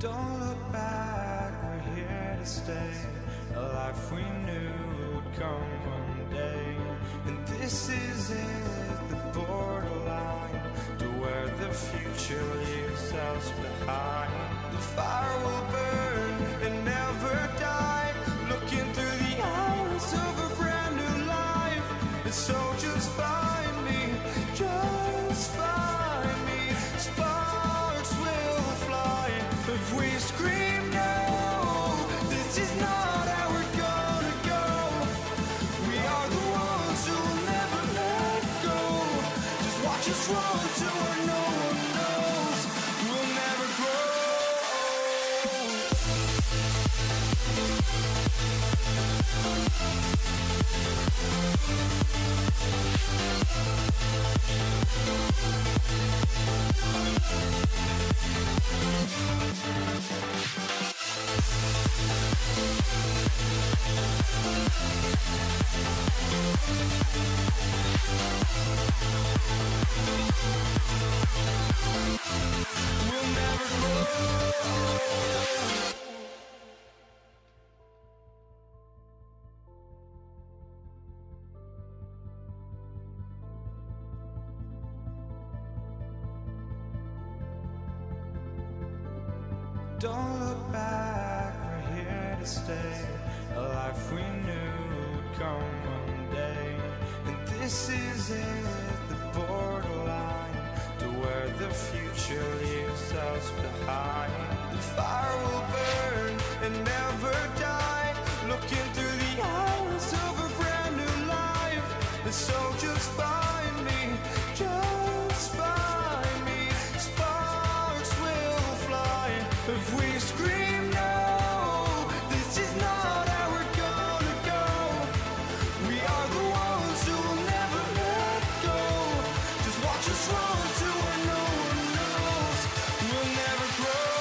Don't look back, we're here to stay. A life we knew would come one day. And this is it, the borderline to where the future leaves us behind. The fire will burn and never die, looking through the eyes of a brand new life. And so just find me, just find me. Sparks will fly if we scream no. This is not how we're gonna go. We are the ones who will never let go. Just watch us run to where no one knows. We'll never grow. We'll never grow. Don't look back, we're here to stay. A life we knew would come one day. And this is it, the borderline to where the future leaves us behind. The fire will burn and never die, looking through the eyes of a brand new life. And so just find me, just find me. Sparks will fly if we scream no. This is not how we're gonna go. We are the ones who will never let go. Just watch us run to where no one knows. We'll never grow.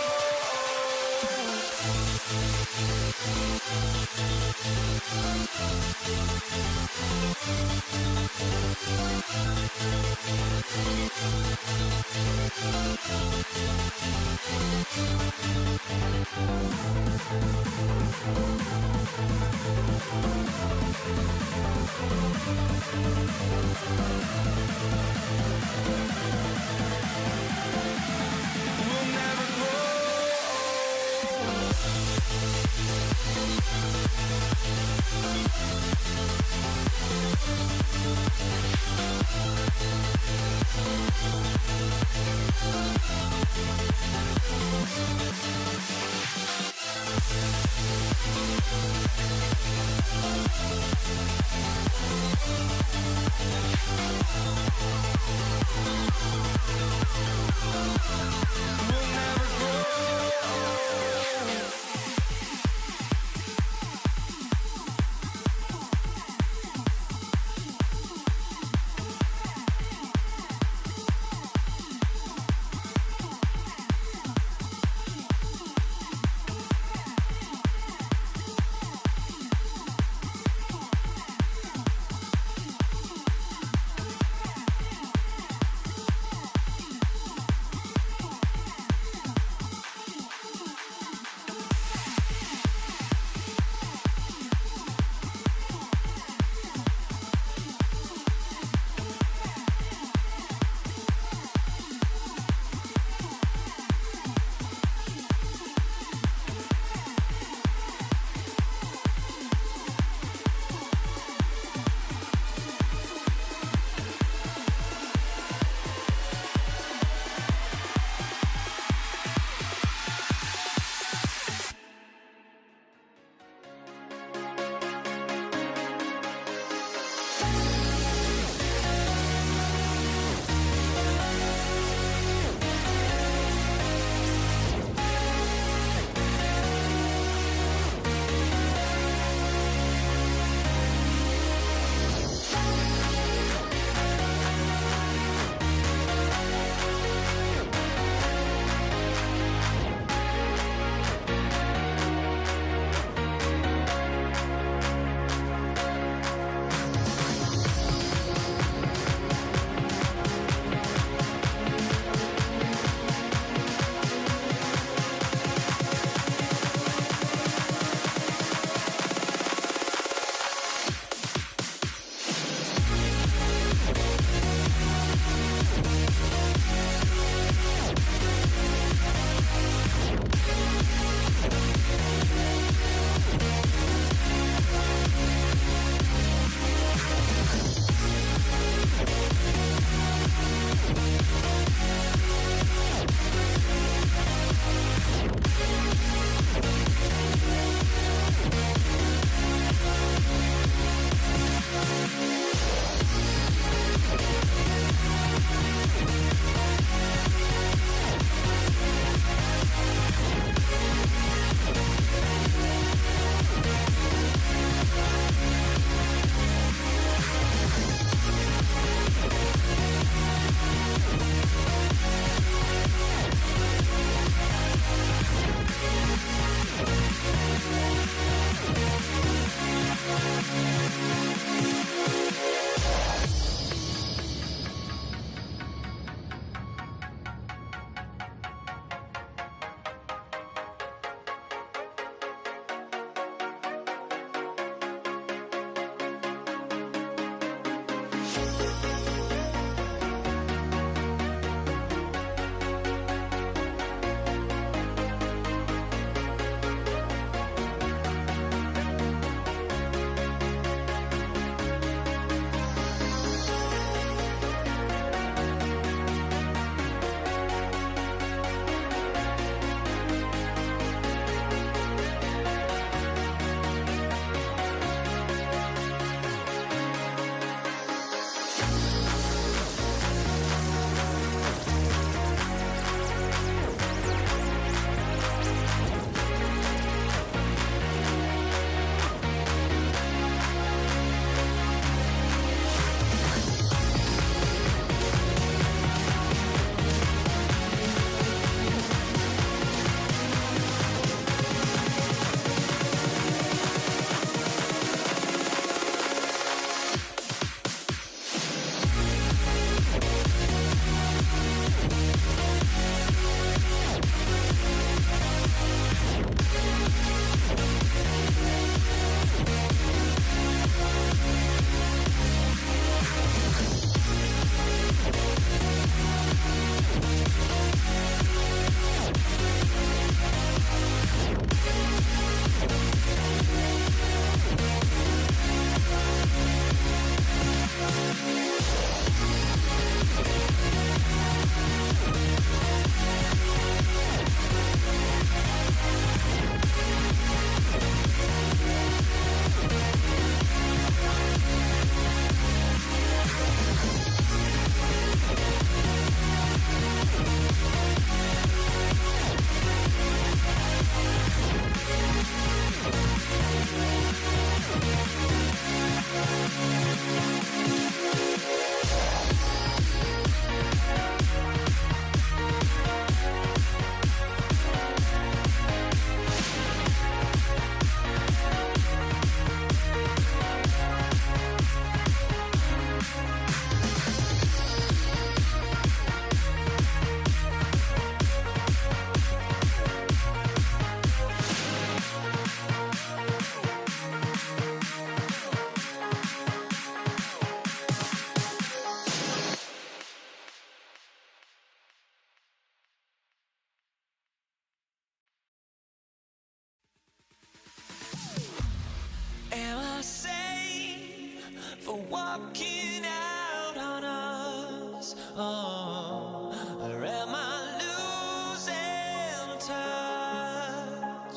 for walking out on us? Oh, or am I losing touch?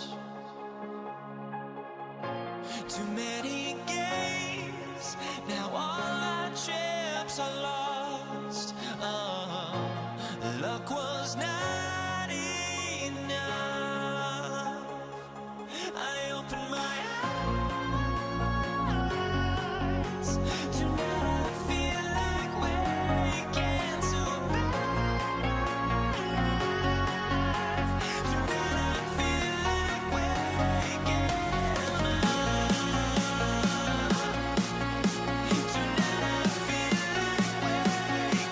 Too many games, now all our chips are lost. Oh, luck was not enough. I opened my eyes. Tonight I feel like waking to life. Tonight I feel like waking up. Tonight I feel like waking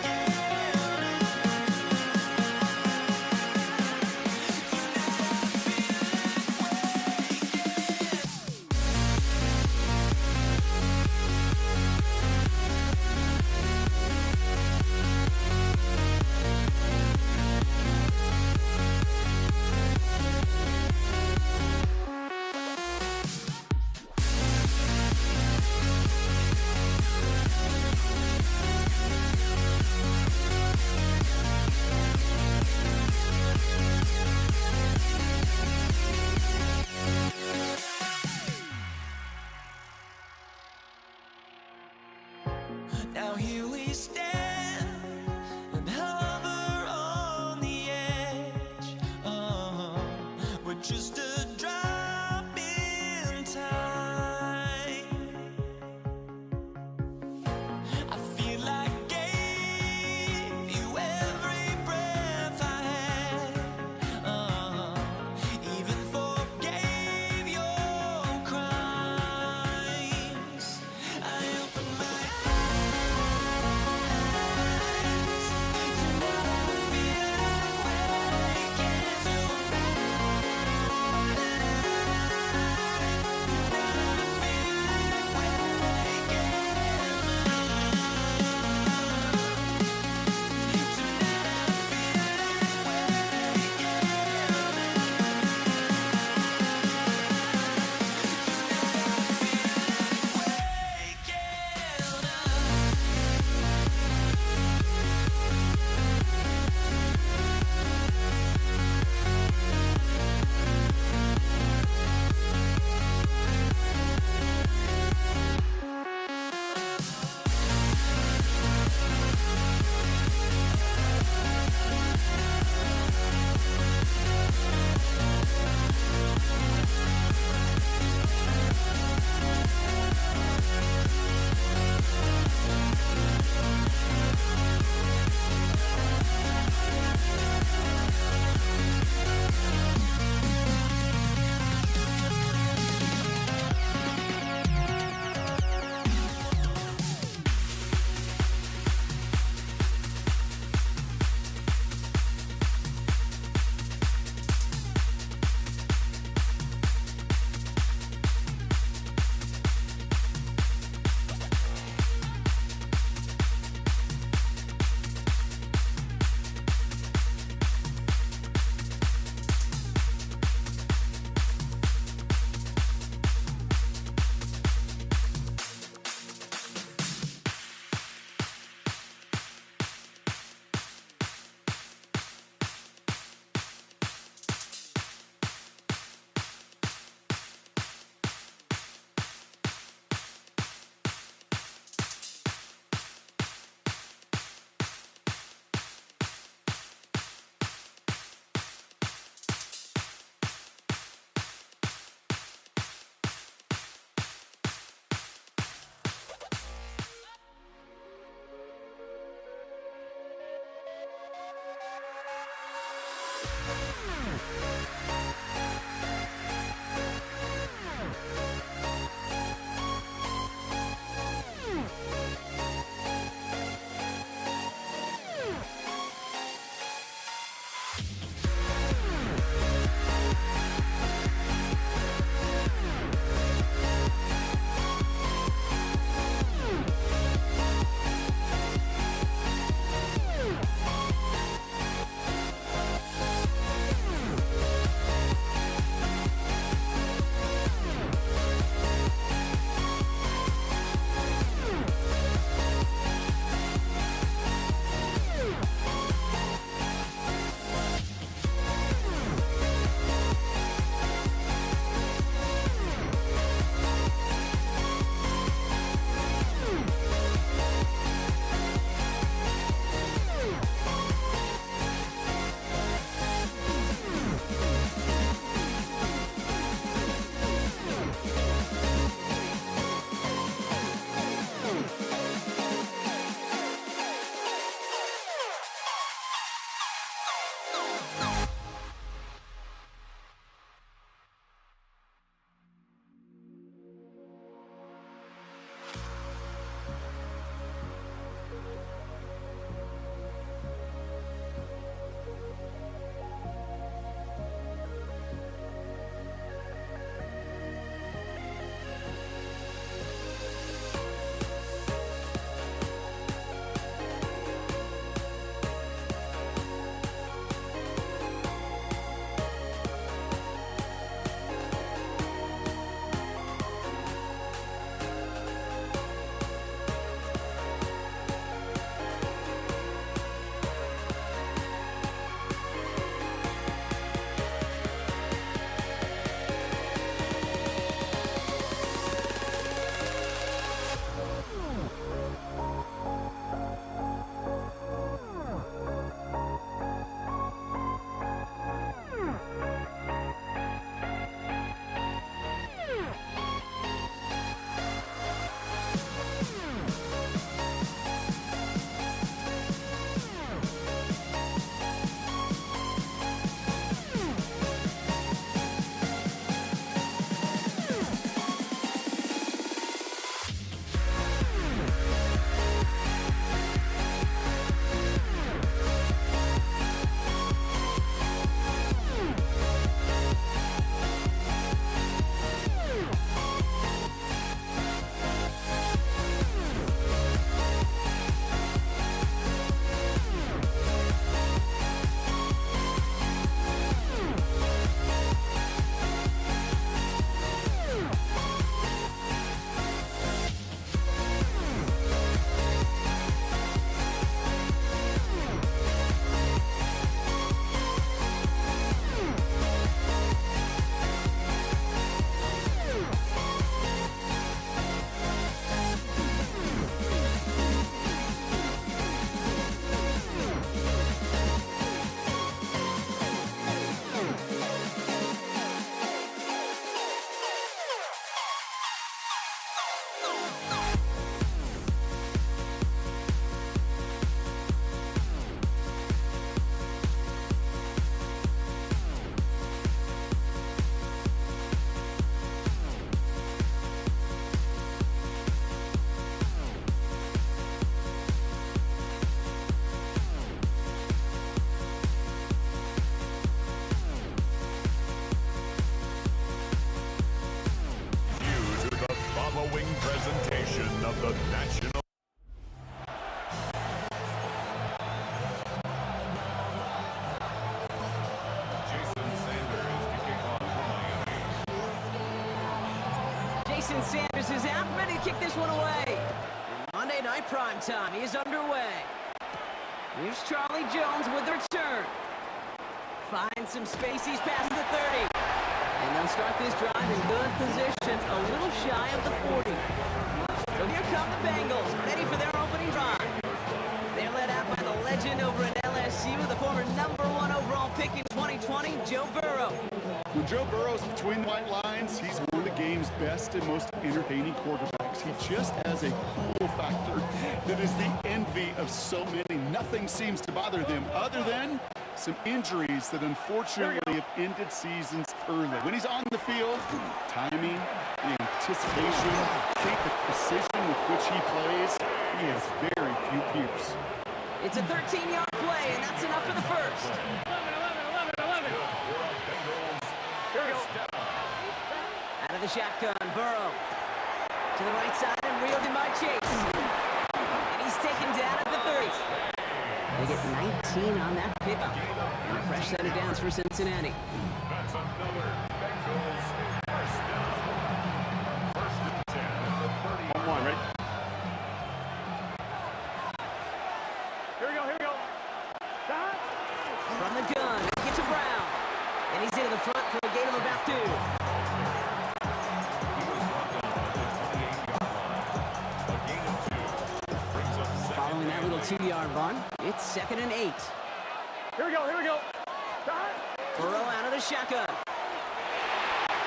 now here we stand and hover on the edge. Oh, we're just a drop in time. I feel like I gave you every breath I had. Even forgave your crimes. I opened my eyes. Presentation of the National. Jason Sanders is out, ready to kick this one away. Monday Night Prime Time is underway. Here's Charlie Jones with the return. Finds some space, he's past the 30. And they'll start this drive in good position, a little shy of the 40. So here come the Bengals, ready for their opening drive. They're led out by the legend over at LSU, the former #1 overall pick in 2020, Joe Burrow. When Joe Burrow's between the white lines, he's one of the game's best and most entertaining quarterbacks. He just has a cool factor that is the envy of so many. Nothing seems to bother them other than some injuries that unfortunately have ended seasons early. When he's on the field, timing, the anticipation, the precision with which he plays, he has very few peers. It's a 13-yard play, and that's enough for the first. 11. Here we go. Out of the shotgun, Burrow. To the right side and reeled in by Chase. And he's taken down at the 30. They get 19 on that pickup. And a fresh set of downs for Cincinnati. That's another Bengals first down. First and 10 at the 30. One, ready? Here we go. Stop. From the gun, get to Brown. And he's into the front for a gain of about 2. Following that little 2-yard run, it's 2nd and 8. Here we go. Stop. Burrow out of the shotgun.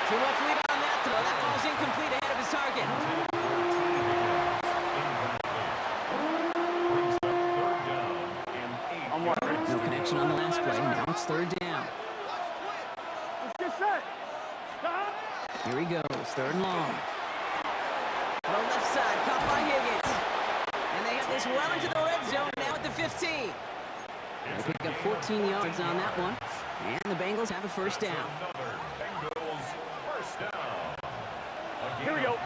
Too much lead on that throw. That falls incomplete ahead of his target. No connection on the last play. Now it's 3rd down. Let's get set. Stop. Here he goes. 3rd and long. Throw left side. Caught by Higgins. And they have this well into the red zone now at the 15. They pick up 14 yards on that one. And the Bengals have a first down. Bengals first down. Here we go.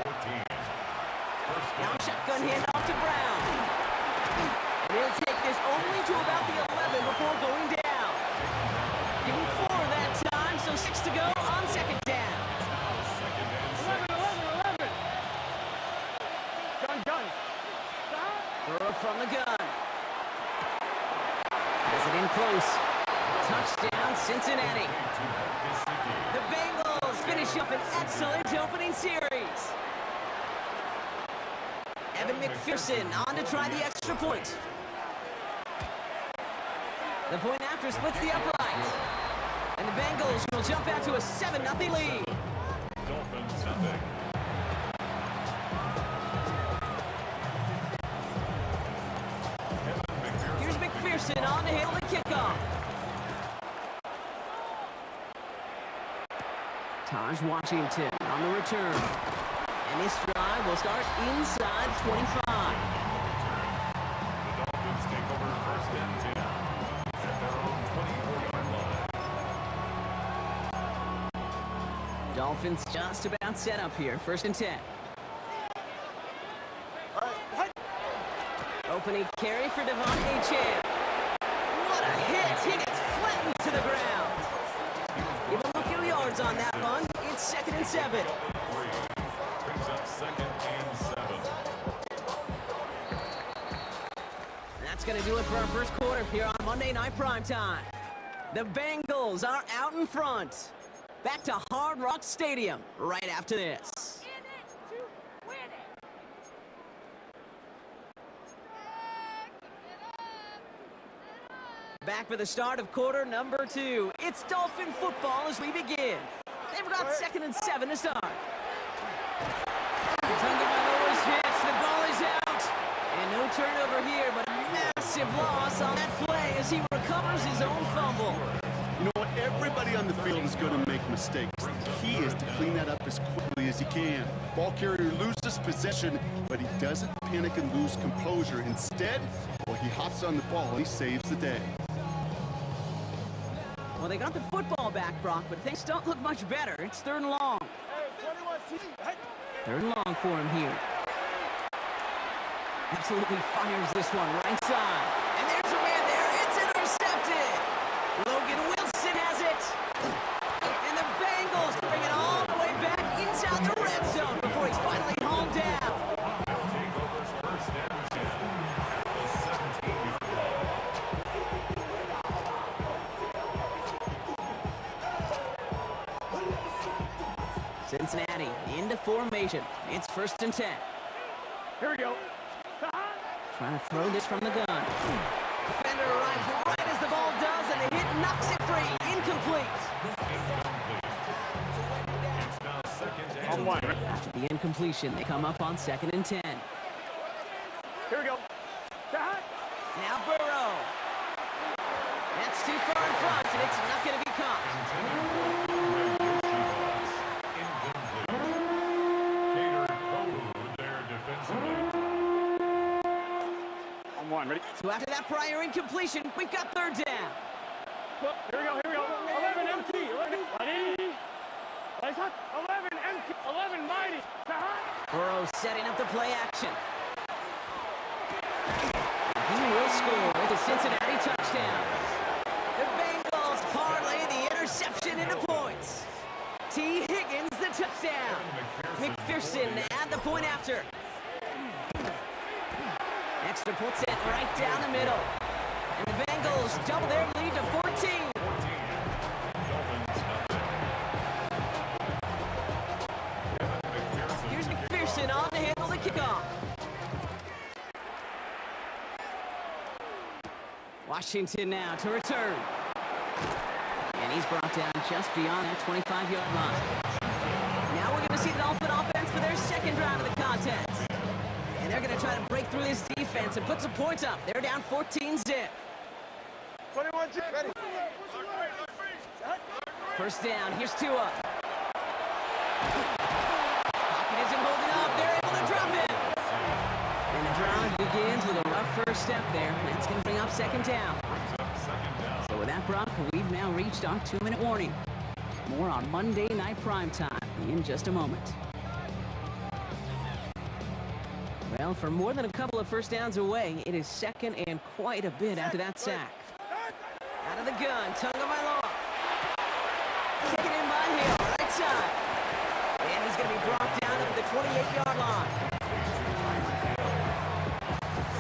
Now shotgun handoff to Brown. And he'll take this only to about the 11 before going down. Give him 4 that time, so 6 to go on 2nd down. 11. Gun. Stop. Burrow from the gun. Has it in close. Touchdown, Cincinnati. The Bengals finish up an excellent opening series. Evan McPherson on to try the extra point. The point after splits the upright. And the Bengals will jump out to a 7-0 lead. Dolphins nothing. Here's McPherson on to handle the kickoff. Taj Washington on the return. And this drive will start inside 25. The Dolphins take over 1st and 10 at their own 24-yard line. Dolphins just about set up here. 1st and 10. Opening carry for Devon Achane. What a hit! He gets flattened to the ground. Give him a few yards on that run. It's 2nd and 7. Brings up 2nd and 7. That's going to do it for our first quarter here on Monday Night Primetime. The Bengals are out in front. Back to Hard Rock Stadium right after this. Back for the start of quarter number 2. It's Dolphin football as we begin. They've got 2nd and 7 to start. Turned by Lower field is going to make mistakes. The key is to clean that up as quickly as he can. Ball carrier loses possession, but he doesn't panic and lose composure. Instead, well, he hops on the ball and he saves the day. Well, they got the football back, Brock, but things don't look much better. It's 3rd and long. 3rd and long for him here. Absolutely fires this one right side. And there's a man there. It's intercepted. Logan Wilson has it. And the Bengals bring it all the way back inside the red zone before he's finally hauled down. Takeover's first down 10 at the 17-yard line. Cincinnati into formation. It's 1st and 10. Here we go. Trying to throw this from the gun. Defender arrives right as the ball does, and the hit knocks it free. Incomplete. It's now 2nd On and 1. 10. After the incompletion, they come up on 2nd and 10. Here we go. Now Burrow. That's too far in front, and it's not going to be caught. On 1. Ready? So after that prior incompletion, we've got 3rd down. Here we go. Here we go. 11 empty. 11 mighty. 11 empty. 11 mighty. Burrow setting up the play action. He will score with a Cincinnati touchdown. The Bengals parlay the interception into points. T. Higgins the touchdown. McPherson add the point after. Extra point set right down the middle. And the Bengals double their lead to 14. Here's McPherson on to handle the kickoff. Washington now to return. And he's brought down just beyond that 25-yard line. Now we're going to see the Dolphin offense for their 2nd drive of the contest. And they're going to try to break through this defense and put some points up. They're down 14-zip. 21 ready. 1st down, here's Tua. Pocket isn't holding up. They're able to drop him. And the drive begins with a rough first step there. That's going to bring up 2nd down. So with that, Brock, we've now reached our 2-minute warning. More on Monday Night Primetime in just a moment. Well, for more than a couple of 1st downs away, it is 2nd and quite a bit after that sack. Out of the gun, Tagovailoa. Taken in by Hill, right side. And he's going to be brought down up at the 28-yard line.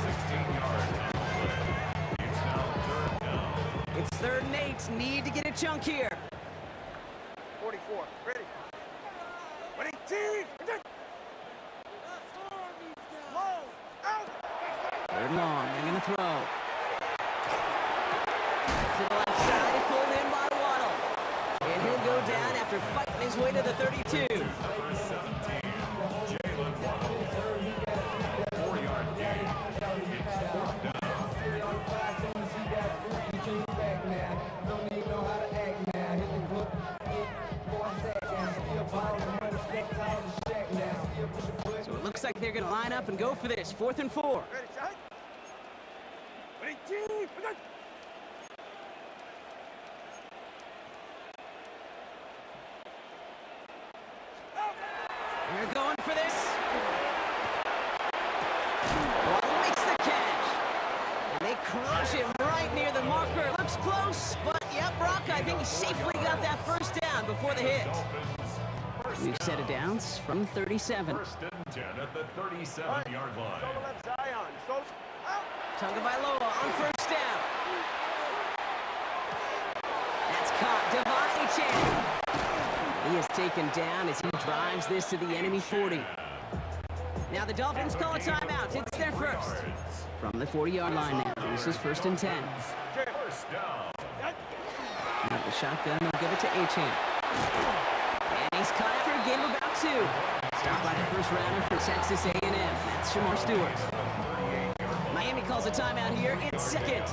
16 yards on the play. It's now 3rd down. It's 3rd and 8. Need to get a chunk here. 44. Ready. Ready. Team. 3rd and long. They're going to throw. To the left side, pulled in by Waddle. And he'll go down after fighting his way to the 32. Number 17, Jalen Waddle. 4-yard gain. It's 4th down. So it looks like they're going to line up and go for this. 4th and 4. Ready, shot. Ready, team. They're going for this. Waddle makes the catch. And they crush him right near the marker. Looks close, but yep, Brock, I think he safely got that 1st down before the hit. We've set it down from 37. 1st and 10 at the 37-yard line. Left Zion. So out. Tagovailoa on 1st down. That's caught. Devontae Channing. He is taken down as he drives this to the enemy 40. Now the Dolphins call a timeout. It's their first. From the 40-yard line now. This is 1st and 10. 1st down. Now the shotgun will give it to Achane. And he's caught after a gain of about 2. Stopped by the 1st rounder for Texas A&M. That's Shamar Stewart. Miami calls a timeout here. It's 2nd.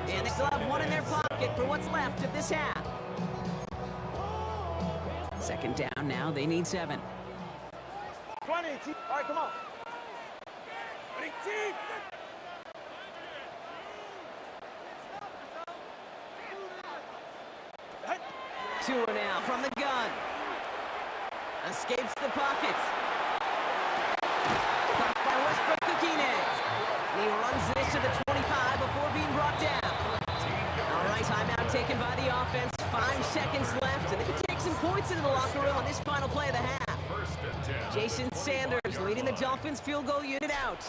And they still have 1 in their pocket for what's left of this half. Second down now, they need 7. 20, T. All right, come on. 20, T. 2 now from the gun. Escapes the pocket. Caught by Westbrook-Ikhine. And he runs this to the 25 before being brought down. All right, timeout taken by the offense. 5 seconds left, and they can take some points into the locker room on this final play of the half. Jason Sanders leading the Dolphins field goal unit out.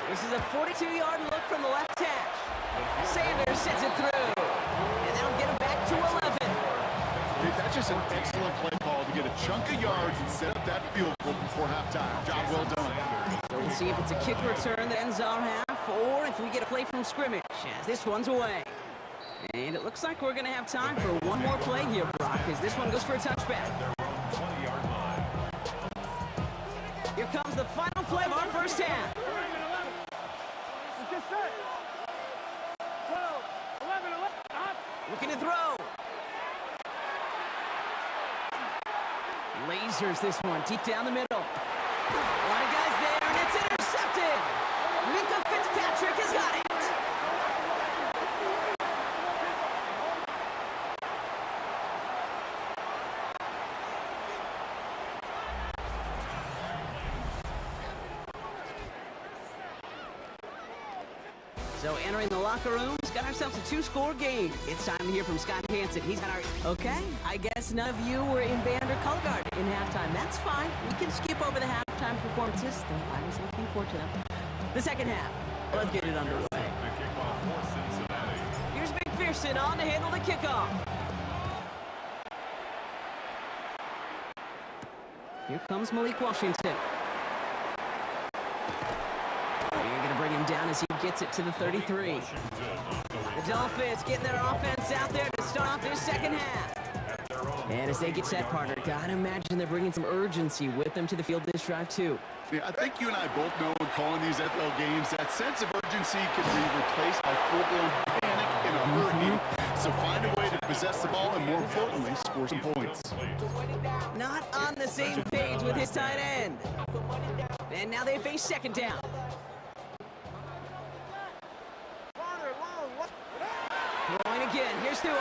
This is a 42-yard look from the left hash. Sanders sends it through, and that'll get him back to 11. Dude, that's just an excellent play call to get a chunk of yards and set up that field goal before halftime. Job well done. So we'll see if it's a kick return that ends our half, or if we get a play from scrimmage, as this one's away. And it looks like we're going to have time for one more play here, Brock, as this one goes for a touchback. Here comes the final play of our first half. Let's get set. 12, 11, 11. Looking to throw. Lasers this one deep down the middle. A lot of guys there, and it's intercepted. Minka Fitzpatrick has got it. So entering the locker room, he's got ourselves a 2-score game. It's time to hear from Scott Hansen. He's got our... Okay, I guess none of you were in band or color guard in halftime. That's fine. We can skip over the halftime performances, though I was looking forward to them. The second half. Let's get it underway. Here's McPherson on to handle the kickoff. Here comes Malik Washington. Bring him down as he gets it to the 33. The Dolphins getting their offense out there to start off this second half. And as they get set, partner, gotta imagine they're bringing some urgency with them to the field this drive, too. Yeah, I think you and I both know when calling these NFL games, that sense of urgency can be replaced by full-blown panic in a hurry. So find a way to possess the ball and, more importantly, score some points. Not on the same page with his tight end. And now they face second down. Throwing again. Here's Tua.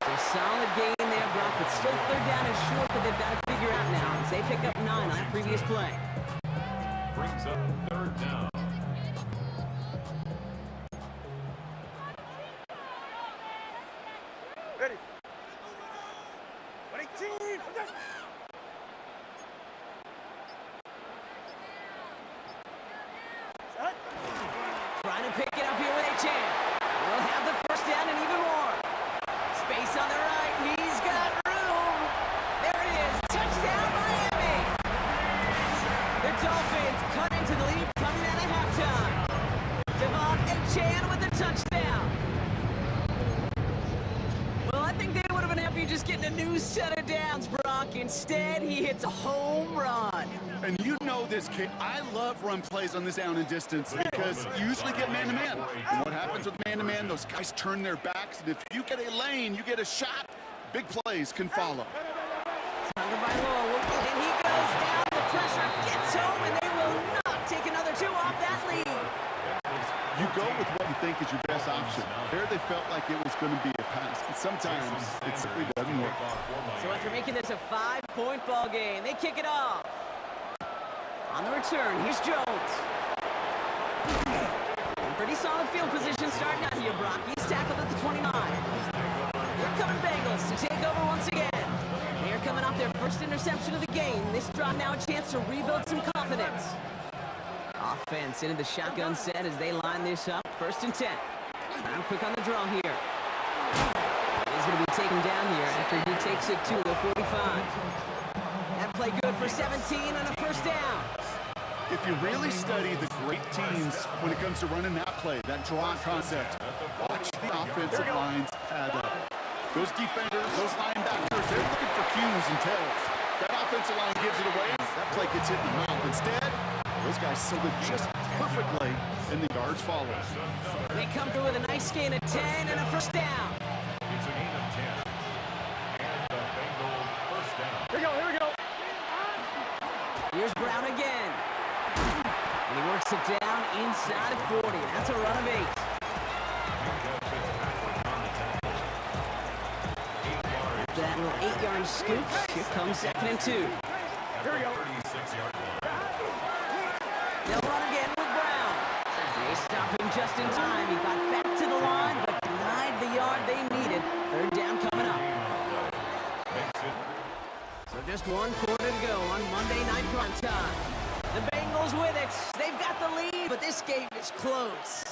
A solid gain there, Brock, but still third down and short that they've got to figure out now as they pick up 9 on that previous play. Brings up third down. Ready. 18. Trying to pick it up here with a chance. We'll have the first down and even more. Space on the right. He's got room. There it is. Touchdown, Miami. The Dolphins cut into the lead coming out of halftime. Devon Achane with the touchdown. Well, I think they would have been happy just getting a new set of downs, Brock. Instead, he hits a home run. And you know this, kid. I love run plays on this down and distance because you usually get man-to-man. And what happens with man-to-man, those guys turn their backs, and if you get a lane, you get a shot, big plays can follow. Under by Lowell, and he goes down. The pressure gets home, and they will not take another 2 off that lead. You go with what you think is your best option. There they felt like it was going to be a pass, but sometimes it simply doesn't work. So after making this a 5-point ball game, they kick it off. On the return, here's Jones. Pretty solid field position starting out here, Brock. He's tackled at the 29. Here coming Bengals to take over once again. They are coming off their first interception of the game. This drop now a chance to rebuild some confidence. Offense into the shotgun set as they line this up. 1st and 10. I'm quick on the draw here. He's going to be taken down here after he takes it to the 45. That play good for 17 and a first down. If you really study the great teams when it comes to running that play, that draw concept, watch the offensive lines pad up. Those defenders, those linebackers, they're looking for cues and tells. That offensive line gives it away, that play gets hit in the mouth. Instead, those guys sold it just perfectly, and the yards follow. They come through with a nice gain of 10 and a first down. It's a gain of 10. Here's Brown again. And he works it down inside of 40. That's a run of 8. After that little 8-yard scoop, here comes 2nd and 2. Here we go. They'll run again with Brown. They stop him just in time. He got back to the line, but denied the yard they needed. 3rd down coming up. So just 1 quarter to go on Monday Night Prime Time. The Bengals with it. They've got the lead, but this game is close.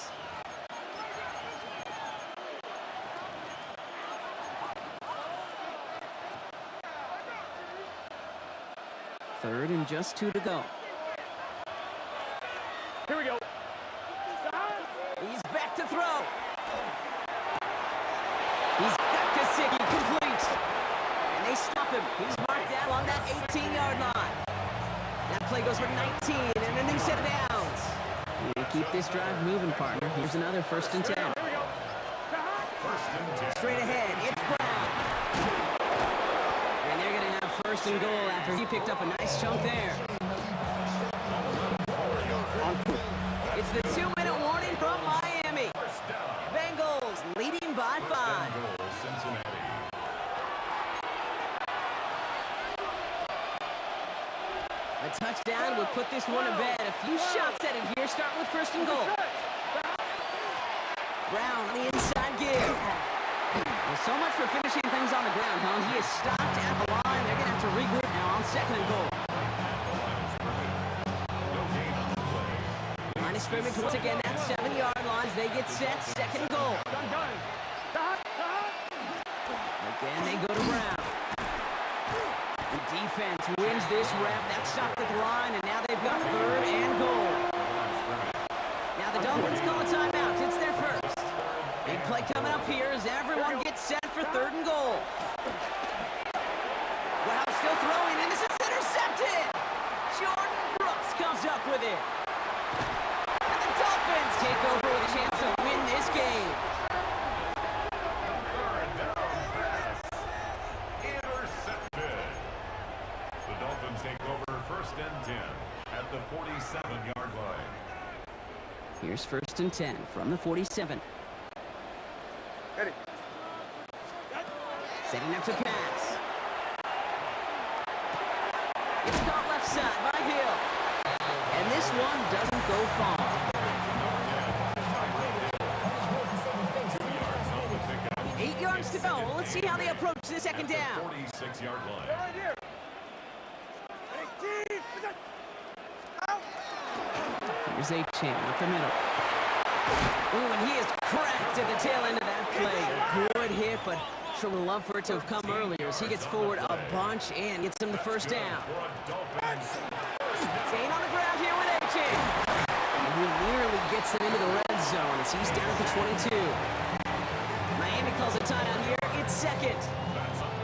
Third and just 2 to go. Here we go. He's back to throw. He's got Gesicki complete. And they stop him. He's marked down on that 18-yard line. That play goes for 19 and a new set of downs. You keep this drive moving, partner. Here's another 1st and 10. Here we go. Straight ahead, it's Brown. And they're going to have 1st and goal after he picked up a nice chunk there. It's the 2-minute warning from Miami. Bengals leading by 5. A touchdown would put this one to bed. A few shots at it here, starting with 1st and goal. Brown on the inside gear. Well, so much for finishing things on the ground, huh? He is stopped at the line. They're going to have to regroup now on 2nd and goal. Line of scrimmage once again, that 7-yard lines. They get set, 2nd and goal. Again, they go to Brown. The defense wins this rep. That stopped at the line, and now they've got 3rd and goal. Now the Dolphins call a timeout. It's their first. Big play coming up here as everyone gets set for 3rd and goal. Wow, still throwing, and this is intercepted. Jordan Brooks comes up with it. And the Dolphins take over with a chance to win this game. Take over 1st and 10 at the 47-yard line. Here's 1st and 10 from the 47. Ready. Setting up to pass. It's caught left side by Hill. And this one doesn't go far. 8 yards to go. Well, let's see how they approach the 2nd down. 46-yard line. Right here. Here's Achane up the middle. Ooh, and he is cracked at the tail end of that play. A good hit, but sure would love for it to have come earlier as he gets forward a bunch and gets them the 1st down. Staying on the ground here with Achane. And he nearly gets them into the red zone as he's down at the 22. Miami calls a timeout here. It's 2nd.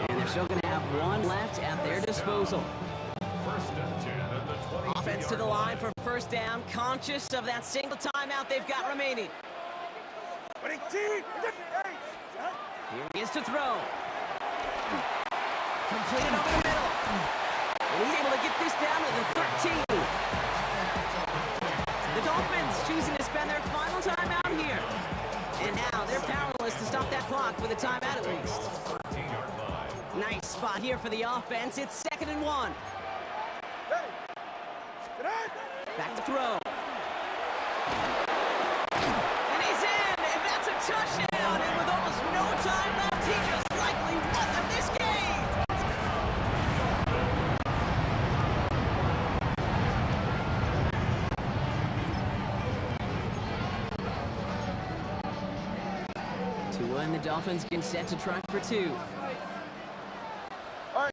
And they're still going to have 1 left at their disposal. 1st and 10 at the 20. Offense to the line for 1st down, conscious of that single timeout they've got remaining. Here he is to throw. Completed over the middle. And he's able to get this down to the 13. The Dolphins choosing to spend their final timeout here. And now they're powerless to stop that clock with a timeout at least. 13-yard line. Nice spot here for the offense. It's 2nd and 1. Back to throw. And he's in, and that's a touchdown. And with almost no time left, he just likely won them this game. Tua and the Dolphins get set to try for 2.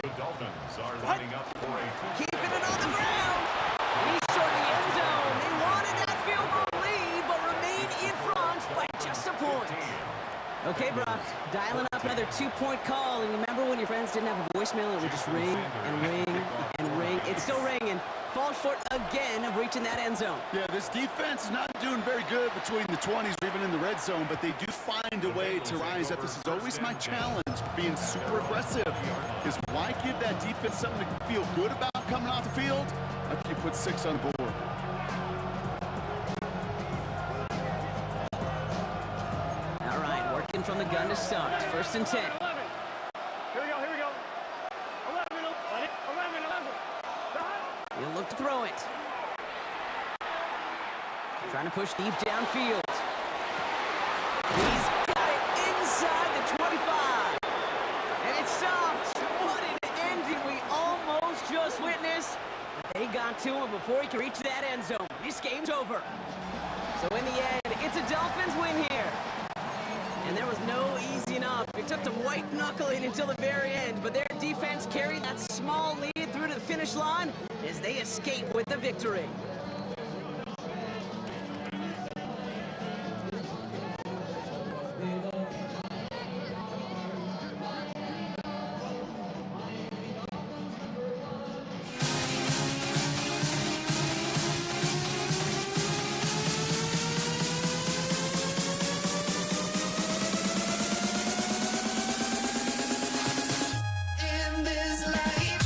The Dolphins are lining up for a Keeping it on the ground. And he's short of the end zone. They wanted that field goal lead, but remain in front by just a point. Okay, Brock, dialing up another 2-point call. And remember when your friends didn't have a voicemail, it would just ring and ring and ring. It's still ringing. Falls short again of reaching that end zone. Yeah, this defense is not doing very good between the 20s or even in the red zone, but they do find a way to rise up. This is always my challenge, being super aggressive, is why give that defense something to feel good about coming off the field? after you put 6 on the board. All right, working from the gun to start. 1st and 10. 11. Here we go, here we go. 11, 11. He'll look to throw it. Trying to push deep downfield. He's got it inside the 25. And it stopped. What an ending we almost just witnessed. But they got to him before he could reach that end zone. This game's over. So in the end, it's a Dolphins win here. And there was no easing up. It took them white knuckling until the very end, but their defense carried that small lead through to the finish line as they escape with the victory. In this life.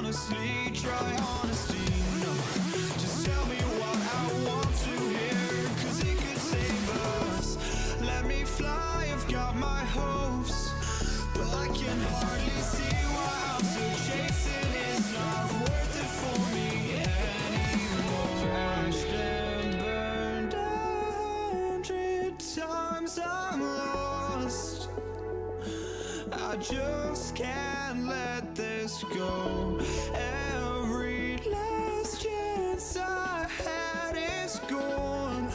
honestly, try honesty, no. Just tell me what I want to hear, 'cause it could save us. Let me fly, I've got my hopes, but I can hardly see why I'm still chasing. It's not worth it for me anymore. Crashed and burned 100 times, I'm lost. I just can't let this go. Every last chance I had is gone,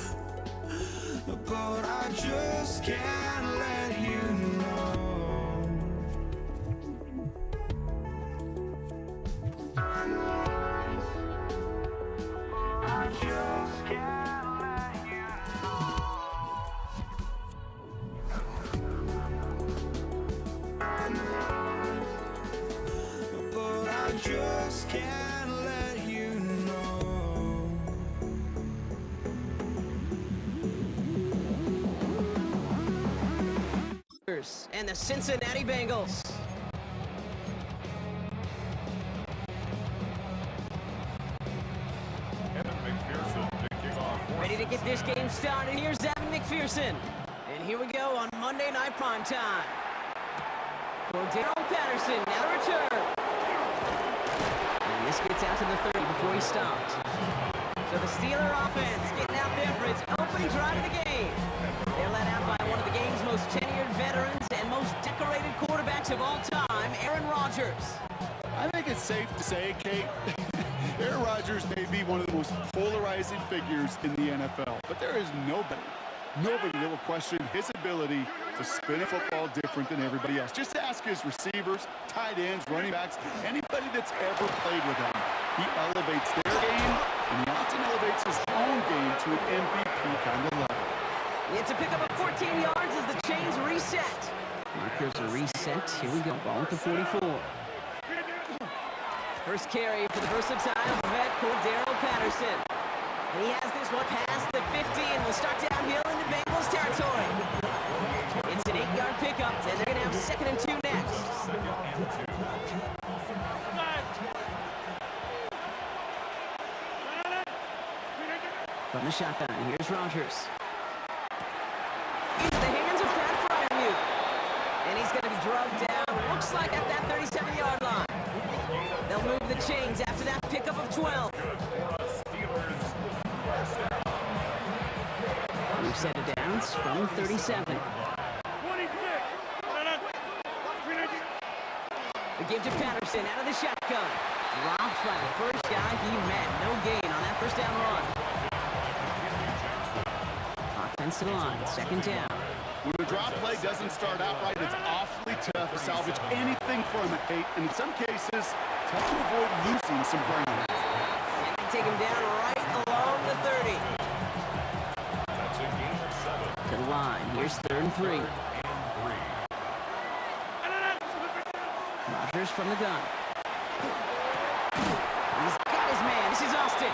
but I just can't let you know. I just can't let you know. But I just can't let you know. And the Cincinnati Bengals. Evan McPherson picking off. Ready to get this game started. Here's Evan McPherson. And here we go on Monday Night Primetime. Cordero Patterson now to return. And this gets out to the 30 before he stopped. So the Steeler offense getting out there for its opening drive of the game. They're led out by one of the game's most tenured veterans and most decorated quarterbacks of all time, Aaron Rodgers. I think it's safe to say, Kate, Aaron Rodgers may be one of the most polarizing figures in the NFL, but there is nobody that will question his ability to spin a football different than everybody else. Just ask his receivers, tight ends, running backs, anybody that's ever played with him. He elevates their game, and he often elevates his own game to an MVP kind of level. It's a pickup of 14 yards as the chains reset. Markers are reset. Here we go. Ball at the 44. First carry for the versatile vet, Cordero Patterson. He has this one past the 50 and will start downhill into Bengals territory. It's an 8-yard pickup, and they're going to have 2nd and 2 next. From the shotgun, here's Rodgers. Into the hands of Pat Freiermuth. And he's going to be drugged down, looks like at that 37-yard line. They'll move the chains after that pickup of 12. We've set it down from 37. The give to Patterson out of the shotgun. Dropped by the first guy he met. No gain on that first down run. Offensive line, 2nd down. When a drop play doesn't start out right, it's awfully tough to salvage anything from it, Kate. And in some cases, tough to avoid losing some ground. And they take him down right along the 30. That's a gain of 7. To the line, here's 3rd and 3. Rodgers from the gun. He's got his man. This is Austin.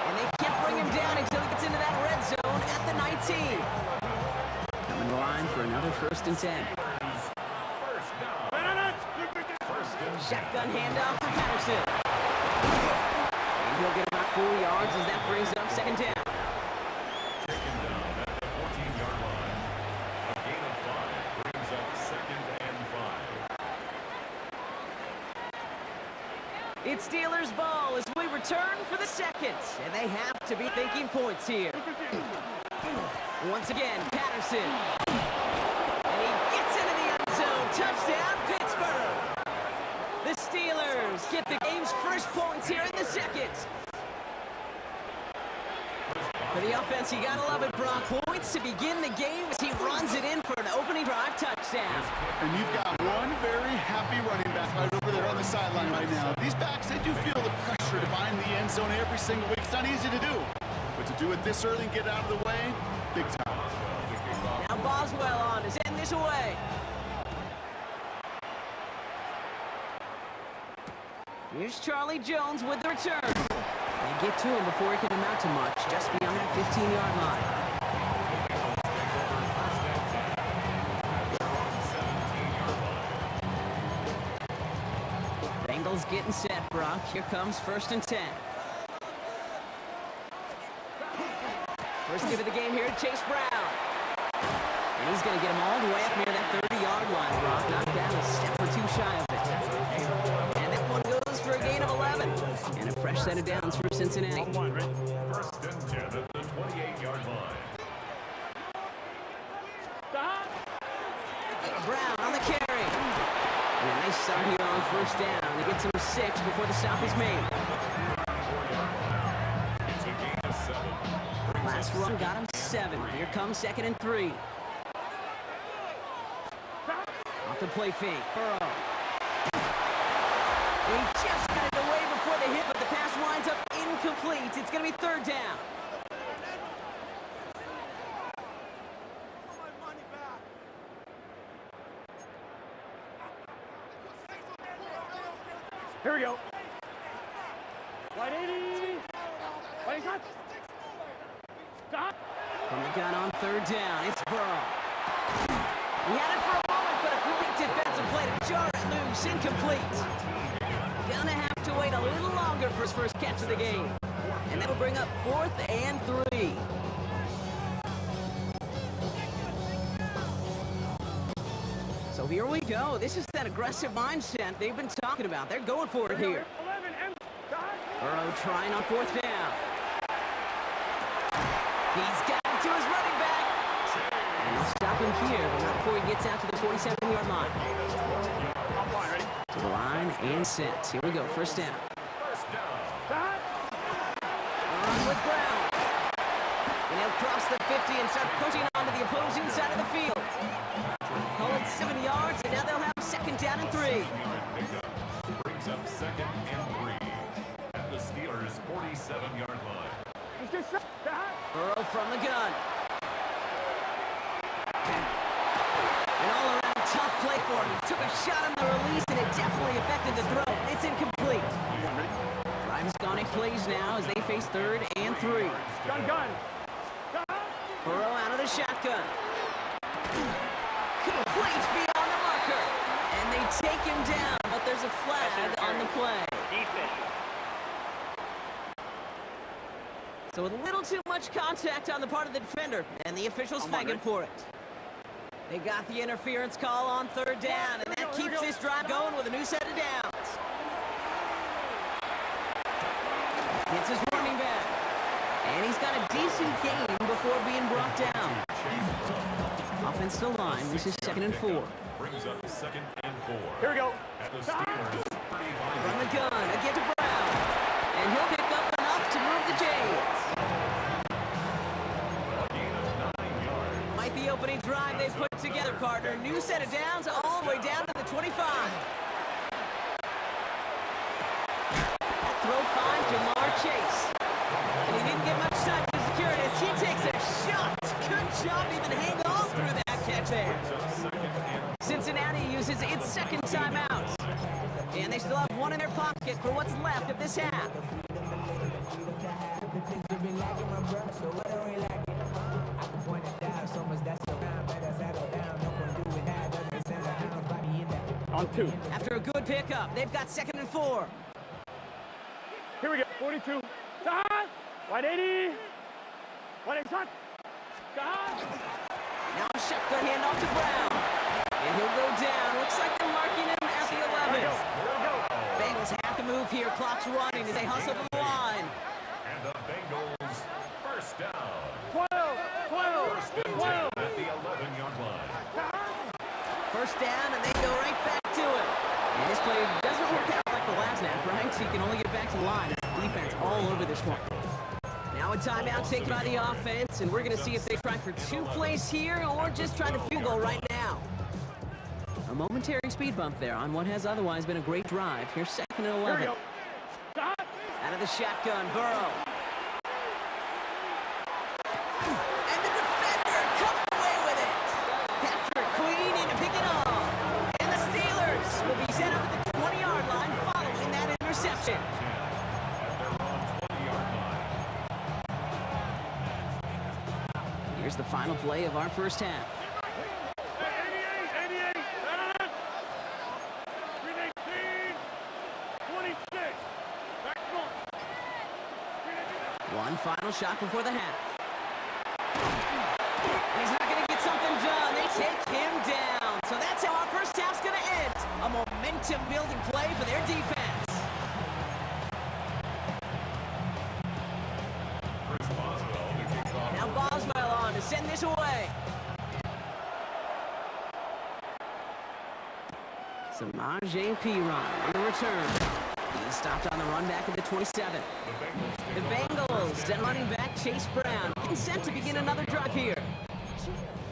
And they can't bring him down until he gets into that red zone at the 19. Coming to the line for another 1st and 10. Shotgun handoff for Patterson. And he'll get about 4 yards as that brings up 2nd down. Taken down at the 14-yard line. A gain of 5 brings up 2nd and 5. It's Steelers ball as we return for the 2nd. And they have to be thinking points here. Once again, Patterson. And he gets into the end zone. Touchdown, Pittsburgh. The Steelers get the game's first points here in the 2nd. For the offense, you gotta love it, Brock. Points to begin the game as he runs it in for an opening drive touchdown. And you've got one very happy running back right over there on the sideline right now. These backs, they do feel the pressure to find the end zone every single week. It's not easy to do. But to do it this early and get out of the way, big time. Now Boswell on to send this away. Here's Charlie Jones with the return. They get to him before he can amount to much, just beyond that 15-yard line. Bengals getting set, Brock. Here comes 1st and 10. First give of the game here to Chase Brown. And he's going to get him all the way up near that 30-yard line, Brock. Knocked down a step or 2 shy of it. And that one goes for a gain of 11. And a fresh set of downs for Cincinnati. 1st and 10 at the 28-yard line. Brown on the carry. And a nice start here on 1st down. He gets him 6 before the stop is made. It's a gain of 7. Last run got him 7. Here comes 2nd and 3. Off the play fake. Burrow. He just got it away before the hit, but the pass winds up incomplete. It's going to be 3rd down. Here we go. White 80. White shot. Stop. From the gun on 3rd down, it's Burrow. He had it for a moment, but a great defensive play to jar it loose. Incomplete. Gonna have to wait a little longer for his first catch of the game. And that'll bring up 4th and 3. So here we go. This is that aggressive mindset they've been talking about. They're going for it here. Burrow trying on 4th down. He's got it to his running back. And they'll stop him here, but not before he gets out to the 47-yard line. To the line and set. Here we go. 1st down. with Brown. And he'll cross the 50 and start pushing onto the opposing side of the field. Call it 7 yards, and now they'll have second down and 3. Brings up second and 3 at the Steelers' 47-yard line. Burrow from the gun. An all-around tough play for him. He took a shot on the release, and it definitely affected the throw. It's incomplete. Drive has gone 8 plays now as they face 3rd and 3. Gun. Burrow out of the shotgun. Complete beyond the marker. And they take him down, but there's a flag on the play. So with a little too much contact on the part of the defender, and the officials flagging for it. They got the interference call on 3rd down, and that keeps this drive going with a new set of downs. It's his running back. And he's got a decent game before being brought down. Offensive line, this is 2nd and 4. Brings up second and 4. Here we go. At the Steelers' 35. From the gun, again to Brown. And he'll pick up enough to move the Jades. Might the opening drive they put together, partner. New set of downs all the way down to the 25. Throw 5, Jamar Chase. And he didn't get much time to secure it as he takes a shot. Good job even hang on through that catch there. Cincinnati uses its second timeout. And they still have one in their pocket for what's left of this half. On 2. After a good pickup, they've got 2nd and 4. Here we go. 42. Side. Wide 80. Wide 80. Side. Now a shotgun handoff to Brown. And he'll go down. Looks like they're marking him at the 11. Bengals have to move here. Clock's running as they hustle to the line. And the Bengals first down. 12. First and 10 at the 11-yard line. First down, and they go right back to it. And this play doesn't work out like the last snap, right? So you can only get back to the line. Defense all over this one. Now a timeout taken by the offense, and we're going to see if they try for 2 plays here or just try the field goal right now. A momentary speed bump there on what has otherwise been a great drive. Here's 2nd and 11. Out of the shotgun, Burrow. And the defender comes away with it. Patrick Queen in to pick it up. And the Steelers will be set up at the 20-yard line following that interception. Here's the final play of our first half. 88. 318. 26. Back one. One final shot before the half. And he's not going to get something done. They take him down. So that's how our first half's going to end. A momentum-building play for their defense. Chris Boswell to kick off. Now Boswell on to send this away. Samaje Perine on the return. He's stopped on the run back at the 27. The Bengals and running back Chase Brown getting set to begin another drive here.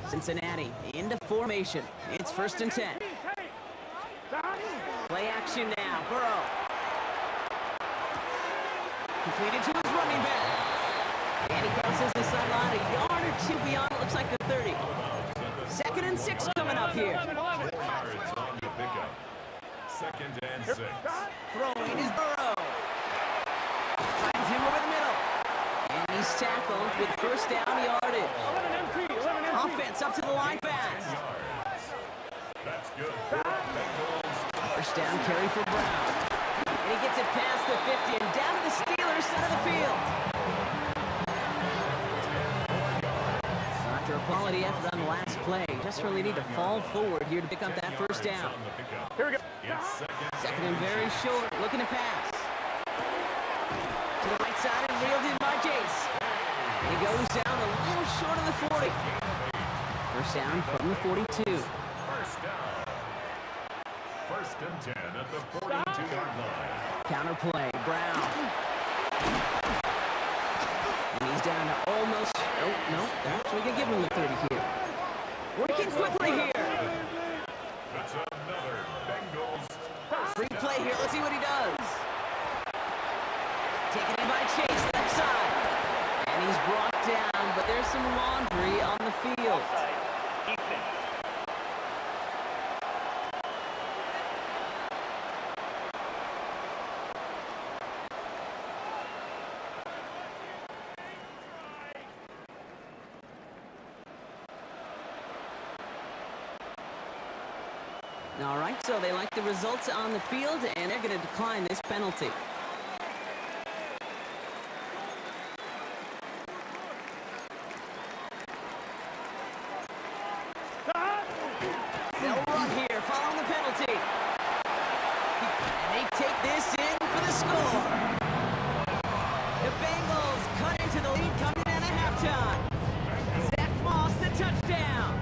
Cincinnati into formation. It's 1st and 10. Play action now. Burrow. Completed to his running back. And he crosses the sideline a yard or 2 beyond what looks like the 30. 2nd and 6 coming up here. 4 yards on the pickup. 2nd and 6. Throwing is Burrow. Finds him over the middle. And he's tackled with first down yardage. 11 empty. Offense up to the line fast. That's good. First down carry for Brown. And he gets it past the 50 and down to the Steelers side of the field. After a quality effort on the last play, just really need to fall forward here to pick up that first down. Here we go. Second and very short, looking to pass. To the right side and reeled in by Jace. And he goes down a little short of the 40. First down from the 42. First down. 1st and 10 at the 42-yard line. Counter play, Brown. is down to almost... Oh, no, they're actually going to give him the 30 here. Working quickly here. That's another Bengals first. Free play here. Let's see what he does. Taken in by Chase, left side. And he's brought down, but there's some laundry on the field. All right, so they like the results on the field, and they're going to decline this penalty. They'll run here, following the penalty. And they take this in for the score. The Bengals cut into the lead coming in at halftime. Zach Moss, the touchdown.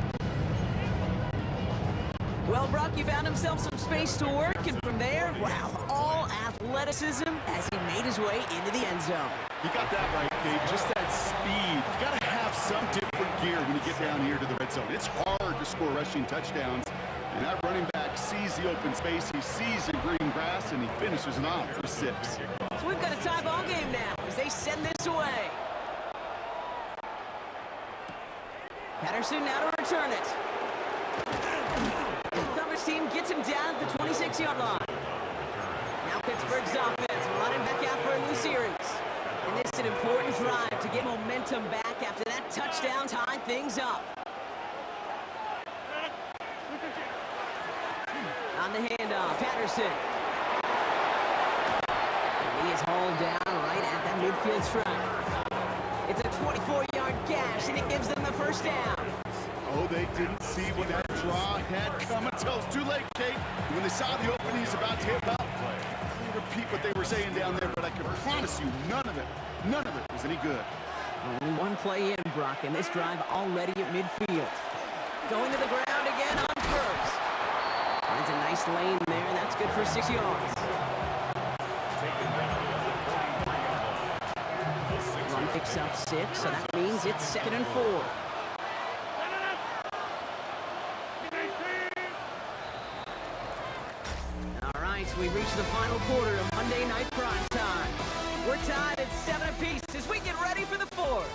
Well, Brock, he found himself some space to work, and from there, wow, all athleticism as he made his way into the end zone. You got that right, Gabe. Just that speed. You got to have some different gear when you get down here to the red zone. It's hard to score rushing touchdowns, and that running back sees the open space, he sees the green grass, and he finishes it off for 6. So we've got a tie ball game now as they send this away. Patterson now to return it. Coverage team gets him down at the 26-yard line. Now Pittsburgh's offense running back out for a new series. And this is an important drive to get momentum back after that touchdown tied things up. On the handoff, Patterson. And he is hauled down right at that midfield stripe. It's a 24-yard gash, and it gives them the first down. Oh, they didn't see what that draw had come until it's too late, Kate. When they saw the opening he's about to hit up, I repeat what they were saying down there, but I can promise you none of it was any good. Only one play in, Brock, and this drive already at midfield. Going to the ground again on first. Finds a nice lane there, and that's good for 6 yards. Run picks up 6, so that means it's 2nd and 4. All right, we reach the final quarter of Monday Night Prime Time. We're tied at 7 apiece as we get ready for the 4th.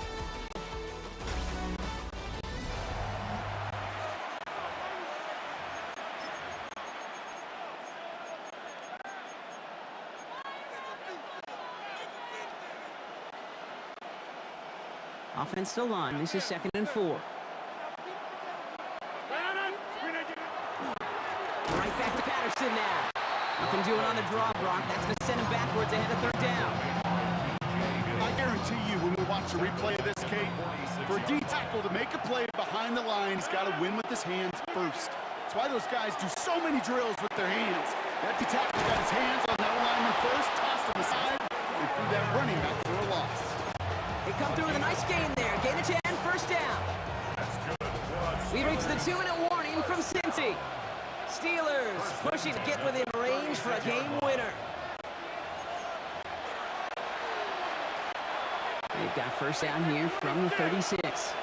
Offense still on. This is 2nd and 4. Right back to Patterson now. Nothing doing on the draw, Brock. That's going to send him backwards ahead of 3rd down. I guarantee you when we watch a replay of this, Kate, for a D tackle to make a play behind the line, he's got to win with his hands first. That's why those guys do so many drills with their hands. That D tackle got his hands on that lineman first, tossed him aside, and threw that running back for a loss. They come through with a nice gain there. Gain of 10, first down. We reach the 2-minute warning from Cincy. Steelers pushing to get within range for a game winner. They've got first down here from the 36.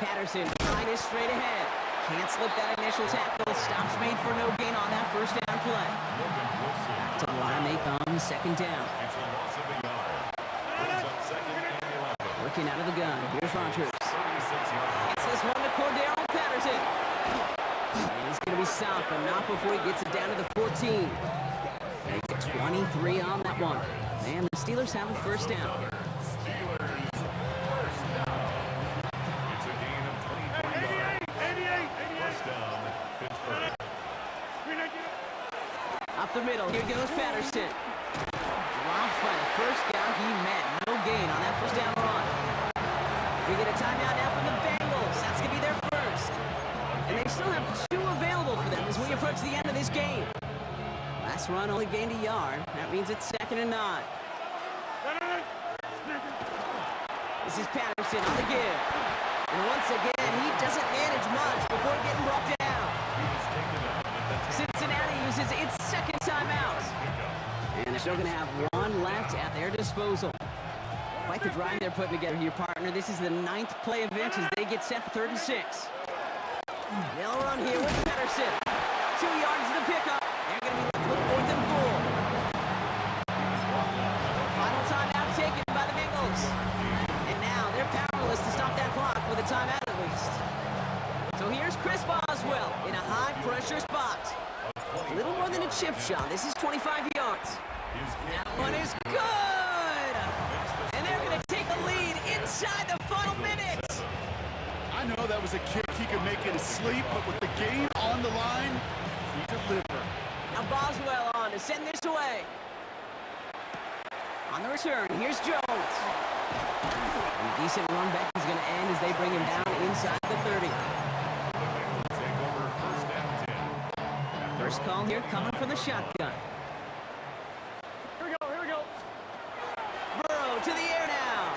Patterson trying it straight ahead. Can't slip that initial tackle. Stops made for no gain on that first down play. Back to the line they come, 2nd down. Working out of the gun. Here's Rodgers. Gets this one to Cordero Patterson. And he's going to be stopped, but not before he gets it down to the 14. They get 23 on that one. And the Steelers have a first down. Up the middle, here goes Patterson. Dropped by the first guy he met. No gain on that first down run. We get a timeout now from the Bengals. That's going to be their first. And they still have 2 available for them as we approach the end of this game. Last run only gained a yard. That means it's 2nd and 9. This is Patterson on the give. And once again, he doesn't manage much before getting brought down. Cincinnati uses its 2nd timeout. And they're still going to have 1 one left at their disposal. Quite the drive they're putting together here, partner. This is the 9th play of inch as they get set for 3rd and 6. They'll run here with Pedersen. 2 yards to the pickup. They're going to be left with 4th and 4. Final timeout taken by the Bengals. And now they're powerless to stop that clock with a timeout at least. So here's Chris Boswell in a high-pressure spot. A little more than a chip shot. This is 25 yards. That one is good! And they're going to take the lead inside the final minute. I know that was a kick he could make in his sleep, but with the game on the line, he delivered. Now Boswell on to send this away. On the return, here's Jones. And a decent run back is going to end as they bring him down inside the 30. Take over 1st and 10. First call here coming from the shotgun. Here we go, here we go. Burrow to the air now.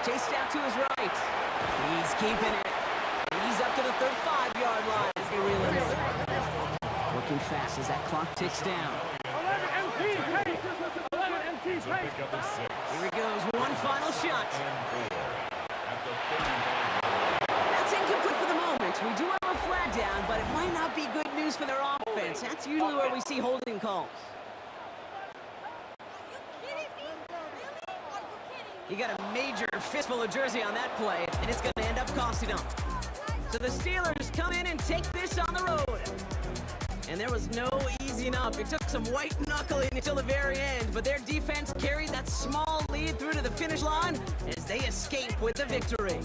Chased out to his right. He's keeping it. And he's up to the 35-yard line as they reel him in. Working fast as that clock ticks down. 11 MT, pace. 11 MT, So pace. pick up a 6. Here it goes, one final shot. And 4 at the 39. That's incomplete for the moment. We do have a flag down, but it might not be good news for their offense. That's usually where we see holding calls. He got a major fistful of jersey on that play, and it's going to end up costing him. So the Steelers come in and take this on the road. And there was no easing up. It took some white knuckling until the very end, but their defense carried that small lead through to the finish line as they escape with the victory.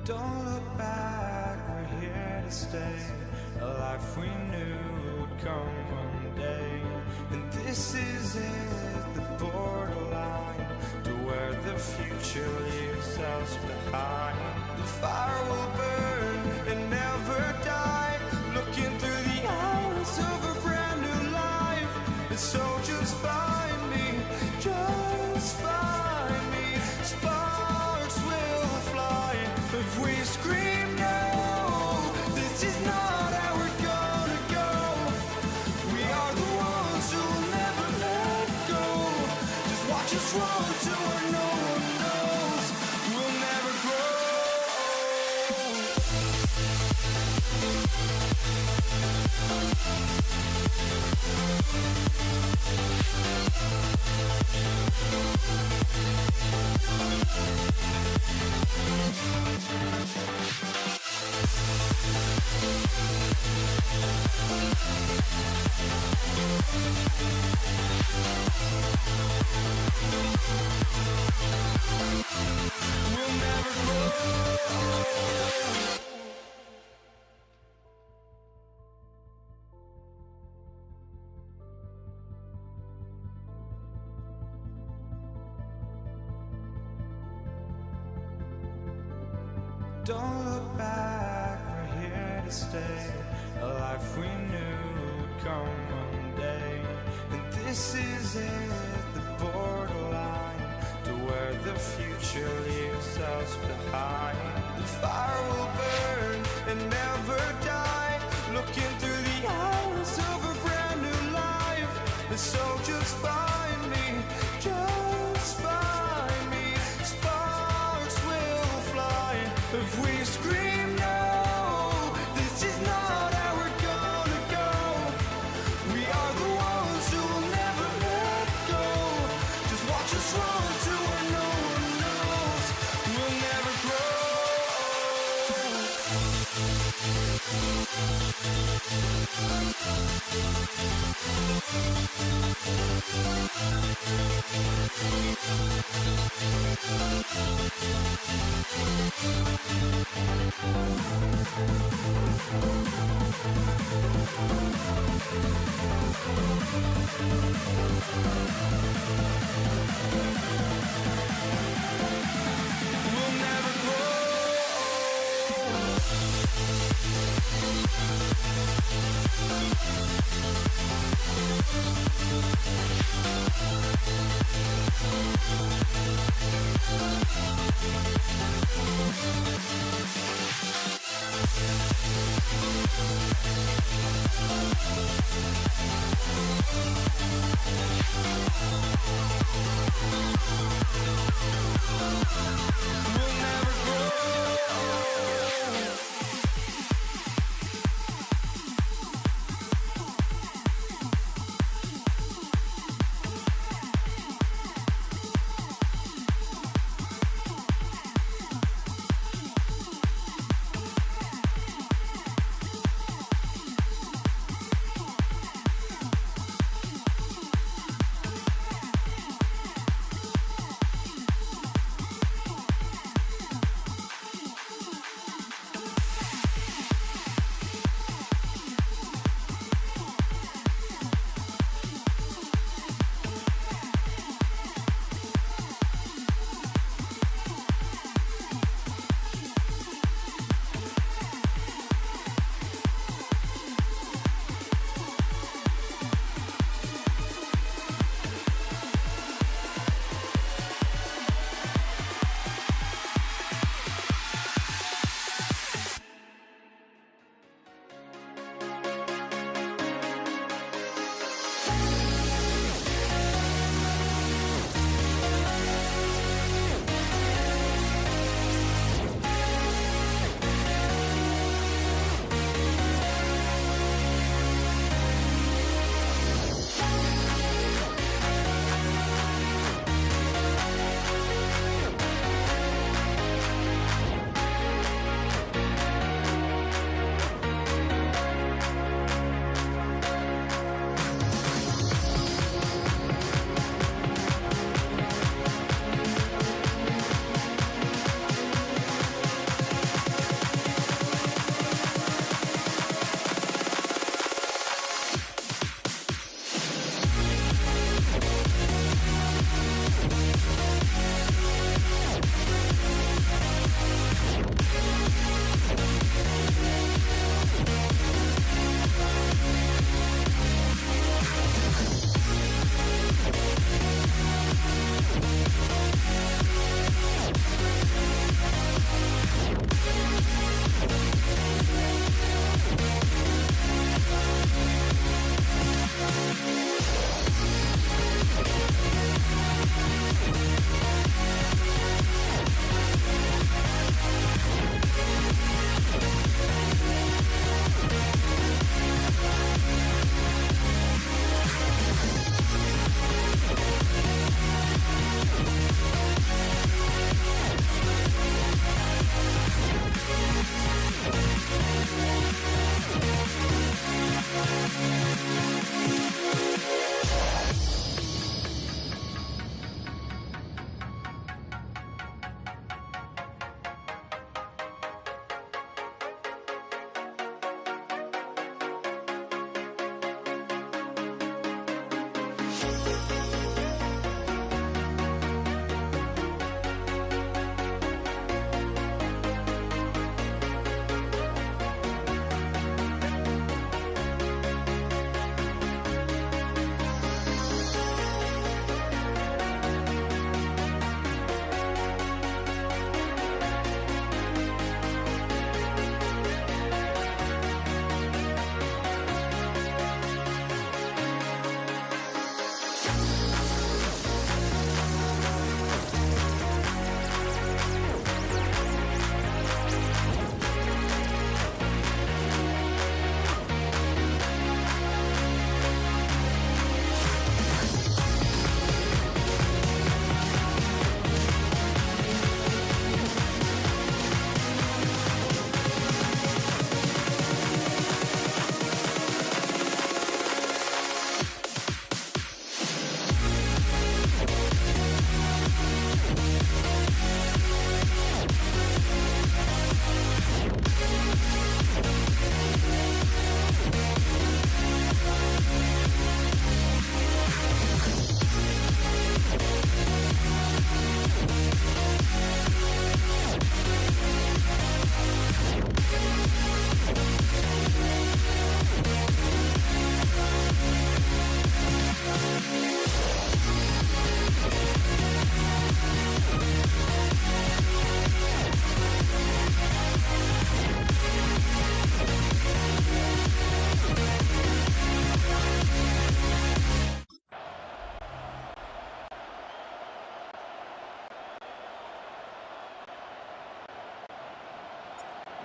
Don't look back, we're here to stay. A life we knew would come one day. And this is it, the borderline to where the future leaves us behind. The fire will burn and never die, looking through the eyes of a brand new life. And so just find me, just find me. Sparks will fly if we scream no. This is not how we're gonna go. We are the ones who'll never let go. Just watch us run to where no one knows. We'll never grow. We'll never grow. Don't look back, we're here to stay. A life we knew would come one day. And this is it, the borderline to where the future leaves us behind. The fire will burn and never die, looking through the eyes of a brand new life. And so just find me, just find me. Sparks will fly if we scream no. This is not how we're gonna go. We are the ones who will never let go. Just watch us run to where no one knows. We'll never grow. We'll never grow.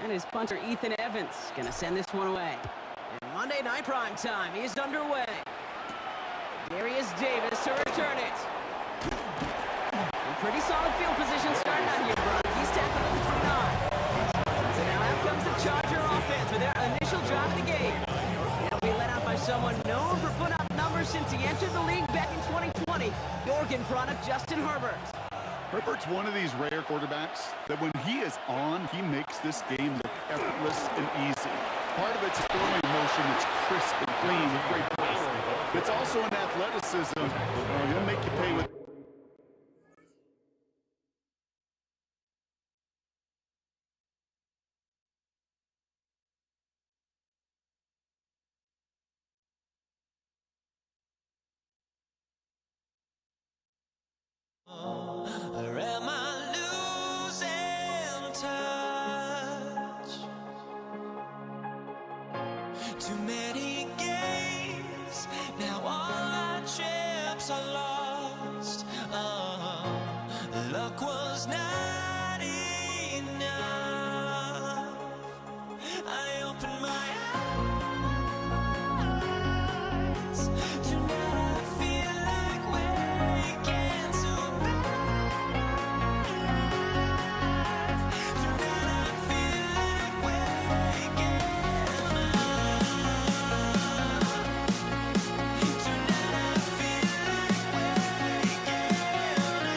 And his punter, Ethan Evans, gonna send this one away. And Monday Night Prime Time is underway. Darius Davis to return it. A pretty solid field position starting out here, Brock. He's tapping at the 29. So now out comes the Charger offense with their initial drive of the game. It'll be led out by someone known for putting up numbers since he entered the league back in 2020, the Oregon product Justin Herbert. Herbert's one of these rare quarterbacks that when he is on, he makes this game look effortless and easy. Part of it's throwing motion, it's crisp and clean with great pass. But it's also an athleticism. He'll make you pay with. Or am I losing touch? Too many games, now all our chips are lost. Luck was not enough. I opened my eyes. Tonight I feel like waking to life. Tonight I feel like waking up. Tonight I feel like waking up.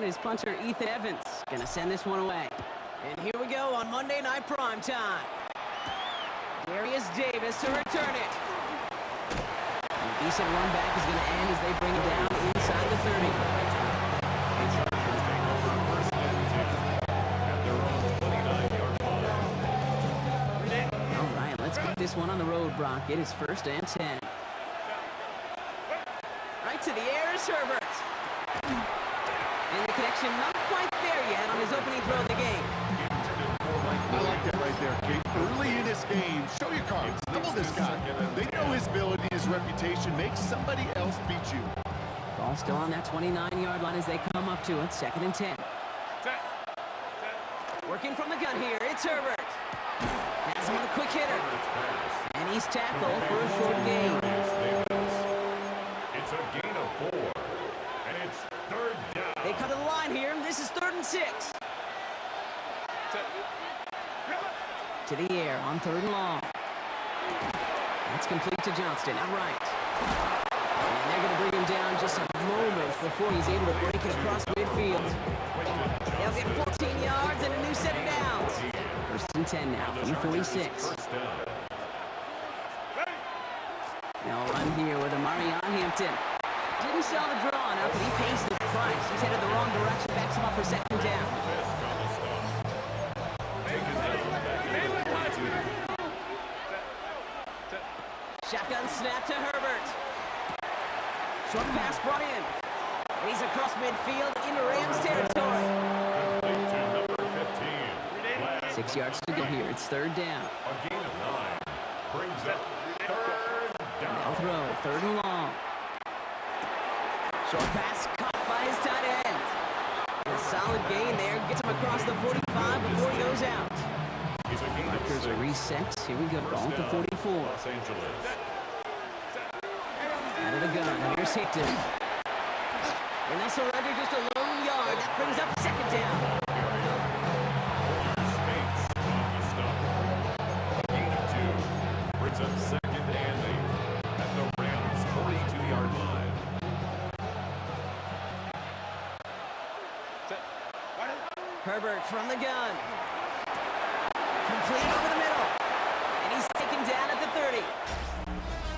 And his punter, Ethan Evans, gonna send this one away. And here we go on Monday Night Primetime. Darius Davis to return it. A decent run back is gonna end as they bring it down inside the 30. The Chargers take over first and 10 at their own 29-yard line. All right, let's get this one on the road, Brock. It is first and 10. Right to the air is Herbert. And the connection not quite there yet on his opening throw of the game. I like that right there, Kate. Early in this game, show your cards. Double this guy. They know his ability, his reputation. Make somebody else beat you. Ball still on that 29-yard line as they come up to it. Second and 10. Working from the gun here, it's Herbert. Has him with a quick hitter. And he's tackled for a short gain. It's a gain of 4. And it's third down. They cut to the line here. This is 3rd and 6. To the air on 3rd and long. That's complete to Johnston, outright. And they're going to bring him down just a moment before he's able to break it across midfield. They'll get 14 yards and a new set of downs. 1st and 10 now from the 46. Now a run here with Amarion Hampton. Didn't sell the draw enough, but he pays the price. He's headed the wrong direction, backs him up for 2nd down. Short pass brought in. And he's across midfield into Rams territory. Complete to number 15. 6 yards to go here. It's third down. A gain of 9 brings up third down. Now throw, third and long. Short pass caught by his tight end. A solid gain there. Gets him across the 45 before he goes out. He's a gain of Markers are 6. reset. Here we go. Ball at the 44. Los Angeles. Out of the gun. Here's Hickton. And that's surrender just a lone yard. That brings up second down. Spates on the stop. A gain of 2 brings up second and 8 at the Rams' 42-yard line. Herbert from the gun. Complete over the middle. And he's taken down at the 30.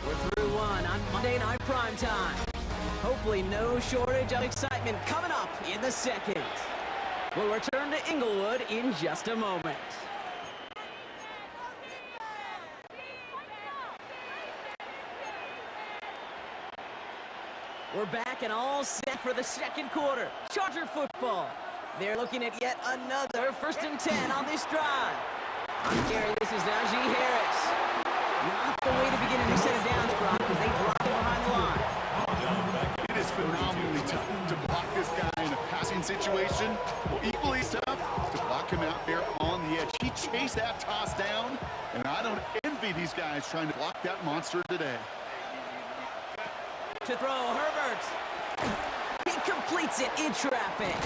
We're through one on Monday Night Primetime. Hopefully no shortage of excitement coming up in the second. We'll return to Inglewood in just a moment. We're back and all set for the second quarter. Charger football. They're looking at yet another 1st and 10 on this drive. On carry, this is Najee Harris. Not the way to begin a new set of downs, Brock, because they drop him behind the line. It is phenomenally tough to block this guy in a passing situation. Well, equally tough to block him out there on the edge. He chased that toss down, and I don't envy these guys trying to block that monster today. To throw, Herbert. He completes it in traffic.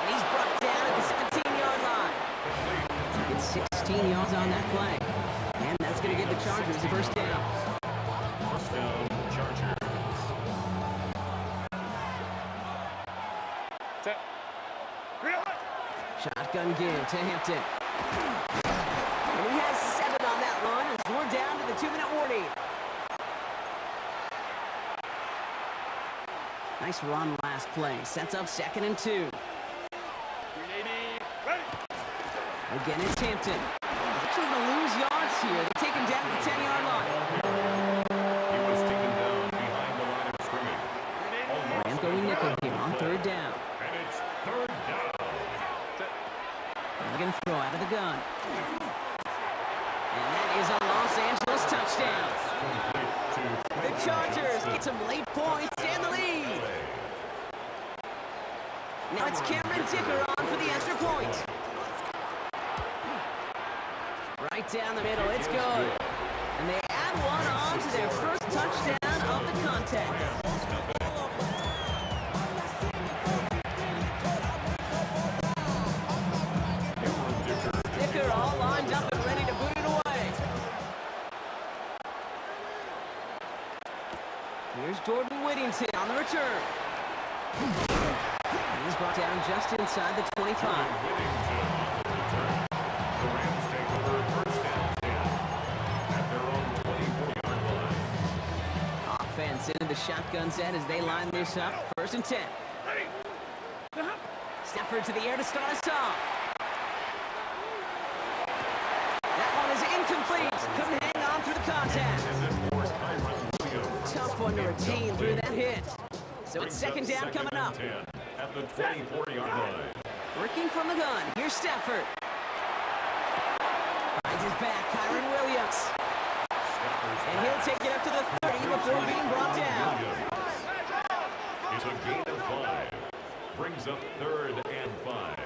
And he's brought down at the 17-yard line. Gets 16 yards on that play. And that's going to give the Chargers the first down. First down, Chargers. Shotgun give to Hampton. And he has 7 on that run as we're down to the 2-minute warning. Nice run last play. Sets up 2nd and 2. Again, it's Hampton. He's actually going to lose yards here. They take him down to the 10-yard line. He was taken down behind the line of scrimmage. Rams going nickel here on 3rd down. And it's 3rd down. And they're going to throw out of the gun. And that is a Los Angeles touchdown. The Chargers get some late points and the lead. Now it's Cameron Dicker on for the extra point. Right down the middle, it's good. And they add one on to their first touchdown of the contest. Dicker all lined up and ready to boot it away. Here's Jordan Whittington on the return. And he's brought down just inside the 25. The Rams take over first and 10 at their own 24-yard line. Offense into the shotgun set as they line this up. 1st and 10. Stafford to the air to start us off. That one is incomplete. Couldn't hang on through the contact. Tough one to retain through that hit. So it's 2nd down coming up. At the 24-yard line. Working from the gun. Here's Stafford. Finds his back, Kyron Williams. And he'll take it up to the 30 before being brought down. It's a gain of 5. Brings up 3rd and 5.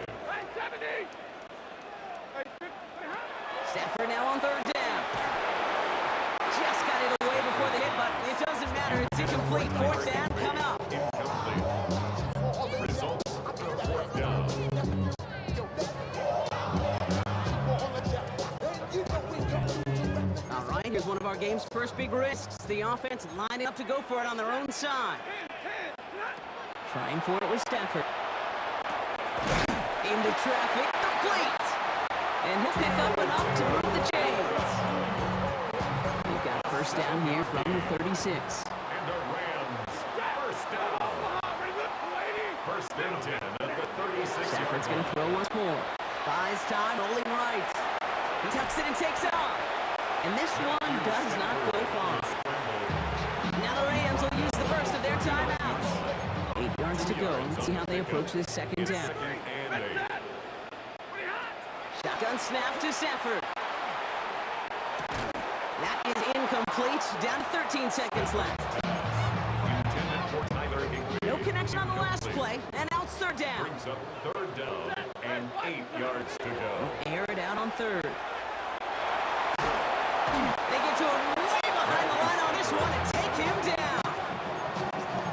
Stafford now on 3rd down. Just got it away before the hit, but it doesn't matter. It's incomplete. 4th down coming up. Incomplete. Results, 4th down. All right, here's one of our game's first big risks. The offense lining up to go for it on their own side. Trying for it with Stafford. Into traffic, complete. And he'll pick up enough to move the chains. We've got 1st down here from the 36. And the Rams, 1st down. 1st and 10 at the 36. Stafford's going to throw once more. Buys time, rolling right. He tucks it and takes off. And this one does not go far. Now the Rams will use the first of their their timeouts. 8 yards to go. Let's see how they approach this second down. Second and 8. Shotgun snap to Stafford. That is incomplete. Down to 13 seconds left. Intended for Tyler Higbee. No connection on the last play, and now it's third down. Brings up third down and 8 yards to go. Air it out on third. They get to him way behind the line on this one and take him down.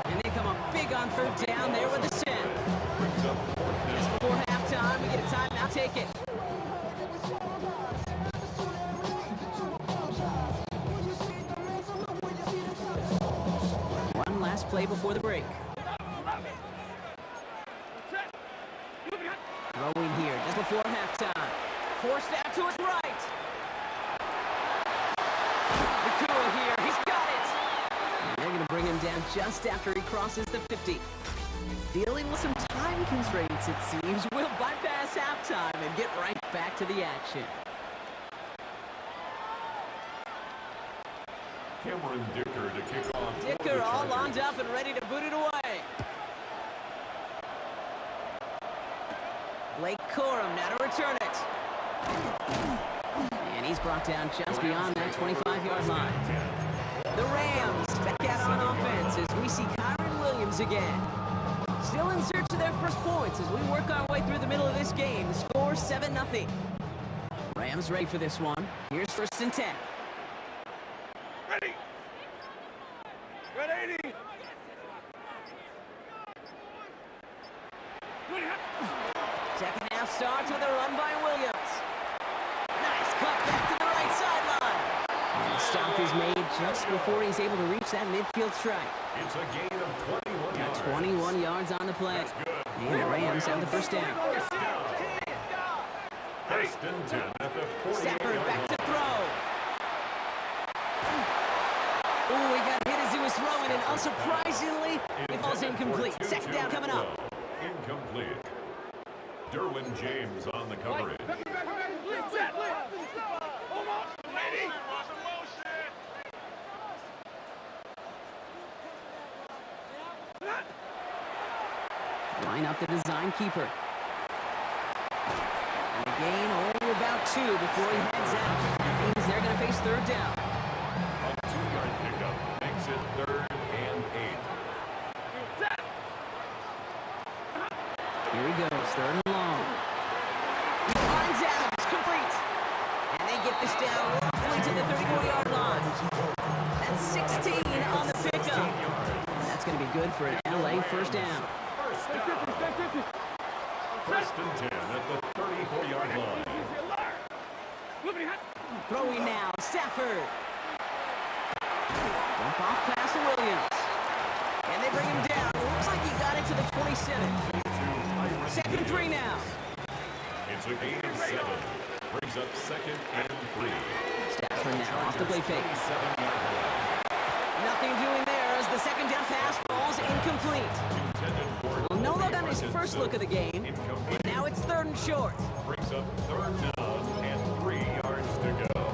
And they come up big on third down there with the send. Brings up fourth down. Just before halftime, we get a timeout. Take it. One last play before the break. Throwing here just before halftime. Forced out to his right. Nakua here. He's got it. And they're going to bring him down just after he crosses the 50. Dealing with some time constraints, it seems. We'll bypass halftime and get right back to the action. Cameron Dicker to kick off. for the Dicker all Chargers. lined up and ready to boot it away. Blake Corum now to return it. And he's brought down just beyond that 25-yard line. The Rams back out on offense as we see Kyron Williams again. Still in search of their first points as we work our way through the middle of this game. The score 7-0. Rams ready for this one. Here's first and 10. Ready. Ready. Second half starts with a run by Williams. Nice cut back to the right sideline. And the stop is made just before he's able to reach that midfield strike. It's a gain of 21 Got yards. 21 yards on the play. And the Rams have the first down. First and 10 at the 48 Stafford yard back to line. throw. Ooh, he got hit as he was throwing, and unsurprisingly, it falls incomplete. Second down coming up. Incomplete. Derwin James on the coverage. Line up the design keeper. And a gain only about 2 before he heads out. That means they're going to face third down. A 2-yard pickup makes it third and 8. Here he goes, third and long. He finds Adams, complete. And they get this down roughly to the 34-yard line. That's 16 on the pickup. And that's going to be good for an LA first down. First and 10 at the 34-yard line. Throwing now, Stafford. Dump off pass to Williams. And they bring him down. Looks like he got it to the 27. Second and 3 now. It's a gain of 7. Brings up second and 3. Stafford now off the play fake. 27-yard line. Nothing doing there as the second down pass falls incomplete. Intended for Well, no look on his first look of the game. Incomplete. And now it's third and short. Brings up third down and 3 yards to go.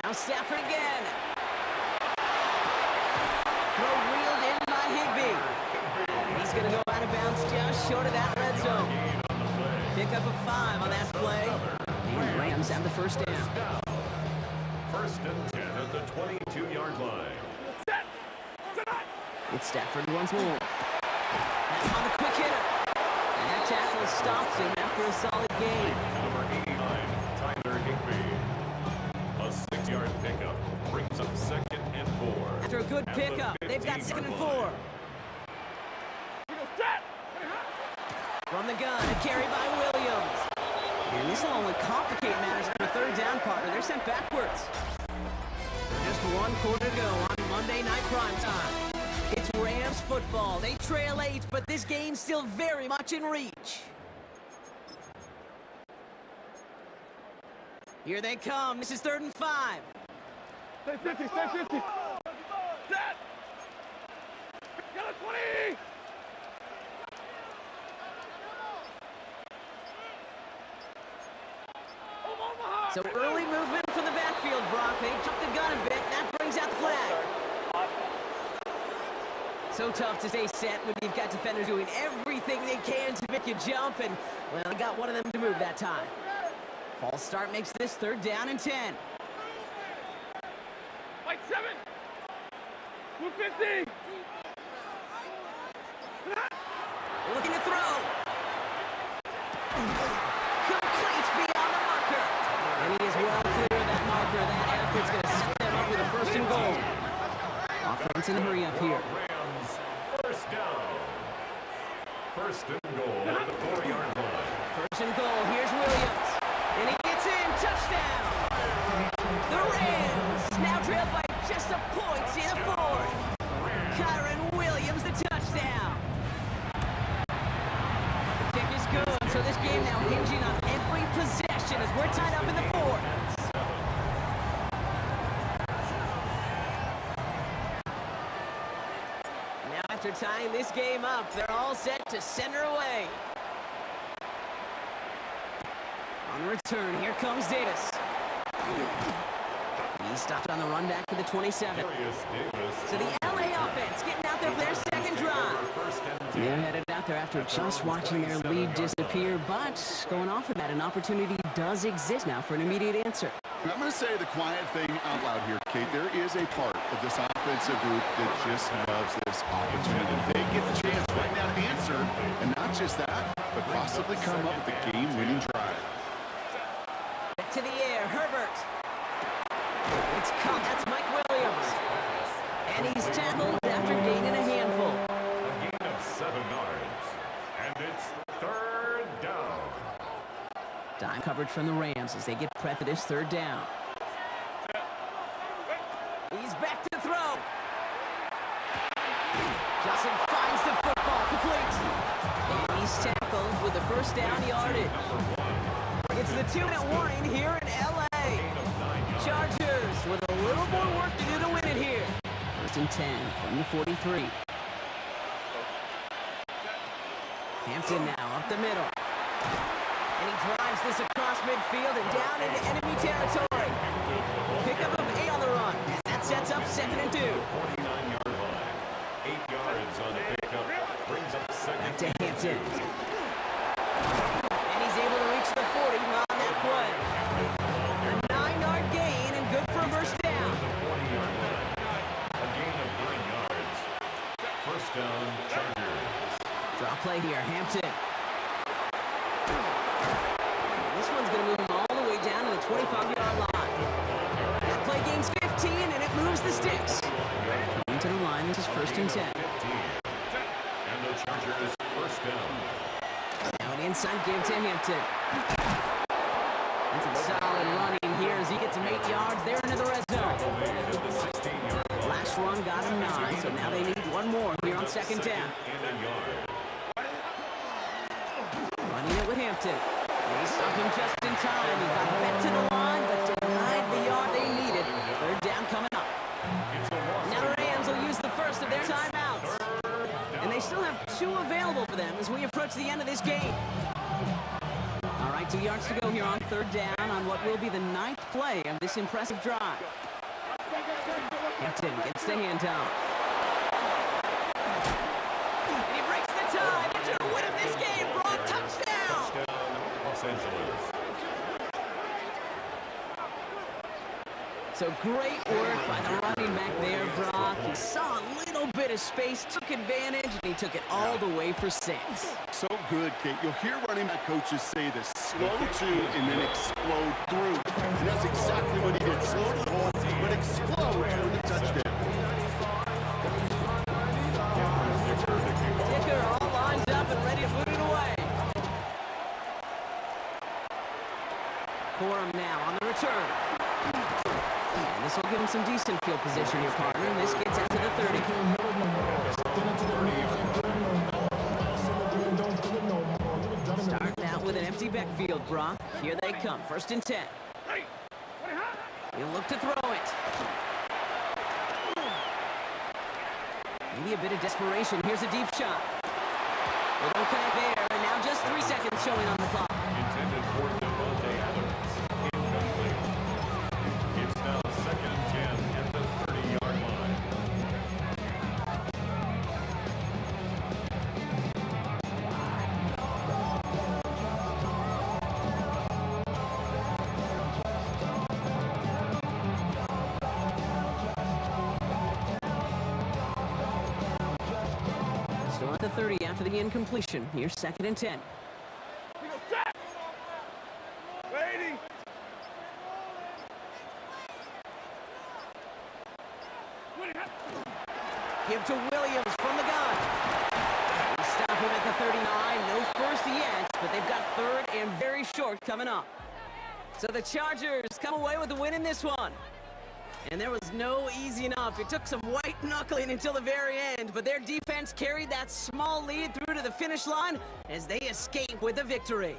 Now Stafford again. Throw reeled in by Higbee. And he's going to go out of bounds just short of that red zone. Gain on the play. Pick up a 5 on that play. And the Rams have the first down. First and 10 at the 22-yard line. It's Stafford once more. That's on the quick hitter. And that tackle stops him after a solid gain. Number 89, Tyler Higbee. A 6-yard pickup brings up second and 4. After a good At the pickup, they've got 15-yard second and line. 4. From the gun, a carry by Williams. And this will only complicate matters for the third down partner. They're sent backwards. Just 1 quarter to go on Monday Night Primetime. It's Rams football. They trail 8, but this game's still very much in reach. Here they come. This is third and 5. Stay 50, stay 50. Set. Got a 20. So early movement from the backfield, Brock. They jumped the gun a bit. That brings out the flag. So tough to stay set when you've got defenders doing everything they can to make you jump, and, well, they got one of them to move that time. False start makes this 3rd down and 10. White 7. Blue 50. Looking to throw. Complete beyond the marker. And he is well clear of that marker. That effort's going to set them up with a 1st and goal. Offense in a hurry up here. Rams, 1st down. 1st and goal at the 4-yard line. 1st and goal. Here's Williams. And he gets in. Touchdown. The Rams now trailed by just a point in the 4th. Kyron Williams, the touchdown. The kick is good. So this game now hinging on every possession as we're tied up in the 4th. Now after tying this game up, they're all set to center away. On the return, here comes Davis. He stopped on the run back to the 27. So the LA offense getting out there for their 2nd drive. They're headed out there after just watching their lead disappear, but going off of that, an opportunity does exist now for an immediate answer. I'm going to say the quiet thing out loud here, Kate. There is a part of this offensive group that just loves this opportunity. They get the chance right now to answer, and not just that, but possibly come up with a game-winning drive. To the air, Herbert. It's caught. That's Mike Williams. And he's tackled after gaining a handful. A gain of 7 yards. And it's 3rd down. Dime coverage from the Rams as they get prep for this 3rd down. He's back to throw. Justin finds the football complete. And he's tackled with the 1st down yardage. It's the 2-minute warning here in L.A. Chargers with a little more work to do to win it here. 1st and 10 from the 43. Hampton now up the middle. And he drives this across midfield and down into enemy territory. Pickup of 8 on the run. And that sets up 2nd and 2. 49-yard line. 8 yards on the pickup. Brings up 2nd. Back to Hampton. And he's able to reach the 40 on that play. A 9-yard gain and good for a 1st down. 40-yard line. A gain of 9 yards. 1st down, Chargers. Draw play here, Hampton. This one's going to move him all the way down to the 25-yard line. That play gains 15, and it moves the sticks. Coming to the line, this is 1st and 10. 15. And the Chargers 1st down. Now an inside give to Hampton. That's a solid running here as he gets him 8 yards there into the red zone. Last run got him 9, so now they need one more here on 2nd down. And a yard. Running it with Hampton. They stop him just in time. He got back to the line, but denied the yard they needed. 3rd down coming up. Now the Rams will use the 1st of their timeouts. And they still have 2 available for them as we approach the end of this game. All right, 2 yards to go here on 3rd down on what will be the 9th play of this impressive drive. Hampton gets the handoff. And he breaks the tie. They're to win this game, bro. Touchdown! Los Angeles. So great work by the running back there, Brock. He saw a little bit of space, took advantage, and he took it all the way for 6. So good, Kate. You'll hear running back coaches say this: slow to and then explode through. And that's exactly what he did. Slow to the hole, but explode for the touchdown. Dicker all lined up and ready to put it away. Corum now on the return. And this will give him some decent field position here, partner. And this gets out to the 30. Starting out with an empty backfield, Brock. Here they come. 1st and 10. He'll look to throw it. Maybe a bit of desperation. Here's a deep shot. They don't connect there, and now just 3 seconds showing on the clock. Intended for Devontae Adams. Incomplete. the 30 after the incompletion. Here's 2nd and 10. Waiting. Give to Williams from the gun. They stop him at the 39. No first yet, but they've got 3rd and very short coming up. So the Chargers come away with the win in this one. And there was no easy enough. It took some white knuckling until the very end, but their defense carried that small lead through to the finish line as they escape with the victory.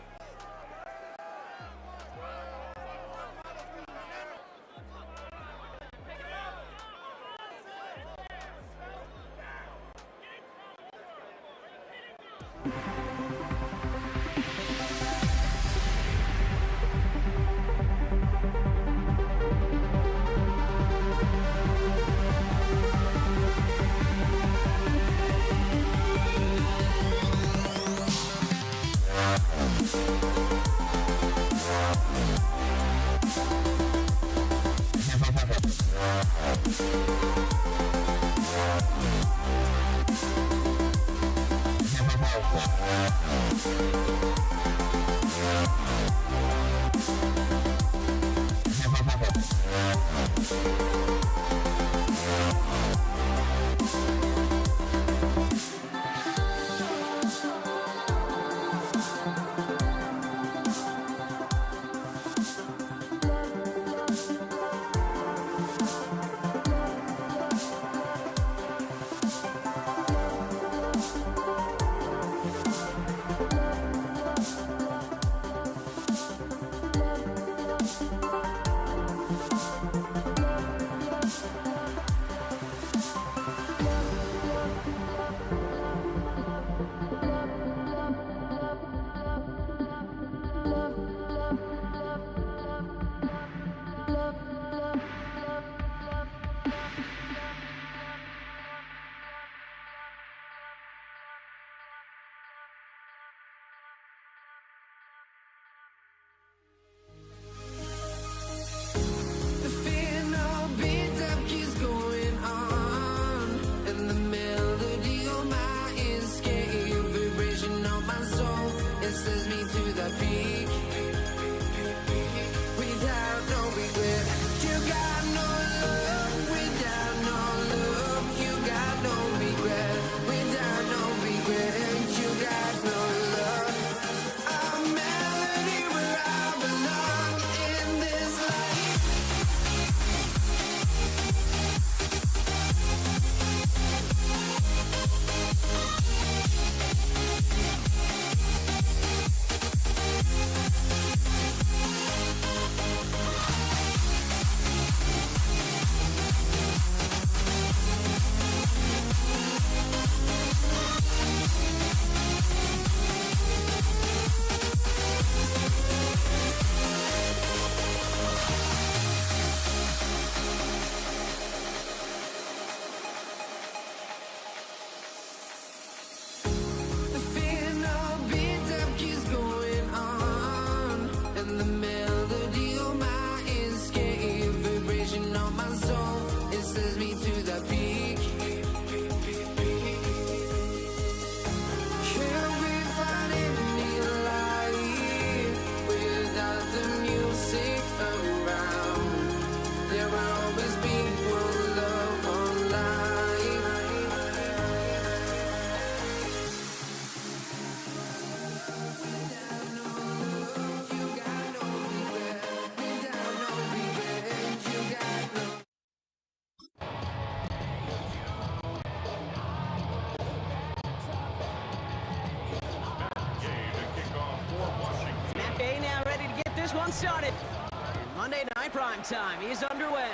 Started. And Monday Night Prime Time is underway.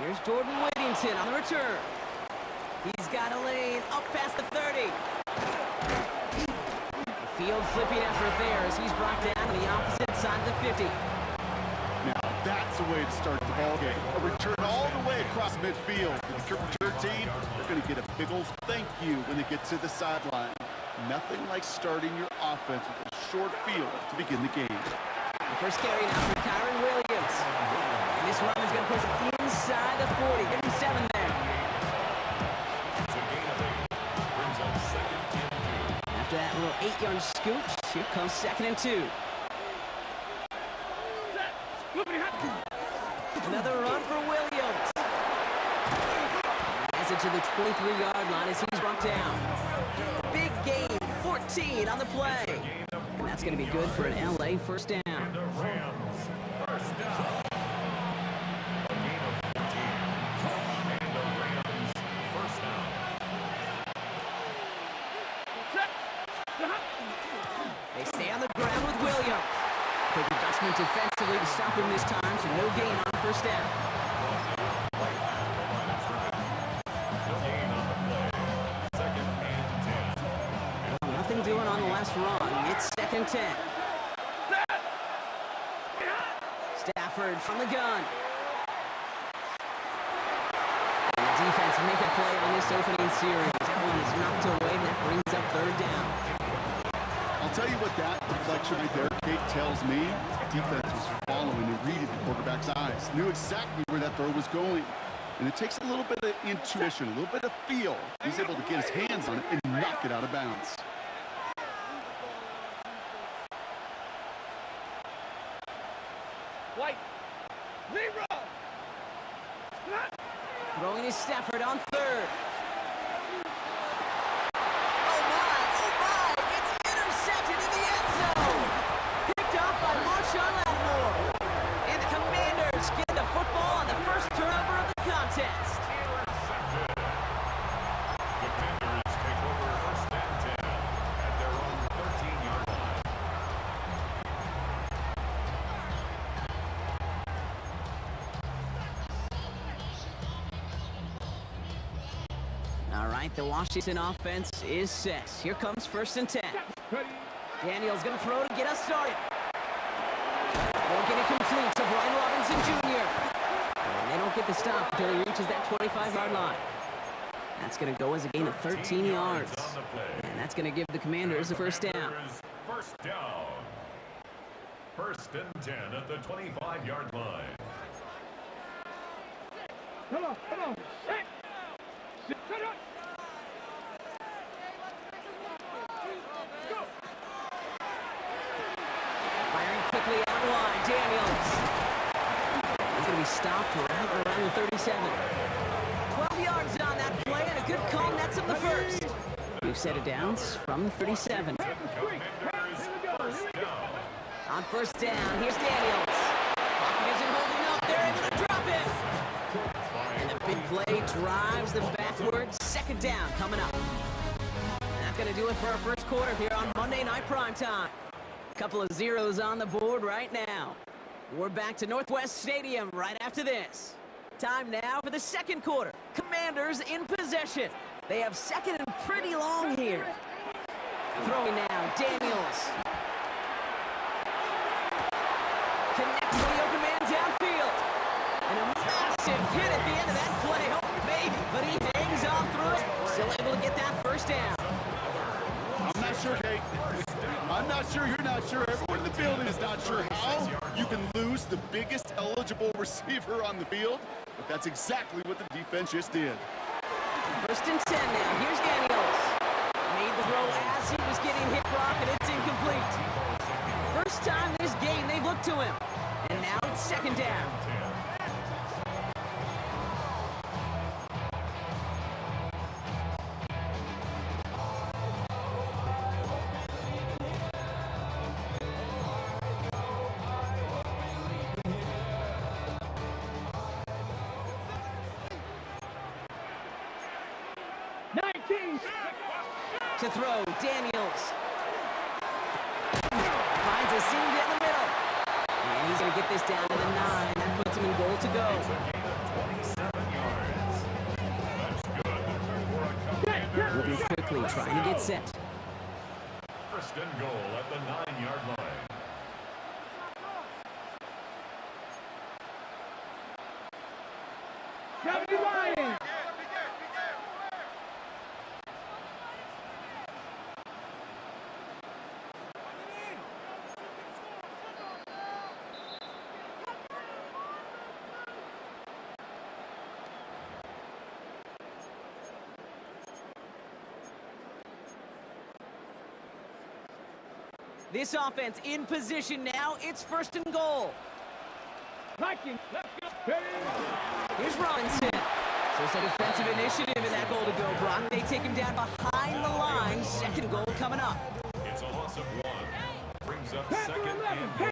Here's Jordan Whittington on the return. He's got a lane up past the 30. The field flipping effort there as he's brought down to the opposite side of the 50. Now that's a way to start the ballgame. A return all the way across midfield. The kick return team, they're going to get a big old thank you when they get to the sideline. Nothing like starting your offense with a short field to begin the game. The first carry now for Kyron Williams. And this run is going to push him inside the 40. Give him 7 there. It's a gain of 8. little 8-yard scoop. Here comes 2nd and 2. Another run for Williams. He has it to the 23-yard line as he's brought down. Big gain, 14 on the play. And that's going to be good for an LA first down. And the Rams first down. A gain of 14. And the Rams first down. They stay on the ground with Williams. Quick adjustment defensively to stop him this time, so no gain on first down. No gain on the play. 2nd and 10. Nothing doing on the last run. It's 2nd and 10. Stafford from the gun. And the defense make a play on this opening series. That one is knocked away, and that brings up 3rd down. I'll tell you what that deflection right there, Kate, tells me. Defense was following and reading the quarterback's eyes. Knew exactly where that throw was going. And it takes a little bit of intuition, a little bit of feel. He's able to get his hands on it and knock it out of bounds. White. Zero. Throwing is Stafford on 3rd. The Washington offense is set. Here comes 1st and 10. Daniels going to throw to get us started. Won't get it complete to Brian Robinson Jr. And they don't get the stop until he reaches that 25-yard line. That's going to go as a gain of 13 yards. And that's going to give the Commanders a first down. First down. 1st and 10 at the 25-yard line. Come on. Hey. Quickly out the line, Daniels. He's going to be stopped right around the 37. 12 yards on that play and a good call nets him the first. We've set it down from the 37. On first down, here's Daniels. Pocket isn't holding up. They're able to drop it. And the big play drives them backwards. 2nd down coming up. And that's going to do it for our first quarter here on Monday Night Primetime. Couple of zeros on the board right now. We're back to Northwest Stadium right after this. Time now for the 2nd quarter. Commanders in possession. They have 2nd and pretty long here. Throwing now, Daniels. Connects to the open man downfield. And a massive hit at the end of that play. Oh, baby. But he hangs on through it. Still able to get that first down. I'm not sure, Kate. I'm not sure you're not sure. Everyone in the building is not sure how you can lose the biggest eligible receiver on the field, but that's exactly what the defense just did. 1st and 10 now. Here's Daniels. Made the throw as he was getting hit, Brock, and it's incomplete. First time this game they've looked to him. And now it's 2nd down. To throw, Daniels. Finds a seam in the middle. And he's going to get this down to the 9. That puts him in goal to go. Moving quickly, trying to get set. 1st and goal at the 9-yard line. Kevin Ryan. This offense in position now. It's first and goal. Liking, let's go. Hey. Here's Robinson. So it's a defensive initiative in that goal to go, Brock. They take him down behind the line. Second goal coming up. It's a loss of 1. Brings up second and goal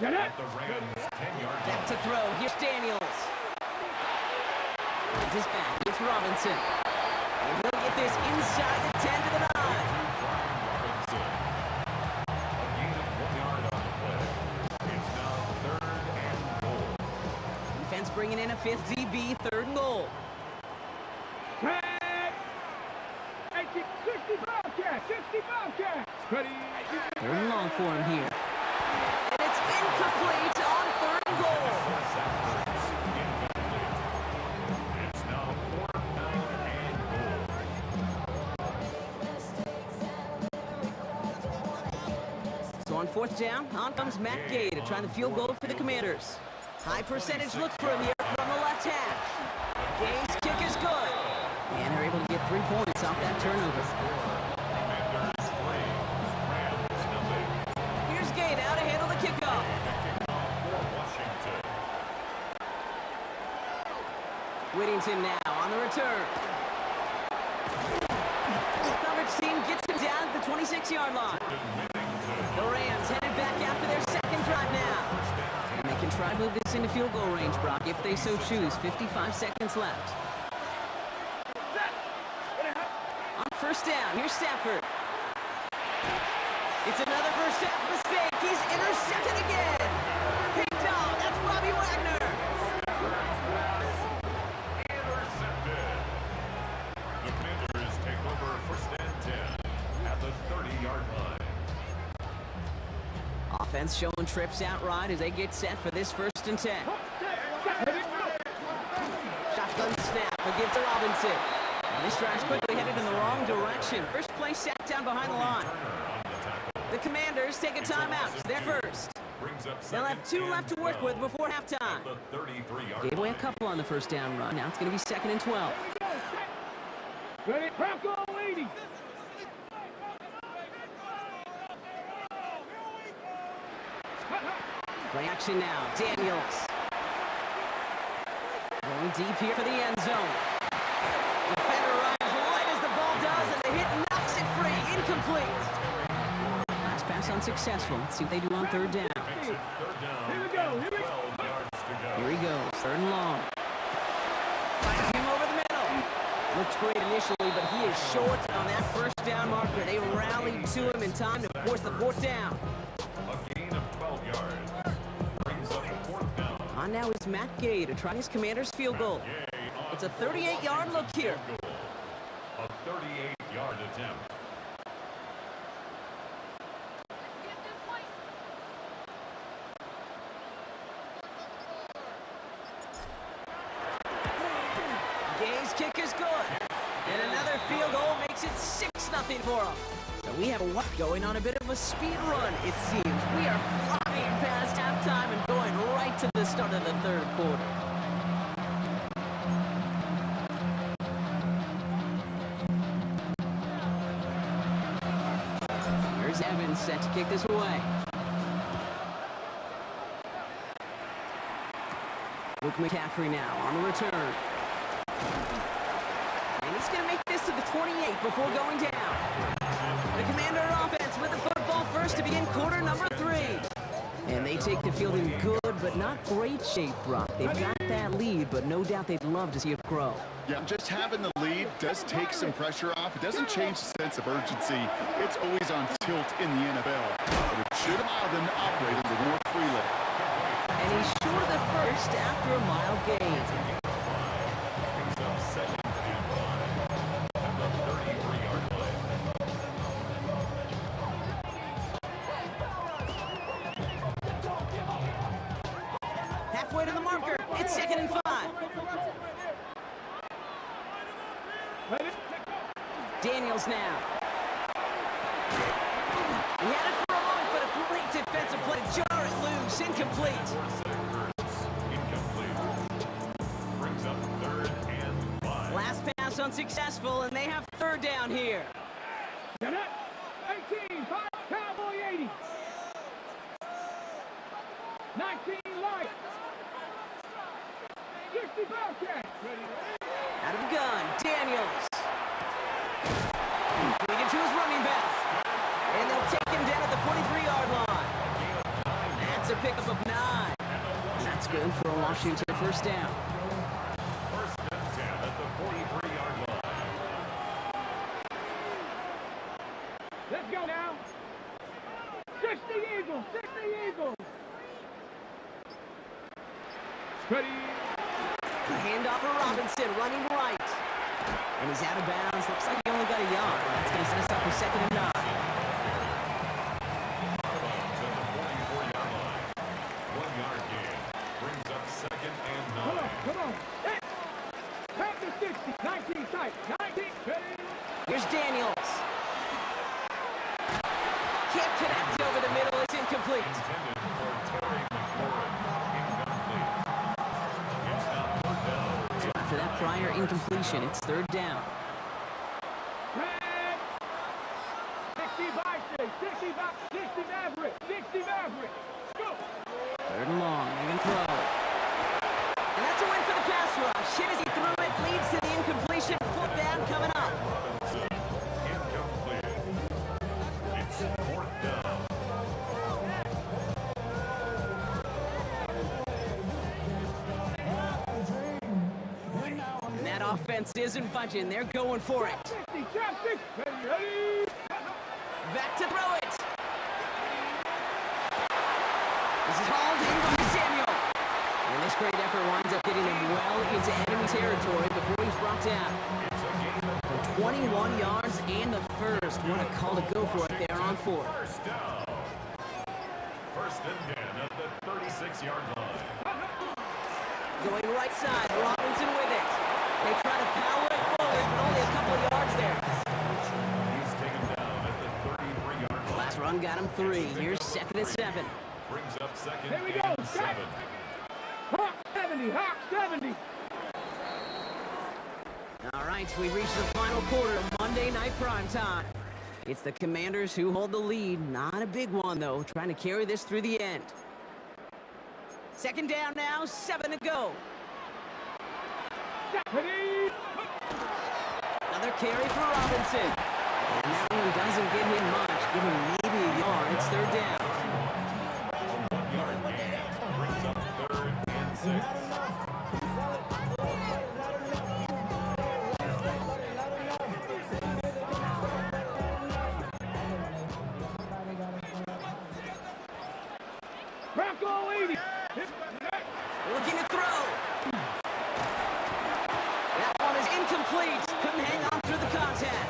at the Rams' 10-yard Back line. to throw. Here's Daniels. Finds his back. It's Robinson. And he'll get this inside the 10 to the 9. Robinson. A gain of 1 yard on the play. It's now third and goal. Defense bringing in a fifth DB. Third and goal. Tag. 60 Bobcats. 60 Bobcats. Ready. Third and long for him here. And it's incomplete on third and goal. Zacharias incomplete. It's now fourth down and goal. So on fourth down, on comes Matt Gay to try the field goal for the Commanders. High percentage look for him here from the left hash. Gay's kick is good. And they're able to get 3 points off that turnover. Commanders 3, Rams nothing. Here's Gay now to handle the kickoff. Kickoff for Washington. Whittington now on the return. Coverage team gets him down at the 26-yard line. The Rams headed back after their second drive now. And they can try to move this into field goal range, Brock, if they so choose. 55 seconds left. On first down, here's Stafford. It's another first half mistake. He's intercepted again. Picked off. That's Robbie Wagner. Intercepted. The Commanders take over first and 10 at the 30-yard line. Offense showing trips outright as they get set for this first and 10. Shotgun snap. A give to Robinson. And this drive's quickly headed in the wrong direction. First play sacked down behind the line. The Commanders take a timeout. They're first. They'll have 2 left to work with before halftime. Gave away a couple on the first down run. Now it's going to be second and 12. Ready. Bronco lady. Play action now. Daniels. Going deep here for the end zone. Defender runs right as the ball does, and the hit knocks it free. Incomplete. Last pass unsuccessful. Let's see what they do on third down. Here we go. Here we go. Here he goes. Third and long. Finds him over the middle. Looks great initially, but he is short on that first down marker. They rallied to him in time to force the fourth down. A gain of 12 yards. Brings up fourth down. On now is Matt Gay to try his Commanders field goal. It's a 38-yard look here. A 38-yard attempt. Gay's kick is good. And another field goal makes it 6-0 for him. So we have a what going on a bit of a speed run, it seems. We are flying past halftime and going right to the start of the third quarter. Here's Evans set to kick this away. Luke McCaffrey now on the return. And he's going to make this to the 28 before going down. The Commander offense with the football first to begin quarter number 3. And they take the field in good but not great shape, Brock. They've got that lead, but no doubt they'd love to see it grow. Yeah, just having the lead does take some pressure off. It doesn't change the sense of urgency. It's always on tilt in the NFL. But it should allow them to operate a little more freely. And he's short of the first after a mile gain. Brings up second and 5 at the 33-yard line. Halfway to the marker. It's second and 5. Daniels now. He had it for a moment, but a great defensive play. Jar it loose. Incomplete. Incomplete. Brings up third and 5. Last pass unsuccessful, and they have third down here. 18, 5, Cowboy 80. Out of gun, Daniels. Completed to his running back. And they'll take him down at the 43-yard line. That's a pickup of 9. And that's good for a Washington first down. First and 10 at the 43-yard line. Let's go now. 60 Eagles, 60 Eagles. Ready. A handoff for Robinson, running right. And he's out of bounds. Looks like he only got a yard. That's going to set us up for 2nd and 9. Bounds at the 44-yard line. 1-yard gain. Brings up 2nd and 9. Come on. Hey. Back to 60. 19 tight. 19. Ready. Here's Daniels. Can't connect over the middle. It's incomplete. Intended for Terry McLaurin. Incomplete. It's now 3rd down. So after that prior incompletion, it's 3rd down. Red. 60 Vikings. 60 Maverick. 60 Maverick. Go. 3rd and long. They're going to throw. And that's a win for the pass rush. Hit as he threw it. Leads to the incompletion. 4th down coming up. Robinson. Incomplete. It's 4th down. And that offense isn't budging. They're going for it. 60 traffic. Ready. Back to throw it. This is hauled in by Samuel. And this great effort winds up getting him well into enemy territory before he's brought down. It's a gain of For 21 yards and the first. What a call to go for it there on 4th. first down. First and 10 at the 36-yard line. Going right side, Robinson with it. They try to power it forward, but only a couple of yards there. He's taken down at the 33-yard line. Last run got him 3. Here's 2nd and 7. Brings up 2nd Here we go. and 7. Hawk 70. Hawk 70. All right, we reached the final quarter of Monday Night Primetime. It's the Commanders who hold the lead. Not a big one, though, trying to carry this through the end. 2nd down now, 7 to go. Ready. Another carry for Robinson. And that one doesn't get him much. Give him maybe a yard. It's 3rd down. 1-yard gain. Brings up 3rd and 6. Bronco 80. Looking to throw. That one is incomplete. Couldn't hang on through the contact.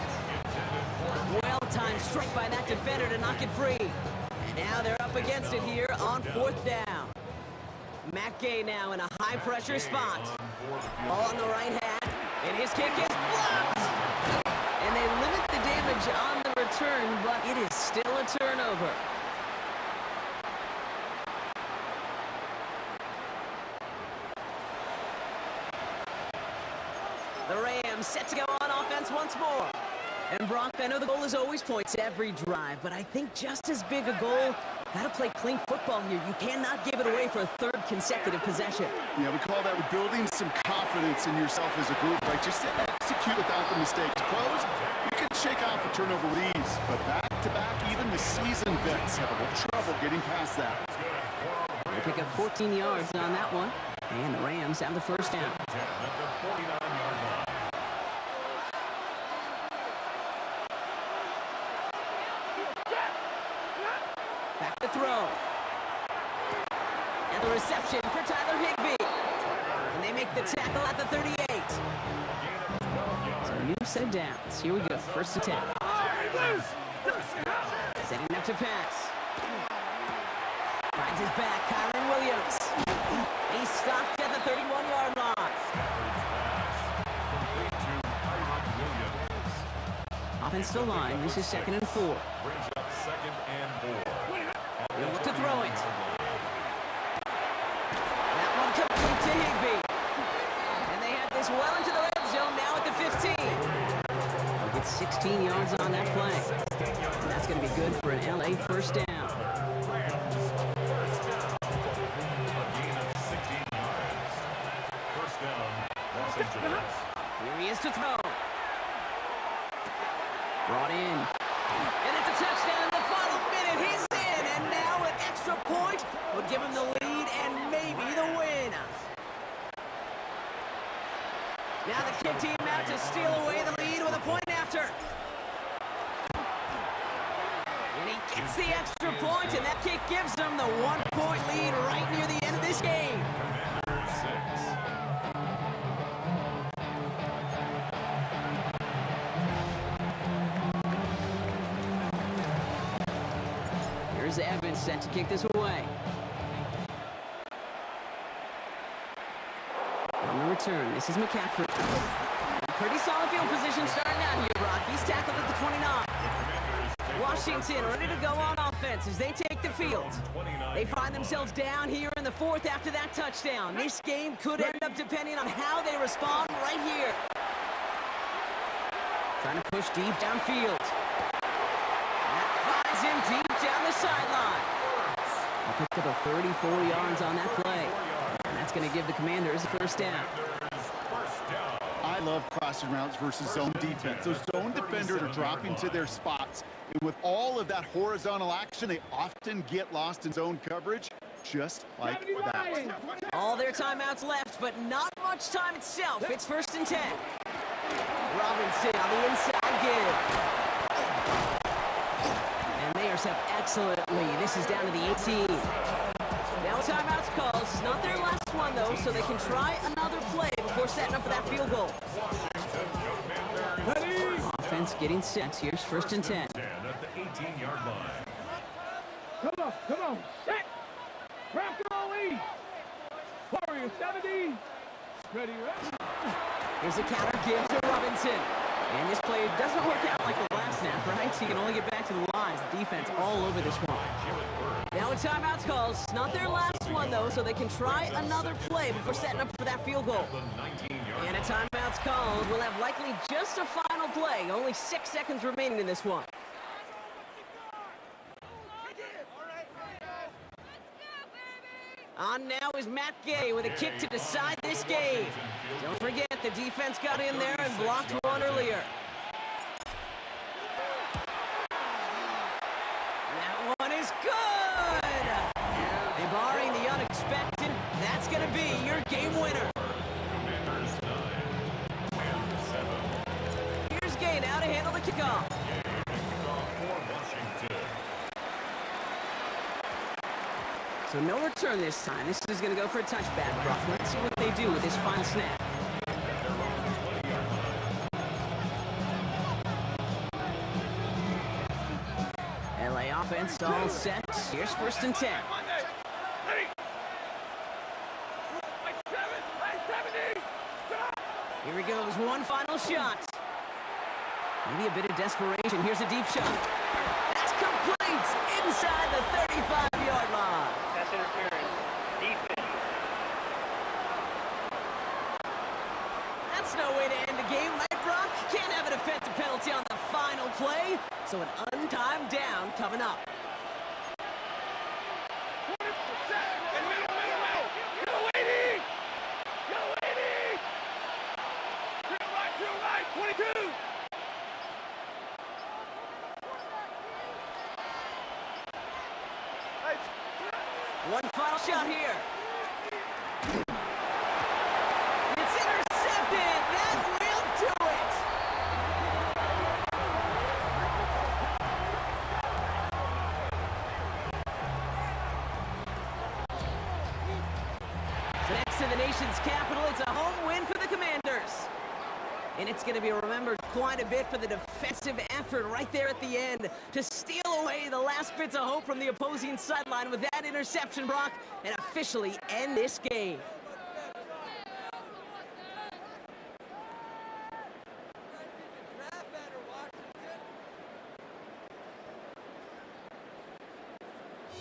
Well-timed strike by that defender to knock it free. And now they're up against it here on 4th down. Matt Gay now in a high-pressure spot. Ball on the right hand, and his kick is blocked. And they limit the damage on the return, but it is still a turnover. The Rams set to go on offense once more. And Brock, I know the goal is always points every drive, but I think just as big a goal, gotta play clean football here. You cannot give it away for a 3rd consecutive possession. Yeah, we call that building some confidence in yourself as a group, right? Just to execute without the mistakes. Pros, you can shake off a turnover with ease, but back-to-back, even the seasoned vets have a little trouble getting past that. They pick up 14 yards on that one, and the Rams have the first down. 10 at the 49-yard line. Back to throw. And the reception for Tyler Higbee. And they make the tackle at the 38. So a new set of downs. Here we go. 1st and 10. Setting up to pass. Finds his back, Kyron Williams. He's stopped at the 31-yard line. Complete to Kyron Williams. Offensive line, this is 2nd and 4. Brings up 2nd and 4. He'll look to throw it. That one complete to Higbee. And they have this well into the red zone now at the 15. They'll get 16 yards on that play. And that's going to be good for an LA first down. A gain of 16 yards. First down Angeles. Here he is to throw. Brought in. And it's a touchdown in the final minute. He's in, and now an extra point will give him the lead and maybe the win. Now the kick team out to steal away the lead with a point after. And he gets the extra point, and that kick gives them the 1-point lead right near the end of this game. Commanders 6. Here's Evans set to kick this away. On the return, this is McCaffrey. Pretty solid field position starting out here, Brock. He's tackled at the 29. Washington ready to go on offense as they take the field. They find themselves down here in the fourth after that touchdown. This game could end up depending on how they respond right here. Trying to push deep downfield. That finds him deep down the sideline. He picked up a 34 yards on that play. And that's going to give the Commanders a first down. I love crossing routes versus zone defense. Those zone defenders are dropping to their spots. And with all of that horizontal action, they often get lost in zone coverage, just like that. All their timeouts left, but not much time itself. It's 1st and 10. Robinson on the inside give. And they are set excellently. This is down to the 18. Now timeout's called. It's not their last one, though, so they can try another play before setting up for that field goal. Offense getting set. Here's 1st and 10. At the 18-yard line. Come on, set. Rock all lead. Warrior 70. Ready, Here's a counter give to Robinson. And this play doesn't work out like the last snap, right? So you can only get back to the lines. The defense all over this one. Now a timeout's called. Not their last one, though, so they can try another play before setting up for that field goal. And a timeout's called. We'll have likely just a final play. Only 6 seconds remaining in this one. On now is Matt Gay with a kick to decide this game. Don't forget, the defense got in there and blocked one earlier. That one is good! And barring the unexpected, that's going to be your game winner. Commanders 9 and 7. Here's Gay now to handle the kickoff. Kickoff for Washington. So no return this time. This is going to go for a touchback, Brock. Let's see what they do with this final snap. LA offense all set. Here's 1st and 10. Here he goes, one final shot. Maybe a bit of desperation. Here's a deep shot. That's complete inside the 35-yard line. Pass interference. Defense. That's no way to end the game, right, Brock? Can't have a defensive penalty on the final play, so an untimed down coming up. One final shot here. It's intercepted. That will do it. So next to the nation's capital, it's a home win for the Commanders. And it's going to be remembered quite a bit for the defensive effort right there at the end to steal away the last bits of hope from the opposing sideline with that interception, Brock, and officially end this game.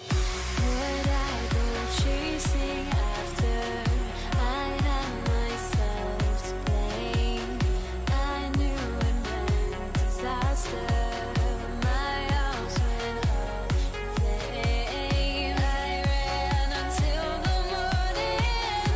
Would I go chasing after? I had myself to blame. I knew it meant disaster. My house went up in flames. I ran until the morning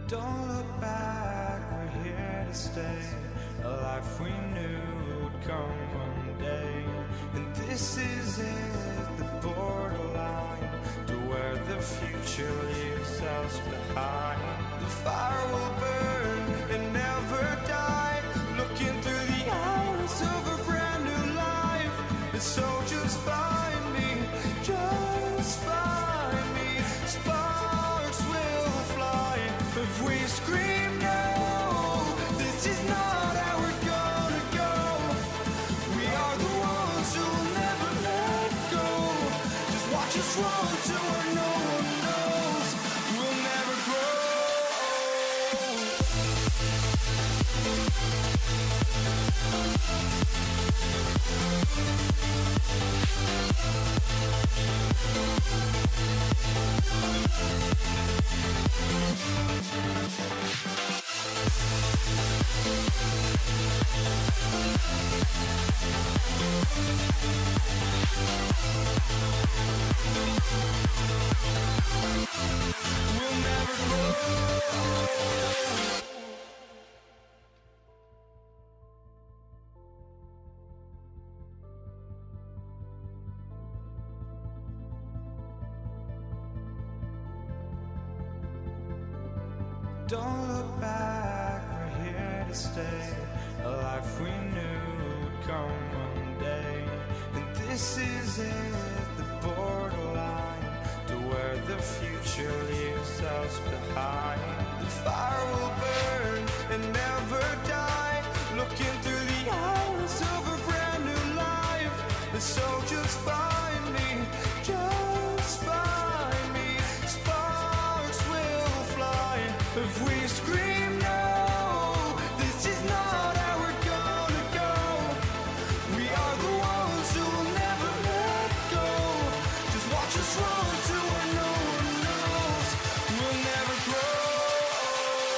Don't look back, we're here to stay. A life we knew would come one day. And this is it, the borderline to where the future leaves us behind. The fire will burn and never die. Looking through the eyes of a brand new life. And so just find me, just find me. Sparks will fly if we scream no. This is not how we're gonna go. We are the ones who will never let go. Just watch us run to where no one knows. We'll never grow. We'll never grow. Don't look back, we're here to stay. A life we knew would come one day. And this is it, the borderline to where the future leaves us behind. The fire will burn and never die. Looking through the eyes of a brand new life. And so just find me, just find me. Sparks will fly if we scream no. This is not how we're gonna go. We are the ones who will never let go. Just watch us run to where no one knows. We'll never grow.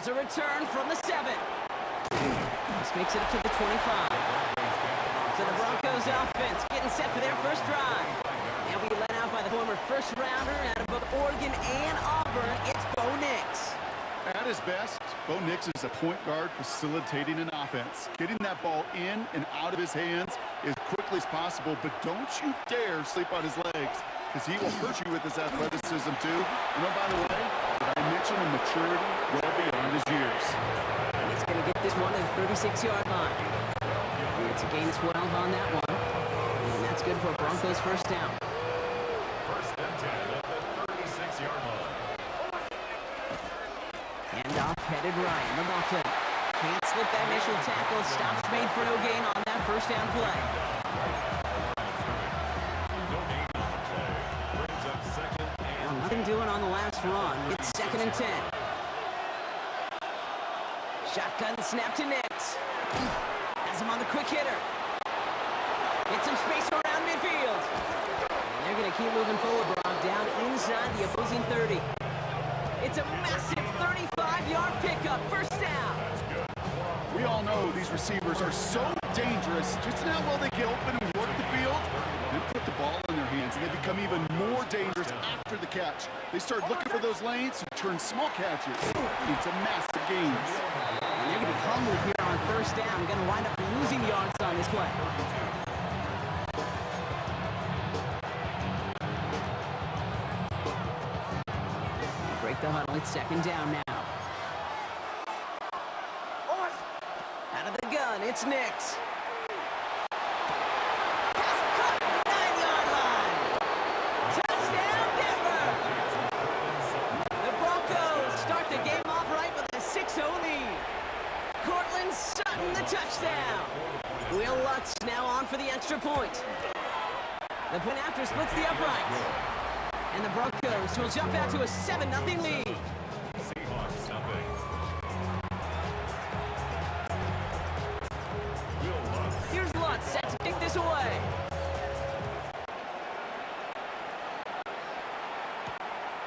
Here's a return from the 7. This makes it up to the 25. So the Broncos offense getting set for their first drive. They'll be led out by the former first-rounder out of both Oregon and Auburn. It's Bo Nix. At his best, Bo Nix is a point guard facilitating an offense, getting that ball in and out of his hands as quickly as possible, but don't you dare sleep on his legs, because he will hurt you with his athleticism too. And oh, by the way, did I mention a maturity well beyond his years? And he's going to get this one to the 36-yard line. It's a gain 12 on that one. And that's good for a Broncos first down. First and 10 at the 36-yard line. Handoff headed right. McLaughlin can't slip that initial tackle. Stops made for no gain on that first down play. No gain on the play. Brings up second and Well, nothing doing on the last run. It's 2nd and 10. Shotgun snap to Nix. Has him on the quick hitter. Get some space around midfield. And they're going to keep moving forward, Brock, down inside the opposing 30. It's a massive 35-yard pickup. First down. We all know these receivers are so dangerous. Just how well they get open and work the field, then put the ball in their hands, and they become even more dangerous after the catch. They start looking for those lanes and turn small catches into massive gains. And they're going to be humbled here on first down. Going to wind up losing yards on this play. Break the huddle. It's 2nd down now. Out of the gun, it's Nix. Pass cut, 9-yard line. Touchdown, Denver. The Broncos start the game off right with a 6-0 lead. Cortland Sutton, the touchdown. Will Lutz now on for the extra point. The point after splits the uprights. And the Broncos will jump out to a 7-0 lead. Seahawks nothing. Will Lutz. Here's Lutz set to kick this away.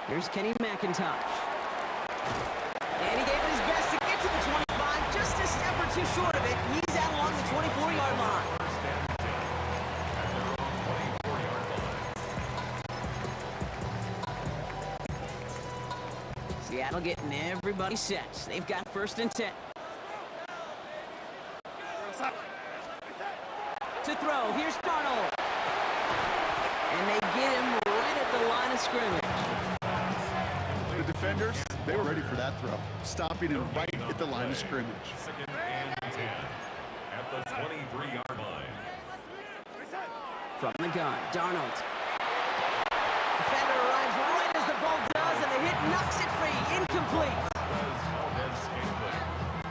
Here's Kenny McIntosh. And he gave it his best to get to the 25. Just a step or two short of it. He's out along the 24-yard line. First and 10 at their own 24-yard line. Seattle getting everybody set. They've got 1st and 10. To throw, here's Darnold. And they get him right at the line of scrimmage. The defenders, they were ready for that throw, stopping him right at the line of scrimmage. 2nd and 10 at the 23-yard line. From the gun, Darnold. Defender arrives right as the ball does, and the hit knocks it free. Incomplete.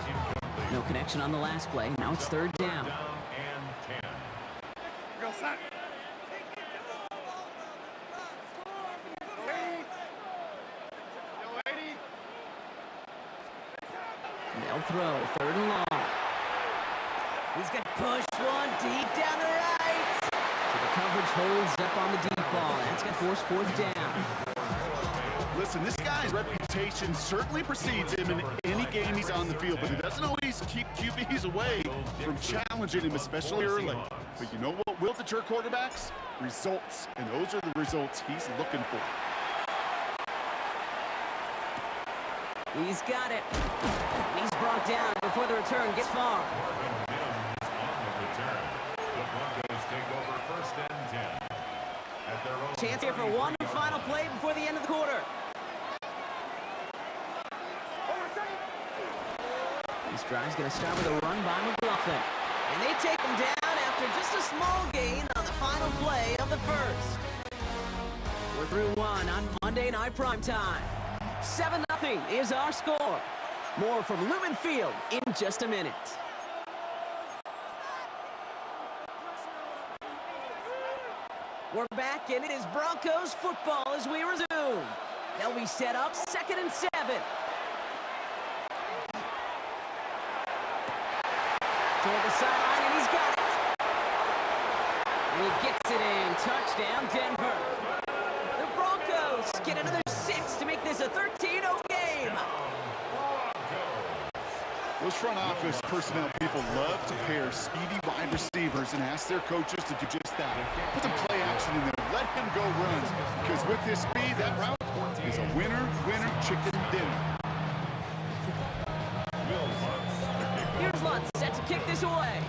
Incomplete. No connection on the last play. Now it's 3rd down. Down and 10. They'll throw, 3rd and long. He's got push one deep down the right. So the coverage holds up on the deep ball. That's going to force 4th down. Listen, this guy's reputation certainly precedes him in any game he's on the field, but he doesn't always keep QBs away from challenging him, especially early. But you know what will deter quarterbacks? Results, and those are the results he's looking for. He's got it. He's brought down before the return gets far. Mims on the return. The Broncos take over 1st and 10 at their own. Chance here for one final play before the end of the quarter. This drive's going to start with a run by McLaughlin. And they take him down after just a small gain on the final play of the first. We're through one on Monday Night Primetime. 7-0 is our score. More from Lumen Field in just a minute. We're back, and it is Broncos football as we resume. They'll be set up 2nd and 7. Toward the sideline, and he's got it. He gets it in. Touchdown, Denver. The Broncos get another 6 to make this a 13-0 game. Broncos Those front office personnel people love to pair speedy wide receivers and ask their coaches to do just that. Put some play action in there. Let him go run. Because with his speed, that route is a winner, chicken dinner. Here's Lutz set to kick this away.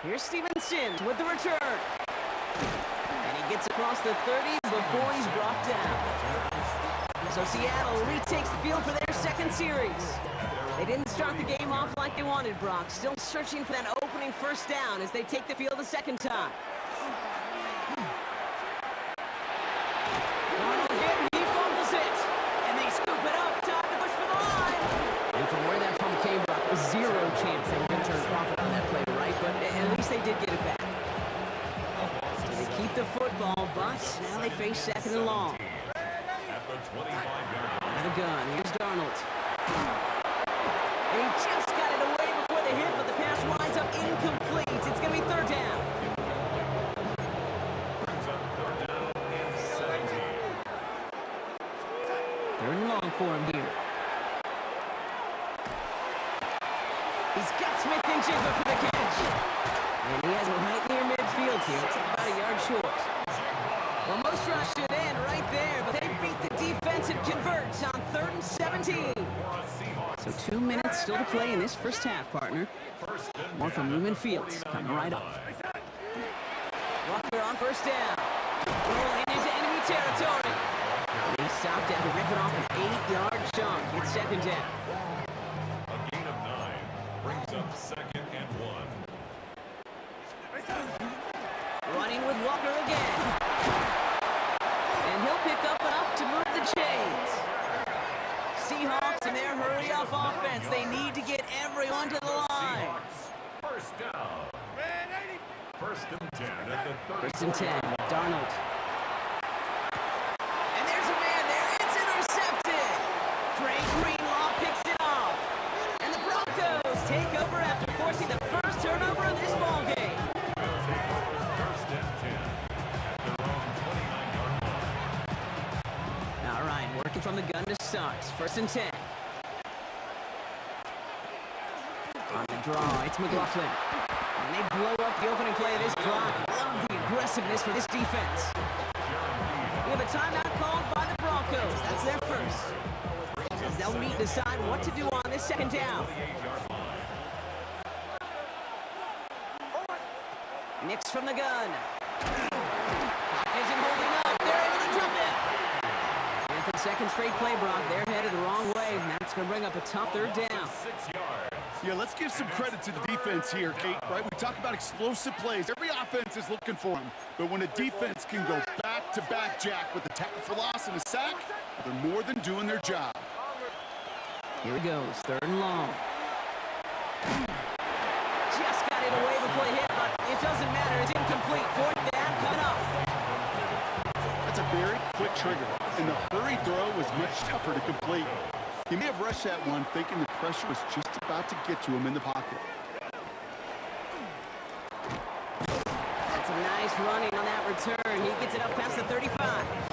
Here's Steven Sims with the return. And he gets across the 30 before he's brought down. So Seattle retakes the field for their second series. They didn't start the game off like they wanted, Brock. Still searching for that opening first down as they take the field a second time. Arnold hit, he fumbles it. And they scoop it up. Time to push for the line. And from where that fumble came, Brock, was zero chance they were going to turn profit on that play, right? But at least they did get it back. So they keep the football, but now they face second and long. Out of the gun, here's Darnold. And he just got it away before the hit, but the pass winds up incomplete. It's going to be third down. Third and long for him here. He's got Smith and Jigba for the catch. And he has it right near midfield here. It's about a yard short. Well, most rush should end right there, but they beat the defense and converts on 3rd and 17. So 2 minutes still to play in this first half, partner. More from Lumen Fields coming right up. Walker on first down. Rolling into enemy territory. And he stopped after ripping off an 8-yard chunk. It's second down. A gain of 9 brings up 2nd and 1. Running with Walker again. And he'll pick up enough to move the chains. Seahawks in their hurry-up offense. They need to get everyone to the line. First down. 1st and 10 at the 30. 1st and 10, Darnold. And there's a man there. It's intercepted. Trey Greenlaw picks it off. And the Broncos take over after forcing the first turnover of this ballgame. All right, working from the gun to start. 1st and 10. On the draw, it's McLaughlin. And they blow up the opening play of this drive. Love the aggressiveness for this defense. We have a timeout called by the Broncos. That's their first. As they'll meet and decide what to do on this second down. Nix from the gun. Isn't holding up. They're able to drop it. And for the second straight play, Brock, they're headed the wrong way. And that's going to bring up a tough third down. 6 yards. Yeah, let's give some credit to the defense here, Kate, right? We talk about explosive plays. Every offense is looking for them. But when a defense can go back-to-back, Jack, with a tackle for loss and a sack, they're more than doing their job. Here he goes, 3rd and long. Just got it away before he hit, but it doesn't matter. It's incomplete. 4th down coming up. That's a very quick trigger, and the hurry throw was much tougher to complete. He may have rushed that one thinking the pressure was just about to get to him in the pocket. That's a nice running on that return. He gets it up past the 35.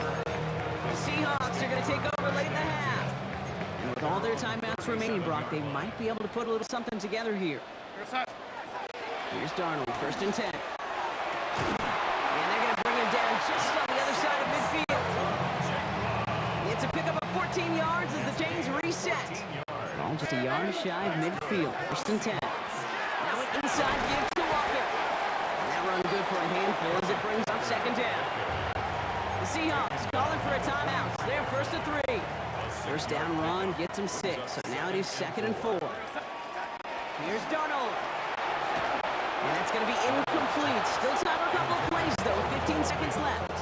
The Seahawks are going to take over late in the half. And with all their timeouts remaining, Brock, they might be able to put a little something together here. Here's Darnold, 1st and 10. And they're going to bring him down just on the other side of midfield. It's a pickup of 14 yards as the chains reset. Ball just a yard shy of midfield. 1st and 10. Now an inside give to Walker. And that run good for a handful as it brings up second down. The Seahawks calling for a timeout. They're 1st and 3. First down run gets them 6. So now it is 2nd and 4. Here's Darnold. And that's going to be incomplete. Still time for a couple of plays, though. 15 seconds left.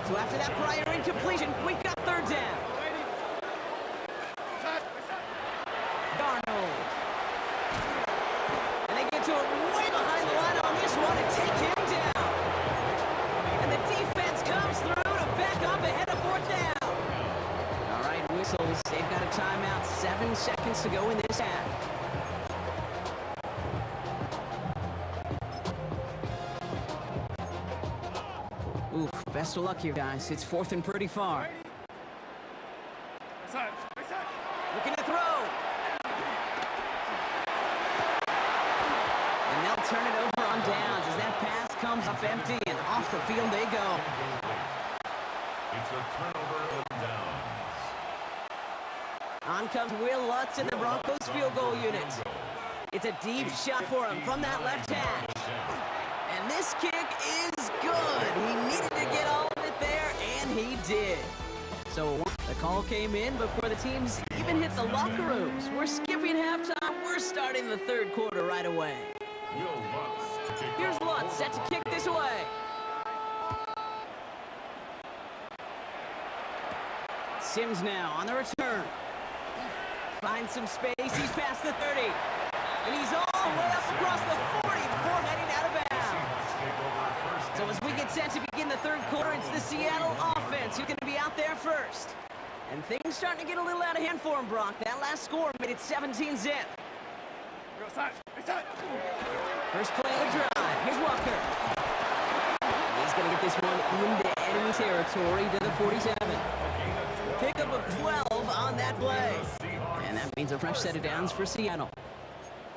So after that prior incompletion, we've got 3rd down. Darnold. And they get to it way behind the line on this one and take him down. And the defense comes through to back up ahead of 4th down. All right, whistles. They've got a timeout. 7 seconds to go in this half. Oof, best of luck here, guys. It's 4th and pretty far. off the field they go. It's a turnover of downs. On comes Will Lutz in the Broncos field goal unit. It's a deep shot for him from that left hash. And this kick is good. He needed to get all of it there, and he did. So the call came in before the teams even hit the locker rooms. We're skipping halftime. We're starting the third quarter right away. Will Lutz to kick Here's off. Lutz set to kick this away. Sims now on the return. Finds some space. He's past the 30. And he's all the way up across the 40 before heading out of bounds. Take over first. So as we get set to begin the third quarter, it's the Seattle offense who's going to be out there first. And things starting to get a little out of hand for him, Brock. That last score made it 17-zip. First play of the drive. Here's Walker. He's going to get this one into enemy territory to the 47. Pickup of 12 on that play. And that means a fresh set of downs for Seattle.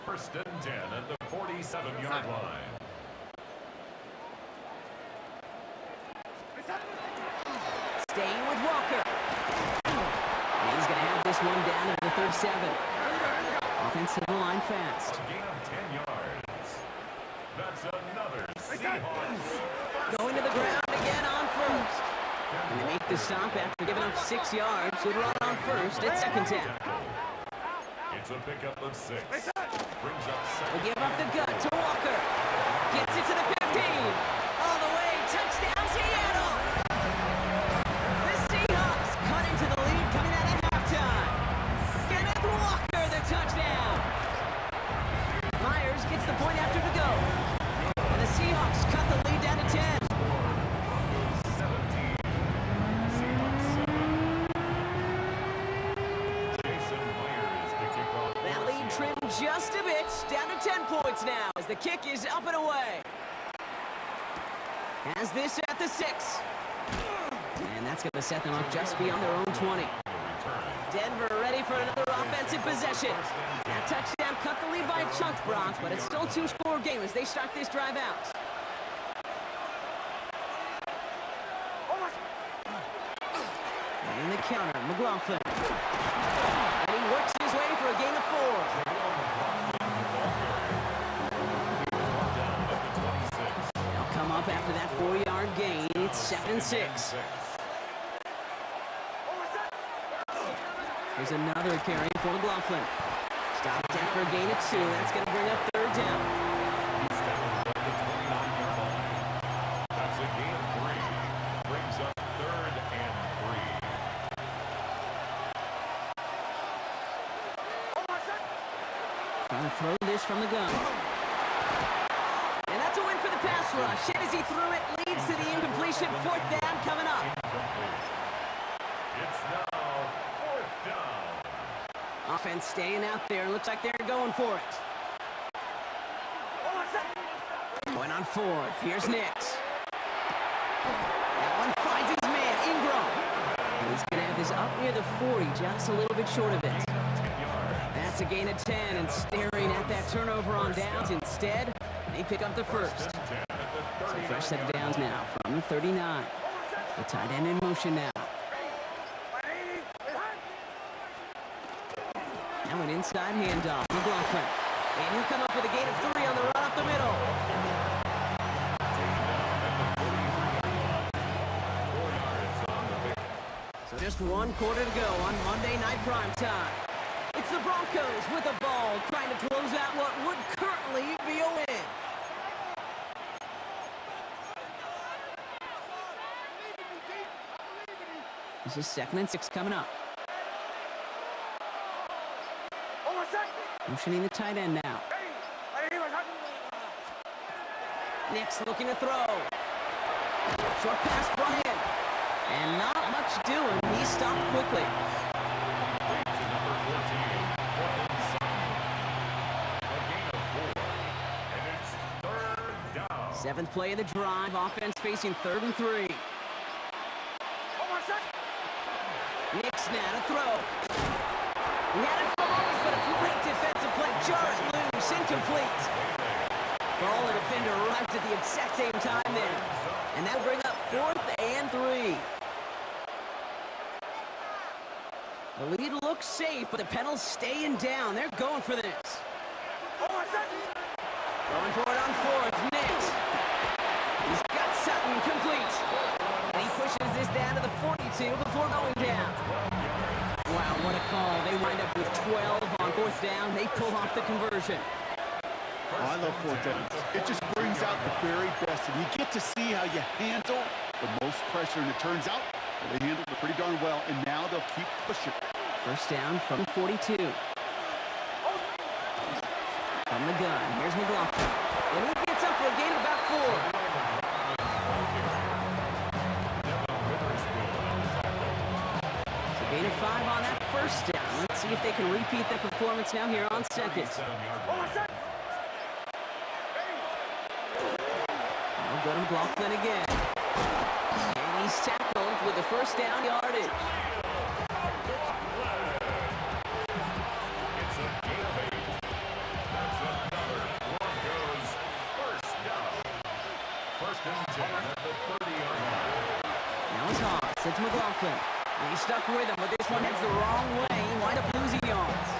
First and 10 at the 47-yard line. Staying with Walker. And he's going to have this one down at the 37. Offensive line fast. A gain of 10 yards. That's another Seahawks. Going to the ground again on first. And they make the stop after giving up 6 yards. So run on first at second down. It's a pickup of 6. Brings up They second. give up the gut to Walker. Gets it to the 15. All the way. Touchdown, Seattle. The Seahawks cut into the lead coming out of halftime. Kenneth Walker, the touchdown. Myers gets the point after the go. And the Seahawks cut the lead down to 10. 17. Seahawks 7. Jason Myers to kick off. That lead trimmed just a bit, down to 10 points now as the kick is up and away. Has this at the 6. And that's going to set them up just beyond their own 20. Denver ready for another offensive possession. That touchdown cut the lead by a chunk, Brock, but it's still a 2-score game as they start this drive out. And in the counter, McLaughlin. And he works his way for a gain of 4. They'll come up after that 4-yard gain. It's 7-6. Here's another carry for McLaughlin. Stopped after a gain of 2. That's going to bring up third down. That's a gain of 3. Brings up third and 3. Trying to throw this from the gun. And that's a win for the pass rush. And as he threw it, leads to the incompletion. Fourth down coming up. Incomplete. It's now fourth down. Offense staying out there. Looks like they're going for it. Going on fourth. Here's Nix. That one finds his man, Ingram. And he's going to have this up near the 40, just a little bit short of it. 10 yards. That's a gain of 10 and staring at that turnover on downs. Instead, they pick up the first. 10 at the So 30. fresh set of downs now from the 39. The tight end in motion now. Now an inside handoff. McLaughlin. And he'll come up with a gain of 3 on the run up the middle. 4 yards on the pick. So just 1 quarter to go on Monday Night Primetime. It's the Broncos with the ball trying to close out what would currently be a win. This is 2nd and 6 coming up. Motioning the tight end now. Nix looking to throw. Short pass, Bryant. And not much doing. He stopped quickly. To number 14, Portland Sutton. A gain of 4. And it's third down. 7th play of the drive. Offense facing 3rd and 3. Nix now to throw. He had it forward, but a great defensive play. Jarrett loose, incomplete. Ball and defender arrived at the exact same time there. And that'll bring up 4th and 3. The lead looks safe, but the Pennels staying down. They're going for this. Going for it on 4th. Nix. He's got Sutton complete. And he pushes this down to the 42 before going down. Wow, what a call. They wind up with 12 on 4th down. They pull off the conversion. Oh, I love 4th downs. It just brings out the very best, and you get to see how you handle the most pressure, and it turns out they handled it pretty darn well, and now they'll keep pushing. First down from 42. From the gun, here's McLaughlin. And he gets up for a gain of about 4. So gain of 5 on that first down. Let's see if they can repeat that performance now here on second. Now go to McLaughlin again. And he's tackled with the first down yardage. Now it's Haas. It's McLaughlin. And he's stuck with him, but this one heads the wrong way. He wind up losing yards.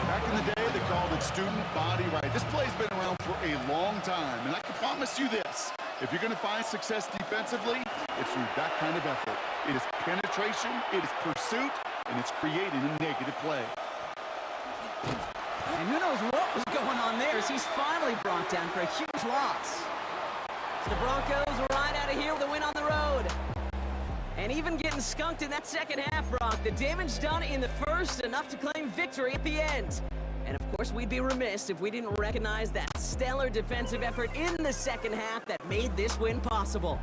Back in the day, they called it student body right. This play's been around for a long time, and I can promise you this. If you're going to find success defensively, it's through that kind of effort. It is penetration, it is pursuit, and it's creating a negative play. And who knows what was going on there as he's finally brought down for a huge loss. So the Broncos right out of here with a win on the road. And even getting skunked in that second half, Brock, the damage done in the first, enough to claim victory at the end. And of course, we'd be remiss if we didn't recognize that stellar defensive effort in the second half that made this win possible.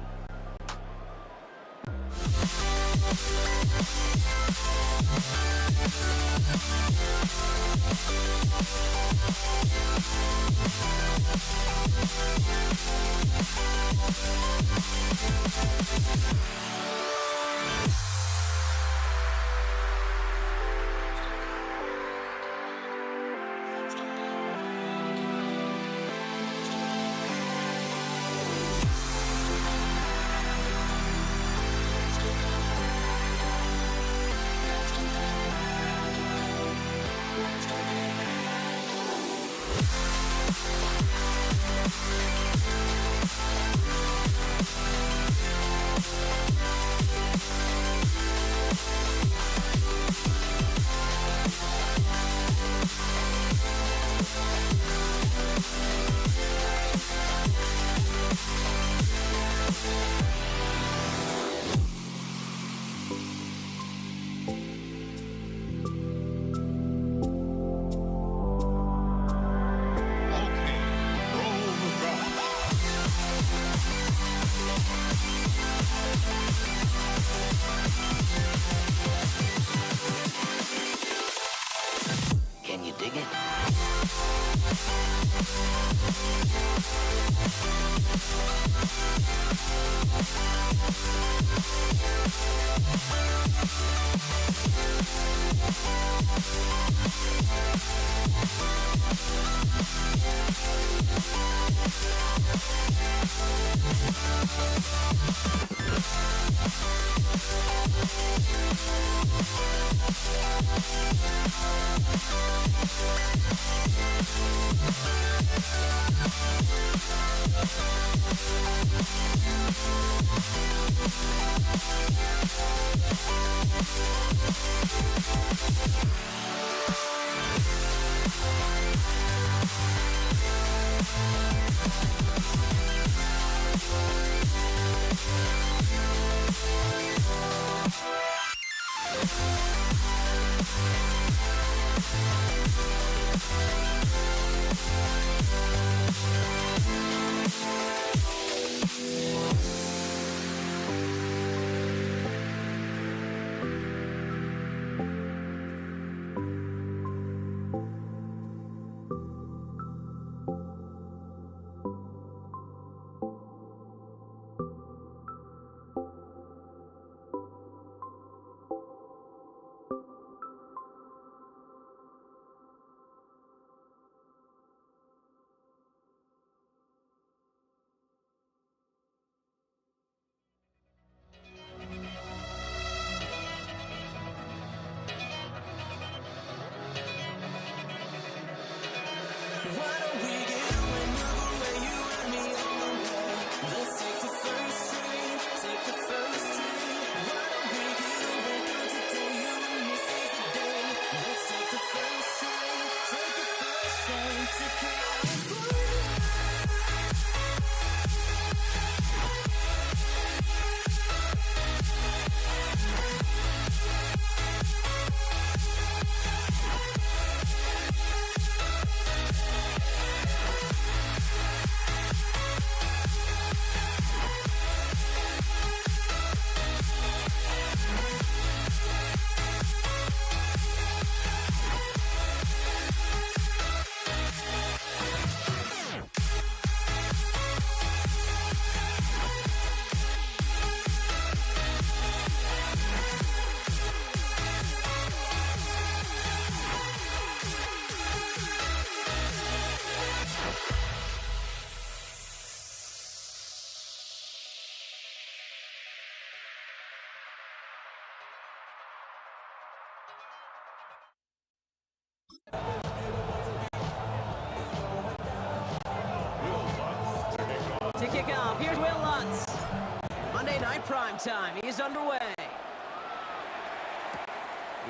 Night Primetime is underway.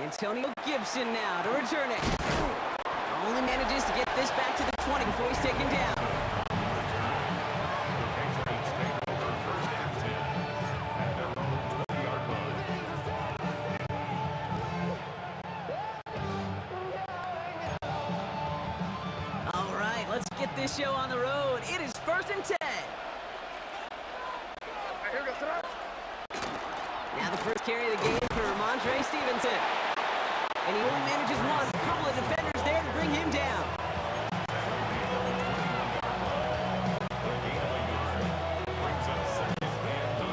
Antonio Gibson now to return it. Only manages to get this back to the 20 before he's taken down. Patriots take over first and 10 at their own 20-yard line. All right, let's get this show on the road. It is first and 10. Now the first carry of the game for Ramondre Stevenson. And he only manages one. A couple of defenders there to bring him down. Brings up second and 9.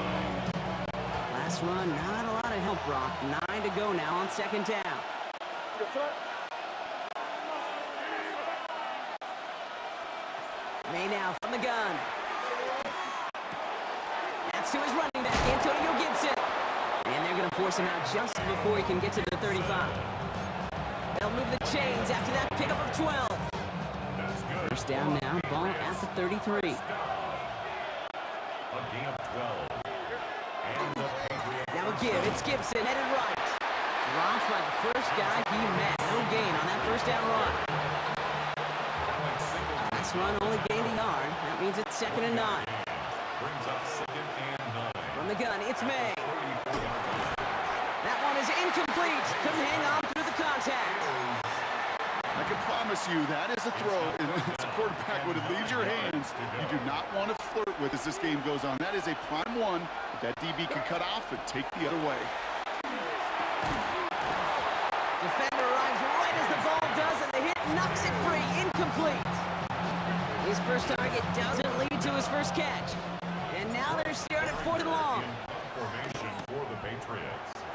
Last run, not a lot of help, Brock. 9 to go now on second down. May now from the gun. That's to his running back, Antonio Gibson. And they're going to force him out just before he can get to the 35. They'll move the chains after that pickup of 12. That's good. First down now, ball at the 33. A gain of 12. And the Patriots. Now a give, it's Gibson, headed right. Dropped by the first guy he met. No gain on that first down run. Last run only gained a yard. That means it's second and 9. Brings up second and 9. From the gun, it's May. That one is incomplete. Couldn't hang on through the contact. I can promise you that is a throw. And as a quarterback, when it leaves your hands, you do not want to flirt with as this game goes on. That is a prime one that DB can cut off and take the other way. Defender arrives right as the ball does, and the hit knocks it free. Incomplete. His first target doesn't lead to his first catch. And now they're staring at 4th and long. Formation for the Patriots.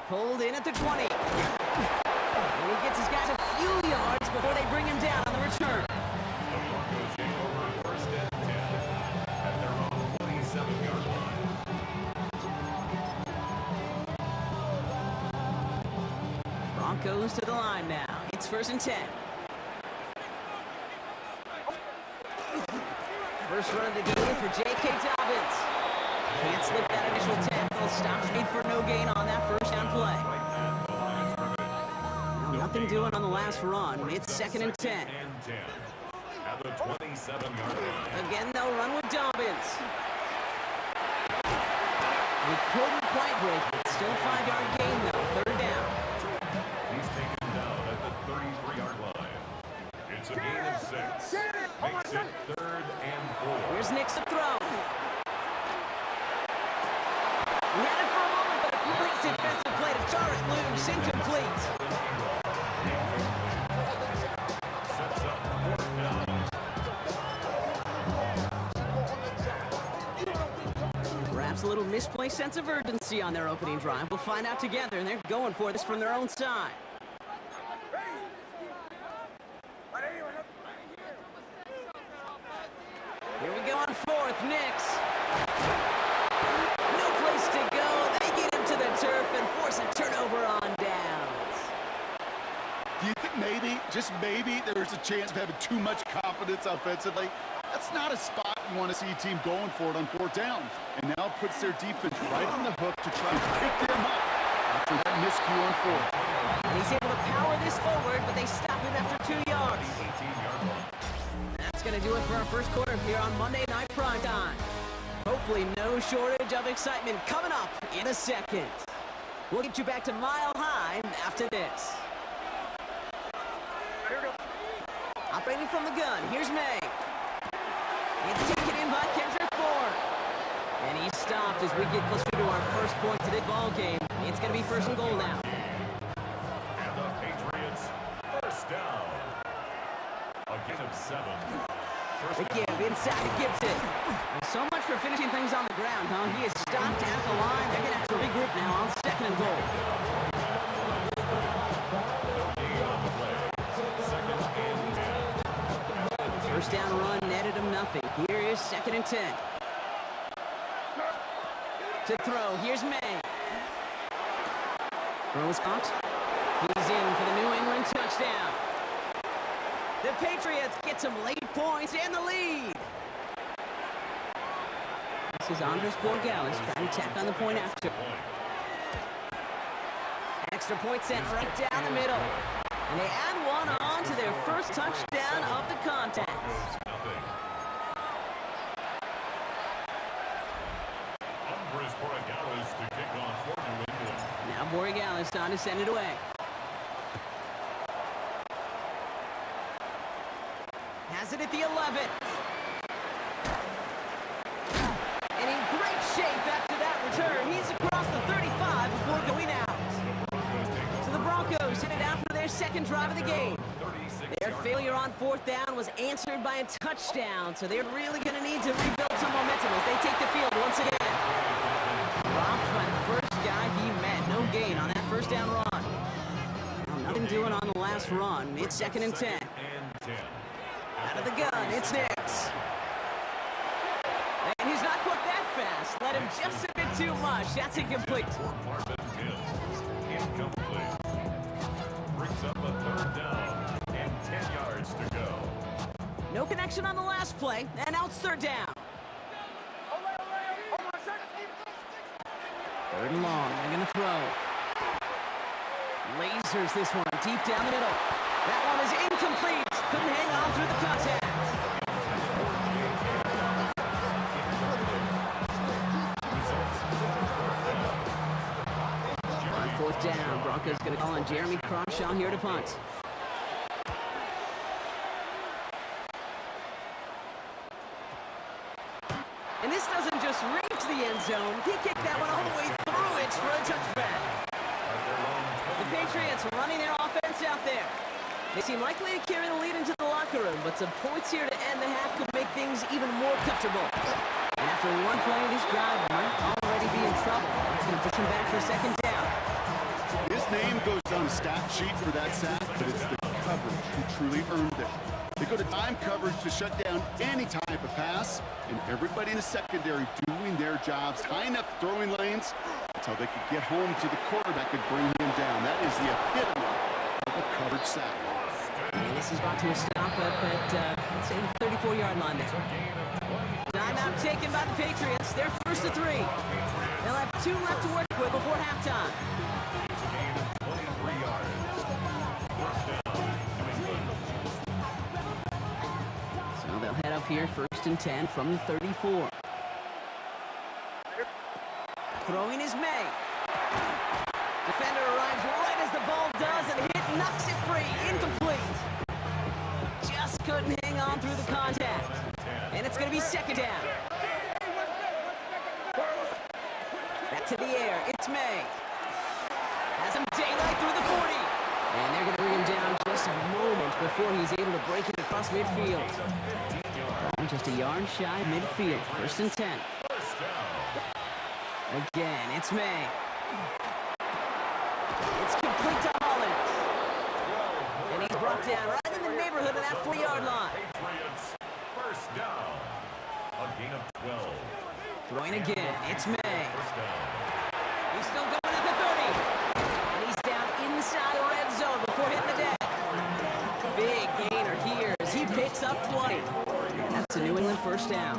Pulled in at the 20. And he gets his guys a few yards before they bring him down on the return. The Broncos take over first and 10 at their own 27-yard line. Broncos to the line now. It's first and 10. First run of the game for J.K. Dobbins. Can't slip that initial tackle. Stops made for no gain on that first down play. Now, nothing doing on the last run. It's second and 10. And 10 at the 27-yard line. Again, they'll run with Dobbins. He couldn't quite break it. Still 5-yard gain, though. Third down. He's taken down at the 33-yard line. It's a gain of 6. Makes it third and 4. Here's Nix to throw. He had it for a moment, but a complete defensive play to jar it loose. Incomplete. Sets up 4th down. Perhaps a little misplaced sense of urgency on their opening drive. We'll find out together, and they're going for this from their own side. Here we go on 4th, Nix. No place to go. They get him to the turf and force a turnover on downs. Do you think maybe, just maybe, there's a chance of having too much confidence offensively? That's not a spot you want to see a team going for it on 4th down. And now it puts their defense right on the hook to try and pick them up after that miscue on 4th. And he's able to power this forward, but they stop him after 2 yards. 18-yard line. That's going to do it for our first quarter here on Monday Night Primetime. Hopefully no shortage of excitement coming up in a second. We'll get you back to Mile High after this. Operating from the gun, here's May. It's taken in by Kendrick Bourne. And he's stopped as we get closer to our first point to this ball game. It's going to be first and goal now. And the Patriots first down. A gain of 7. The give inside to Gibson. So much for finishing things on the ground, huh? He is stopped at the line. They're going to have to regroup now on second and goal. First down run netted him nothing. Here is second and 10. To throw, here's May. Throws caught. He's in for the New England touchdown. The Patriots get some late points and the lead. This is Andres Borregales trying to tack on the point after. Extra point sent right down the middle. And they add one on to their first touchdown of the contest. Andres Borregales to kick off for New England. Now Borregales on to send it away. Has it at the 11. And in great shape after that return. He's across the 35 before going out. So the Broncos headed out for their second drive of the game. Their failure on fourth down was answered by a touchdown, so they're really going to need to rebuild some momentum as they take the field once again. Dropped by the first guy he met. No gain on that first down run. Well, nothing doing on the last run. It's 2nd and 10. Out of the gun, it's Nix. And he's not quite that fast. Let him just a bit too much. That's incomplete. Incomplete. Brings up a 3rd down and 10 yards to go. No connection on the last play, and now it's 3rd down. 3rd and long, they're gonna throw. Lasers this one, deep down the middle. That one is incomplete. Couldn't hang on through the contact. On 4th down, Broncos gonna call on Jeremy Crawshaw here to punt. And this doesn't just reach the end zone. He kicked that one all the way through it for a touchback. The Patriots running their offense out there. They seem likely to carry the lead into the locker room, but some points here to end the half could make things even more comfortable. And after one play of this drive, might already be in trouble. That's going to push him back for 2nd down. His name goes on the stat sheet for that sack, but it's the coverage who truly earned it. They go to time coverage to shut down any type of pass, and everybody in the secondary doing their jobs, tying up throwing lanes until they could get home to the quarterback and bring him down. That is the epitome of a coverage sack. And this is brought to a stop up at, let's say, the 34-yard line there. Timeout taken by the Patriots. They're 1st and 3. They'll have 2 left to work with before halftime. So they'll head up here, 1st and 10 from the 34. Throwing is May. Defender arrives right as the ball does, and hit knocks it free. Incomplete. Just couldn't hang on through the contact. And it's going to be 2nd down. Back to the air. It's May. Has him daylight through the 40. And they're going to bring him down just a moment before he's able to break it across midfield. Just a yard shy of midfield. 1st and 10. Again, it's May. It's complete to Hollins. And he's brought down right in the neighborhood of that 4-yard line. Patriots, 1st down. A gain of 12. Throwing again, it's May. 1st down. He's still going at the 30. And he's down inside the red zone before hitting the deck. Big gainer here as he picks up 20. And that's a New England 1st down.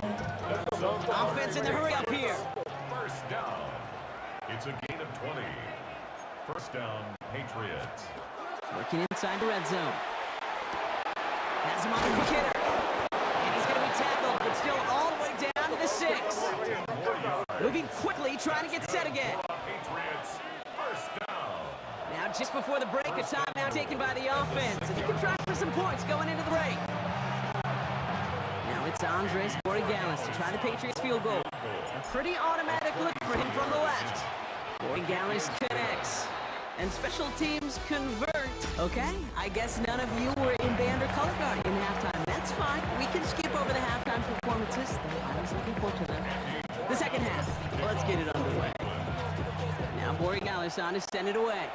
Offense in the hurry up here. 1st down. It's a gain of 20. 1st down, Patriots. Working inside the red zone. Has him on the quick hitter. And he's going to be tackled, but still all the way down to the 6. Moving quickly, trying to get set again. Patriots, 1st down. Now, just before the break, a timeout taken by the offense. And he can try for some points going into the break. Now it's Andres Borregales to try the Patriots field goal. A pretty automatic look for him from the left. Borregales connects. And special teams convert. Okay, I guess none of you were in band or color guard in halftime. That's fine. We can skip over the halftime performances, though I was looking forward to them. The second half. Let's get it underway. Now Borregales on to send it away.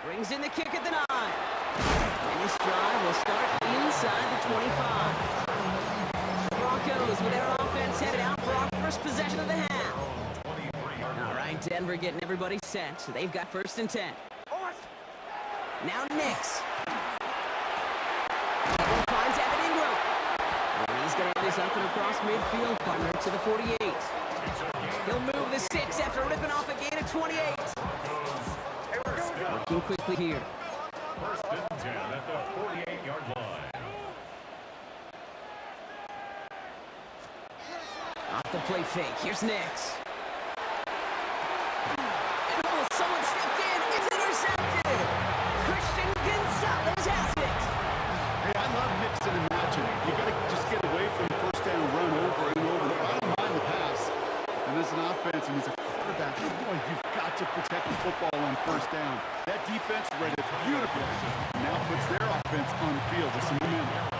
Brings in the kick at the 9. And this drive will start inside the 25. Broncos with their offense headed out for our first possession of the half. All right, Denver getting everybody set, so they've got 1st and 10. Now Nix. Finds Evan Ingram. And he's going to have this up and across midfield, partner to the 48. He'll move the 6 after ripping off a gain of 28. Working quickly here. First and 10 at the 48-yard line. Off the play fake. Here's Nix. And oh, someone stepped in. It's intercepted. Christian Gonzalez has it. Hey, I love mixing and matching. You got to just get away from first down and run over and over. I don't mind the pass. And as an offense, and he's a quarterback, boy, you've got to protect the football on first down. That defense read it beautifully. Now puts their offense on the field with some momentum.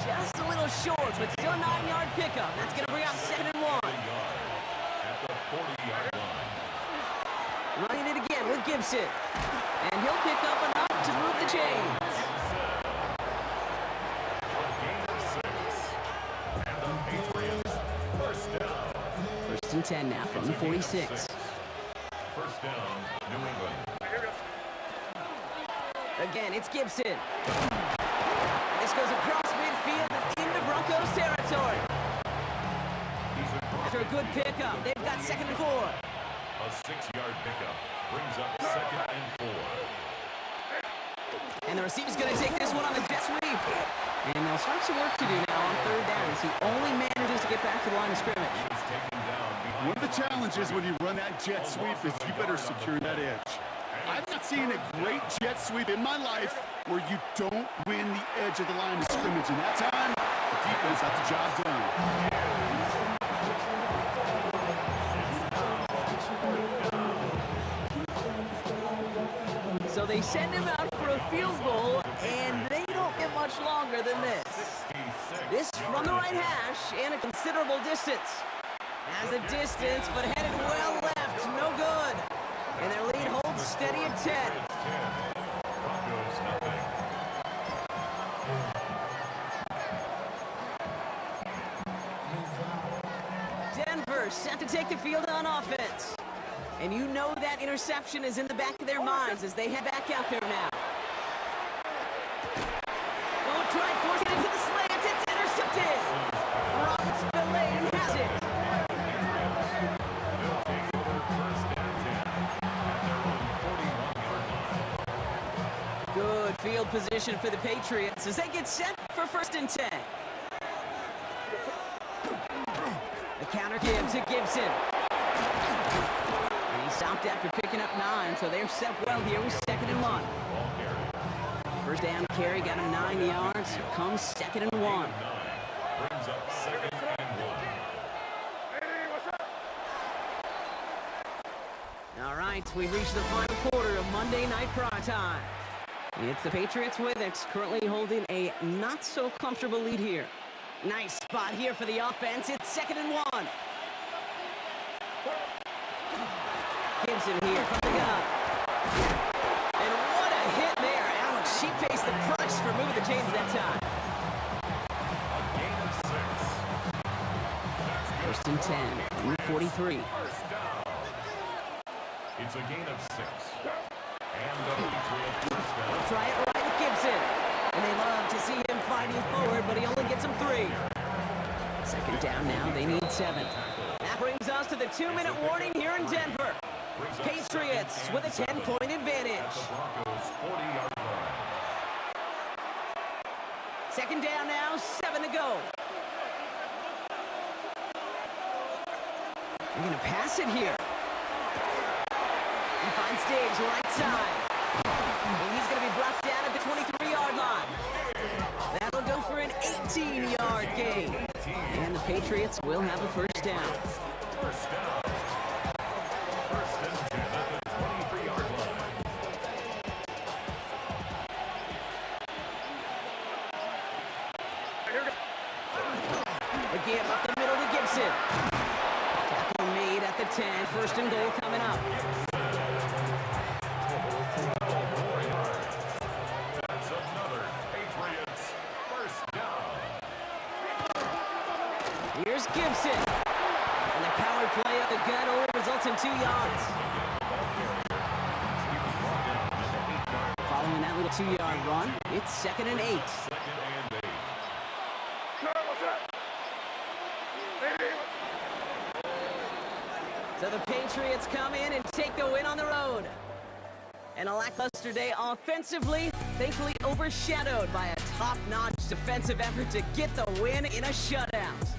Just a little short, but still a 9-yard pickup. That's going to bring up 2nd and 1. At the 40-yard line. Running it again with Gibson. And he'll pick up enough to move the chains. Gain of 6. And the Patriots first down. 1st and 10 now from the 46. First down, New England. Again, it's Gibson. This goes across midfield and into Broncos territory. After a good pickup, they've got 2nd and 4. A 6-yard pickup brings up 2nd and 4. And the receiver's going to take this one on the jet sweep. And they'll start some work to do now on 3rd down as he only manages to get back to the line of scrimmage. He's taken down behind. One of the challenges when you run that jet sweep is you better secure that edge. I've not seen a great jet sweep in my life where you don't win the edge of the line of scrimmage. And that time, the defense got the job done. So they send him out for a field goal, and they don't get much longer than this. This from the right hash and a considerable distance. Has a distance, but headed well left. No good. And their lead holds steady at 10. Broncos nothing. Denver set to take the field on offense. And you know that interception is in the back of their minds as they head back out there now. Oh, try forcing it into the slant. It's intercepted. Roberts Spillane has it. They'll take over first and 10 at their own 41-yard line. Good field position for the Patriots as they get set for 1st and 10. The counter give to Gibson. And he stopped after picking up 9, so they're set well here with 2nd and 1. Ball carry. 1st down carry got him 9 yards. Here comes 2nd and 1. 9 brings up 2nd and 1. All right, we've reached the final quarter of Monday Night Primetime. It's the Patriots with it, currently holding a not-so-comfortable lead here. Nice spot here for the offense. It's 2nd and 1. Gibson here from the gun. And what a hit there. Alex, she pays the price for moving the chains that time. A gain of 6. 1st and 10 from the 43. First down. It's a gain of 6. And the Patriots first down. Try it right with Gibson. And they love to see him fighting forward, but he only gets them 3. 2nd down now, they need 7. That brings us to the 2-minute warning here in Denver. Patriots with a 10-point advantage. At the Broncos 40-yard line. 2nd down now, 7 to go. They're going to pass it here. He finds Diggs right side. And he's going to be brought down at the 23-yard line. That'll go for an 18-yard gain. And the Patriots will have a 1st down. First down. First and 10 at the 23-yard line. Again, up the middle to Gibson. Tackle made at the 10. 1st and goal coming up. That's another Patriots first down. Here's Gibson. And the power play up the gun only results in 2 yards. Following that little 2-yard run, it's 2nd and 8. 2nd and 8. Patriots come in and take the win on the road. And a lackluster day offensively, thankfully overshadowed by a top-notch defensive effort to get the win in a shutout.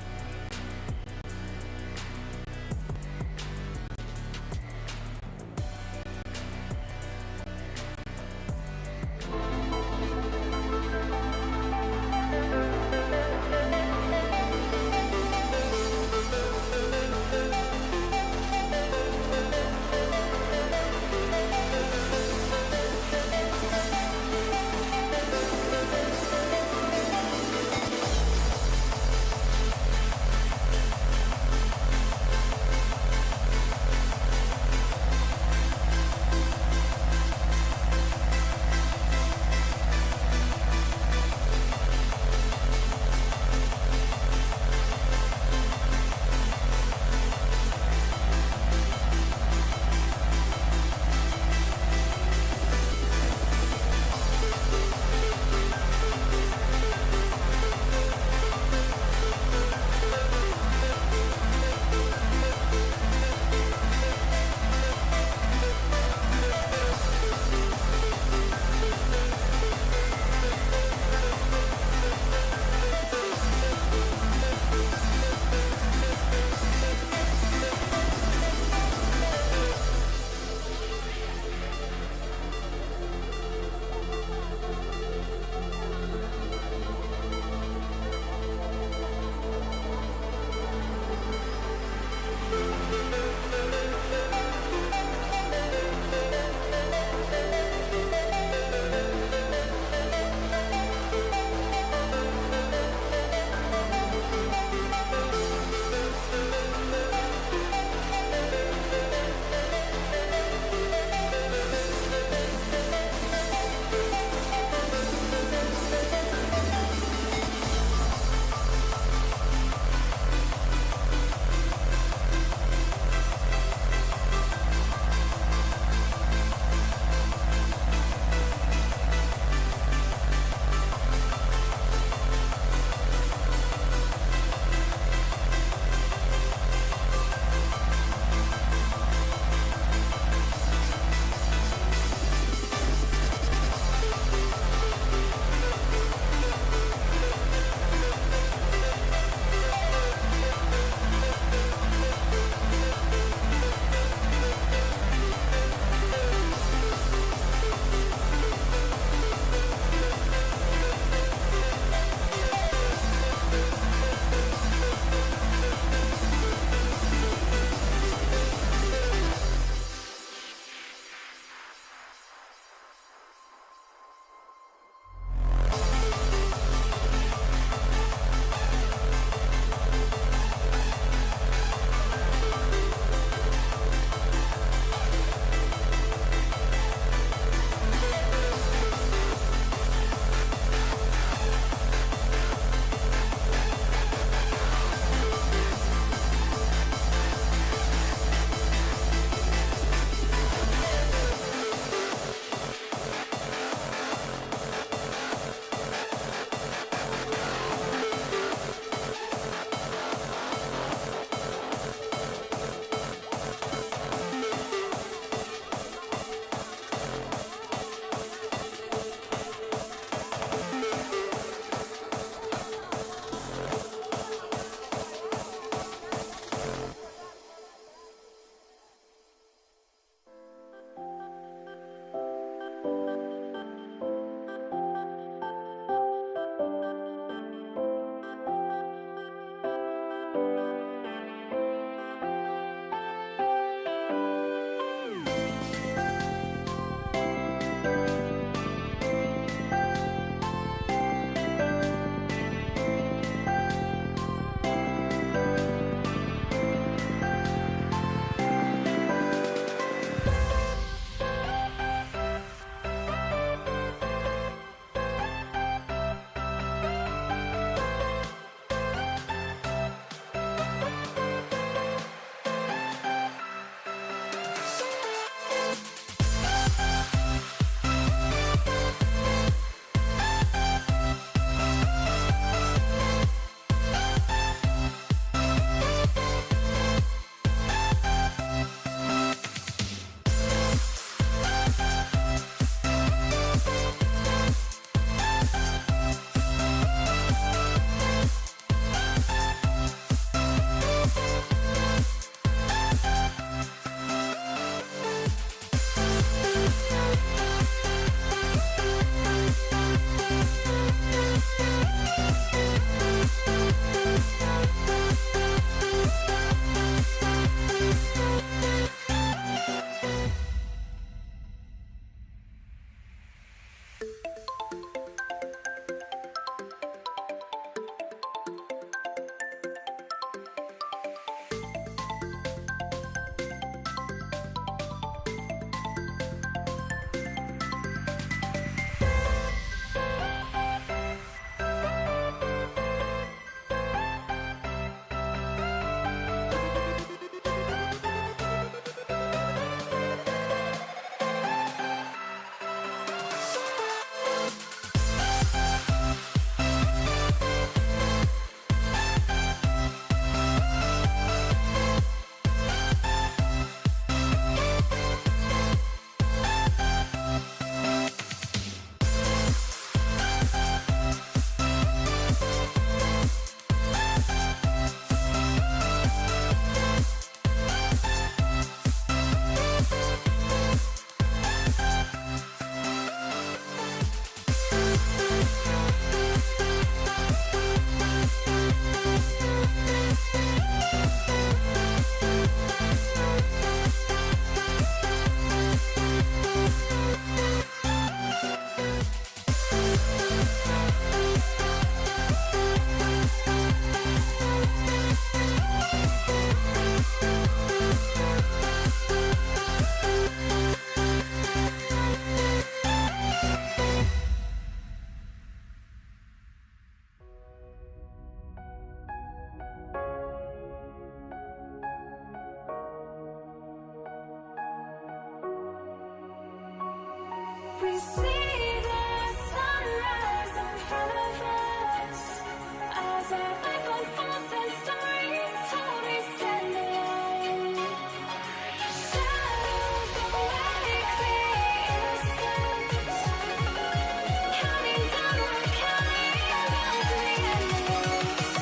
We see the sunrise in front of us as our life unfolds and stories told. We stand alone. Shadows awake the innocent, counting down, we're counting down to the end of us.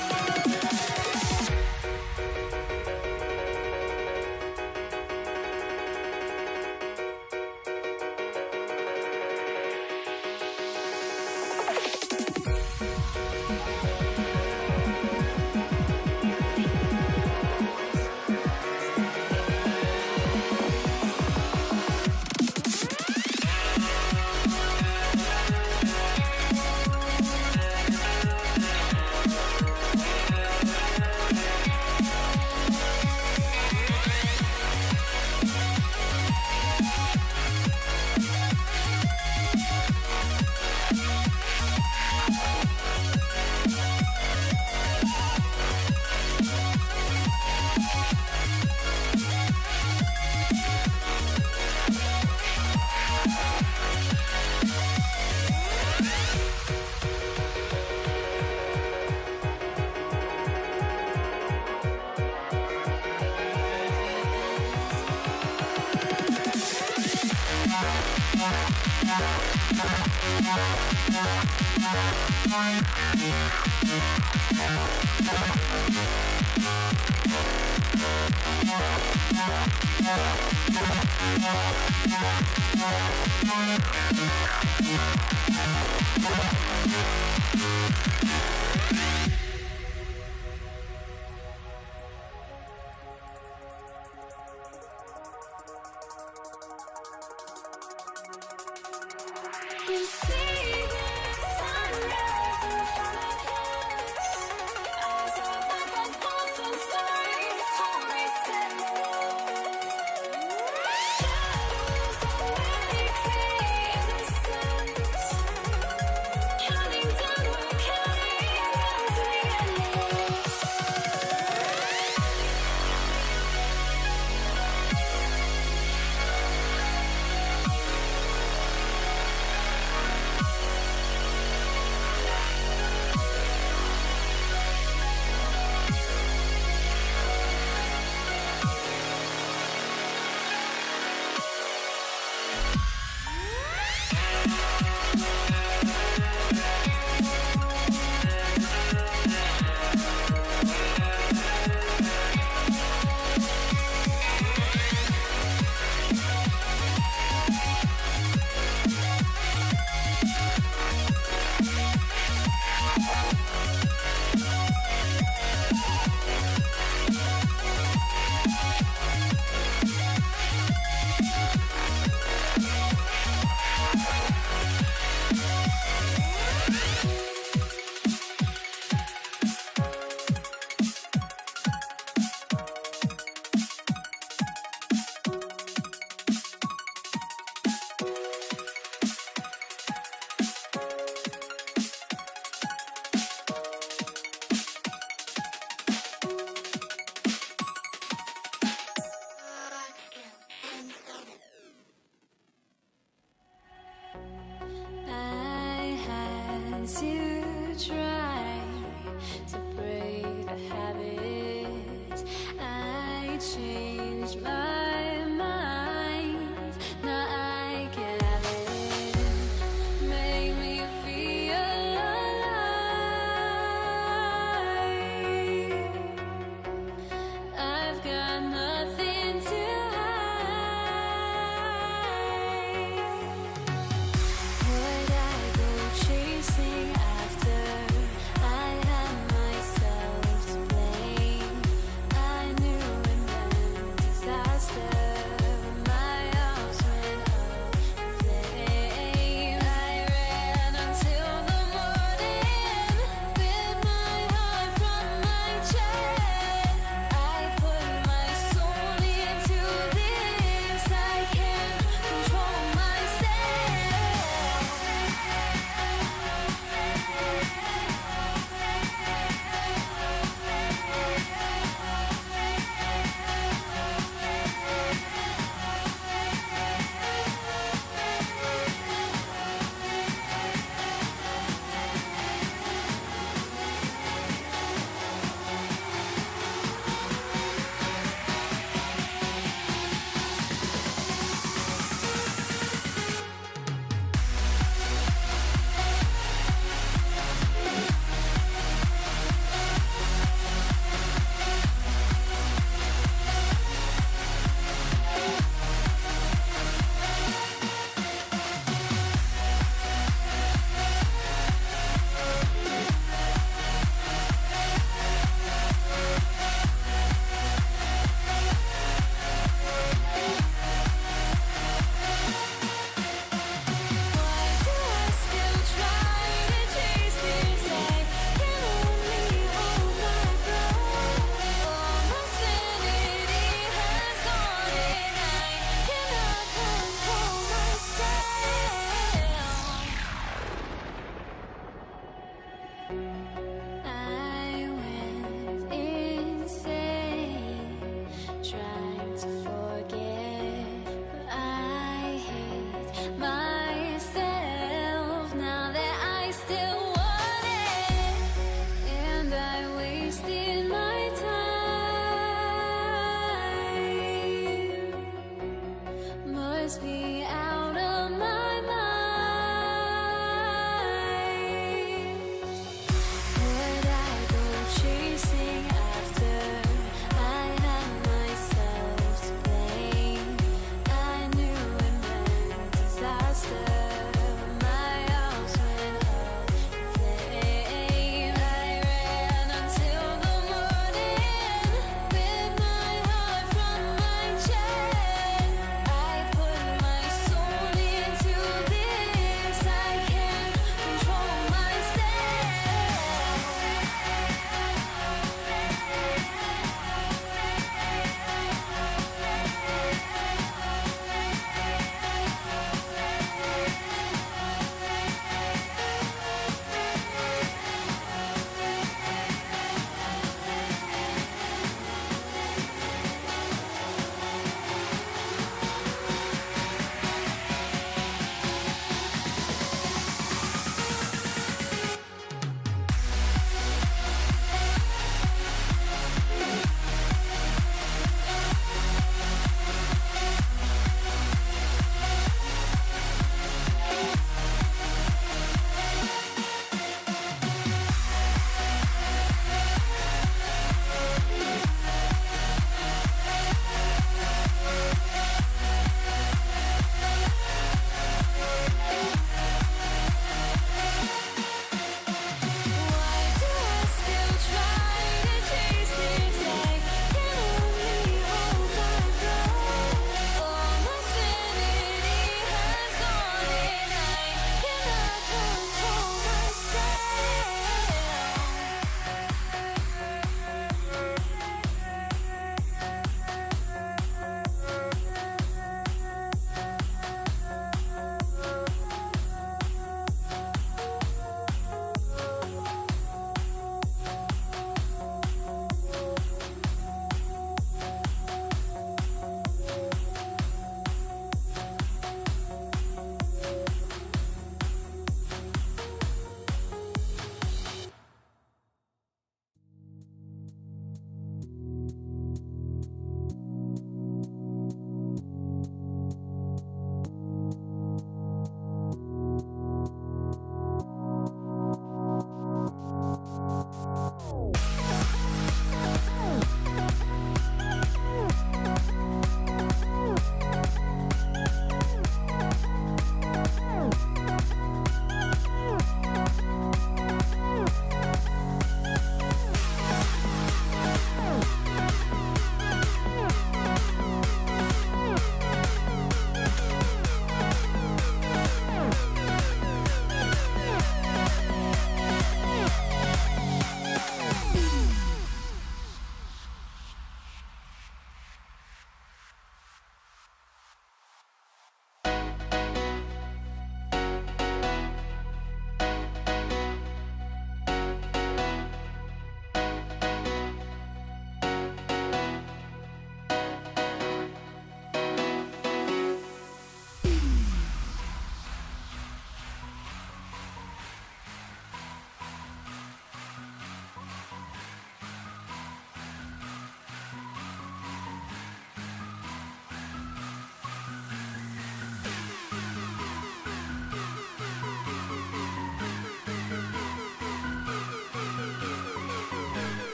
We see the sunrise in front of us as our life unfolds and stories told. We stand alone. Shadows awake the innocent, counting down, we're counting down to the me out of my mind. Would I go chasing after? I had myself to blame. I knew it meant disaster. My house went up in flames. I ran until the morning with my heart from my chest. I put my soul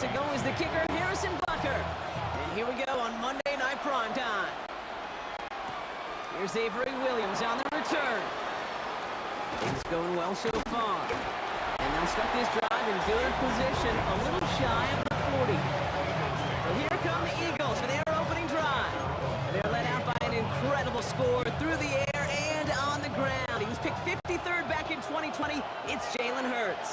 to go is the kicker, Harrison Bucker. And here we go on Monday Night Primetime. Here's Avery Williams on the return. Things going well so far. And they'll start this drive in good position, a little shy of the 40. So here come the Eagles for their opening drive. They're led out by an incredible score through the air and on the ground. He was picked 53rd back in 2020. It's Jalen Hurts.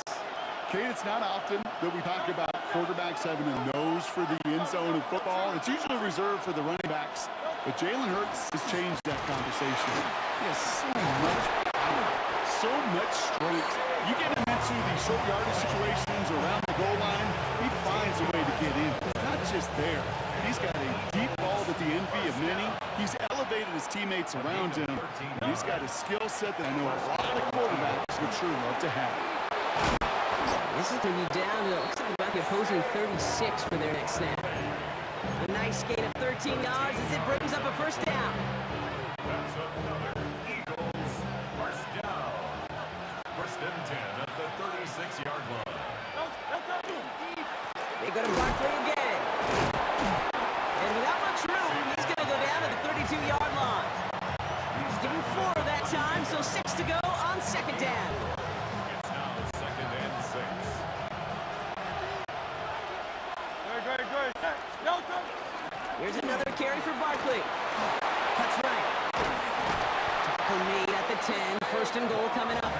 Kate, it's not often that we talk about quarterbacks having a nose for the end zone in football. It's usually reserved for the running backs. But Jalen Hurts has changed that conversation. He has so much power, so much strength. You get him into these short yardage situations around the goal line, he finds a way to get in. It's not just there. He's got a deep ball with the envy of many. He's elevated his teammates around him. And he's got a skill set that I know a lot of quarterbacks would sure love to have. This is going to be down to, looks like about the opposing 36 for their next snap. A nice gain of 13 yards as it brings up a first down. That's another Eagles first down. First and 10 at the 36-yard line. They go to Barkley again. And without much room, he's going to go down to the 32-yard line. He's given 4 that time, so 6 to go on second down. It's now second and 6. Good. Here's another carry for Barkley. Cuts right. Tackle made at the 10. First and goal coming up.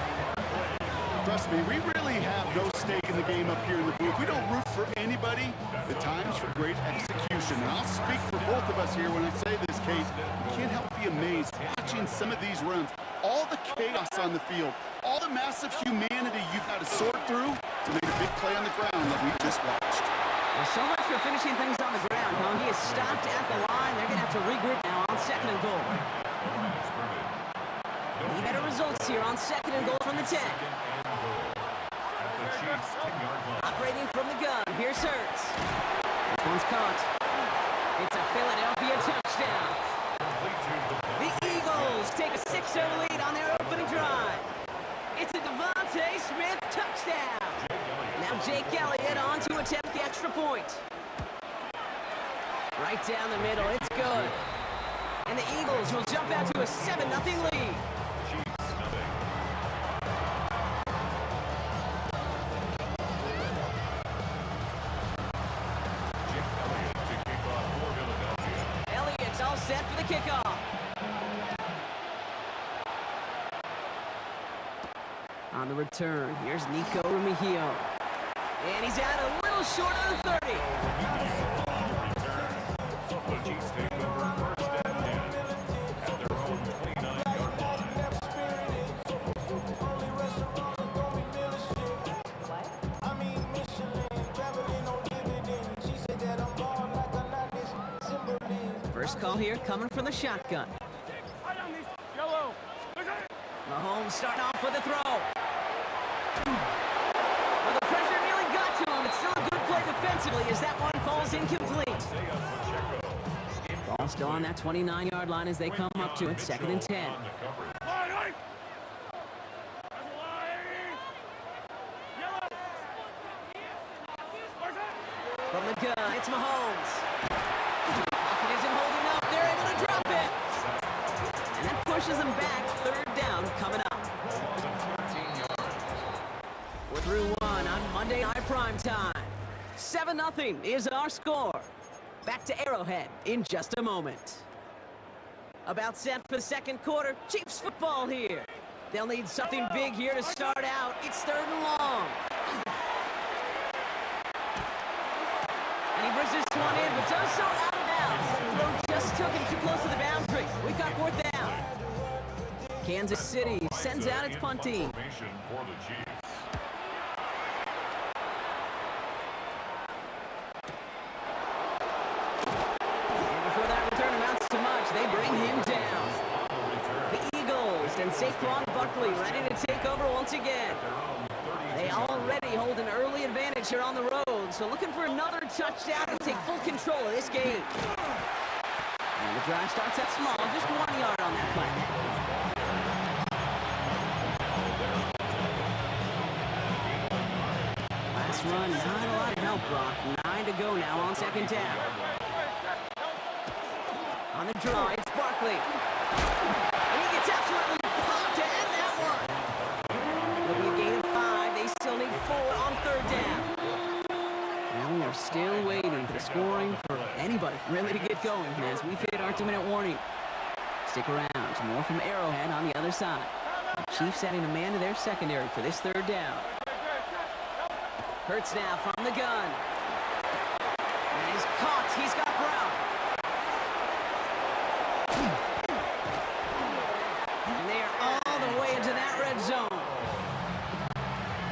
Trust me, we really have no stake in the game up here in the booth. We don't root for anybody. The time's for great execution. And I'll speak for both of us here when I say this, Kate. You can't help but be amazed watching some of these runs. All the chaos on the field, all the massive humanity you've got to sort through to make a big play on the ground that we just watched. Well, so much for finishing things on the ground, huh? He is stopped at the line. They're going to have to regroup now on second and goal. Any better results here on second and goal from the 10. Operating from the gun. Here's Hurts. This one's caught. It's a Philadelphia touchdown. The Eagles take a 6-0 lead on their opening drive. It's a Devontae Smith touchdown. Now Jake Elliott on to attempt the extra point. Right down the middle. It's good. And the Eagles will jump out to a 7-0 lead. Elliott's all set for the kickoff. On the return, here's Nico Remigio. And he's out a little short of the 30. The Chiefs take over first and 10 at their own 29-yard line. First call here coming from the shotgun. Yellow. Mahomes starting off with a throw. Well, the pressure nearly got to him. It's still a good play defensively as that one falls incomplete. Ball still on that 29-yard line as they come up to it, second and 10. From the gun, it's Mahomes. Pocket isn't holding up. They're able to drop it. And that pushes them back. Third down coming up. We're through one on Monday Night Primetime. 7-0 is our score. Back to Arrowhead in just a moment. About set for the second quarter. Chiefs football here. They'll need something big here to start out. It's third and long. And he brings this one in, but does so out of bounds. The throw just took him too close to the boundary. We've got fourth down. Kansas City sends out its punt team. Formation for the Chiefs. And before that return amounts to much, they bring him down. The Eagles and Saquon Barkley ready to take over once again. They already hold an early advantage here on the road, so looking for another touchdown to take full control of this game. And the drive starts out small, just 1 yard on that play. Last run, not a lot of help, Brock. Not 2:09 to go now on second down. On the draw, it's Barkley. And he gets absolutely popped to end that one. It'll be a gain of 5. They still need 4 on third down. And we are still waiting for the scoring for anybody really to get going as we've hit our 2-minute warning. Stick around. More from Arrowhead on the other side. The Chiefs adding a man to their secondary for this third down. Hurts now from the gun. And he's caught. He's got Brown. And they are all the way into that red zone.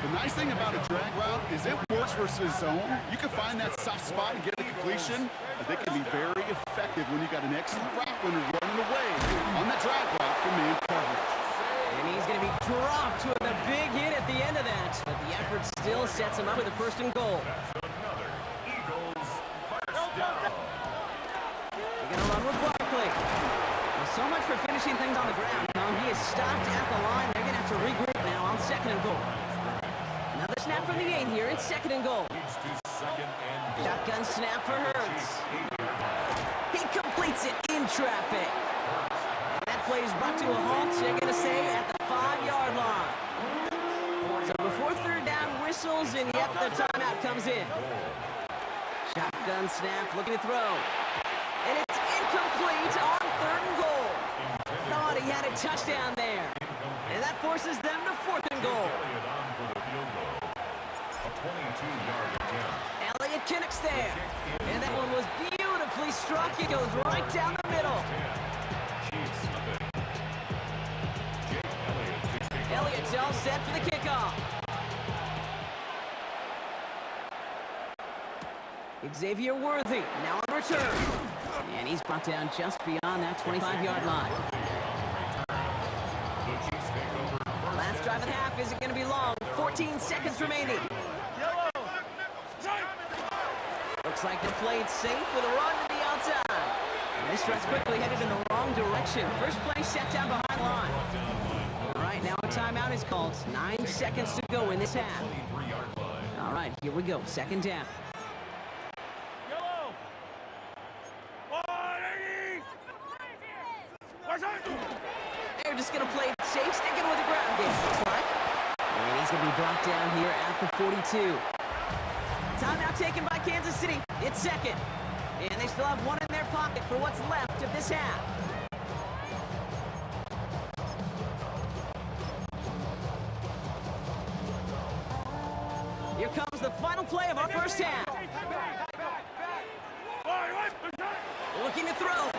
The nice thing about a drag route is it works versus zone. You can find that soft spot and get a completion, but they can be very effective when you got an excellent route runner running away on the drag route for man coverage. And he's going to be dropped with a big hit at the end of that. But the effort still sets him up with a first and goal. Another Eagles first down. They're going to run with Barkley. Well, so much for finishing things on the ground. He is stopped at the line. They're going to have to regroup now on second and goal. Another snap from the 8 here. It's second and goal. Leads to second and goal. Shotgun snap for Hurts. He completes it in traffic. And that play is brought to a halt, they're going to say, at the 5-yard line. So before third down whistles, and yep, the timeout comes in. Shotgun snap, looking to throw. And it's incomplete on third and goal. Thought he had a touchdown there. And that forces them to fourth and goal. Elliott on for the field goal. A 22-yard attempt. Elliott connects there. And that one was beautifully struck. It goes right down the middle. Chiefs nothing. Jake Elliott to kick off. Elliott's all set for the kickoff. Xavier Worthy now on return. And he's brought down just beyond that 25-yard line. The Chiefs take over first Last drive of the half isn't going to be long. 14 seconds remaining. Looks like they played safe with a run to the outside. And this drive's quickly headed in the wrong direction. First play set down behind the line. All right, now a timeout is called. 9 seconds to go in this half. 23-yard line. All right, here we go. Second down. They're just going to play it safe, sticking with the ground game, looks like. And he's going to be brought down here at the 42. Timeout taken by Kansas City. It's second. And they still have one in their pocket for what's left of this half. Here comes the final play of our first half. Looking to throw.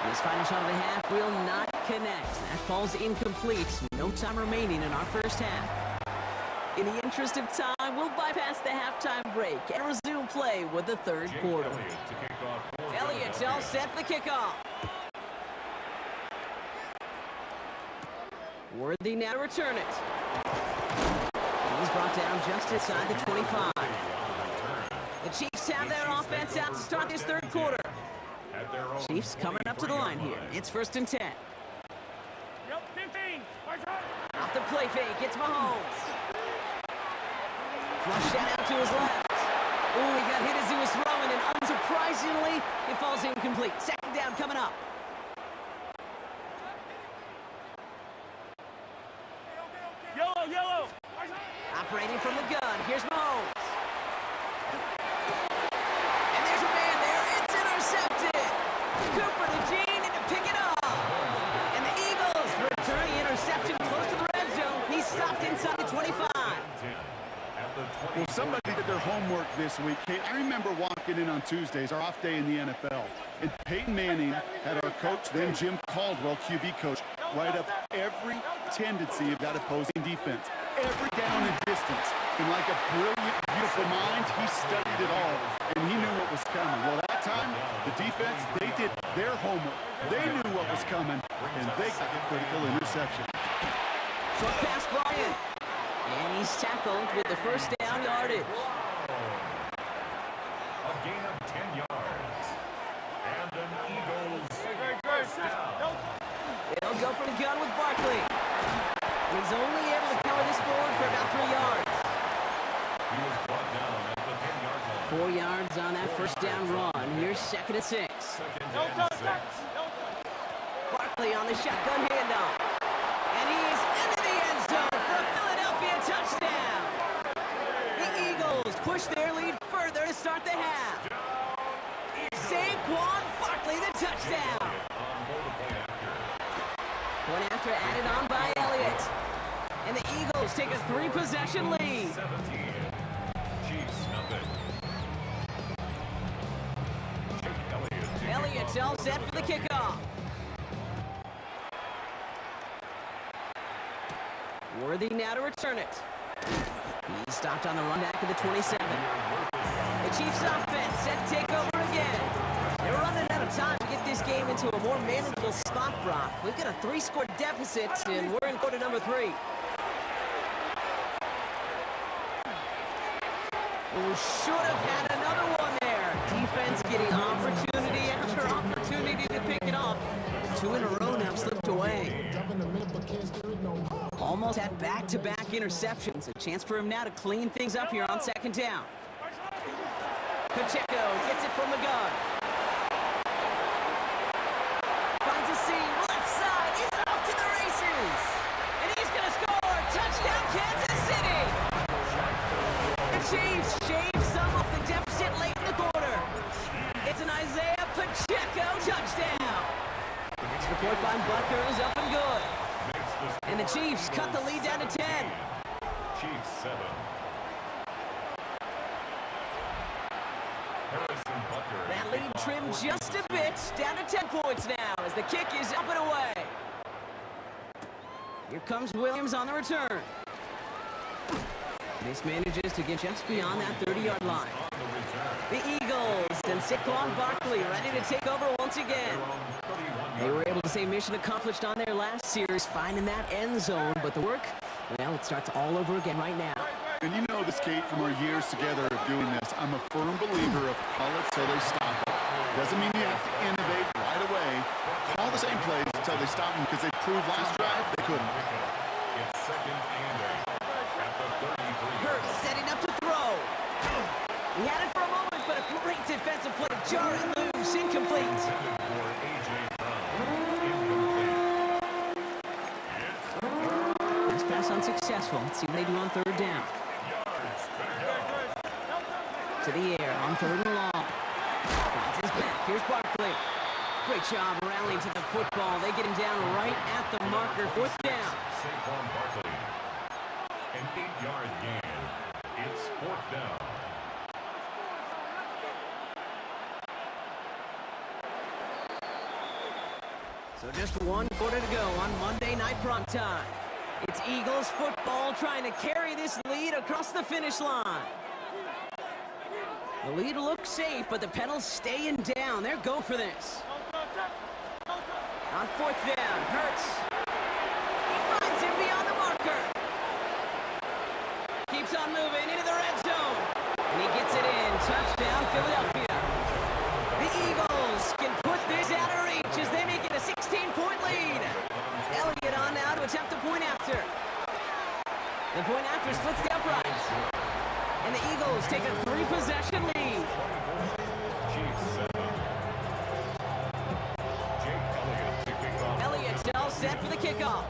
This final shot of the half will not connect. That falls incomplete. No time remaining in our first half. In the interest of time, we'll bypass the halftime break and resume play with the third Jake quarter. Elliott to kick off for the Elliott's all set for the kickoff. Worthy now to return it. And he's brought down just inside the 25. The Chiefs have their offense out to start this third quarter. at their own Chiefs coming up to the line here. It's first and 10. Yep, 15. Off the play fake, it's Mahomes. Flush that out to his left. Ooh, he got hit as he was throwing, and unsurprisingly, it falls incomplete. Second down coming up. Yellow. Operating from the gun, here's Mahomes. And there's a man there, it's intercepted. Cooper the Gene in to pick it up. And the Eagles return the interception close to the red zone. He's stopped inside the 25. Well, somebody did their homework this week. Kate, I remember walking in on Tuesdays, our off day in the NFL, and Peyton Manning had our coach, then Jim Caldwell, QB coach, write up every tendency of that opposing defense, every down and distance. And like a brilliant, beautiful mind, he studied it all, and he knew what was coming. Well, that time, the defense, they did their homework. They knew what was coming, and they got the critical interception. Short pass, Brian. And he's tackled with the first down yardage. A gain of 10 yards. And an Eagles first down. They'll go for the gun with Barkley. And he's only able to cover this forward for about 3 yards. He was brought down at the 10-yard line. 4 yards on that first down run. Here's 2nd and 6. Second and 6. Barkley on the shotgun handoff. And he's into the end zone for a Philadelphia touchdown. The Eagles push their lead further to start the half. Saquon Barkley, the touchdown. On for the point after. Point after added on by Elliott. And the Eagles take a 3-possession lead. 17. Chiefs nothing. Jake Elliott taking Elliott off all for set for the kickoff. Worthy now to return it. He stopped on the run back of the 27. The Chiefs offense set to take over again. They're running out of time to get this game into a more manageable spot, Brock. We've got a 3-score deficit, and we're in quarter number 3. Who should have had another one there. Defense getting opportunity after opportunity to pick it off. 2 in a row now slipped away. Almost had back-to-back interceptions. A chance for him now to clean things up here on 2nd down. Pacheco gets it from the gun. Finds a seam, left side, he's off to the races. And he's gonna score, touchdown Kansas City. The Chiefs shave some off the deficit late in the quarter. It's an Isaiah Pacheco touchdown. Extra point by Butker is up and good. makes the score And the Chiefs cut the lead down to 10. Chiefs 7. Harrison Butker. That lead trimmed just a bit, down to 10 points now as the kick is up and away. Here comes Williams on the return. This manages to get just beyond that 30-yard line. On the return. The Eagles and Saquon Barkley ready to take over once again. They were able to say mission accomplished on their last series, finding that end zone, but the work, well, it starts all over again right now. And you know this, Kate, from our years together of doing this, I'm a firm believer of call it so they stop it. Doesn't mean you have to innovate right away. Call the same plays until they stop them, because they proved last drive they couldn't. It's 2nd and 8 at the 33. Hurts setting up to throw. He had it for a moment, but a great defensive play. Jar it loose, incomplete. Intended for A.J. Brown. Incomplete. This pass unsuccessful. Let's see what they do on 3rd down. Yards back up. To the air on 3rd and long. Finds his back. Here's Barkley. Great job rallying to the football. They get him down right at the marker. 4th down. Saquon Barkley. An 8-yard gain. It's 4th down. So just 1 quarter to go on Monday Night Primetime. It's Eagles football trying to carry this lead across the finish line. The lead looks safe, but the pedals staying down. They're go for this. On 4th down, Hurts. He finds him beyond the marker. Keeps on moving into the red zone. And he gets it in. Touchdown, Philadelphia. The Eagles can put this out of reach as they make it a 16-point lead. Elliott on now to attempt the point after. The point after splits the uprights. And the Eagles take a 3-possession lead. Chiefs 7. Jake Elliott to kick off. Elliott all set for the kickoff.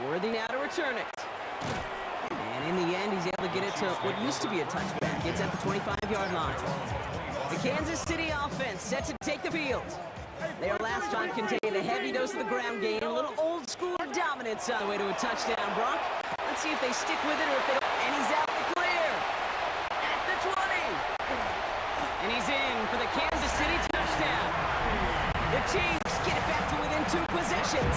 Worthy now to return it. And in the end, he's able to get it to what used to be a touchback. It's at the 25-yard line. The Kansas City offense set to take the field. Their last time contained a heavy dose of the ground game, a little old-school dominance on the way to a touchdown, Brock. Let's see if they stick with it or if they don't. And he's out the clear. At the 20. And he's in for the Kansas City touchdown. The Chiefs get it back to within 2 possessions.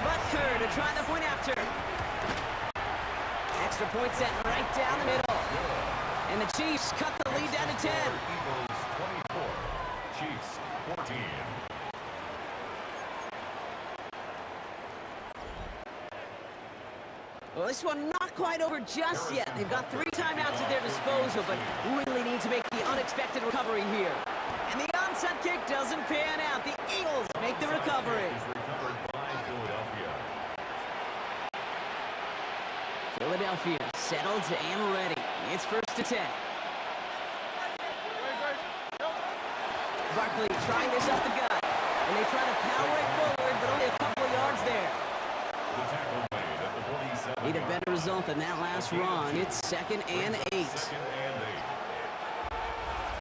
Butker to try the point after. Extra point set right down the middle. And the Chiefs cut the lead down to 10. Eagles 24. Chiefs 14. Well, this one not quite over just yet. They've got 3 timeouts at their disposal, but really need to make the unexpected recovery here. And the onside kick doesn't pan out. The Eagles make the recovery. Is recovered by Philadelphia. Philadelphia, settled and ready. It's 1st and 10. Barkley trying this up the gut, and they try to power it forward, but only a couple of yards there. The tackle made at the 47. Need a better result than that last run. It's 2nd and 8. Second and 8.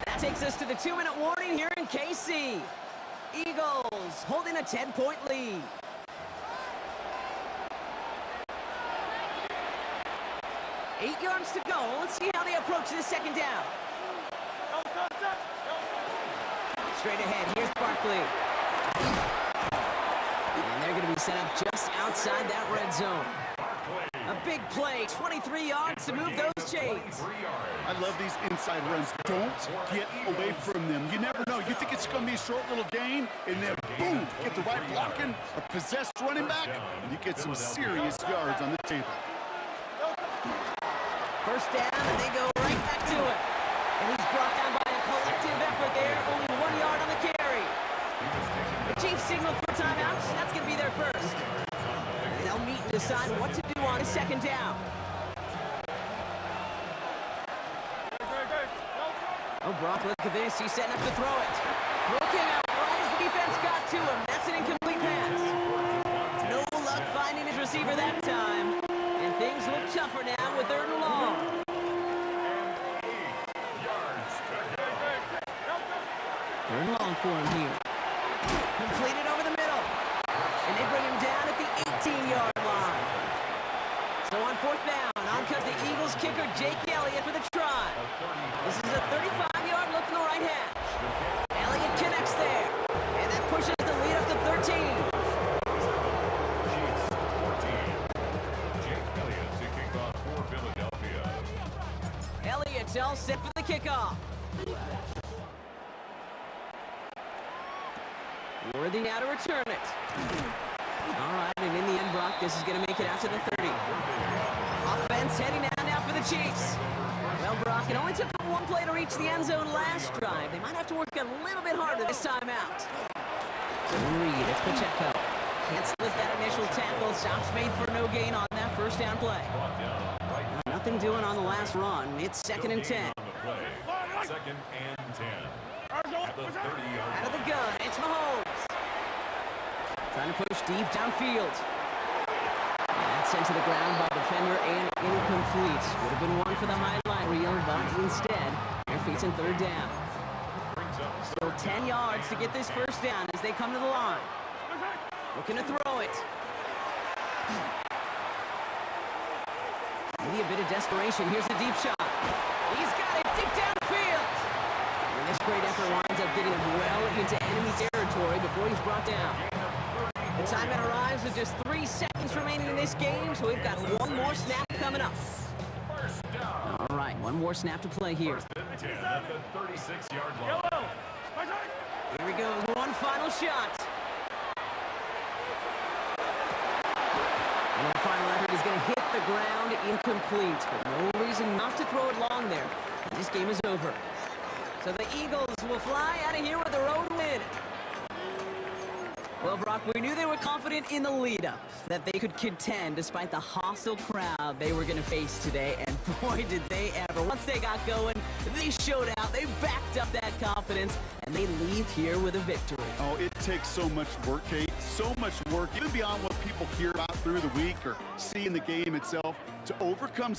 That takes us to the 2-minute warning here in KC. Eagles holding a 10-point lead. Eight yards to go. Let's see how they approach this 2nd down. Straight ahead, here's Barkley. And they're going to be set up just outside that red zone. A big play, 23 yards to move those chains. I love these inside runs. Don't get away from them. You never know. You think it's going to be a short little gain, and then boom, get the right blocking, a possessed running back, and you get some serious yards on the table. 1st down, and they go right back to it. And he's brought down by a collective effort there. Only 1 yard on the carry. The Chiefs signal for timeouts. That's going to be their first. And they'll meet and decide what to do on a 2nd down. Oh, Brock, look at this. He's setting up to throw it. Throw came out right as the defense got to him. That's an incomplete pass. No luck finding his receiver that time. And things look tougher now with 3rd and long. 3rd and long for him here. Completed over the middle. And they bring him down at the 18-yard line. So on 4th down, on comes the Eagles kicker, Jake Elliott, for the try. This is a 35-yard look in the right hash. Elliott connects there. And that pushes the lead up to 13. Chiefs 14. Jake Elliott to kick off for Philadelphia. Elliott's all set for the kickoff. Worthy now to return it. All right, and in the end, Brock, this is going to make it out to the 30. Offense heading out now for the Chiefs. Well, Brock, it only took them 1 play to reach the end zone last drive. They might have to work a little bit harder this time out. So Reed, it's Pacheco. Can't slip that initial tackle. Stops made for no gain on that 1st down play. Nothing doing on the last run. It's 2nd and 10. On the play. 2nd and 10. At the 30-yard Out of the gun, it's Mahomes. Trying to push deep downfield. And that's sent to the ground by defender and incomplete. Would have been one for the highlight reel, but instead, they're facing 3rd down. Still 10 yards to get this 1st down as they come to the line. Looking to throw it. Maybe a bit of desperation. Here's a deep shot. He's got it deep downfield. And this great effort winds up getting him well into enemy territory before he's brought down. The timeout arrives with just 3 seconds remaining in this game, so we've got 1 more snap coming up. All right, 1 more snap to play here. 10 at the 36-yard line. Here he goes, 1 final shot. And that final effort is going to hit the ground incomplete, but no reason not to throw it long there. This game is over. So the Eagles will fly out of here with a road win. Well, Brock, we knew they were confident in the lead-up, that they could contend despite the hostile crowd they were going to face today, and boy, did they ever. Once they got going, they showed out, they backed up that confidence, and they leave here with a victory. Oh, it takes so much work, Kate, so much work, even beyond what people hear about through the week or see in the game itself, to overcome.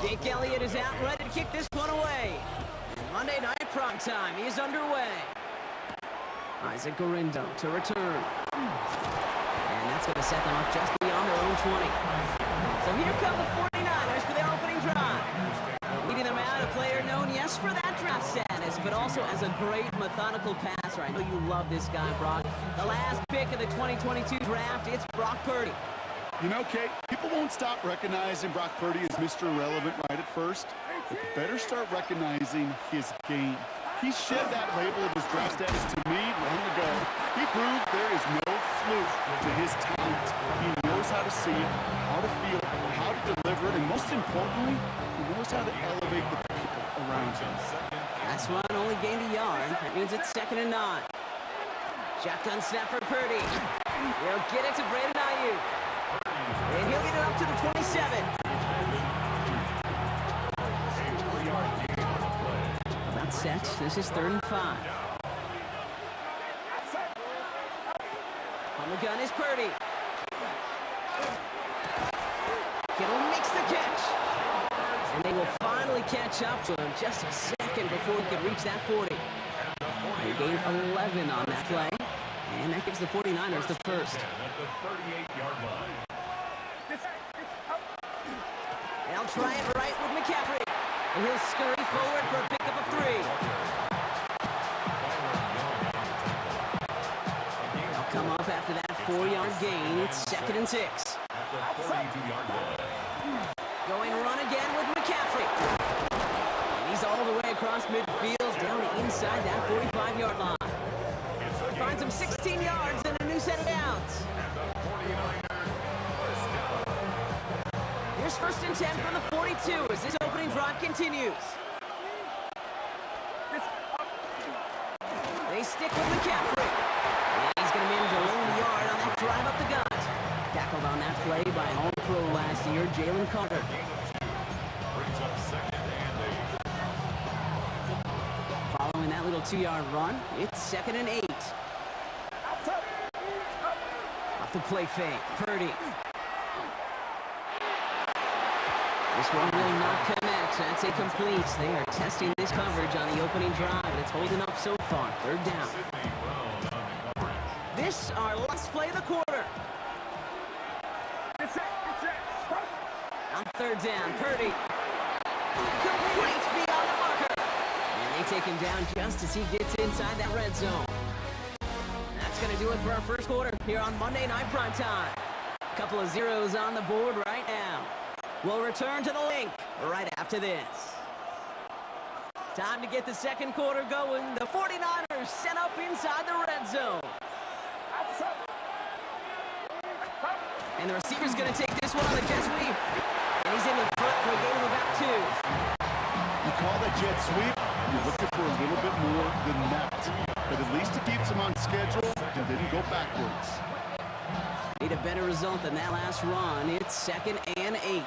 Jake Elliott is out and ready to kick this one away. Monday Night Prime Time is underway. Isaac Gorindo to return. And that's going to set them up just beyond their own 20. So here come the 49ers for their opening drive. Leading them out, a player known, yes, for that draft status, but also as a great methodical passer. I know you love this guy, Brock. The last pick of the 2022 draft, it's Brock Purdy. You know, Kate, people won't stop recognizing Brock Purdy as Mr. Irrelevant right at first, but they better start recognizing his game. He shed that label of his draft status to me long ago. He proved there is no fluke to his talent. He knows how to see it, how to feel it, how to deliver it, and most importantly, he knows how to elevate the people around him. Last one only gained a yard. That means it's 2nd and 9. Shotgun snap for Purdy. He'll get it to Brandon Ayuk. And he'll get it up to the 27. About set. This is 3rd and 5. On the gun is Purdy. Kittle makes the catch. And they will finally catch up to him just a second before he could reach that 40. They gained 11 on that play. And that gives the 49ers the first. They'll try it right with McCaffrey. And he'll scurry forward for a pickup of 3. They'll come up after that 4-yard gain. It's 2nd and 6. Going run again with McCaffrey. And he's all the way across midfield, down inside that 45-yard line. Finds him 16 yards and a new set of downs. Here's 1st and 10 from the 42 as this opening drive continues. They stick with McCaffrey. And he's going to manage a lone yard on that drive up the gut. Tackled on that play by an All-Pro last year, Jalen Carter. Following that little 2-yard run, it's 2nd and 8. Off the play fake, Purdy. This one will not connect. That's incomplete. They are testing this coverage on the opening drive, and it's holding up so far. 3rd down. This our last play of the quarter. On 3rd down, Purdy. Complete beyond the marker. And they take him down just as he gets inside that red zone. That's going to do it for our first quarter here on Monday Night Prime Time. A couple of zeros on the board right now. We'll return to the link right after this. Time to get the second quarter going. The 49ers set up inside the red zone. And the receiver's going to take this one on the jet sweep. And he's in the front for a gain of about 2. You call that jet sweep, you're looking for a little bit more than that. But at least it keeps him on schedule and didn't go backwards. Need a better result than that last run. It's 2nd and 8.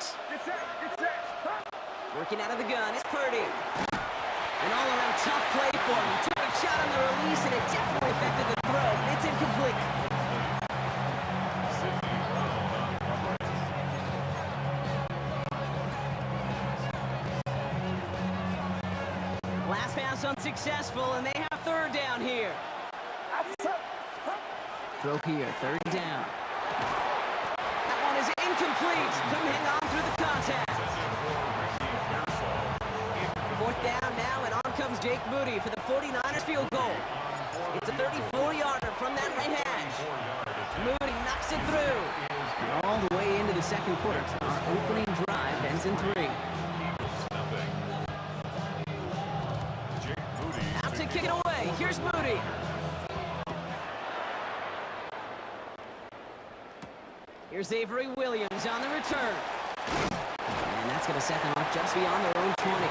Working out of the gun is Purdy. An all-around tough play for him. He took a shot on the release, and it definitely affected the throw. It's incomplete. Last pass unsuccessful, and they have 3rd down here. Throw here, 3rd down. That one is incomplete. Couldn't hang on through the contact. 4th down now, and on comes Jake Moody for the 49ers field goal. It's a 34-yarder from that right hash. Moody knocks it through. And all the way into the second quarter. Our opening drive ends in 3. Out to kick it away. Here's Moody. Here's Avery Williams on the return. And that's going to set them up just beyond their own 20.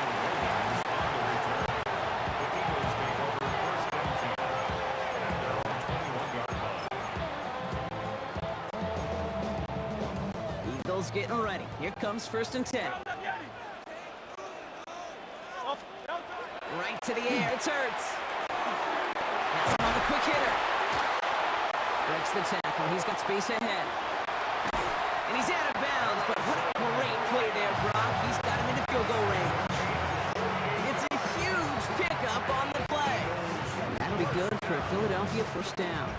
Eagles getting ready. Here comes 1st and 10. Right to the air. It's Hurts. That's him on the quick hitter. Breaks the tackle. He's got space ahead. And he's out of bounds, but what a great play there, Brock. He's got him in the field for a Philadelphia first down.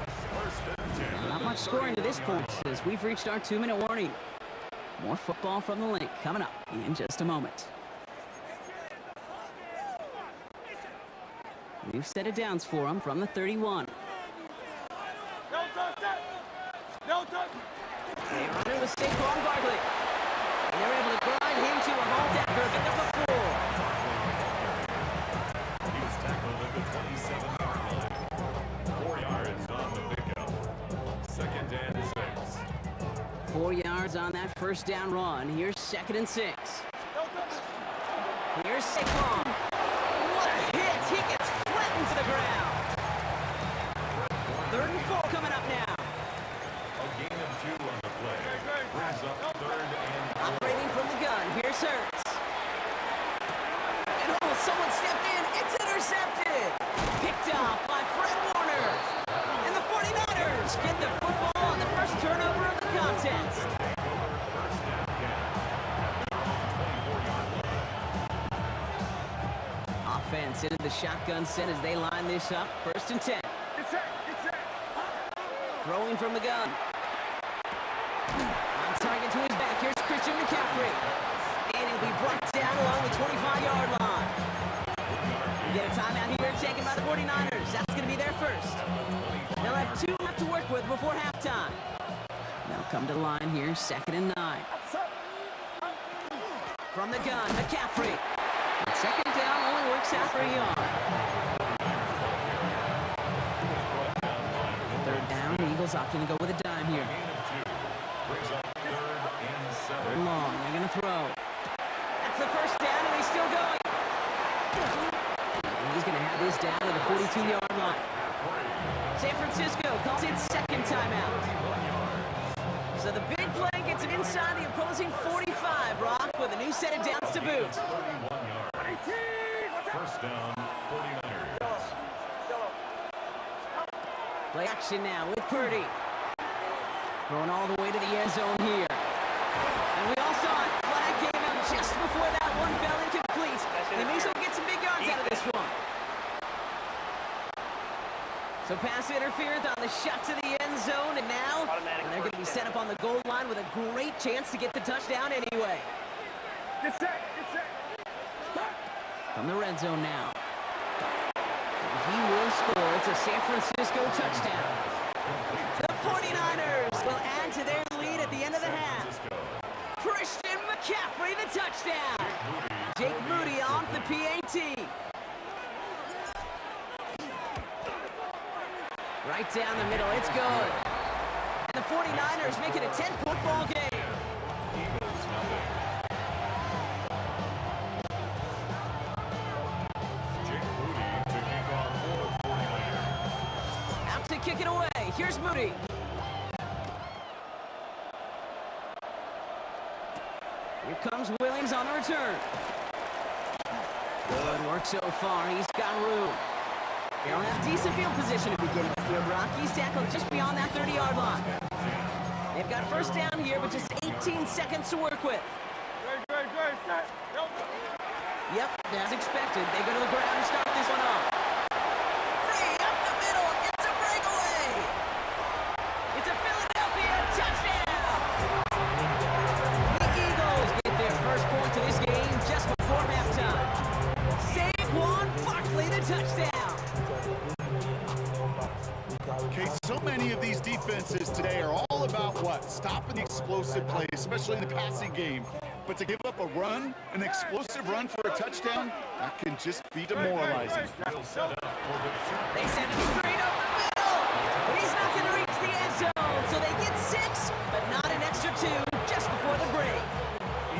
First and 10. Not much scoring to this point as we've reached our 2-minute warning. More football from the link coming up in just a moment. We've set it downs for them from the 31. They run it with Saquon Barkley. And they're able to grind him to a halt after a pickup of 4. He was tackled at the 27-yard line. 4 yards on the pickup. Second and 6. 4 yards on that first down run. Here's 2nd and 6. Here's Saquon. What a hit! He gets flattened to the ground. 3rd and 4 coming up now. A gain of 2 on the play. Brings up 3rd and 4. Operating from the gun. Here's Hurts. And oh, someone stepped in. It's intercepted. Picked off by Fred Warner. And the 49ers get the football on the first turnover of the contest. First and 10. 24-yard line. Offense into the shotgun set as they line this up. 1st and 10. Throwing from the gun. On target to his back. Here's Christian McCaffrey. And he'll be brought down along the 25-yard line. We get a timeout here taken by the 49ers. That's going to be their first. They'll have 2 left to work with before halftime. They'll come to the line here, 2nd and 9. From the gun, McCaffrey. And 2nd down only works out for a yard. 3rd down, Eagles opting to go with a dime here. Brings up 3rd and 7. 3rd long, they're going to throw. That's the first down, and he's still going. And he's going to have this down to the 42-yard line. San Francisco calls it 2nd timeout. So the big play gets him inside the opposing 45, Rock, with a new set of downs to boot. 31 yards. First down, 49ers. Play action now with Purdy. Throwing all the way to the end zone here. And we all saw it. Flag came out just before that one fell incomplete. They may still get some big yards out of this one. So pass interference on the shot to the end zone, and now they're going to be set up on the goal line with a great chance to get the touchdown anyway. From the red zone now. And he will score. It's a San Francisco touchdown. The 49ers will add to their lead at the end of the half. Christian McCaffrey, the touchdown. Jake Moody off the PAT. Right down the middle, it's good. And the 49ers make it a 10-point ball game. Eagles nothing. Jake Moody to kick off for the 49ers. Out to kick it away. Here's Moody. Here comes Williams on the return. Good work so far. He's got room. They'll have decent field position to begin with here, Brock. He's tackled just beyond that 30-yard line. They've got first down here, but just 18 seconds to work with. Yep, as expected, they go to the ground and start this one off. Free up the middle, it's a breakaway. It's a Philadelphia touchdown. The Eagles get their first point to this game just before halftime. Saquon Barkley, the touchdown. Okay, so many of these defenses today are all about what? Stopping the explosive play, especially in the passing game. But to give up a run, an explosive run for a touchdown, that can just be demoralizing. Will set up for the They send him straight up the middle. But he's not going to reach the end zone. So they get 6, but not an extra 2 just before the break.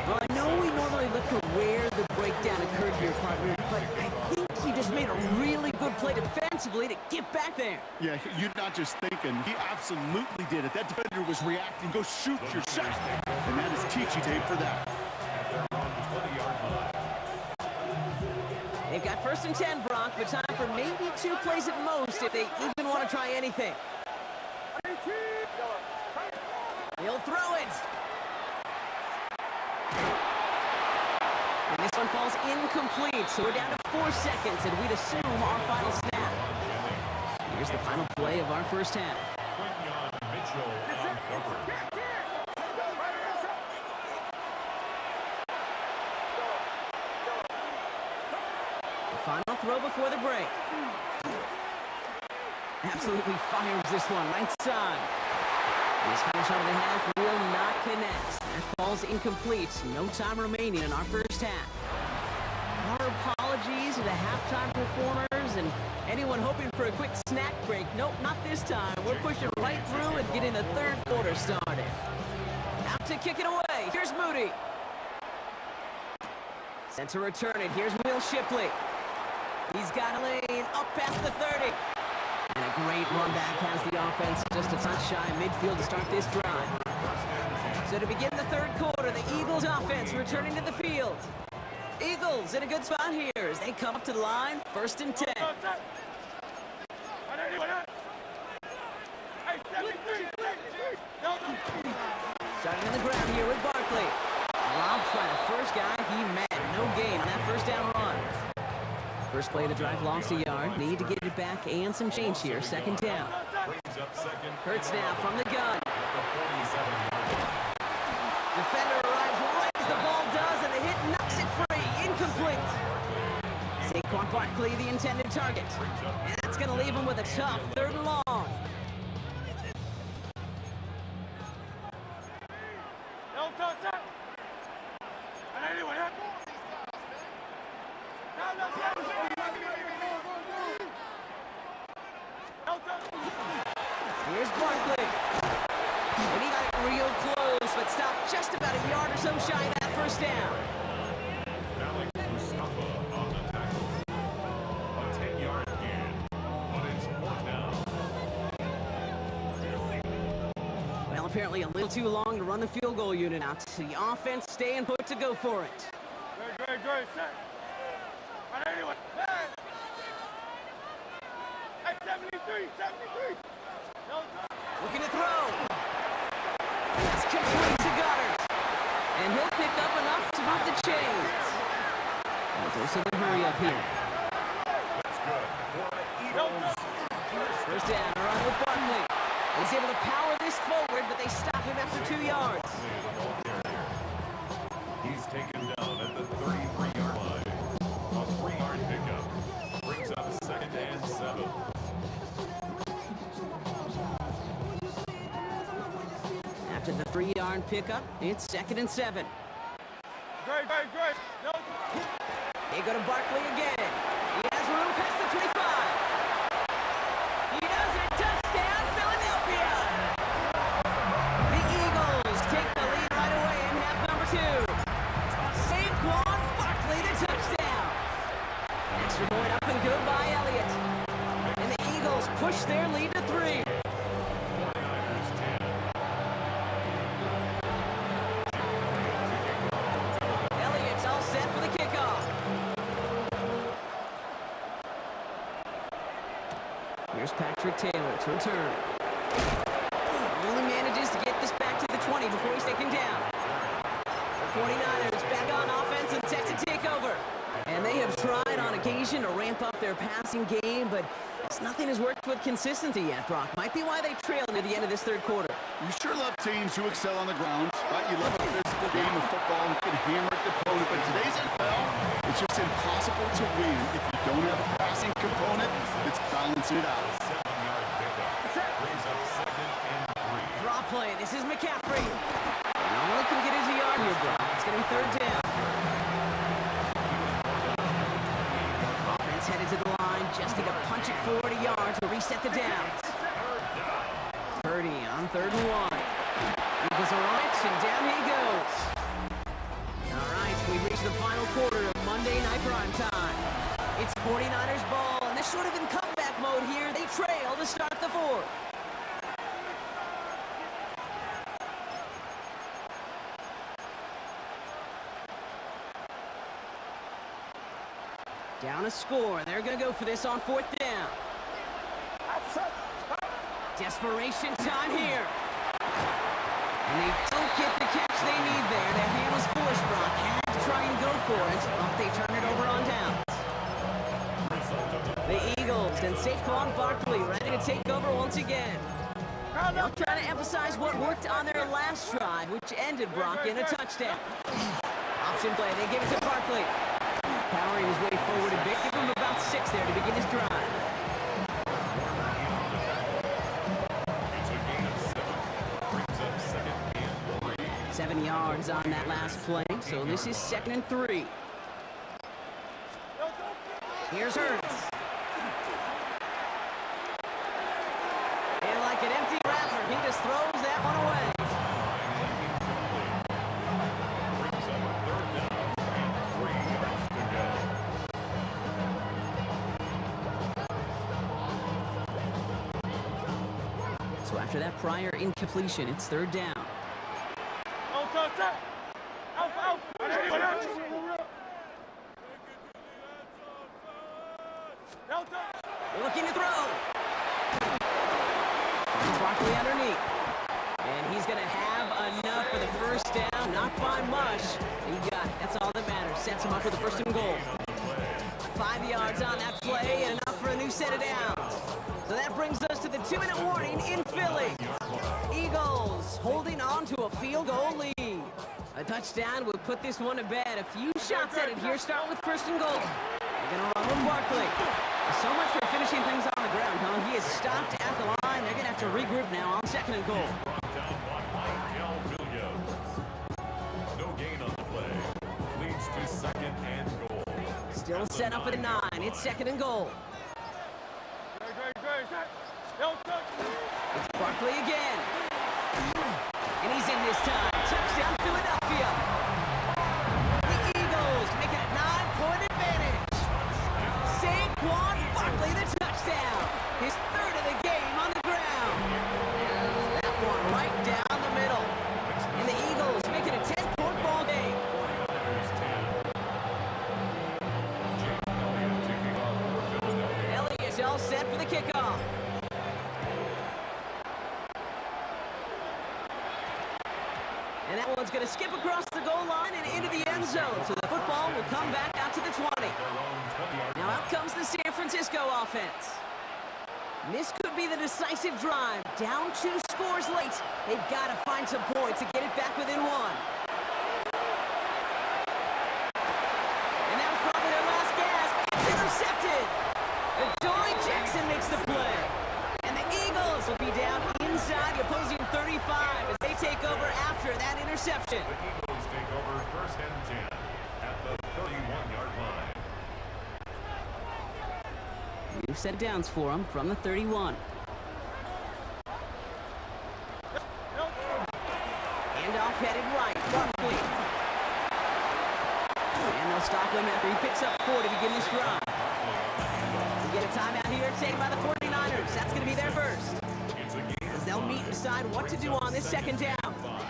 Well, I know we normally look for where the breakdown occurred here, partner, but I think he just made a really good play defensively to get back there. Yeah, you're not just thinking. He absolutely did it. That defender was reacting. Go shoot your shot. And that is teaching tape for that. on the 20-yard line. They've got 1st and 10, Brock, but time for maybe 2 plays at most if they even want to try anything. He'll throw it. And this one falls incomplete, so we're down to 4 seconds, and we'd assume our final snap. Here's the final play of our first half. Quinyon Mitchell on cover. The final throw before the break. Absolutely fires this one, right side. This final shot of the half will not connect. That falls incomplete. No time remaining in our first half. Our apologies to the halftime performers and anyone hoping for a quick snack break. Nope, not this time. We're pushing right through and getting the third quarter started. Out to kick it away. Here's Moody. Sent to return it. Here's Will Shipley. He's got a lane up past the 30. And a great run back has the offense just a touch shy of midfield to start this drive. So to begin the third quarter, the Eagles offense returning to the field. Eagles in a good spot here as they come up to the line, 1st and 10. Starting on the ground here with Barkley. Robbed by the first guy he met. No gain on that first down run. First play of the drive, lost a yard. Need to get it back and some change here. 2nd down. Brings up second. Hurts now from the gun. At the 47-yard line. Defender arrives right as the ball does, and the hit knocks it free. Incomplete. Saquon Barkley, the intended target. And that's going to leave him with a tough 3rd and long. Here's Barkley. And he got it real close, but stopped just about a yard or so shy of that first down. Alex Mustafa on the tackle. A 10-yard gain. But it's 4th down. Well, apparently a little too long to run the field goal unit out. The offense staying put to go for it. Great, set. And anyway, hey, 73. Looking to throw. That's complete to Goddard. And he'll pick up enough to move the chains. There's a hurry up here. That's good. For the Eagles. First down, around with Barkley. And he's able to power this forward, but they stop him after 2 yards. He's taken down at the 33-yard line. A 3-yard pickup. Brings up 2nd and 7. After the 3-yard pickup, it's 2nd and 7. Great. No. They go to Barkley again. He has room past the 25. He does it. Touchdown, Philadelphia. The Eagles take the lead right away in half number 2. Saquon Barkley the touchdown. Extra point up and good by Elliott. And the Eagles push their lead to 3. 49ers 10. Elliott's all set for the kickoff. Here's Patrick Taylor to return. Only manages to get this back to the 20 before he's taken down. The 49ers back on offense and set to take over. And they have tried on occasion to ramp up their passing game, but nothing has worked with consistency yet, Brock. Might be why they trailed near the end of this 3rd quarter. You sure love teams who excel on the ground, right? You love a physical game of football and can hammer the opponent, but today's NFL, it's just impossible to win if you don't have a passing component that's balancing it out. 7-yard pickup. Brings up 2nd and 3. Draw play. This is McCaffrey. And all he can get is a yard here, Brock. It's going to be 3rd down. Offense headed to the line. Just need to punch it 40 yards to reset the downs. 30 on 3rd and 1. Eagles are on it, and down he goes. All right, we've reached the final quarter of Monday Night Prime Time. It's 49ers ball, and they're sort of in comeback mode here. They trail to start the 4th. Down a score. They're going to go for this on 4th down. Desperation time here. And they don't get the catch they need there. Their hand was foolish, Brock. Had to try and go for it, but they turn it over on downs. The Eagles And Saquon Barkley ready to take over once again. They'll try to emphasize what worked on their last drive, which ended Brock in a touchdown. Option play, they give it to Barkley. Powering his way forward a bit, give him about 6 there to begin his drive. It's a gain of 7. Brings up 2nd and 3. 7 yards on that last play, so this is 2nd and 3. Here's Hurts. And like an empty wrapper, he just throws that one away. Brings up a 3rd down and 3 yards to go. So after that prior incompletion, it's 3rd down. Looking to throw. It's Barkley underneath. And he's going to have enough for the first down. Not by much. He got it. That's all that matters. Sets him up with the 1st and goal. 5 yards on that play and enough for a new set of downs. So that brings us to the 2-minute warning in Philly. Eagles holding on to a field goal lead. A touchdown would put this one to bed. A few shots at it here. Start with 1st and goal. They're going to run with Barkley. So much for finishing things on the ground, huh? He is stopped at the line. They're going to have to regroup now on 2nd and goal. Brought down by Michael Williams. No gain on the play. Leads to 2nd and goal. Still set up at a 9. It's 2nd and goal. It's Barkley again. And he's in this time. Touchdown, Philadelphia. The Eagles make it a 9-point advantage. Saquon Barkley, the touchdown. His 3rd of the game on the ground. That one right down the middle. And the Eagles make it a 10-point ball game. Elliott's all set for the kickoff. And that one's going to skip across the goal line and into the end zone. So the football will come back out to the 20. Now out comes the San Francisco offense. This could be the decisive drive. Down 2 scores late. They've got to find some points to get it back within 1. And that was probably their last gasp. It's intercepted. Adoree Jackson makes the play. And the Eagles will be down inside the opposing 35 as they take over after that interception. The Eagles take over 1st and 10 at the 31-yard line. New set of downs for them from the 31. Handoff headed right. Barkley. And they'll stop him after he picks up 4 to begin this drive. We get a timeout here taken by the 49ers. That's going to be their first. It's a gain As they'll meet and decide what to do on this 2nd down. of 5.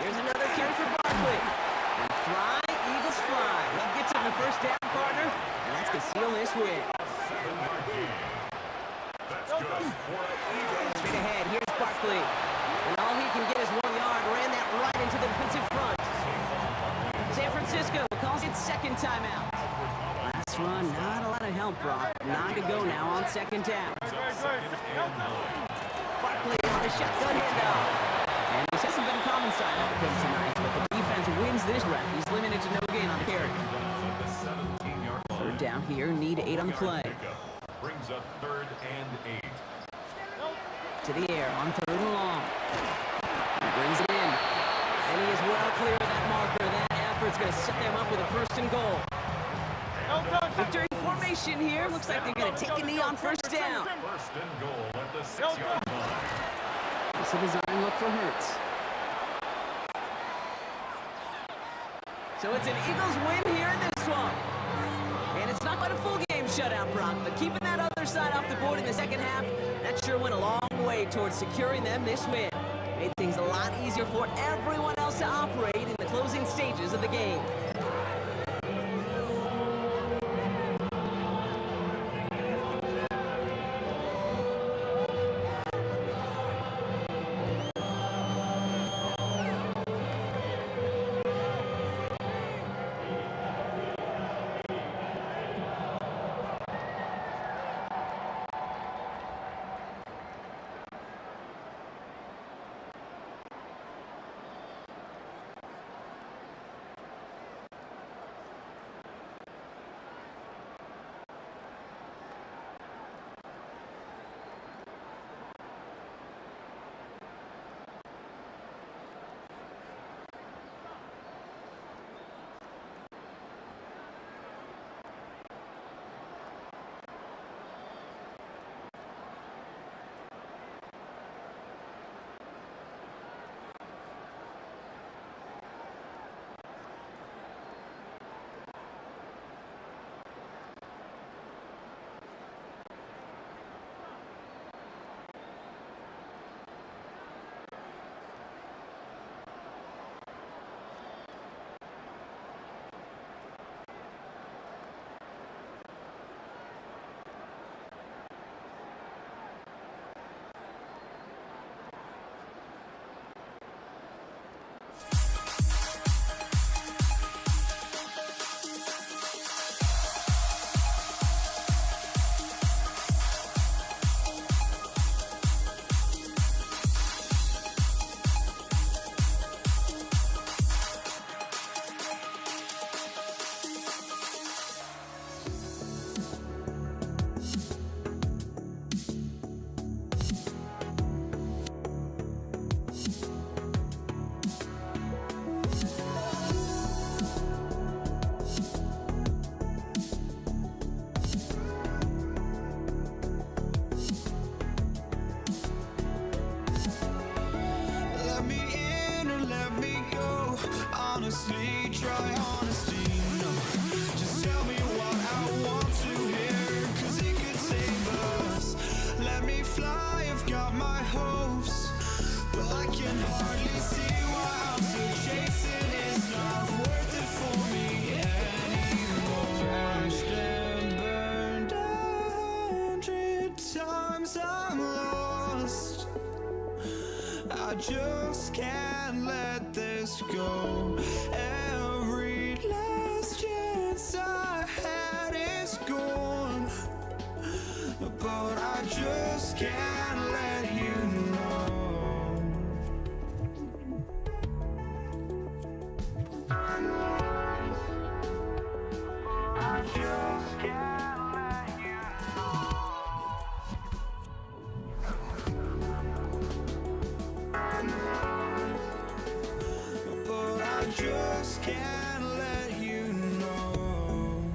Here's another carry for Barkley. And fly, Eagles fly. He gets him the 1st down, partner, and that's going to seal this win. That's good for Eagles. Straight ahead, here's Barkley. And all he can get is 1 yard. Ran that right into the defensive front. San Francisco calls it 2nd timeout. Last run, not a lot of help, Brock. 9 to go now on 2nd down. Barkley on the shotgun handoff. And this hasn't been a common side of him tonight, but the defense wins this rep. He's limited to no gain on the carry. At the 17-yard line. 3rd down here, need 8 on the play. Brings up 3rd and 8. To the air on 3rd and long. He brings it in. And he is well clear of that marker. That effort's going to set them up with a 1st and goal. Victory formation here. Looks like they're going to take a knee on 1st down. 1st and goal at the 6-yard line. It's a design look for Hurts. So it's an Eagles win here in this one. And it's not quite a full game shutout, Brock, but keeping that other side off the board in the 2nd half, that sure went a long way towards securing them this win. Made things a lot easier for everyone else to operate in the closing stages of the game. just can't let this go. Every last chance I had is gone, but I just can't let you know. I just can't let you know. But I just can't let you know.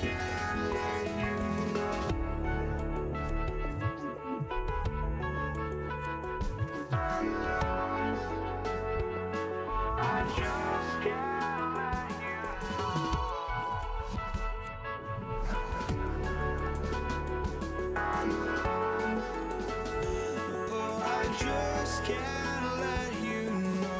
Can't let you know. I just can't let you know.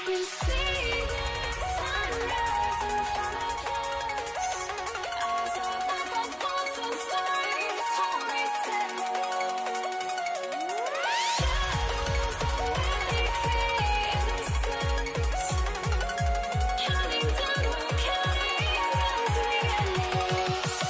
You see the sunrise in front of us. Eyes are like thoughts and stories always stand alone. Shadows already create the sense. Counting down, we're counting down to the endless.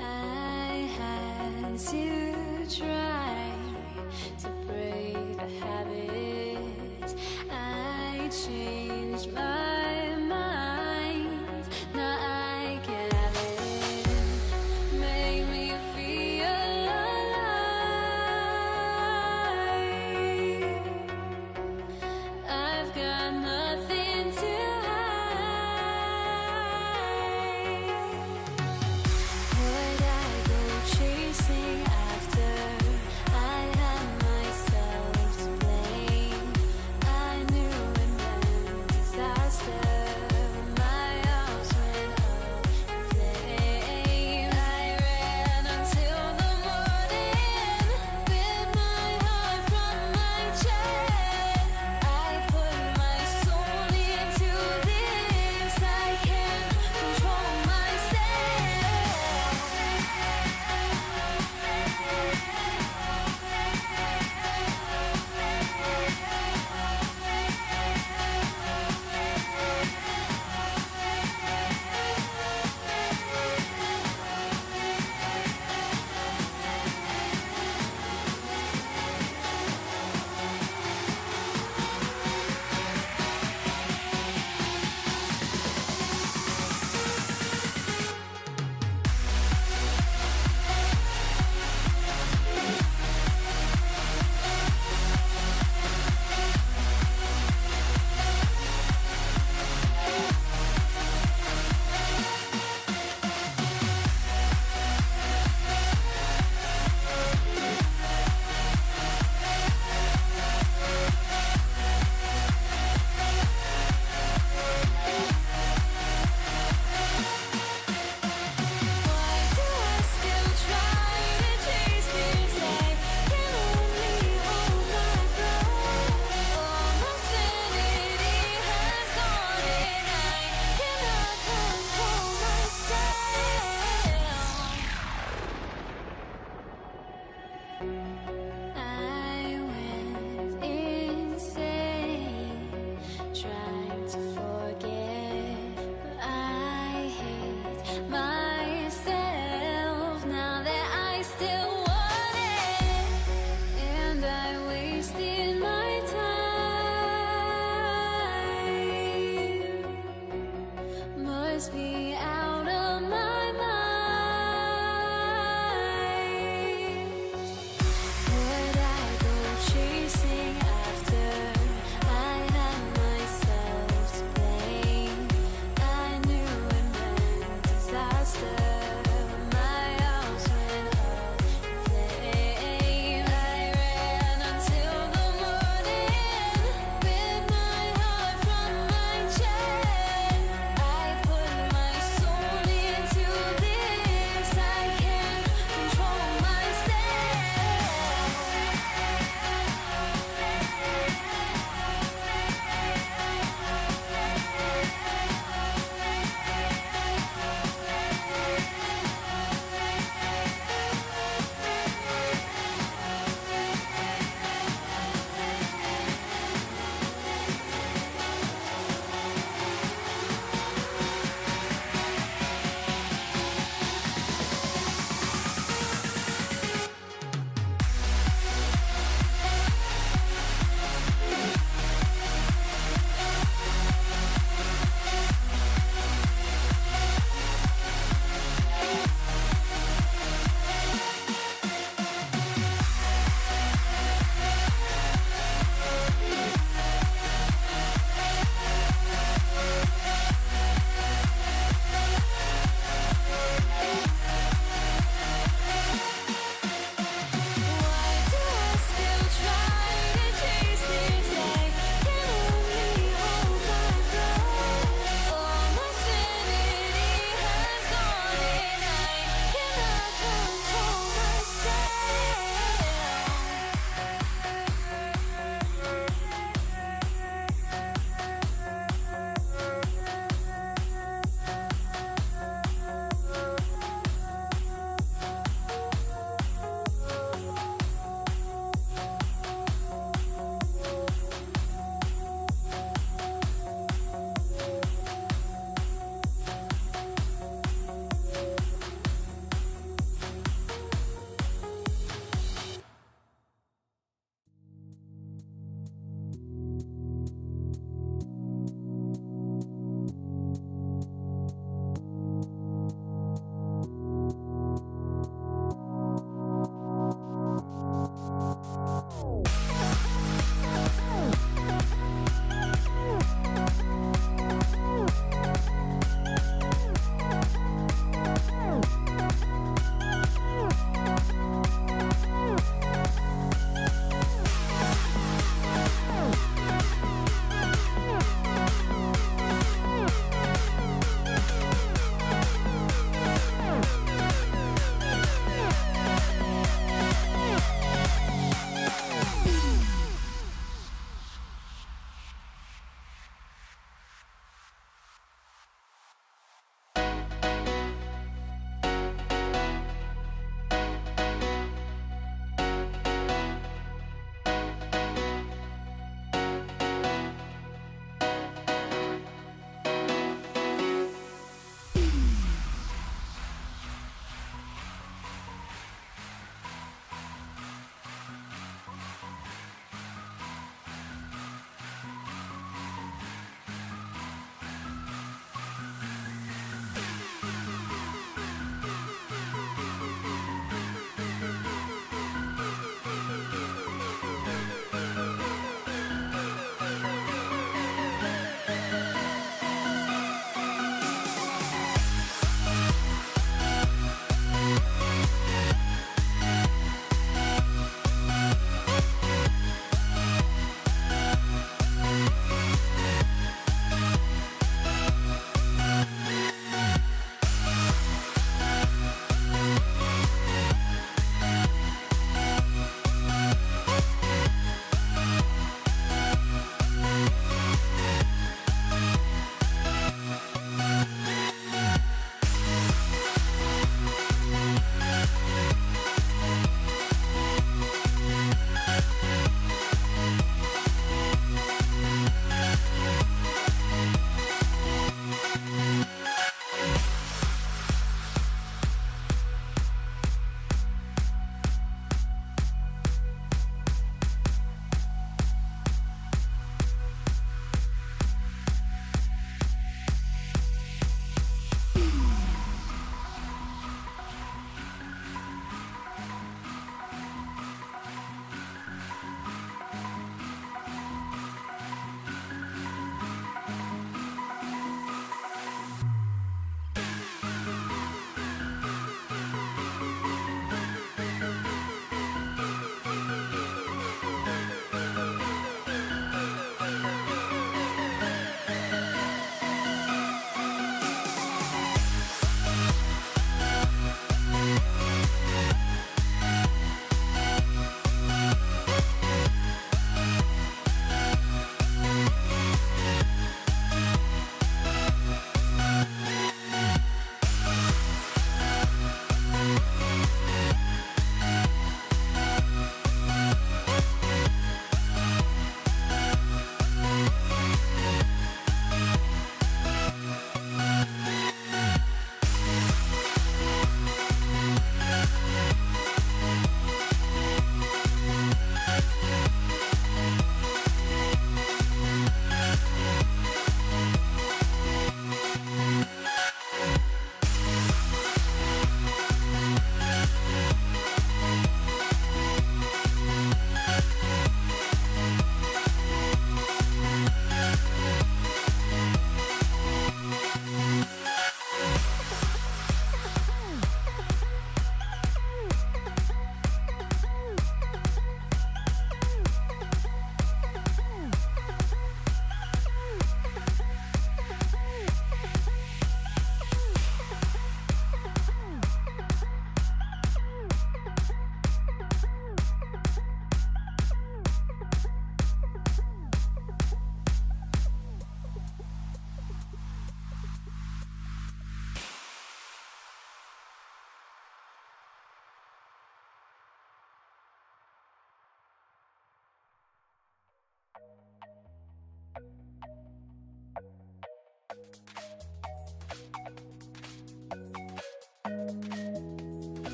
I had to try to break the habit. I changed my mind. Now I can have it. Make me feel alive. I've got nothing to hide. Would I go chasing after? I had myself to blame. I knew it meant disaster. My arms went up in flames. I ran until the morning, bit my heart from my chest. I put my soul into this. I can't control Why do I still try to chase this? I can only hold my breath. All my sanity has gone and I cannot control myself. I went insane trying to forget, but I hate myself now that I still want it, and I wasted my time. Must be out of my mind.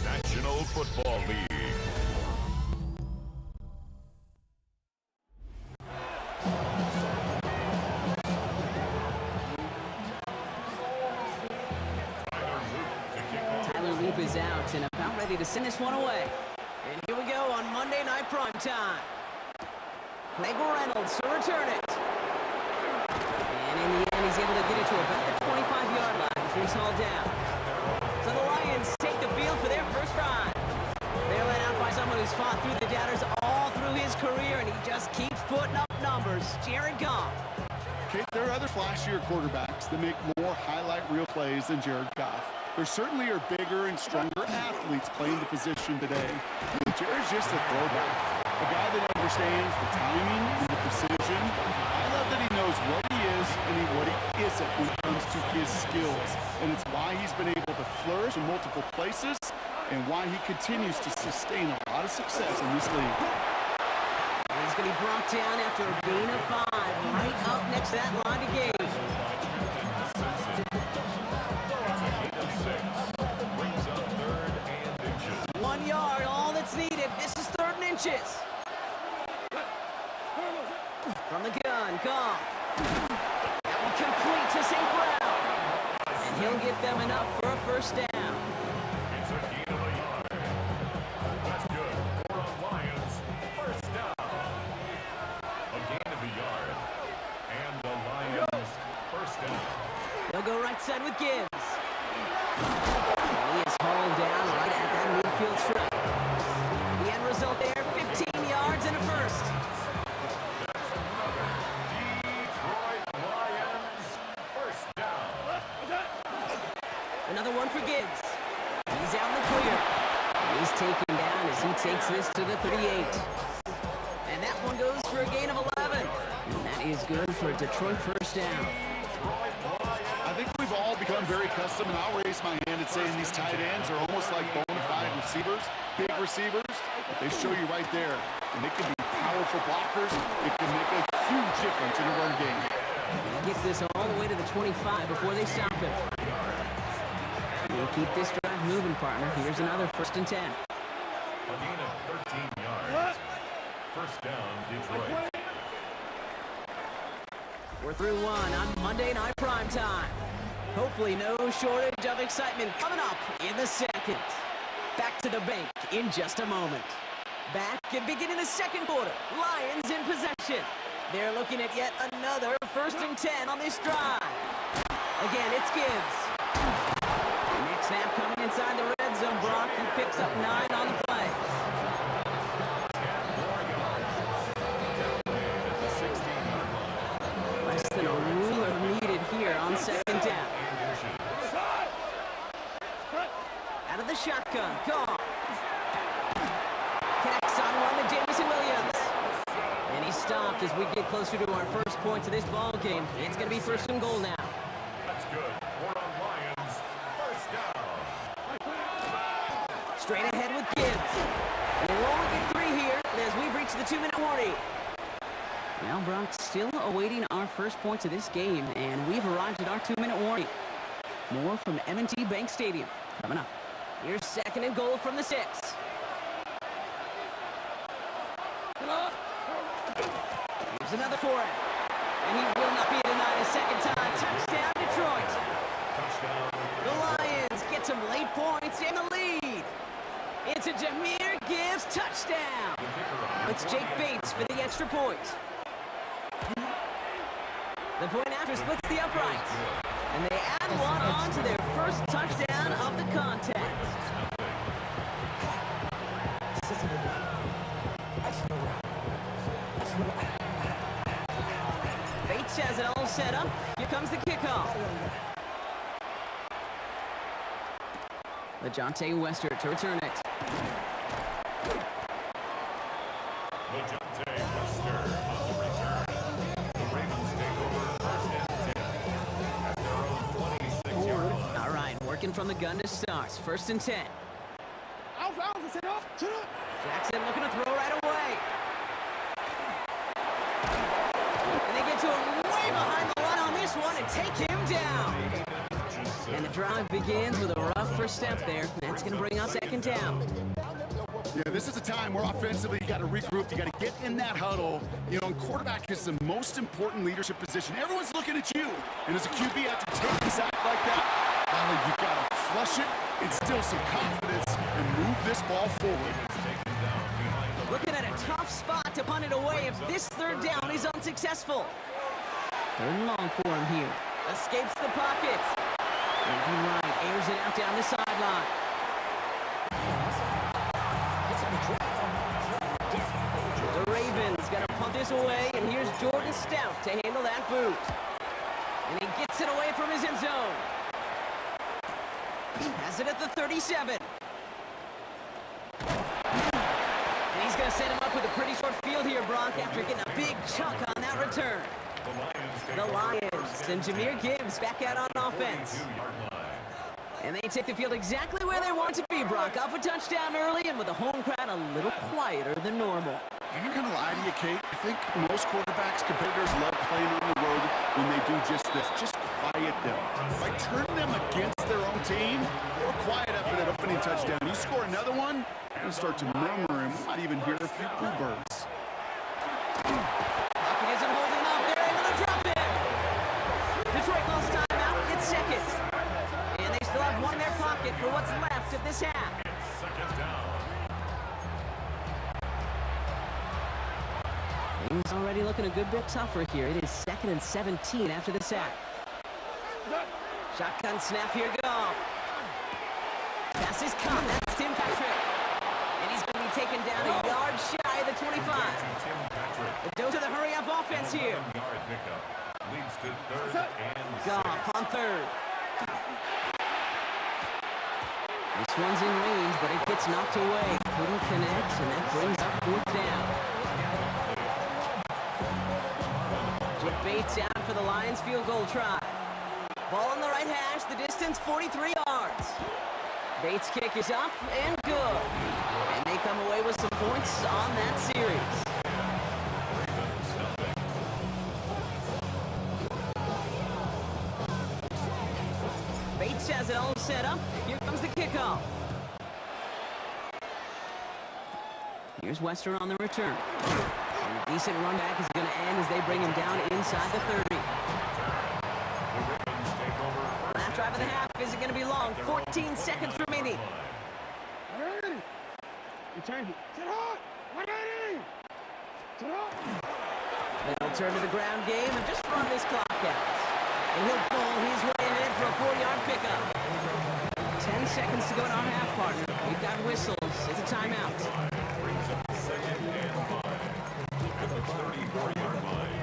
National Football League. Tyler Loop is out and about ready to send this one away. And here we go on Monday Night Primetime. Craig Reynolds to return it. And in the end, he's able to get it to about the 25-yard line before he's hauled down. So the Lions take the field for their first drive. They're led out by someone who's fought through the doubters all through his career, and he just keeps putting up numbers. Jared Goff. Kate, there are other flashier quarterbacks that make more highlight reel plays than Jared Goff. There certainly are bigger and stronger athletes playing the position today. Jared's just a throwback, a guy that understands the timing and the precision. I love that he knows what he is and what he isn't when it comes to his skills. And it's why he's been able to flourish in multiple places and why he continues to sustain a lot of success in this league. And he's going to be brought down after a gain of 5, right up next to that line of game. Brings up 3rd and inches. 1 yard, all that's needed. This is 3rd and inches. From the gun, Goff. That one complete to St. Brown. And he'll get them enough for a first down. It's a gain of a yard. That's good. For the Lions, first down. A gain of a yard. And the Lions, first down. They'll go right side with Gibbs. And he is hauled down right at that midfield strip. The end result there, 15 yards and a first. Detroit Lions, first down. Another one for Gibbs. He's out in the clear. And he's taken down as he takes this to the 38. And that one goes for a gain of 11. And that is good for a Detroit first down. I think we've all become very accustomed, and I'll raise my hand and saying these tight ends are almost like bona fide receivers, big receivers. But they show you right there, and they can be powerful blockers. It can make a huge difference in a run game. And he gets this all the way to the 25 before they stop him. We'll keep this drive moving, partner. Here's another 1st and 10. A gain of 13 yards. First down, Detroit. We're through one on Monday Night Primetime. Hopefully no shortage of excitement coming up in the second. Back to the bank in just a moment. Back and beginning the second quarter. Lions in possession. They're looking at yet another 1st and 10 on this drive. Again, it's Gibbs. Next snap coming inside the red zone. Brock, he picks up 9 on the play. Less than a ruler needed here on 2nd down. Out of the shotgun, Goff. Connects on one to Jamison Williams. And he's stopped as we get closer to our first point to this ball game. It's going to be 1st and goal now. That's good. For the Lions, first down. Straight ahead with Gibbs. And we'll only get 3 here as we've reached the 2-minute warning. Now, Brock, still awaiting our first points of this game, and we've arrived at our 2-minute warning. More from M&T Bank Stadium coming up. Here's 2nd and goal from the 6. Here's another for him. And he will not be denied a second time. Touchdown, Detroit. Touchdown. The Lions get some late points in the lead. It's a Jahmyr Gibbs touchdown. Now it's Jake Bates for the extra point. The point after splits the uprights. And they add one on to their first touchdown of the contest. Bates has it all set up. Here comes the kickoff. LeJohntay Wester to return it. LeJohntay Wester on the return. The Ravens take over first and 10 at their own 26-yard line. All right, working from the gun to start. First and 10. Jackson looking to throw right away. And they get to him way behind the line on this one and take him down. And the drive begins with a rough first step there. That's going to bring up second down. Yeah, this is a time where offensively you got to regroup, you got to get in that huddle. You know, and quarterback is the most important leadership position. Everyone's looking at you. And as a QB, after taking a sack like that, you got to flush it, instill some confidence, and move this ball forward. Looking at a tough spot to punt it away if this third down is unsuccessful. Third and long for him here. Escapes the pocket. Moving right, airs it out down the sideline. The Ravens got to punt this away, and here's Jordan Stout to handle that boot. And he gets it away from his end zone. Has it at the 37. And he's going to set him up with a pretty short field here, Brock, after getting a big chunk on that return. The Lions and Jahmyr Gibbs back out on offense. And they take the field exactly where they want to be, Brock. Up a touchdown early and with the home crowd a little quieter than normal. I'm not going to lie to you, Kate. I think most quarterbacks, competitors love playing on the road when they do just this. Just quiet them. By turning them against their own team, they were quiet after that opening touchdown. You score another one, they're going to start to murmur and we might even hear a few bluebirds. Pocket isn't holding up. They're able to drop it. Detroit lost timeout. It's seconds. And they still have one in their pocket for what's left of this half. Second down. Things already looking a good bit tougher here. It is 2nd and 17 after the sack. Shotgun snap here, Goff. Pass is caught. That's Tim Patrick. And he's going to be taken down a yard shy of the 25. Tim Patrick. Those are the hurry-up offense here. 1-yard pickup. Leads to third and 6. Goff on third. This one's in range, but it gets knocked away. Couldn't connect, and that brings up fourth down. Jake Bates out for the Lions field goal try. Ball on the right hash, the distance 43 yards. Bates' kick is up and good. And they come away with some points on that series. Bates has it all set up. Here comes the kickoff. Here's Wester on the return. And a decent run back is going to end as they bring him down inside the 30. Last drive of the half isn't going to be long. 14 seconds remaining. Return. Sit hot. 180. Sit hot. They'll turn to the ground game and just run this clock out. And he'll pull his way ahead for a 4-yard pickup. 10 seconds to go in our half, partner. We've got whistles. It's a timeout. Brings up 2nd and 5 at the 34-yard line.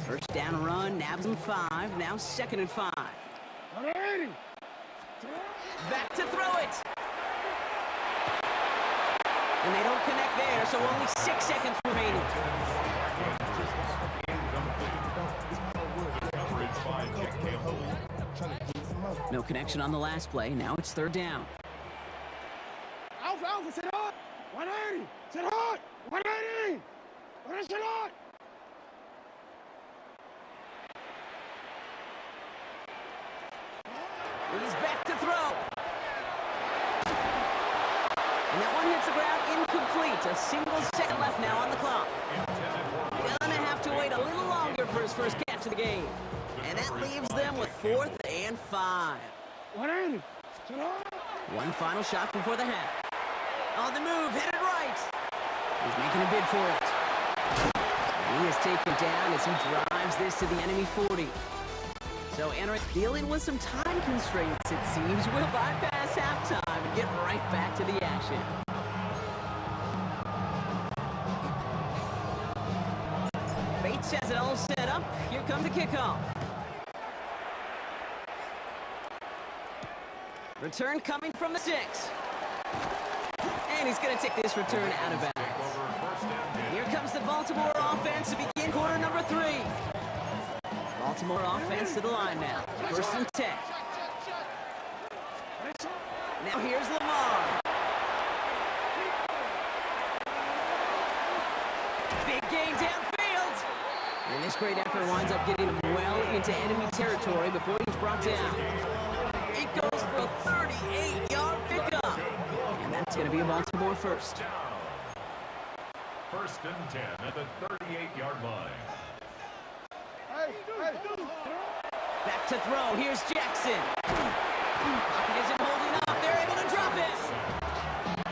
First down run, nabs him 5. Now 2nd and 5. 180. Back to throw it. And they don't connect there, so only 6 seconds remaining. Coverage by Nick Campbell. No connection on the last play. Now it's 3rd down. Alpha, sit hot. 180. Sit hot. 180. Sit hot. He's back to throw. And that one hits the ground incomplete. A single second left now on the clock. Gonna have to wait a little longer for his first catch of the game. And that leaves them with 4th and 5. 180. Sit hot. One final shot before the half. On the move, headed right. He's making a bid for it. And he is taken down as he drives this to the enemy 40. So, Andrew, dealing with some time constraints, it seems, will bypass halftime and get right back to the action. Bates defense has it all set up. Here comes the kickoff. Return coming from the 6. And he's going to take this return out of bounds. Here comes the Baltimore offense to begin quarter number 3. Baltimore offense to the line now. 1st and 10. Now here's Lamar. Big gain downfield. And this great effort winds up getting him well into enemy territory before he's brought down. It goes for a 38-yard pickup. And that's going to be a Baltimore first. 1st and 10 at the 38-yard line. Back to throw. Here's Jackson. Pocket isn't holding up. They're able to drop it.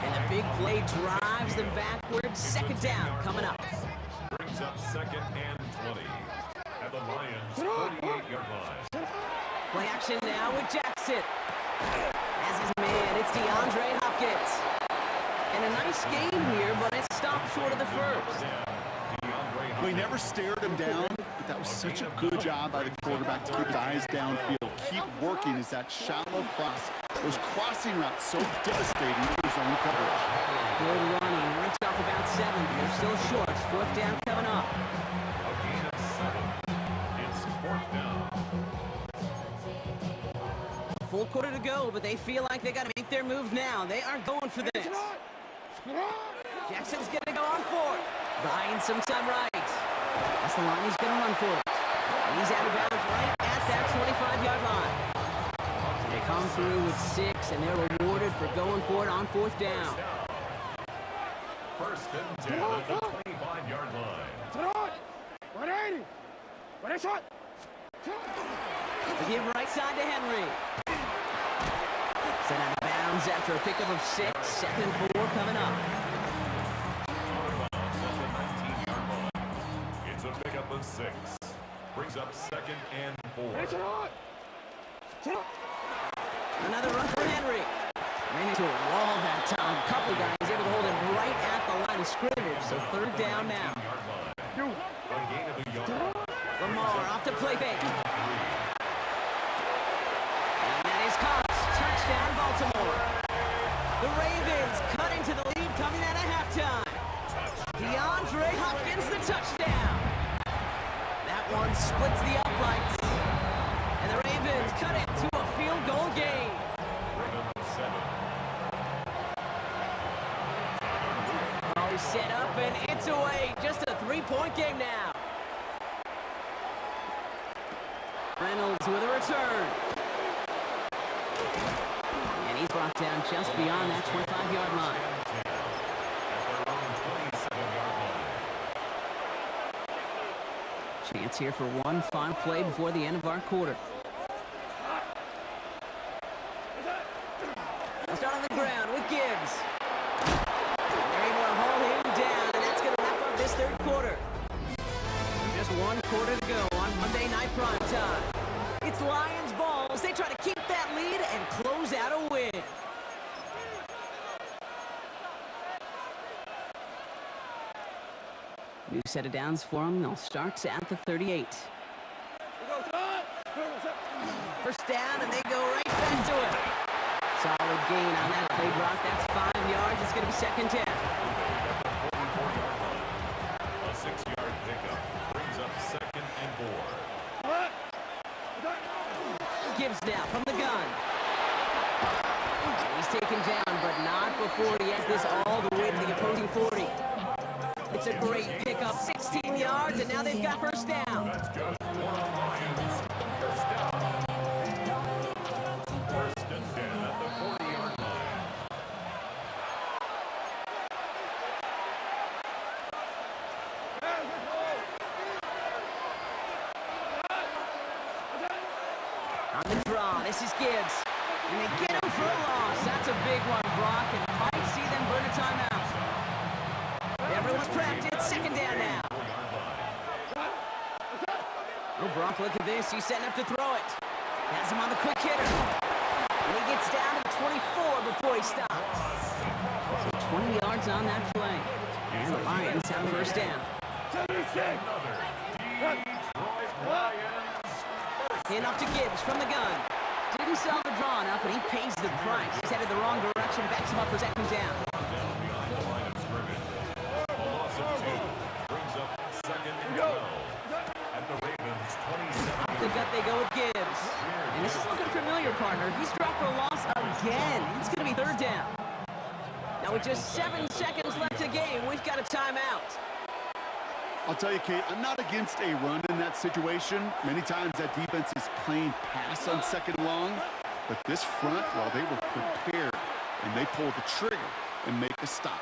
And the big play drives them backwards. 2nd down coming up. Brings up 2nd and 20 at the Lions' 38-yard line. Play action now with Jackson. As his man, it's DeAndre Hopkins. And a nice game here, but it stopped short of the first. We never stared him down, but that was such a good job by the quarterback to keep his eyes downfield. Keep working as that shallow cross. Those crossing routes so devastating for zone coverage. Good running. Rips off about 7. They're still short. 4th down coming up. A gain of 7. It's 4th down. Full quarter to go, but they feel like they got to make their move now. They are going for this. Jackson's going to go on 4th. Buying some time right. That's the line he's going to run for it. And he's out of bounds right at that 25-yard line. So they come through with 6, and they're rewarded for going for it on 4th down. 1st and 10 at the 25-yard line. They give right side to Henry. Sent out of bounds after a pickup of 6. 2nd and 4 coming up. It's a pickup of 6. Brings up 2nd and 4. Another run for Henry. Ran into a wall that time. Couple guys able to hold him right at the line of scrimmage. So 3rd down now. A gain of a yard. Lamar off to play fake. And that is caught. Touchdown, Baltimore. The Ravens cut into the lead coming out of halftime. DeAndre Hopkins, the touchdown. That one splits the uprights. And the Ravens cut it to a field goal game. Ball set up and it's away. Just a 3-point game now. Reynolds with a return. And he's brought down just beyond that 25-yard line. Chance here for one final play before the end of our quarter. Start on the ground with Gibbs. They're able to hold him down, and that's going to wrap up this 3rd quarter. Just 1 quarter to go on Monday Night Prime Time. It's Lions ball as they try to keep that lead and close out a win. New set of downs for them. They'll start at the 38. 1st down, and they go right back to it. Solid gain on that play block. That's 5 yards. It's going to be 2nd down. A 6-yard pickup brings up 2nd and 4. Gibbs now from the gun. He's taken down, but not before he has this all the way to the opposing 40. It's a great pickup, 16 yards, and now they've got 1st down. That's good. Lions. 1st down. 1st and 10 at the 40-yard line. On the draw, this is Gibbs. And they get him for a loss. That's a big one, Brock, and might see them burn a timeout. Everyone's prepped. It's 2nd down now. Oh, Brock, look at this. He's setting up to throw it. Has him on the quick hitter. And he gets down to 24 before he stops. So 20 yards on that play. And the Lions have 1st down. Another Detroit Lions. Hand off to Gibbs from the gun. Didn't sell the draw enough, but he pays the price. He's headed the wrong direction, backs him up for second down. Down behind the line of scrimmage. A loss of 2 brings up second and 12 at the Ravens 27. Off the gut they go with Gibbs. And this is looking familiar, partner. He's dropped for a loss again. It's going to be third down. Now with just 7 seconds left to game, we've got a timeout. I'll tell you, Kate, I'm not against a run in that situation. Many times that defense is playing pass on second and long. But this front, well, they were prepared, and they pulled the trigger and make a stop.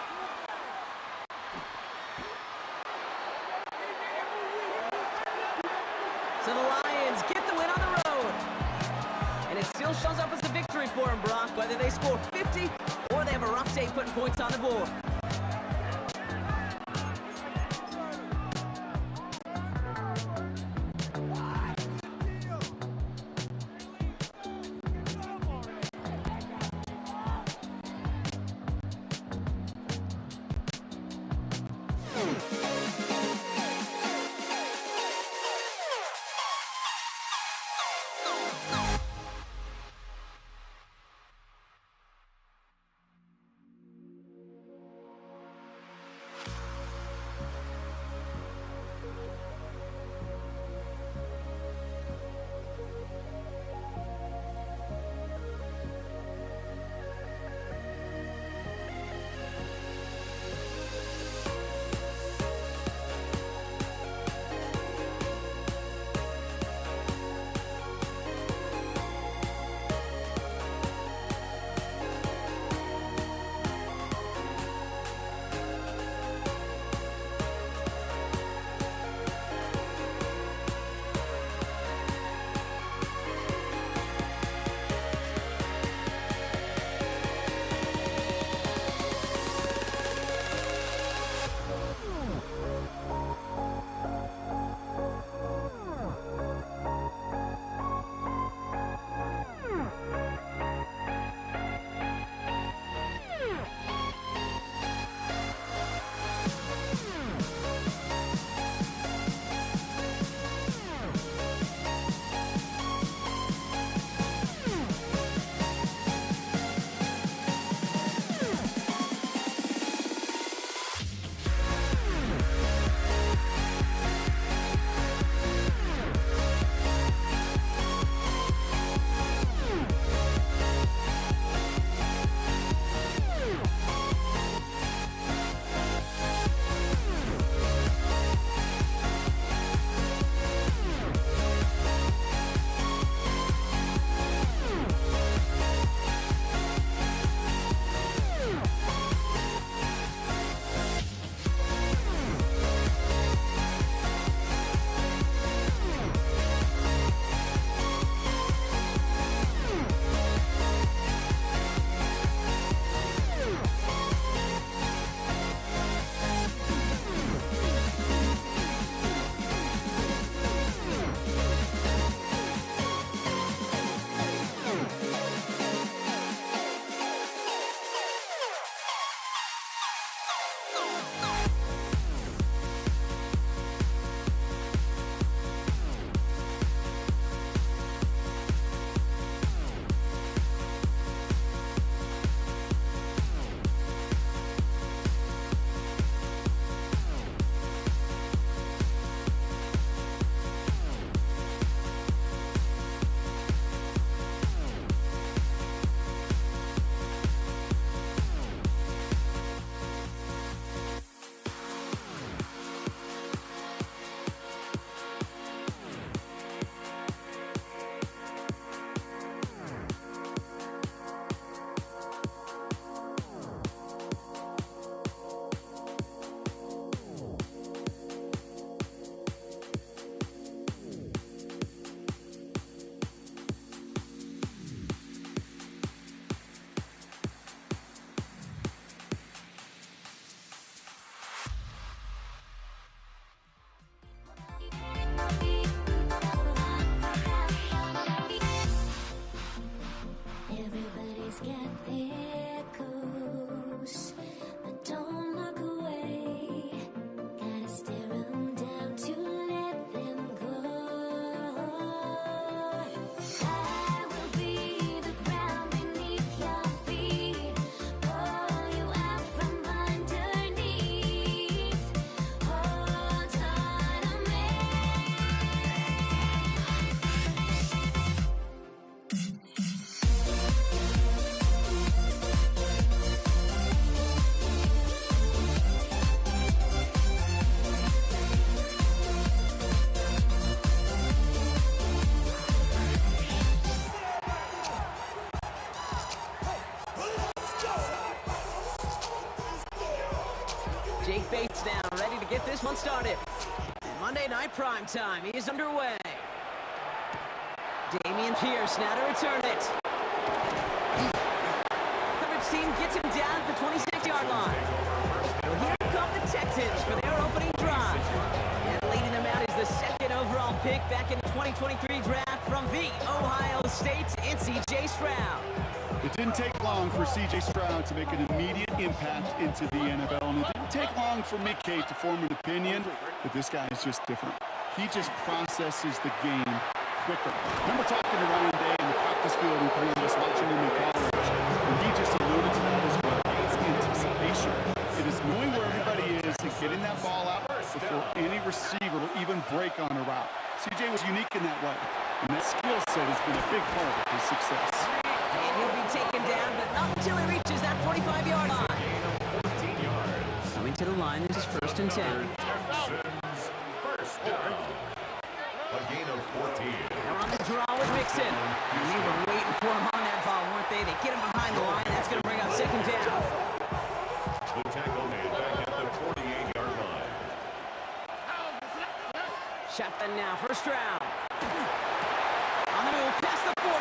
So the Lions get the win on the road. And it still shows up as a victory for them, Brock, whether they score 50 or they have a rough day putting points on the board. one started. And Monday Night Prime Time is underway. Damian Pierce now to return it. Coverage team gets him down at the 26-yard line. Well, here come the Texans for their opening drive. And leading them out is the second overall pick back in the 2023 draft from the Ohio State and C.J. Stroud. It didn't take long for C.J. Stroud to make an immediate impact into the NFL, and it didn't take long for Mick Kate to form an opinion that this guy is just different. He just processes the game quicker. I remember talking to Ryan Day in the practice field in Columbus, watching him in college, and he just alluded to that as well. It's anticipation. It is knowing where everybody is and getting that ball out before any receiver will even break on a route. C.J. was unique in that way, and that skill set has been a big part of his success. And he'll be taken down, but not until he reaches that 45-yard line. Coming to the line, this is 1st and 10. Texans, first down. A gain of 14. Now on the draw with Mixon. And they were waiting for him on that ball, weren't they? They get him behind the line. That's going to bring up 2nd down. The tackle made back at the 48-yard line. Shotgun now, first round. On the move, past the 40.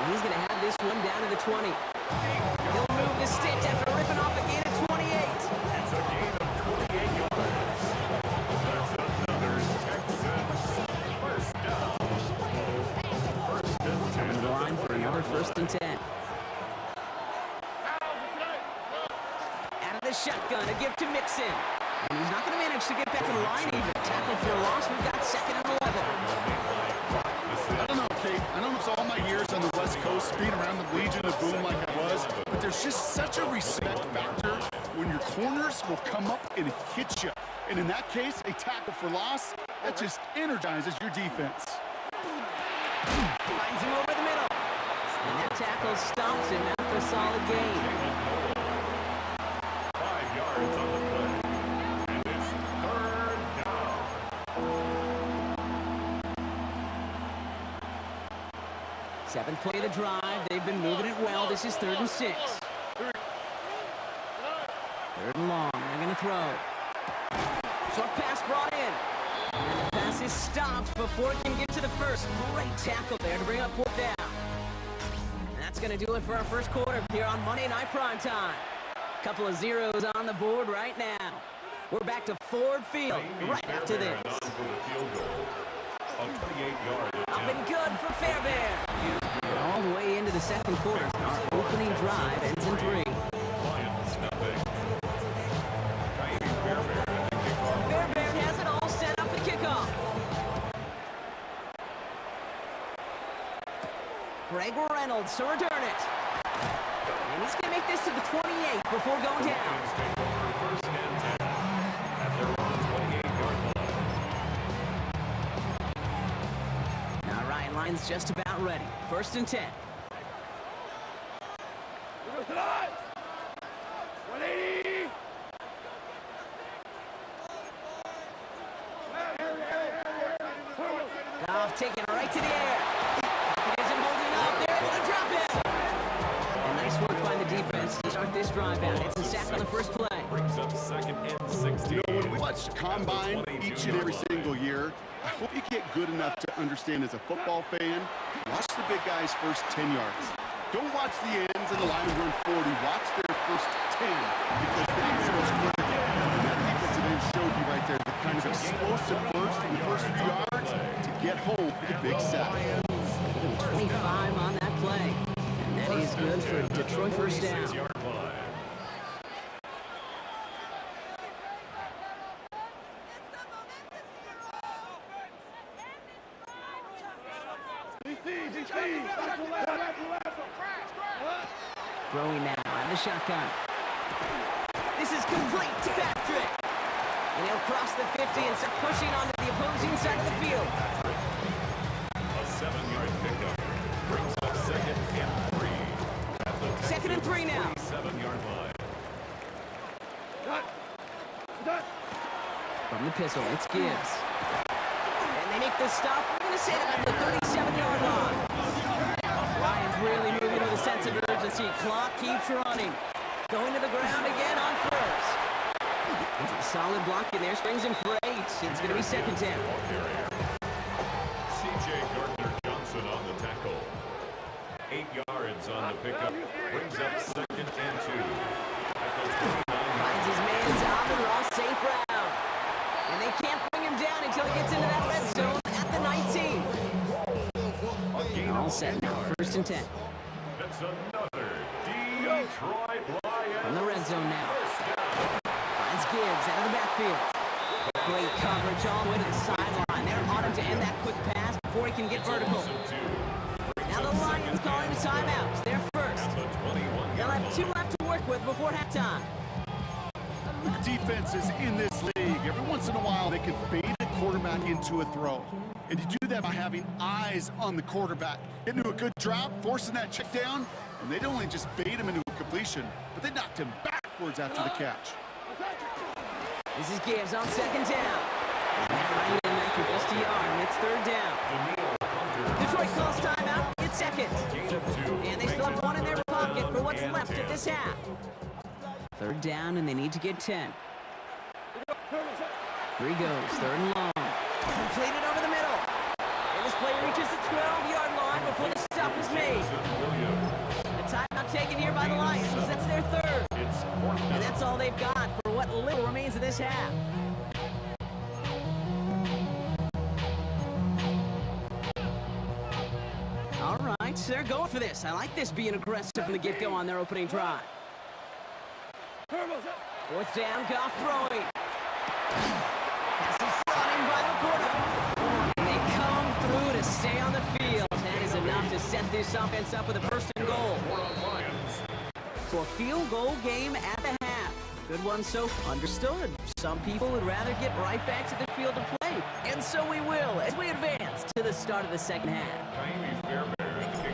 And he's going to have this one down to the 20. He'll move the sticks after ripping off a gain of 28. It's a gain of 28 yards. That's another Texans first down. First and 10. On the line for another 1st and 10. Out of the shotgun, a give to Mixon. And he's not going to manage to get back to the line even. Tackle for a loss, we've got 2nd and 11. I don't know, Kate. I don't know if it's all my years on the West Coast, being around the Legion of Boom like I was, but there's just such a respect factor when your corners will come up and hit you. And in that case, a tackle for loss, that just energizes your defense. Finds him over the middle. And that tackle stops him after a solid gain. 5 yards on the play. And it's 3rd down. Seventh play of the drive. They've been moving it well. This is 3rd and 6. 3rd and long. They're going to throw. Short pass brought in. And the pass is stopped before it can get to the first. Great tackle there to bring up 4th down. And that's going to do it for our first quarter here on Monday Night Prime Time. Couple of zeros on the board right now. We're back to Ford Field right after this. On for the field goal. A 28-yard Up attempt. and good for Fairbairn. And all the way into the 2nd quarter. Our opening drive ends in 3. Lions, nothing. Kaimi Fairbairn at the kickoff. Fairbairn has it all set up for kickoff. Greg Reynolds to return it. And he's going to make this to the 28 before going down. Lions take over 1st and 10 at their own 28-yard line. Now Ryan Lyon's just about ready. 1st and 10. Goff taking it right to the air. It isn't holding up. They're able to drop it. And nice work by the defense to start this drive out. It's a sack on the first play. Brings up 2nd and 16. You know, when we watch Combine each and every single year, I hope you get good enough to understand as a football fan, watch the big guys' first 10 yards. Don't watch the ends and the line run 40. Watch their first 10 because that's what's critical. And that defensive end showed you right there the kind of explosive burst in the first few yards to get home for the big sack. Give him 25 on that play. And that is good for Detroit first down. 6-yard line. Throwing now on the shotgun. This is complete to Patrick. And he'll cross the 50 and start pushing onto the opposing side of the field. A 7-yard pickup brings up 2nd and 3 at the 2nd and 3 now. 7-yard line. From the pistol, it's Gibbs. And they make the stop. We're going to say it at the 37-yard line. Lions really moving with a sense of urgency. Clock keeps running. Going to the ground again on 1st. It's a solid block in there. Springs him for 8. It's going to be second down. C.J. Gardner-Johnson on the tackle. 8 yards on the pickup. Brings up second and 2. At the 29. Finds his man, Amon-Ra St. Brown. And they can't bring him down until he gets into that red zone at the 19. All set now, first and 10. That's another Detroit Lions. From the red zone now. Finds Gibbs out of the backfield. Great coverage all the way to the sideline. They're on him to end that quick pass before he can get vertical. Now the Lions calling a timeout. They're first. They'll have 2 left to work with before halftime. Defenses in this league, every once in a while they can bait a quarterback into a throw. And you do that by having eyes on the quarterback. Get into a good drop, forcing that check down, and they'd only just bait him into a completion, but they knocked him backwards after the catch. This is Gibbs on second down. And they finally make it just a yard, and it's third down. Detroit calls timeout. It's second. And they still have 1 in their pocket for what's left of this half. Third down, and they need to get 10. Here he goes, third and long. Completed over the middle. And this play reaches the 12-yard line before the stop is made. A timeout taken here by the Lions. That's their third. And that's all they've got for what little remains of this half. All right, so they're going for this. I like this being aggressive from the get-go on their opening drive. Fourth down, Goff throwing. Pass is brought in by the quarter. And they come through to stay on the field. That is enough to set this offense up with a first and goal. So a field goal game at the half. Good one, so understood. Some people would rather get right back to the field to play. And so we will as we advance to the start of the second half.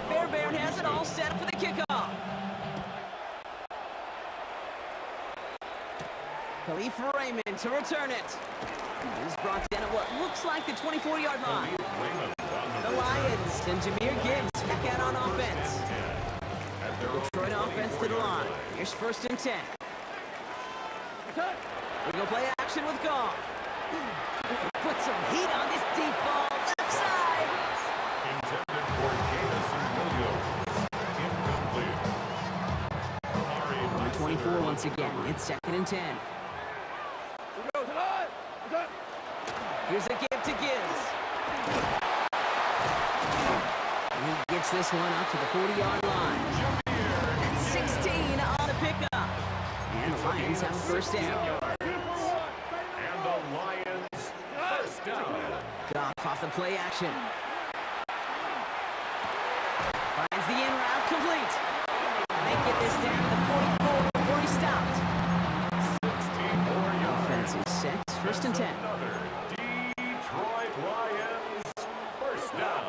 Fairbairn has it all set for the kickoff. Khalifa Raymond to return it. He's brought down at what looks like the 24-yard line. The Lions and Jahmyr Gibbs back out on offense. Detroit offense to the line. Here's first and 10. We go play action with Goff. Put some heat on this deep ball. Left side. Intended for Jamison Williams. Incomplete. Number 24 once again. It's second and 10. Here's a give to Gibbs. And he gets this one up to the 40-yard line. That's 16 on the pickup. And the Lions have a first down. And the Lions first down. Goff off the play action. Finds the in route complete. And they get this down to the 44 before he stopped. 16 more yards. Offense is set. First and 10. Another Detroit Lions first down.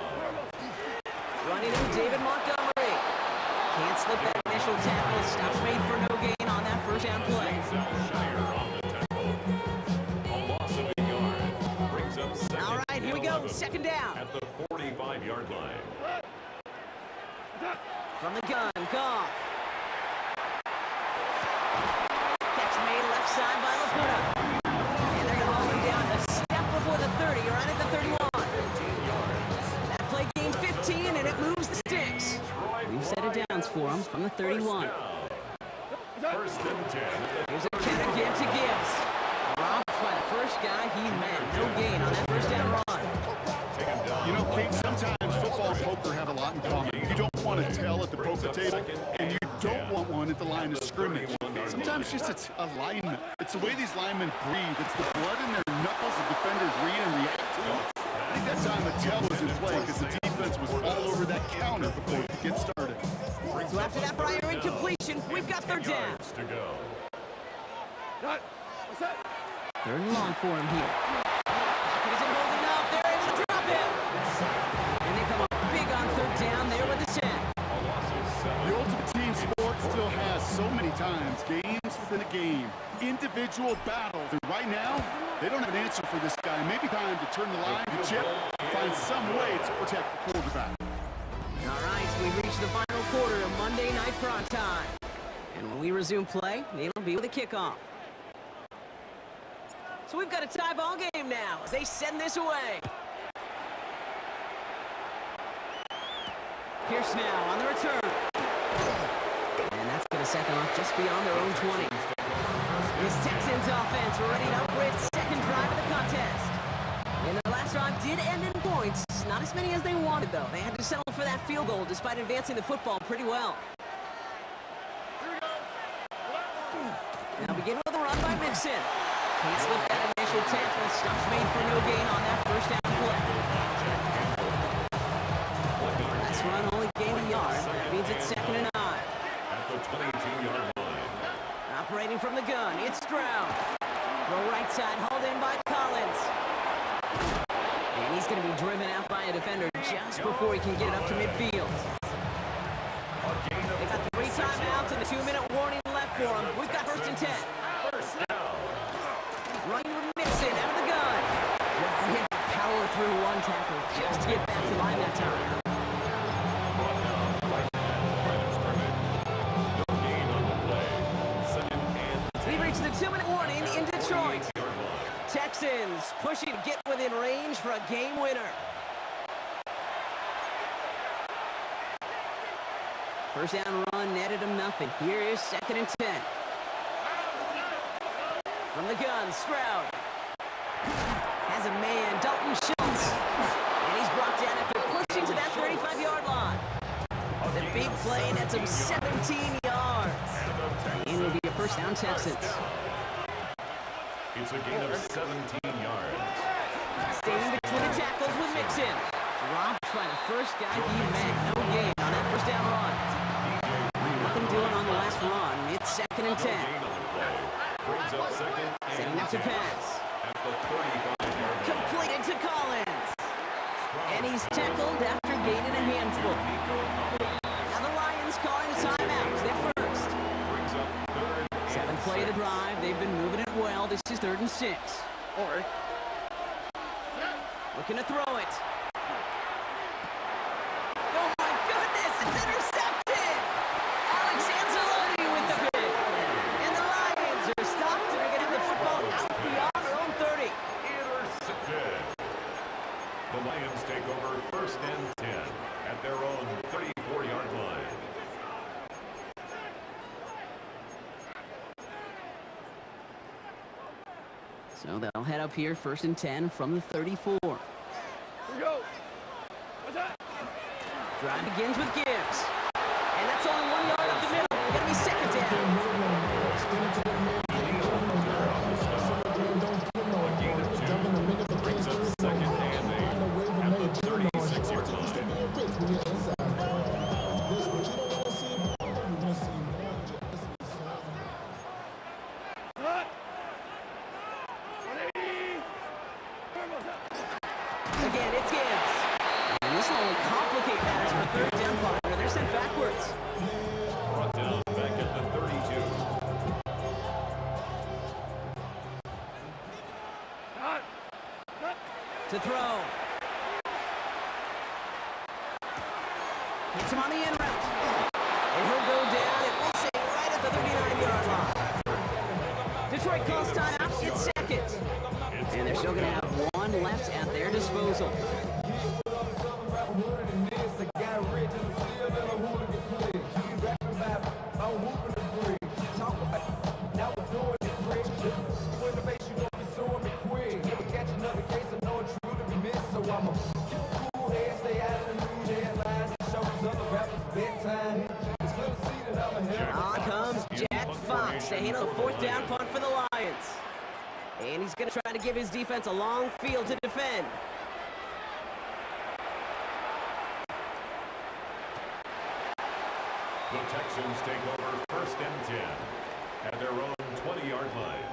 Running to David Montgomery. Can't slip that initial tackle. Stops made for no gain on that first down play. Shire on the tackle. A loss of a yard. Brings up second. All right, here we go. 11 Second down. At the 45-yard line. From the gun, Goff. Catch made left side by Laputa. And they're going to hold him down a step before the 30, right at the 31. That play gains 15, and it moves the sticks. We've set it downs for him from the 31. First and 10. Here's a counter give to Gibbs. Dropped by the first guy he met. No gain on that first down run. You know, Kate, sometimes football and poker have a lot in common. You don't want to tell at the poker table, and you don't want one at the line of scrimmage. Sometimes just it's alignment. It's the way these linemen breathe. It's the blood in their knuckles the defenders read and react to. I think that time the tell was in play because the defense was all over that counter before it could get started. So after that prior incompletion, we've got third down. To go. Third and long for him here. Pocket isn't holding up. They're able to drop him. And they come up big on third down there with the sack. The ultimate team sport still has so many times games within a game, individual battles. And right now, they don't have an answer for this guy. Maybe time to turn the line to chip, find some way to protect the quarterback. All right, we've reached the final quarter of Monday Night Prime Time. And when we resume play, it'll be with a kickoff. So we've got a tie ball game now as they send this away. Pierce now on the return. And that's going to set them up just beyond their own 20. This Texans offense ready to up for its second drive of the contest. And their last drive did end in points. Not as many as they wanted, though. They had to settle for that field goal despite advancing the football pretty well. Now begin with a run by Mixon. Can't slip that initial tackle. Stops made for no gain on that first down play. Last run only gained a yard. That means it's 2nd and 9. At the 22-yard line. Operating from the gun, it's Stroud. Throw right side, hauled in by Collins. And he's going to be driven out by a defender just before he can get it up to midfield. They got 3 timeouts and a 2-minute warning left for him. We've got 1st and 10. First down. Running with Mixon out of the gun. Well, he had to power through one tackle just to get back to line that time. Brought down right at the line of scrimmage. No gain on the play. 2nd and We reach the 2-minute warning in Detroit. 8-yard line. Texans pushing to get within range for a game winner. First down run netted him nothing. Here is 2nd and 10. From the gun, Stroud has a man, Dalton Schultz. And he's brought down after pushing to that 35-yard line. The big play nets him 17 yards. And it'll be a first down Texans. It's a gain of 17 yards. Staying between the tackles with Mixon. Dropped by the first guy he met. No gain on that first down run. Nothing doing on the last run. It's 2nd and 10. Gain on the play. Brings up 2nd Setting and up to 10 pass. at the 35-yard line. Completed to Collins. And he's tackled after gaining a handful. Now the Lions calling a timeout. They're first. Brings up 3rd and 7th play of the drive. They've been moving it well. This is 3rd and 6. Looking to throw it. Oh my goodness, it's intercepted! Alex Anzalone with the pick. And the Lions are stopped and are getting the football out beyond their own 30. intercepted. The Lions take over 1st and 10 at their own 34-yard line. So they'll head up here, 1st and 10 from the 34. Here we go. What's that? Drive begins with Gibbs. And that's only 1 yard up the middle. Gonna be 2nd down. A gain of 2 brings up 2nd and 8 at the 36-yard line. Cut. 180. What's that? Again, it's Gibbs. And this will only complicate matters for 3rd down partner. They're sent backwards. Brought down back at the 32. Cut. Cut. To throw. Hits him on the in route. And he'll go down, and we'll say right at the 39-yard line. Detroit calls timeout. It's 2nd. And they're still going to have 1 left at their disposal. On comes Jack Fox to handle a 4th down punt for the Lions. And he's going to try to give his defense a long field to defend. The Texans take over 1st and 10 at their own 20-yard line.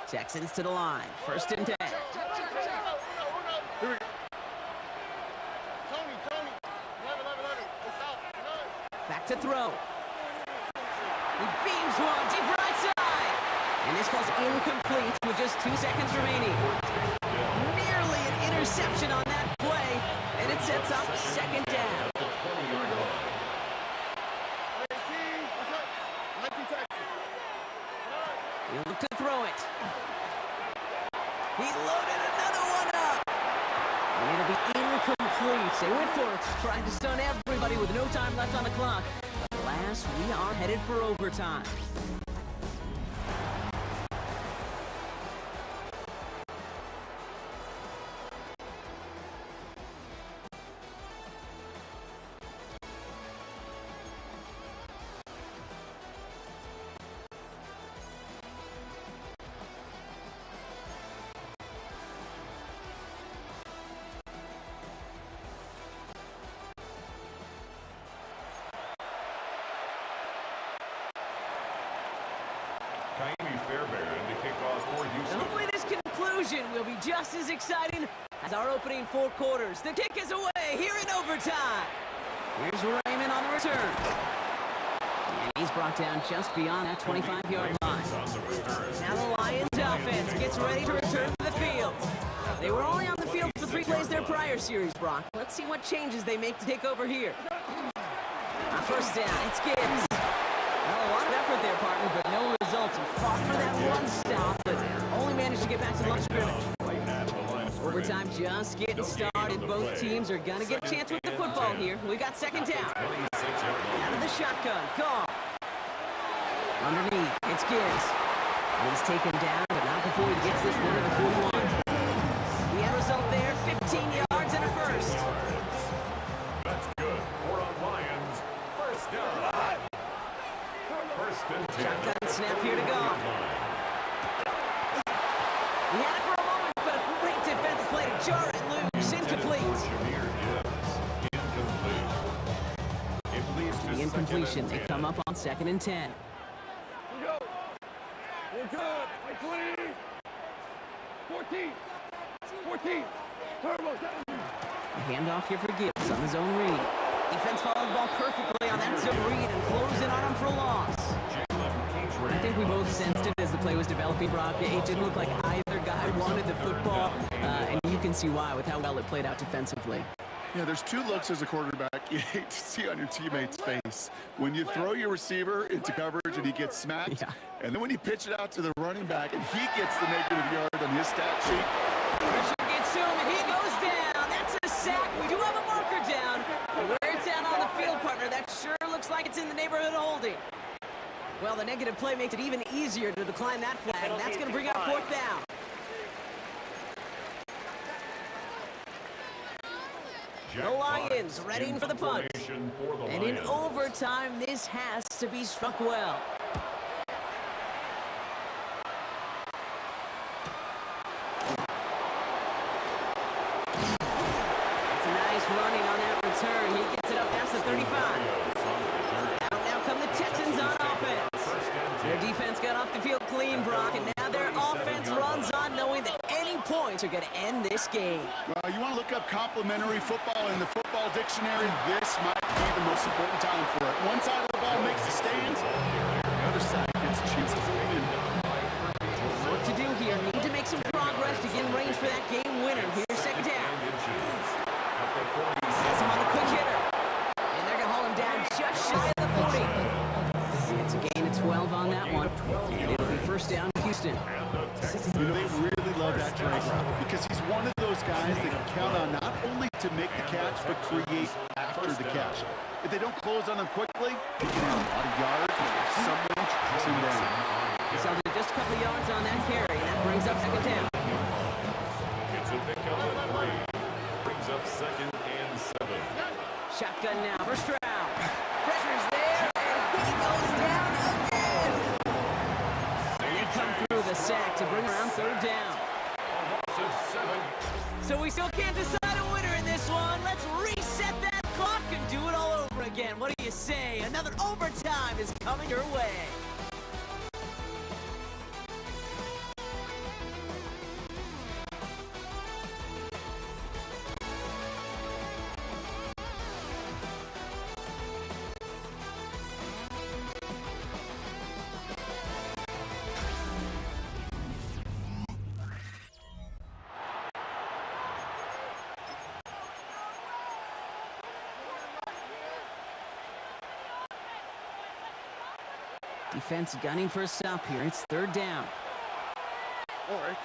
Texans to the line. 1st and 10. Back to throw. He beams one deep right side. And this falls incomplete with just 2 seconds remaining. Nearly an interception on that sets up second down. At the 20-yard line. He'll look to throw it. He's loaded another one up. And it'll be incomplete. They went for it, trying to stun everybody with no time left on the clock. But alas, we are headed for overtime. Kaimi Fairbairn to kick off for And Houston. hopefully this conclusion will be just as exciting as our opening 4 quarters. The kick is away here in overtime. Here's Raymond on the return. And he's brought down just beyond that 25-yard line. On the return. Now the Lions offense gets ready to return to the field. They were only on the field for 3 plays their prior series, Brock. Let's see what changes they make to take over here. First down, it's Gibbs. Well, a lot of effort there, partner, but no results. He fought for that run stop, but only managed to get back to the line of scrimmage. Right at the line of scrimmage. Overtime just getting started. Both teams are going to get a chance with the football here. We got second down. 26-yard line. Out of the shotgun. Call. Underneath. It's Gibbs. He's taken down, but not before he gets this one to the 41. The end result there, 15 yards and a first. That's good. For our Lions. First down. First and 10. Shotgun snap here to go. He had it for a moment, but a great defensive play to jar it loose. Incomplete. Jameer Gibbs. Incomplete. It leads to The incompletion. They 2nd and 10. come up on 2nd and 10. Here we go. We're good. Like 20. 14. 14. Turbo. A handoff here for Gibbs on the zone read. Defense followed the ball perfectly on that zone read and closed in on him for a loss. I think we both sensed it as the play was developing, Brock. It didn't look like either guy wanted the football, and you can see why with how well it played out defensively. Yeah, there's 2 looks as a quarterback you hate to see on your teammate's face. When you throw your receiver into coverage and he gets smacked, Yeah. and then when you pitch it out to the running back and he gets the negative yard on his stat sheet. Pressure gets to him, and he goes down. That's a sack. We do have a marker down. But where it's at on the field, partner, that sure looks like it's in the neighborhood of holding. Well, the negative play makes it even easier to decline that flag. That's going to bring out 4th down. The Lions ready for the punt. Formation for the And in Lions. overtime, this has to be struck well. It's a nice running on that return. He gets it up past the 35. Now come the Texans on offense. Their defense got off the field clean, Brock, and now their offense runs on knowing that any points are going to end this game. Well, you want to look up complimentary football in the football dictionary, this might be the most important time for it. One side of the ball makes a stand, the other side gets a chance to hold in. What to do here? Need to make some progress to get in range for that game winner. Here's second down. Has him on the quick hitter. And they're going to haul him down just shy of the 40. It's a gain of 12 on that one. And it'll be first down, Houston. You know, they really love that drag route because he's one of those guys that can count on not only to make the catch, but create after the catch. If they don't close on him quickly, he can have a lot of yards and someone tracks him down. So just a couple of yards on that carry, and that brings up second down. It's a pickup at 3. Brings up 2nd and 7. Shotgun now, first round. Pressure's there, and he goes down again. And they come through the sack to bring around 3rd down. A loss of 7. So we still can't decide a winner in this one. Let's reset that clock and do it all over again. What do you say? Another overtime is coming your way. Defense gunning for a stop here. It's third down. Don't worry.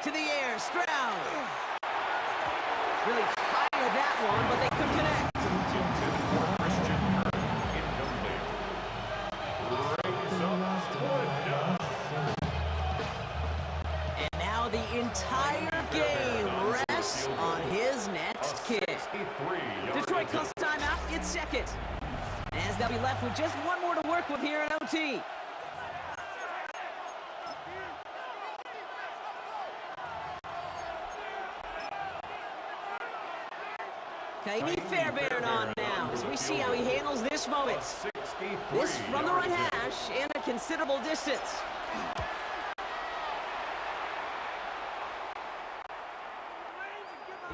To the air, Stroud. Really fired that one, but they couldn't connect. Tip for Christian Kirk. Incomplete. Brings up fourth down. And now the entire game rests on his next kick. 63-yard Detroit calls timeout. It's second. As they'll be left with just one more to work with here in OT. Kaimi Fairbairn on now as we see how he handles this moment. 63 This from the right hash and a considerable distance.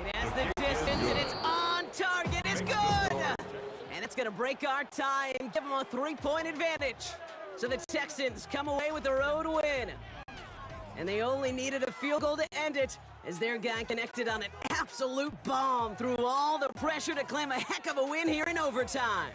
It has the distance and it's on target. It's good! And it's gonna break our tie and give them a 3-point advantage. So the Texans come away with the road win. And they only needed a field goal to end it as their guy connected on an absolute bomb through all the pressure to claim a heck of a win here in overtime.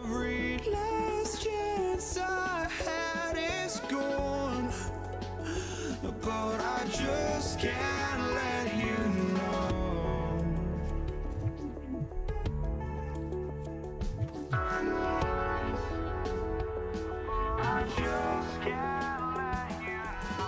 Every last chance I had is gone, but I just can't let you know. I just can't let you know.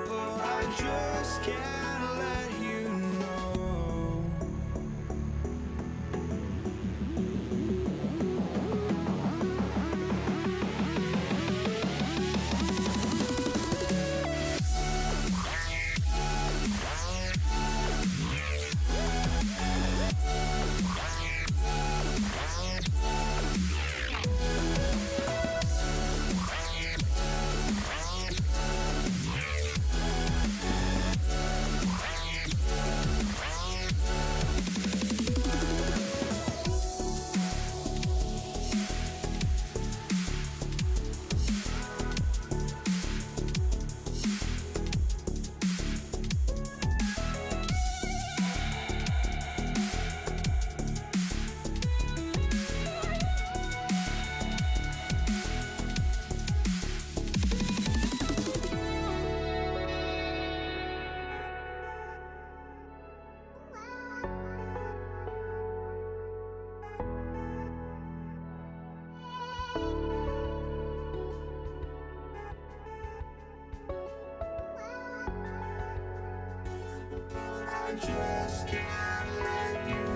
But I just can't let you know. just can't let you.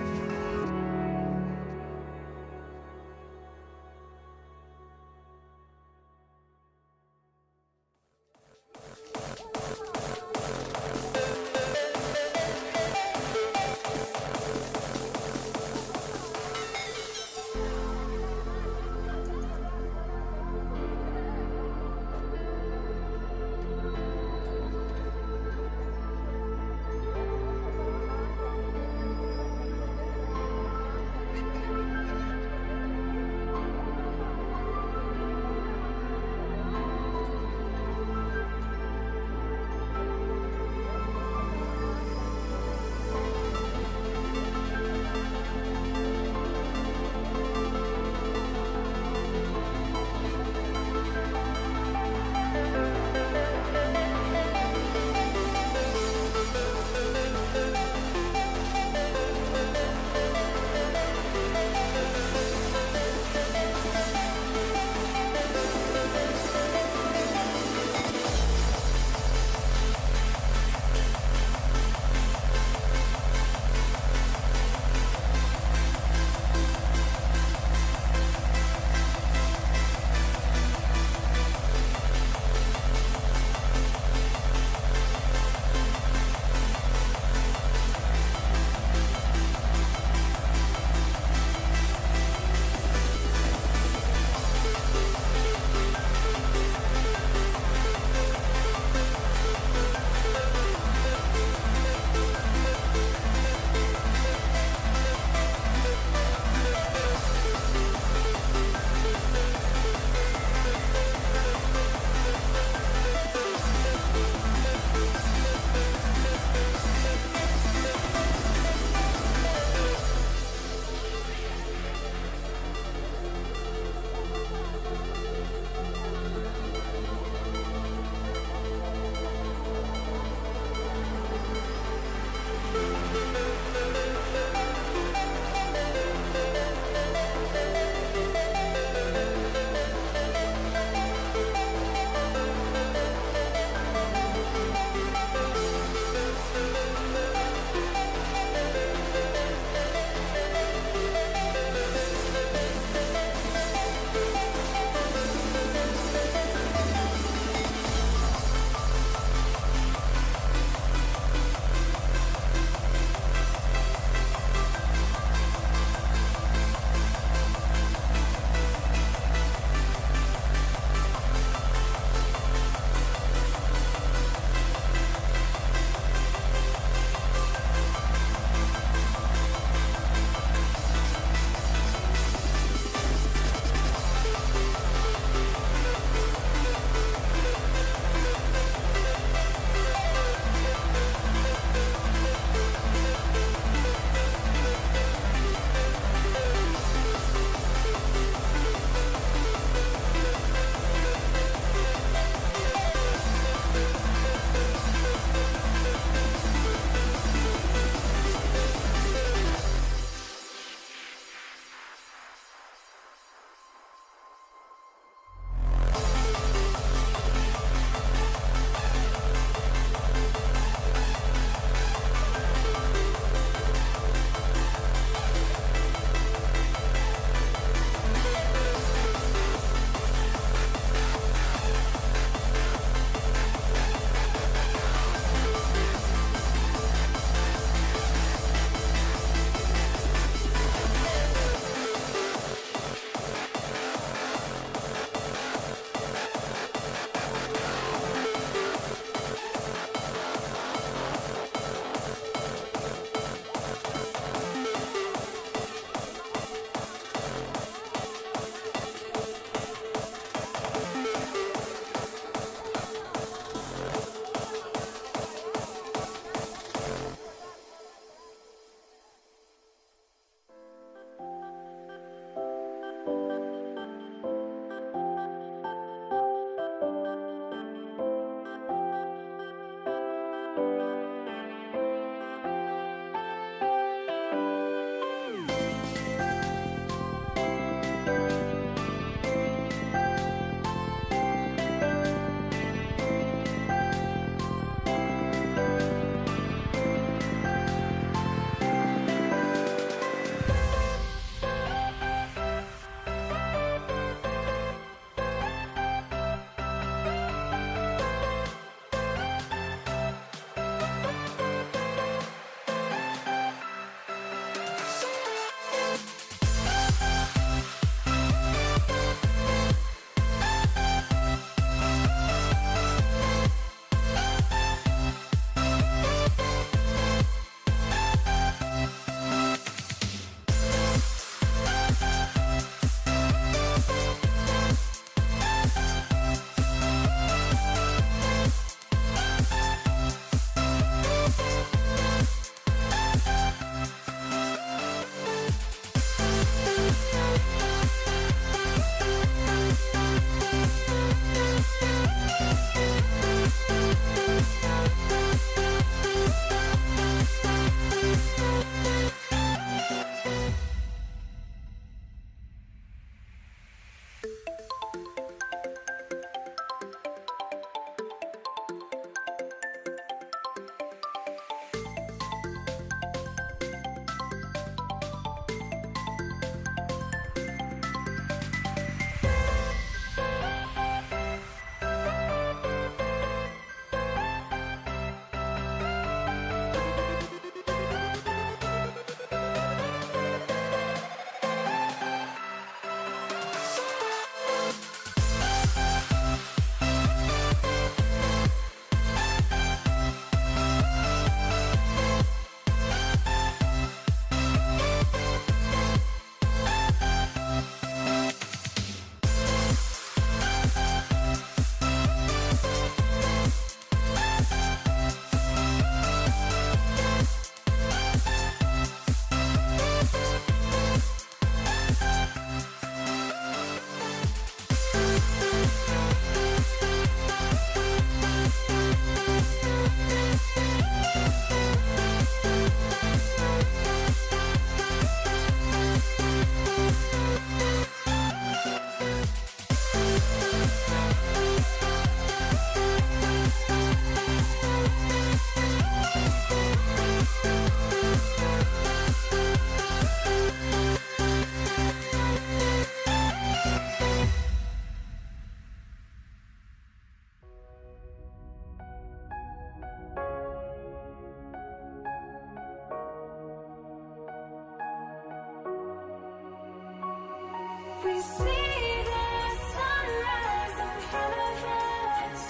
see the sunrise in front of us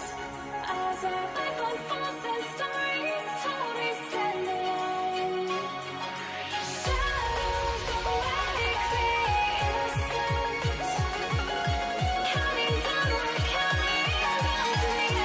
as our life unfolds and stories told we stand alone. Shadows awake the innocent, counting down, we're counting down to the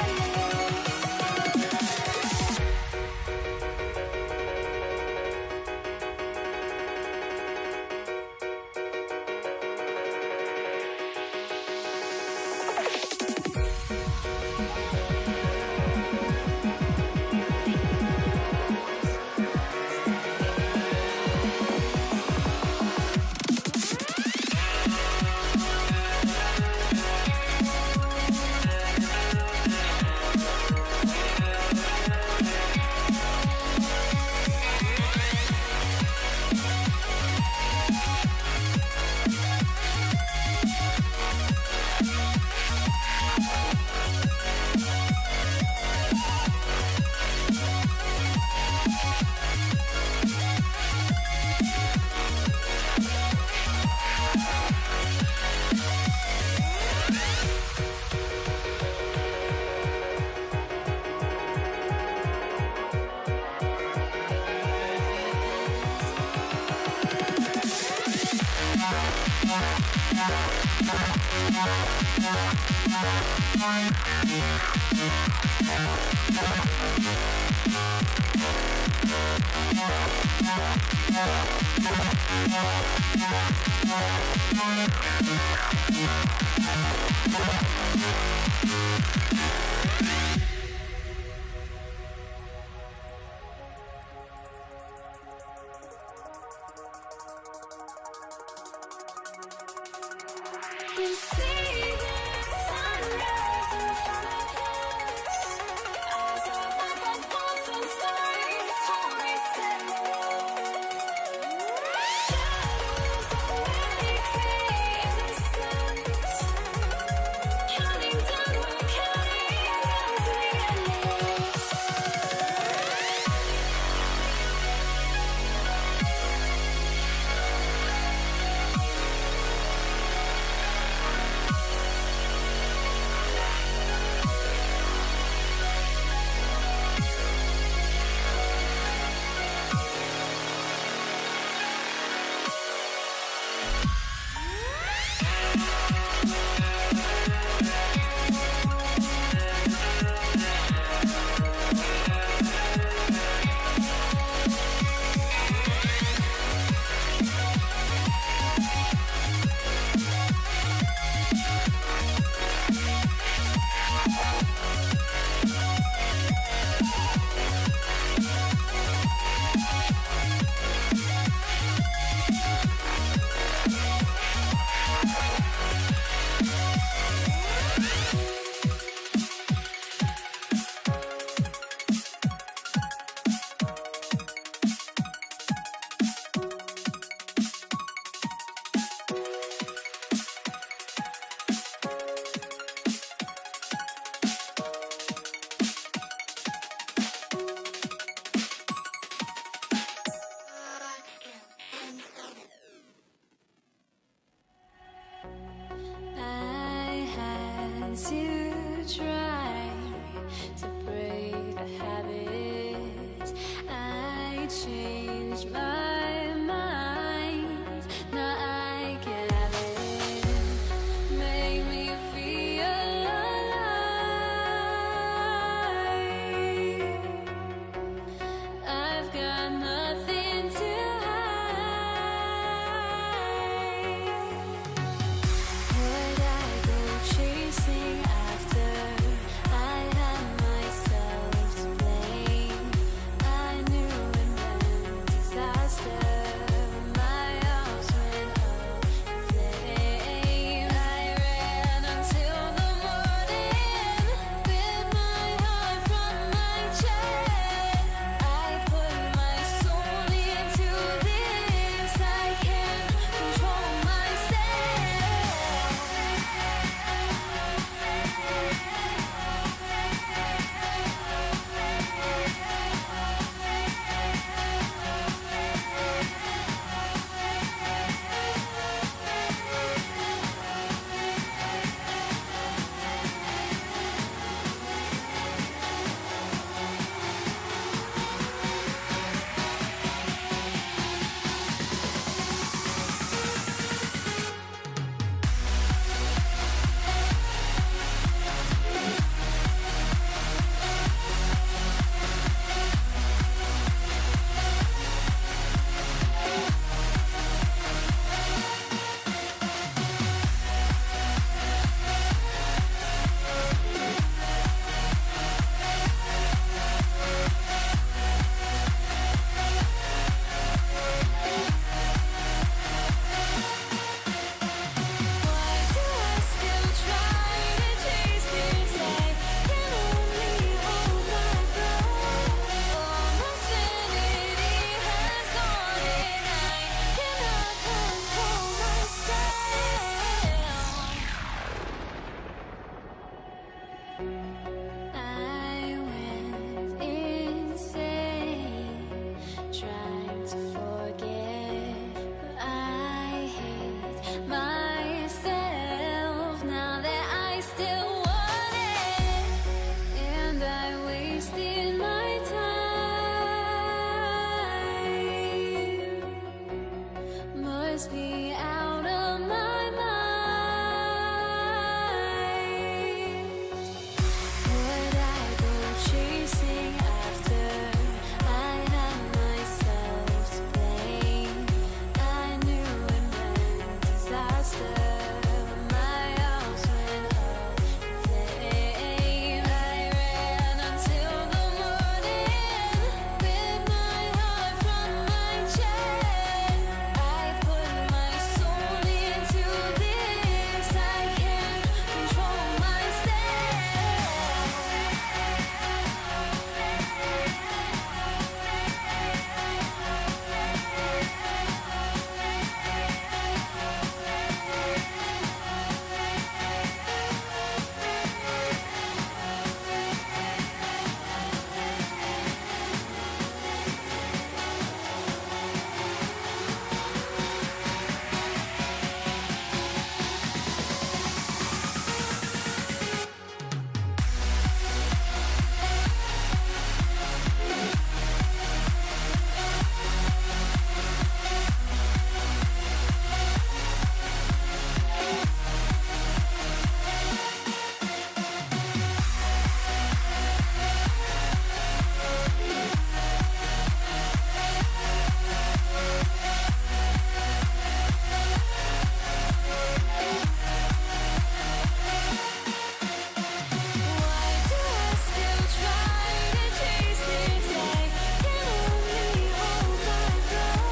we see the sunrise in front of us as our life unfolds and stories told we stand alone. Shadows awake the innocent, counting down, we're counting down to the endless. I had to try to break a habit. I changed my mind. Now I can have it. Make me feel alive. I've got nothing to hide. Would I go chasing after? I had myself to blame. I knew it meant disaster. must be out of my mind. Would I go chasing after I had myself to blame? I knew it meant disaster. My house went up in flames. I ran until the morning with my heart from my chest. I put my soul into this. I can't control Why do I still try to chase this? I can only hold my breath.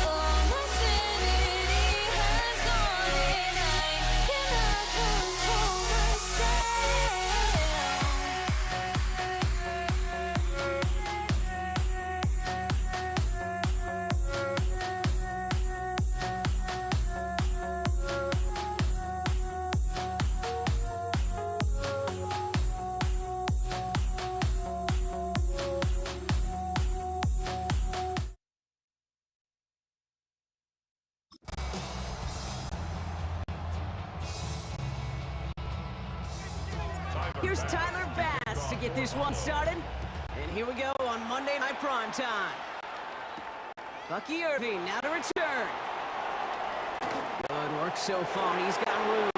All my sanity has gone and I cannot control Here's Tyler Bass to get this one started. And here we go on Monday Night Prime Time. Bucky Irving now to return. Good work so far. He's got room.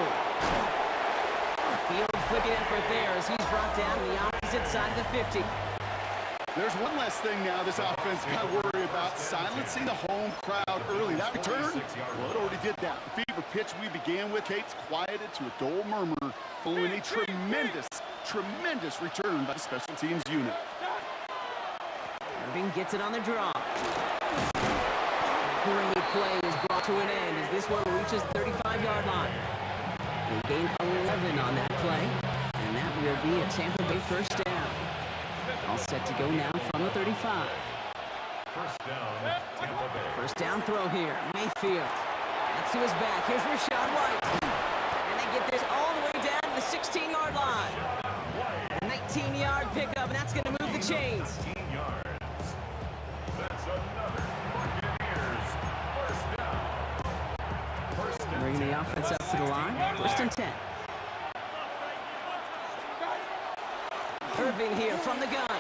Field flipping effort there as he's brought down to the opposite side of the 50. There's one less thing now this offense got to worry about, silencing the home crowd early. That return, well, it already did that. The fever pitch we began with, Kate's quieted to a dull murmur following a tremendous return by the special teams unit. Irving gets it on the draw. Great play is brought to an end as this one reaches the 35-yard line. They gained 11 on that play, and that will be a Tampa Bay first down. All set to go now from the 35. First down, Tampa Bay. First down throw here, Mayfield. That's to his back. Here's Rashad White. And they get this all the way down to the 16-yard line. A 19-yard pickup, and that's going to move the chains. 15 yards. That's another Buccaneers first down. First and Bringing the 10. offense up to the line. First and 10. Irving here from the gun.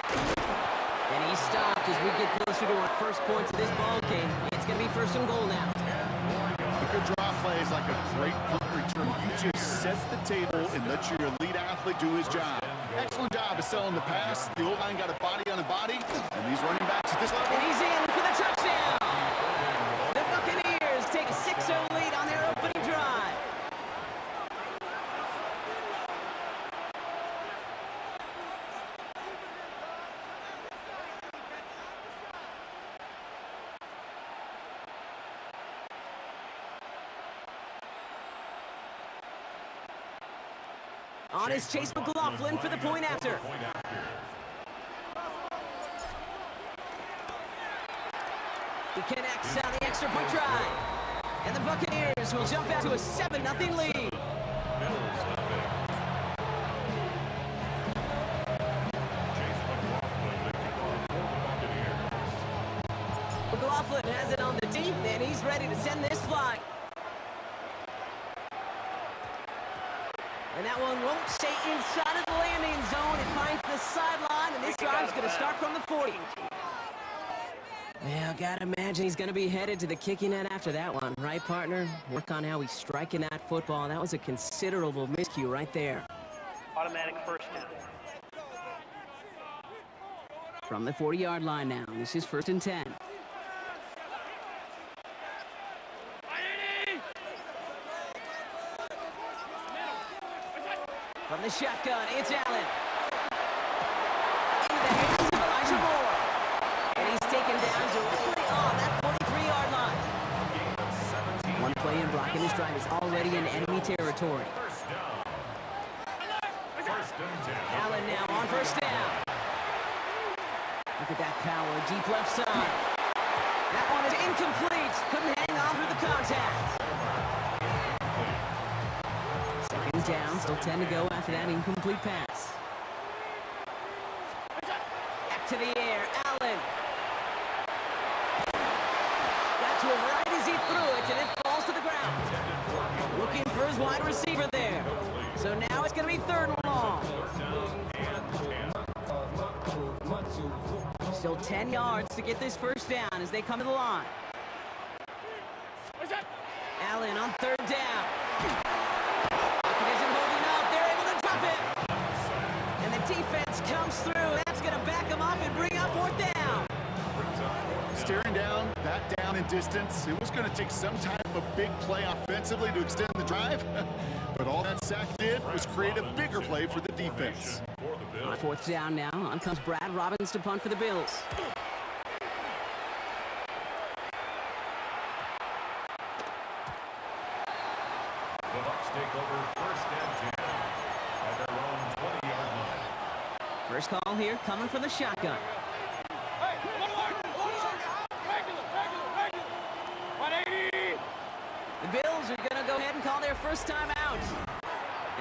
And he stopped as we get closer to our first points of this ball game. It's going to be first and goal now. A good draw play is like a great punt return. You just set the table and let your elite athlete do his job. Excellent job of selling the pass. The O-line got a body on a body, and these running backs at this level. And he's in for the touchdown. The Buccaneers take a 6-0 lead on their opening drive. On is Chase McLaughlin for the point after. He connects on the extra point try. And the Buccaneers will jump out to a 7-0 lead. McLaughlin has it on the deep, and he's ready to send this fly. And that one won't stay inside of the landing zone. It finds the sideline, and this drive's going to start from the 40. Yeah, gotta imagine he's gonna be headed to the kicking net after that one, right, partner? Work on how he's striking that football. That was a considerable miscue right there. Automatic first down. From the 40-yard line now. This is 1st and 10. From the shotgun, it's Allen. Into the hands of Elijah Moore. And he's taken down directly on that 43-yard line. One play in blocking his drive is already in enemy territory. First down. First and 10. Allen now on 1st down. Look at that power, deep left side. That one is incomplete. Couldn't hang on through the contact. Second down, still 10 to go after that incomplete pass. Back to the air, Allen. Got to him right as he threw it, and it falls to the ground. Looking for his wide receiver there. So now it's going to be 3rd and long. Still 10 yards to get this first down as they come to the line. Allen on 3rd down. Pocket isn't holding up. They're able to drop it. And the defense comes through. That's going to back them up and bring up 4th down. Staring down, that down in distance. It was going to take some type of big play offensively to extend the drive. But all that sack did was create a bigger play for the defense. On 4th down now, on comes Brad Robbins to punt for the Bills. The Bucs take over 1st and 10 at their own 20-yard line. First call here coming from the shotgun. The Bills are going to go ahead and call their first time out.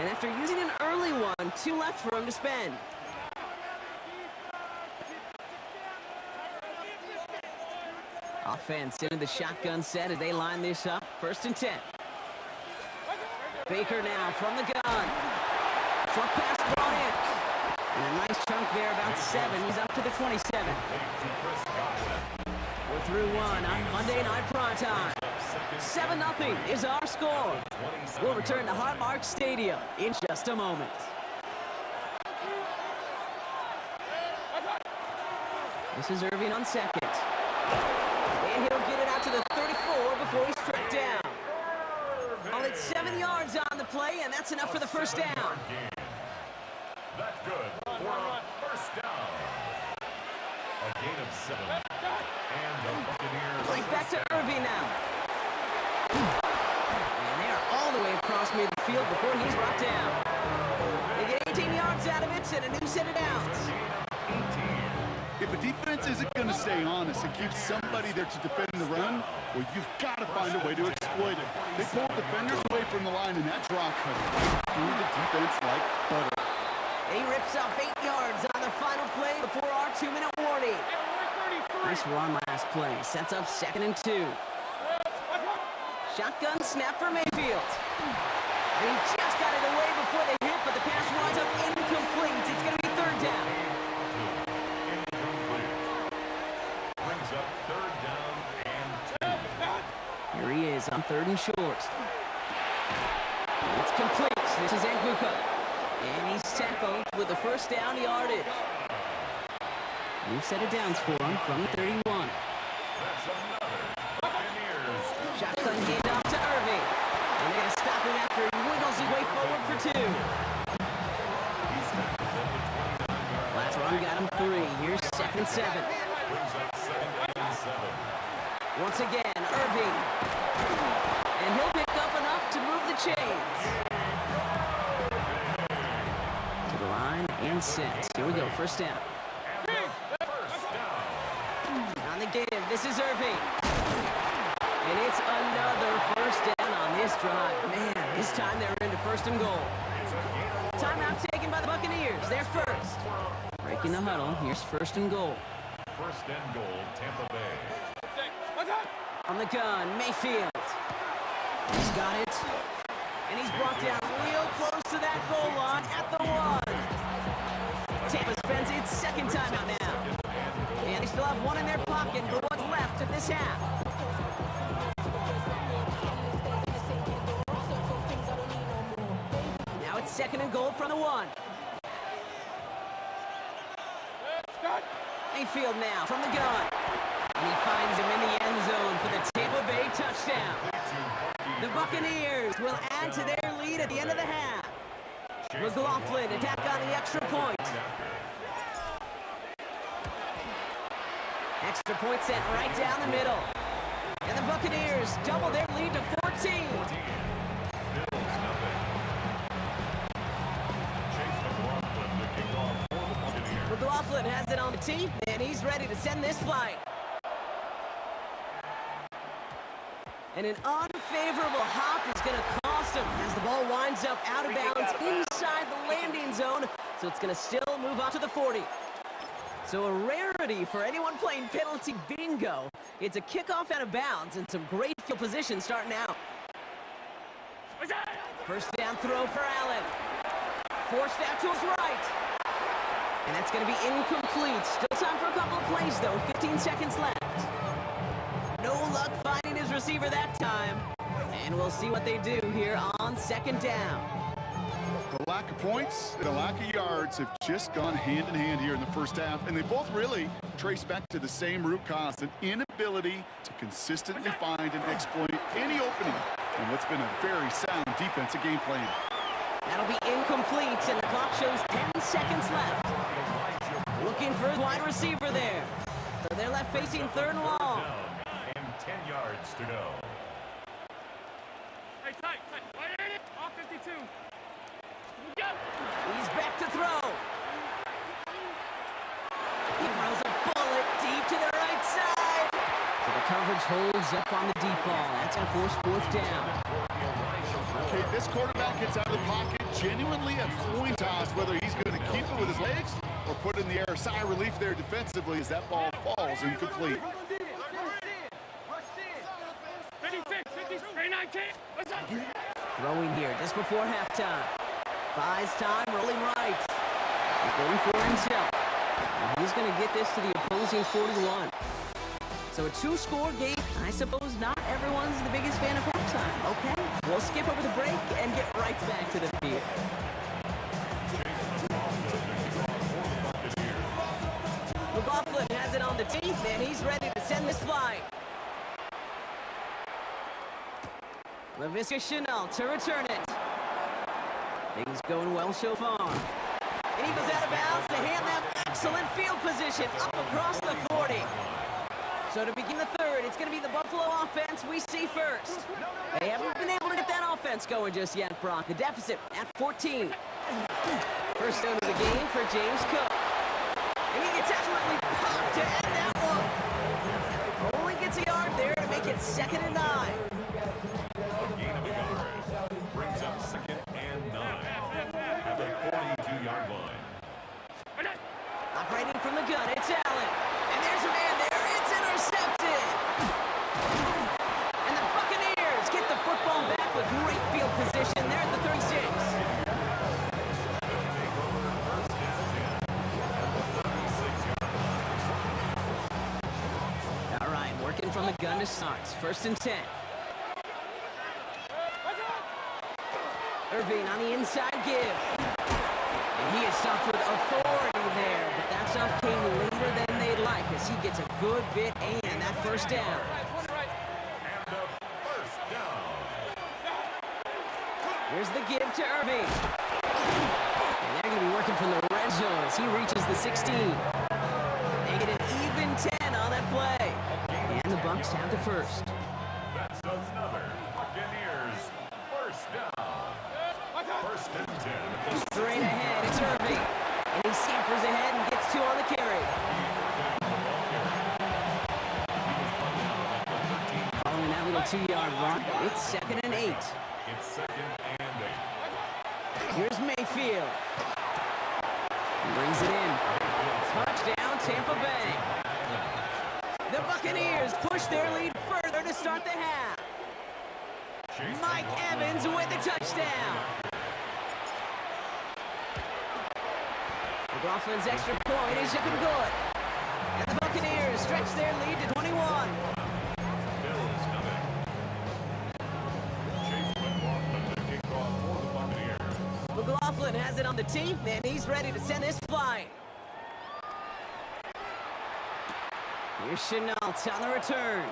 And after using an early one, 2 left for him to spend. Offense into the shotgun set as they line this up. 1st and 10. Baker now from the gun. Short pass brought in. And a nice chunk there, about 7. He's up to the 27. We're through one on Monday Night Primetime. 7-0 is our score. We'll return to Highmark Stadium in just a moment. This is Irving on 2nd. And he'll get it out to the 34 before he's struck down. Well, it's 7 yards on the play, and that's enough for the first down. That's good for a first down. A gain of 7. And the Buccaneers. Right back to Irving now. And they are all the way across midfield before he's brought down. They get 18 yards out of it and a new set of downs. If a defense isn't going to stay honest and keep somebody there to defend the run, well, you've got to find a way to exploit it. They pulled defenders away from the line, and that draw cut through the defense like butter. He rips off 8 yards on the final play before our 2-minute warning. Nice run last play. Sets up 2nd and 2. Shotgun snap for Mayfield. And he just got it away before they hit, but the pass winds up incomplete. It's going to be 3rd down. Brings up 3rd down and 2. Here he is on 3rd and short. It's complete. This is Nguka. And he's tackled with the first down yardage. New set of downs for him from the 31. That's another Buccaneers. Shotgun handoff to Irving. And they're going to stop him after he wiggles his way forward for 2. He's tackled at the 29-yard line. Last run got him 3. Here's 2nd and 7. Brings up 2nd and 7. Once again, Irving. And he'll pick up enough to move the chains. To the line and set. Here we go, first down. On the give, this is Irving. And it's another first down on this drive. Man, this time they're into 1st and goal. Timeout taken by the Buccaneers. They're first. Breaking the huddle. Here's 1st and goal. 1st and goal, Tampa Bay. On the gun, Mayfield. He's got it. And he's brought down real close to that goal line at the 1. Tampa spends its 2nd timeout now. And they still have 1 in their pocket for what's left left of this half. Now it's 2nd and goal from the 1. Mayfield now from the gun. And he finds him in the end zone for the Tampa Bay touchdown. The Buccaneers will add to their lead at the end of the half. McLaughlin attack on the extra point. Extra point sent right down the middle. And the Buccaneers double their lead to 14. McLaughlin has it on the tee, and he's ready to send this flight. And an unfavorable hop is going to cost him as the ball winds up out of bounds inside the landing zone, so it's going to still move on to the 40. So a rarity for anyone playing penalty bingo. It's a kickoff out of bounds and some great field position starting out. First down throw for Allen. Forced out to his right. And that's going to be incomplete. Still time for a couple of plays, though. 15 seconds left. No luck finding his receiver that time. And we'll see what they do here on 2nd down. The lack of points and the lack of yards have just gone hand in hand here in the first half, and they both really trace back to the same root cause, an inability to consistently find and exploit any opening in what's been a very sound defensive game plan. That'll be incomplete, and the clock shows 10 seconds left. Looking for his wide receiver there. So they're left facing 3rd and long. And 10 yards to go. Hey, tight. All 52. Go. He's back to throw. He throws a bullet deep to the right side. So the coverage holds up on the deep ball. That's going to force 4th down. Okay, this quarterback gets out of the pocket, genuinely a coin toss whether he's going to keep it with his legs or put it in the air. Sigh of relief there defensively as that ball falls incomplete. 56, 19. What's up? Throwing here just before halftime. Buys time, rolling right. He's going for himself. And he's going to get this to the opposing 41. So a 2-score game. I suppose not everyone's the biggest fan of halftime. Okay, we'll skip over the break and get right back to the field. McLaughlin has it on the tee, and he's ready to send this flight. LaVisca Chenault to return it. Things going well so far. And he goes out of bounds to hand them excellent field position up across the 40. So to begin the 3rd, it's going to be the Buffalo offense we see first. They haven't been able to get that offense going just yet, Brock. The deficit at 14. First down of the game for James Cook. And he gets absolutely popped to end that one. Only gets a yard there to make it 2nd and 9. A gain of a yard brings up 2nd and 9 at the 42-yard line. Operating from the gun, it's Allen. And there's a man there. It's intercepted. And the Buccaneers get the football back with great field position there at the 36. All right, working from the gun to start. 1st and 10. Irving on the inside give. And he is stopped with authority there, but that stuff came later than they'd like as he gets a good bit and that 1st down. And the 1st down. Here's the give to Irving. And they're going to be working from the red zone as he reaches the 16. They get an even 10 on that play. And the Bucs have the 1st. That's another Buccaneers 1st down. 1st and 10. Straight ahead, it's Irving. And he scampers ahead and gets 2 on the carry. Following that little 2-yard run, it's 2nd and 8. It's 2nd and 8. Here's Mayfield. He brings it in. Touchdown, Tampa Bay. The Buccaneers push their lead further to start the half. Mike Evans with the touchdown. McLaughlin's extra point is up and good. And the Buccaneers stretch their lead to 21. McLaughlin has it on the team, and he's ready to send this flying. Here's Chenault on the return.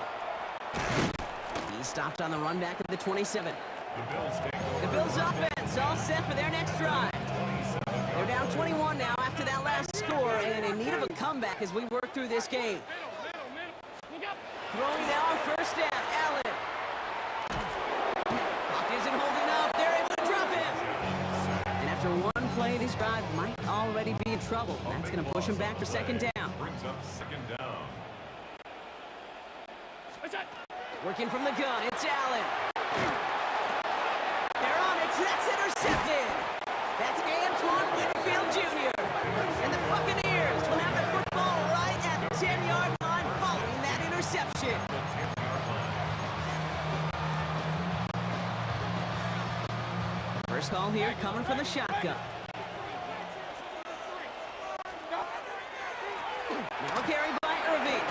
He stopped on the run back at the 27. The Bills offense all set for their next drive. They're down 21 now after that last score and in need of a comeback as we work through this game. Throwing now on first down, Allen. Clock isn't holding up. They're able to drop him. And after one play, this drive might already be in trouble. That's going to push him back for second down. Brings up second down. Working from the gun, it's Allen. They're on it. That's intercepted. That's Antoine Winfield Jr. And the Buccaneers will have the football right at the 10-yard line following that interception. First call here coming from the shotgun. Now carry by Irving.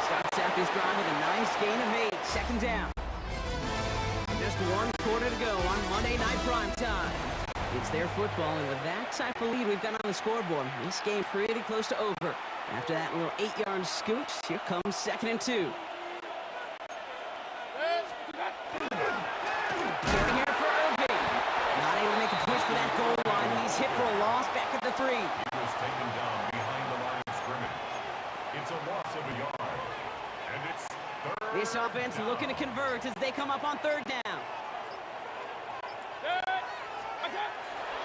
Starts out this drive with a nice gain of 8. Second down. Just one quarter to go on Monday Night Primetime. It's their football, and with that type of lead we've got on the scoreboard, this game pretty close to over. After that little 8-yard scoot, here comes 2nd and 2. Going here for Irving. Not able to make a push for that goal line. He's hit for a loss back at the 3. He was taken down behind the line of scrimmage. It's a loss of a yard. And it's third. This offense looking to convert as they come up on third down.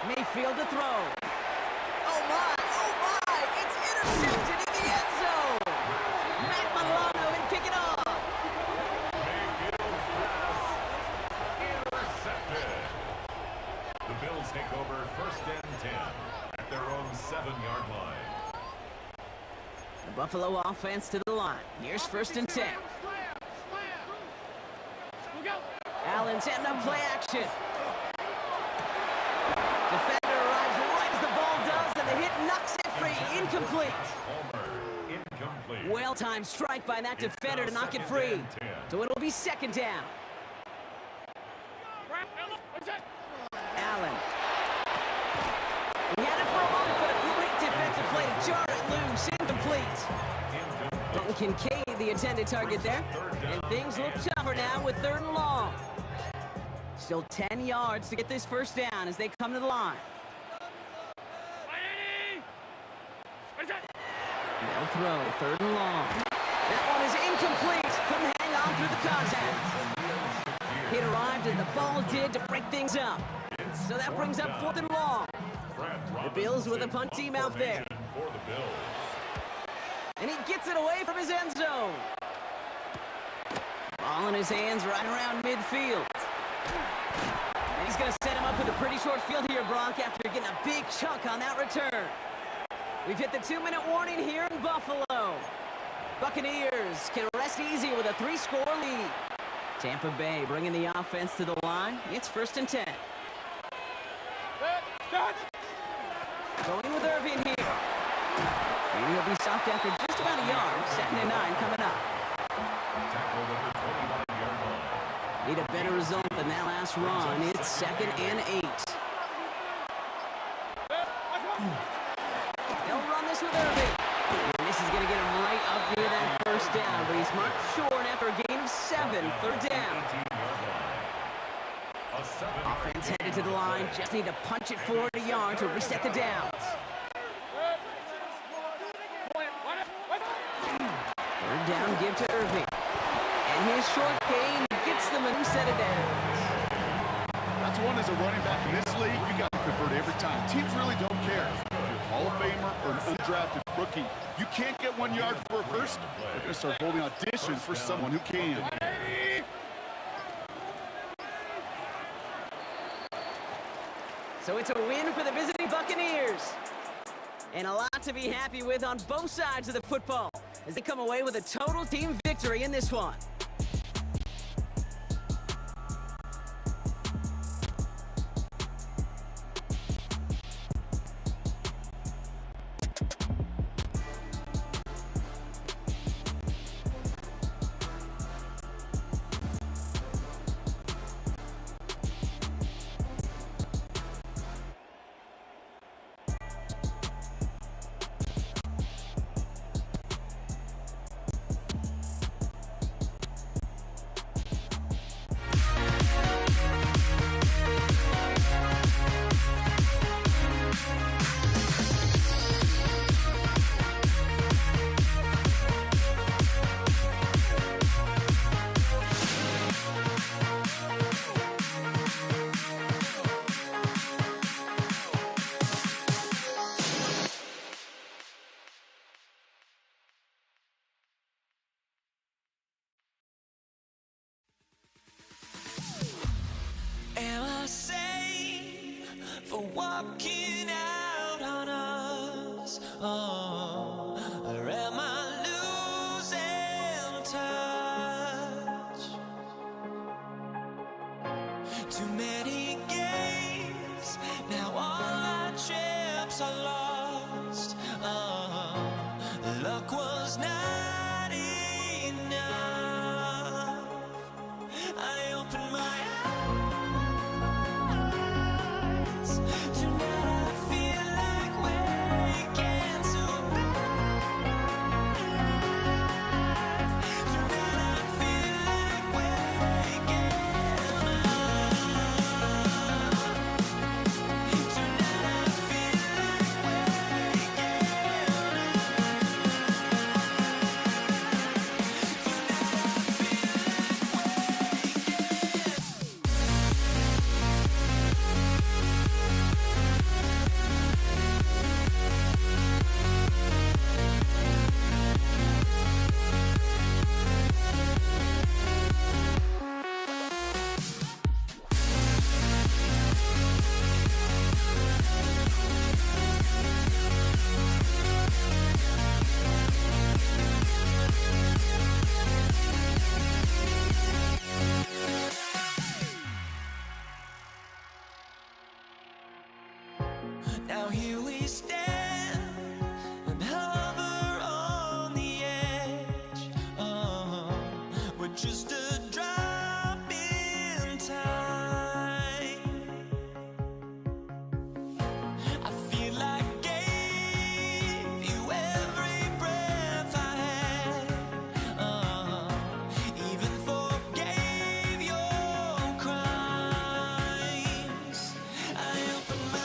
Mayfield to throw. Oh my, it's intercepted in the end zone. Matt Milano and pick it off. Mayfield's pass intercepted. The Bills take over 1st and 10 at their own 7-yard line. The Buffalo offense to the line. Here's 1st and 10. Allen setting up play action. Defender arrives right as the ball does, and the hit knocks it free. Incomplete. Homer, incomplete. Well-timed strike by that defender to knock it free. So it'll be 2nd down. Allen. He had it for a moment, but a great defensive play to jar it loose. Incomplete. Dalton Kincaid, the intended target there. And things look tougher now with 3rd and long. Still 10 yards to get this first down as they come to the line. No throw, 3rd and long. That one is incomplete. Couldn't hang on through the contact. It arrived as the ball did to break things up. So that brings up 4th and long. The Bills with a punt team out there. For the Bills. And he gets it away from his end zone. Ball in his hands right around midfield. And he's going to set him up with a pretty short field here, Brock, after getting a big chunk on that return. We've hit the 2-minute warning here in Buffalo. Buccaneers can rest easy with a 3-score lead. Tampa Bay bringing the offense to the line. It's 1st and 10. Going with Irving here. And he'll be stopped after just about a yard. 2nd and 9 coming up. Tackled over 29-yard line. Need a better result than that last run. It's 2nd and 8. They'll run this with Irving. And this is going to get him right up near that first down. But he's marked short after a gain of 7. 3rd down. 18-yard line. A 7-yard Offense headed to the line. Just need to punch it forward a yard to reset the downs. 3rd down, give to Irving. And his short gain gets them a new set of downs. That's one as a running back in this league, you got to convert every time. Teams really don't care. If you're a Hall of Famer or an undrafted rookie, you can't get 1 yard for a first. They're going to start holding auditions for someone who can. So it's a win for the visiting Buccaneers. And a lot to be happy with on both sides of the football as they come away with a total team victory in this one. walking out on us? Oh, or am I losing touch? Too many games, now all our chips are lost. Oh, luck was not enough. I opened my eyes. Tonight I feel like waking to life. Tonight I feel like waking up. Tonight I feel like waking Now here we stand and hover on the edge. Oh, we're just a drop in time. I feel I gave you every breath I had. Even forgave your crimes. I opened my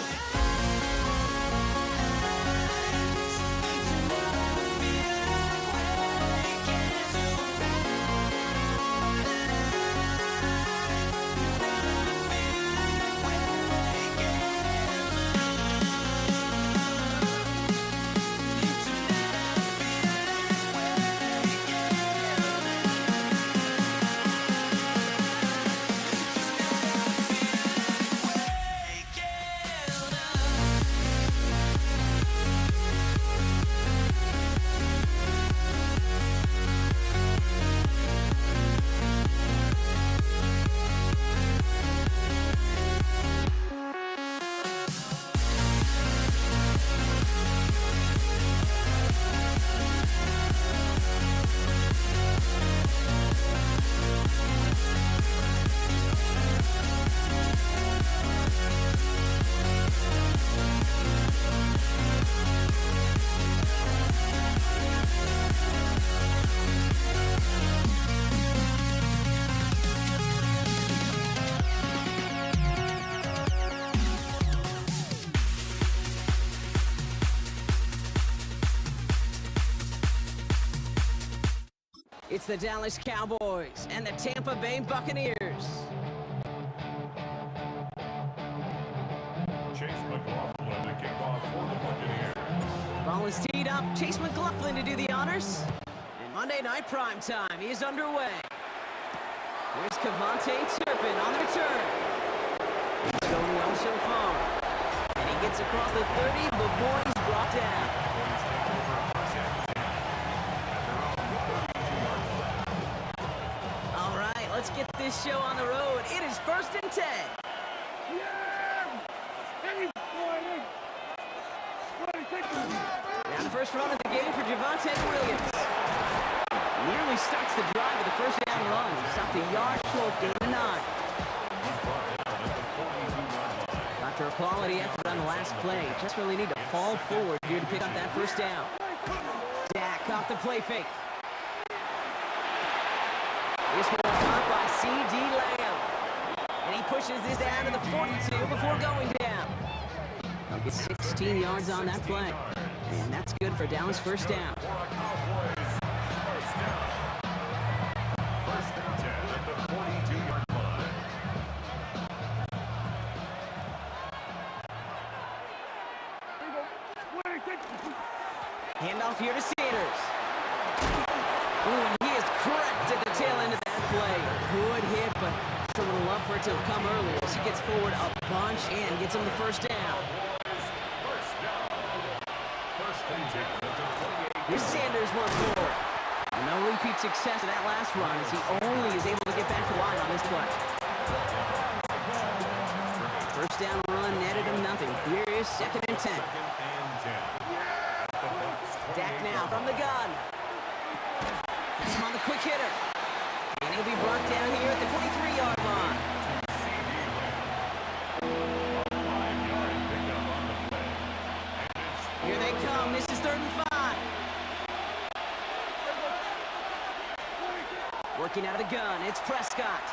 It's the Dallas Cowboys and the Tampa Bay Buccaneers. Chase McLaughlin to kick off for the Buccaneers. Ball is teed up. Chase McLaughlin to do the honors. And Monday Night Prime Time is underway. Here's Cavante Turpin on the return. He's going well so far. And he gets across the 30 before he's brought down. All right, let's get this show on the road. It is 1st and 10. Now the first run of the game for Javonte Williams. Nearly starts the drive with the first down run. Stopped a yard short, gain of 9. After a quality effort on the last play, just really need to fall forward here to pick up that first down. Dak off the play fake. This one caught by C.D. Lamb. And he pushes this down to the 42 before going down. He'll get 16 yards on that play. And that's good for Dallas' first down. First and 10 at the 42-yard line. Handoff here to Sanders. Ooh, and he is cracked at the tail end of that play. Good hit, but still would have loved for it to have come earlier as he gets forward a bunch and gets him the first down. once more. And no repeat success of that last run as he only is able to get back to the line on this play. First down run netted him nothing. Here is 2nd and 10. Dak now from the gun. He's on the quick hitter. And he'll be brought down here at the 23-yard line. Here they come. This is 3rd and 5. Working out of the gun. It's Prescott.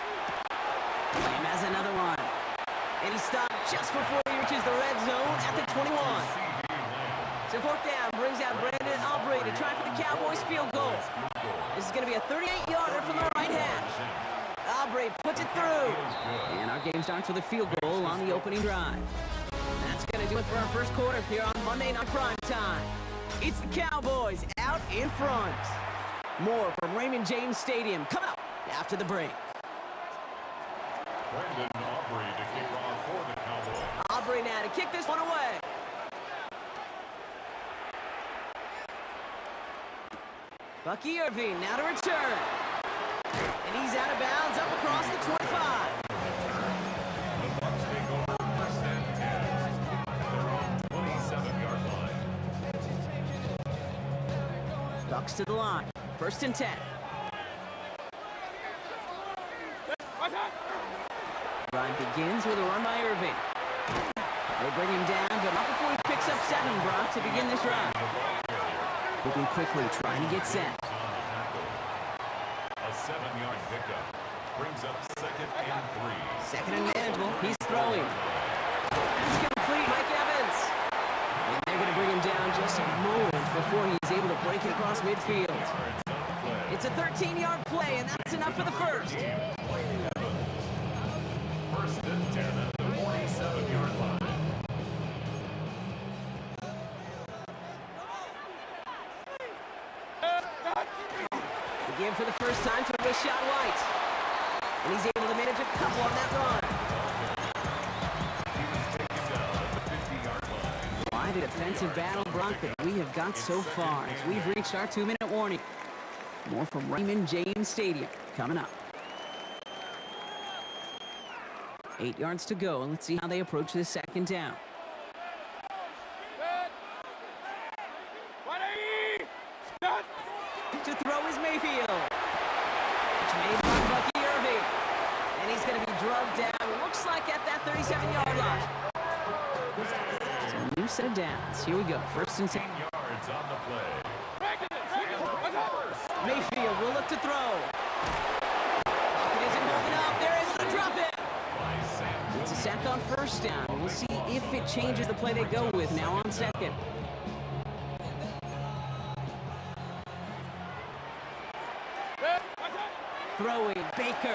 Lamb has another one. And he stopped just before he reaches the red zone at the 21. So 4th down brings out Brandon Aubrey to try for the Cowboys field goal. This is going to be a 38-yarder from the right hash. Aubrey puts it through. And our game starts with a field goal on the opening drive. That's going to do it for our first quarter here on Monday Night Prime Time. It's the Cowboys out in front. More from Raymond James Stadium coming up after the break. Brandon Aubrey to kick off for the Cowboys. Aubrey now to kick this one away. Bucky Irving now to return. And he's out of bounds up across the 25. The Bucs take over 1st and 10 at their own 27-yard line. Bucks to the line. 1st and 10. Run begins with a run by Irving. They bring him down, but not before he picks up 7, Brock, to begin this run. Moving quickly, trying to get set. A 7-yard pickup brings up 2nd and 3. 2nd and manageable. He's throwing. That's complete. Mike Evans. And they're going to bring him down just a moment before he's able to break it across midfield. It's a 13-yard play, and that's enough for the first. 1st and 10 at the 47-yard line. The give for the first time to Rashad White. And he's able to manage a couple on that run. He was taken down at the 50-yard line. Quite a defensive battle, Brock, that we have got so far as we've reached our 2-minute warning. More from Raymond James Stadium coming up. 8 yards to go, and let's see how they approach this 2nd down. To throw is Mayfield. It's made by Bucky Irving. And he's going to be drugged down, looks like at that 37-yard line. So a new set of downs. Here we go, 1st and 10. 10 yards on the play. Mayfield will look to throw. Pocket isn't holding up. They're able to drop it. It's a sack on 1st down. We'll see if it changes the play they go with now on 2nd. Throwing, Baker.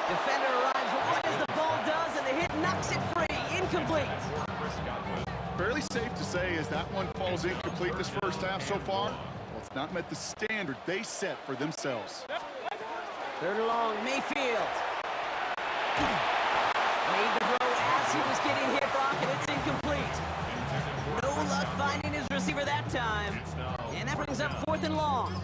Defender arrives right as the ball does, and the hit knocks it free. Incomplete. Fairly safe to say as that one falls incomplete this first half so far, well, it's not met the standard they set for themselves. 3rd and long, Mayfield. Made the throw as he was getting hit, Brock, and it's incomplete. No luck finding his receiver that time. And that brings up 4th and long.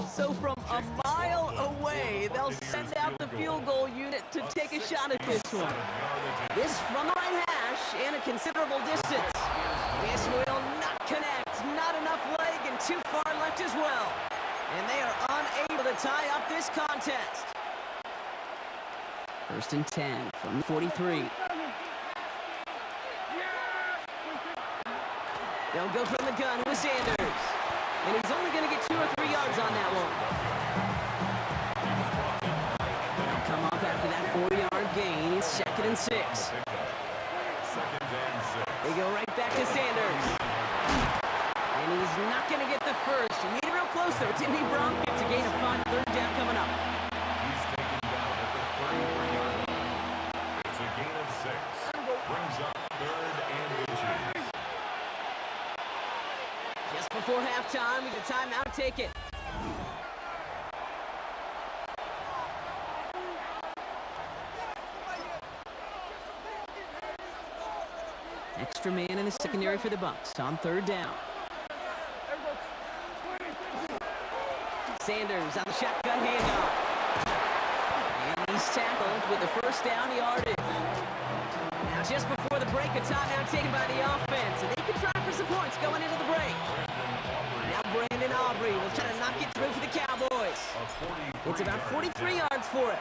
So from a mile away, they'll send out the field goal unit to take a shot at this one. This from the right hash and a considerable distance. This will not connect. Not enough leg and too far left as well. And they are unable to tie up this contest. 1st and 10 from the 43. They'll go from the gun with Sanders. And he's only going to get 2 or 3 yards on that one. They'll come up after that 4-yard gain. It's 2nd and 6. 2nd and 6. They go right back to Sanders. And he's not going to get the first. He made it real close, though, didn't he, Bronk? It's a gain of 5, 3rd down coming up. He's taken down at the 33-yard line. It's a gain of 6. Brings up 3rd and inches. Just before halftime, we get a timeout. Take it. Extra man in the secondary for the Bucks on third down. Sanders on the shotgun handoff. And he's tackled with the first down yardage. Now just before the break, a timeout taken by the offense. And they can try for some points going into the break. Now Brandon Aubrey will try to knock it through for the Cowboys. It's about 43 yards for it.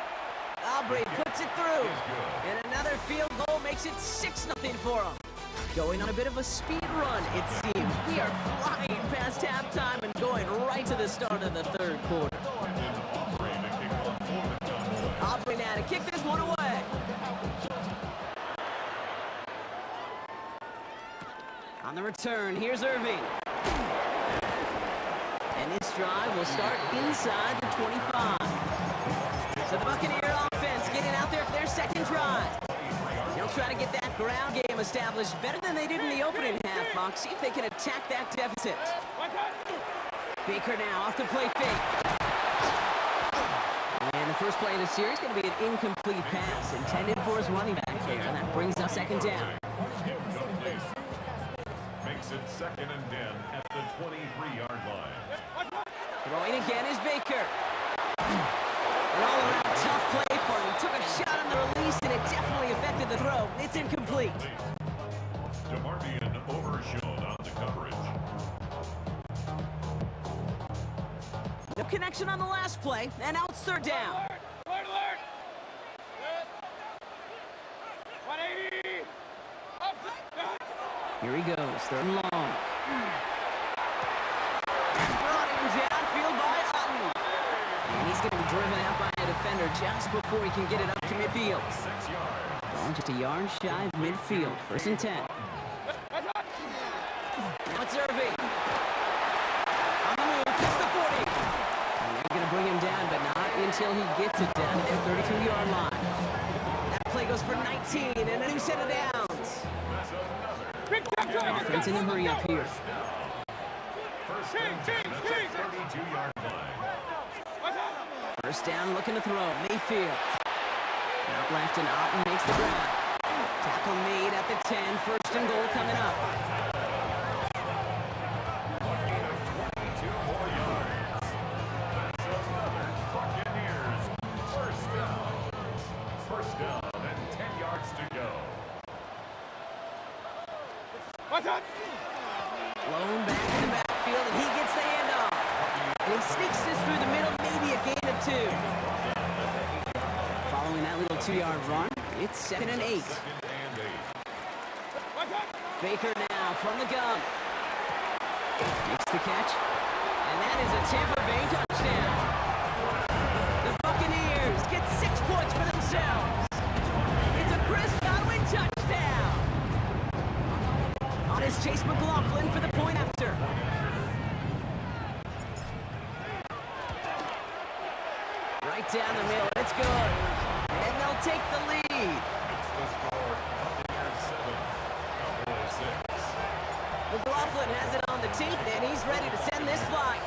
Aubrey puts it through. And another field goal makes it 6-0 for him. Going on a bit of a speed run, it seems. We are flying past halftime and going right to the start of the third quarter. Aubrey now to kick this one away. On the return, here's Irving. And this drive will start inside the 25. So the Buccaneer offense getting out there for their second drive. They'll try to get that ground game established better than they did in the opening half, Buck. See if they can attack that deficit. Baker now off the play fake. And the first play of the series is going to be an incomplete pass intended for his running back there. And that brings up second down. Makes it 2nd and 10 at the 23-yard line. Throwing again is Baker. An all-around tough play for him. He took a shot on the release, and it definitely affected the throw. It's incomplete. DeMarvion Overshown on the coverage. No connection on the last play, and now it's third down. Alert! Alert! 180! Here he goes, third and long. He's brought in downfield by Otten. And he's going to be driven out by a defender just before he can get it up to midfield. 6 yards. Ball just a yard shy of midfield, 1st and 10. Now it's Irving. On the move, gets the 40. And they're going to bring him down, but not until he gets it down to their 32-yard line. That play goes for 19 and a new set of downs. Offense in a hurry up here. First and 10 at the 32-yard line. First down, looking to throw. Mayfield. Out left, and Otten makes the grab. Tackle made at the 10. 1st and goal coming up. 22 more yards. That's another Buccaneers first down. First down and 10 yards to go. Blown back in the backfield, and he gets the handoff. And he sneaks this through the middle, maybe a gain of 2. Following that little 2-yard run, it's 2nd and 8. Baker now from the gun. Makes the catch. And that is a Tampa Bay touchdown. The Buccaneers get 6 points for themselves. It's a Chris Godwin touchdown. On is Chase McLaughlin for the point after. Right down the middle, it's good. And they'll take the lead. It's the score, Buccaneers 7, Cowboys 6. McLaughlin has it on the tape, and he's ready to send this flight.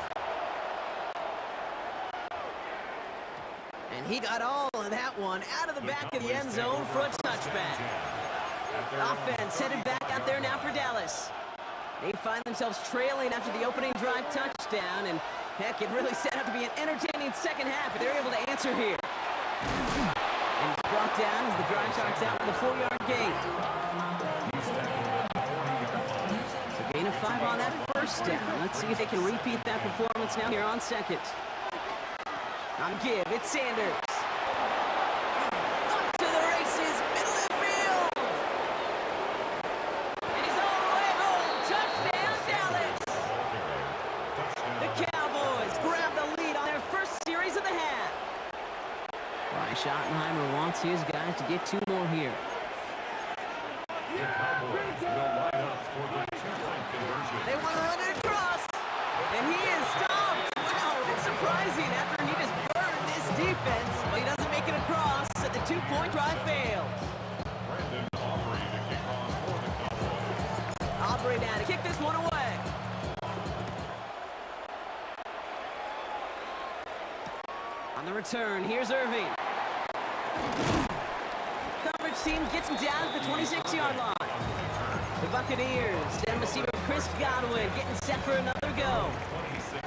And he got all of that one out of the back of the end zone for a touchback. Offense headed back out there now for Dallas. They find themselves trailing after the opening drive touchdown, and heck, it really set up to be an entertaining second half, but they're able to answer here. And he's brought down as the drive starts out with a 4-yard gain. So gain of 5 on that first down. Let's see if they can repeat that performance now here on second. On give, it's Sanders. Up to the races, middle of the field. And he's all the way home. Touchdown, Dallas. The Cowboys grab the lead on their first series of the half. Brian Schottenheimer wants his guys to get 2 more here. The Cowboys will line up for the 2-point conversion. They want to run it across. And he is stopped. Wow, it's surprising after he just burned this defense, but he doesn't make it across, so the 2-point drive failed. Brandon Aubrey to kick off for the Cowboys. Aubrey now to kick this one away. On the return, here's Irving. Coverage team gets him down at the 26-yard line. The Buccaneers send receiver Chris Godwin getting set for another go.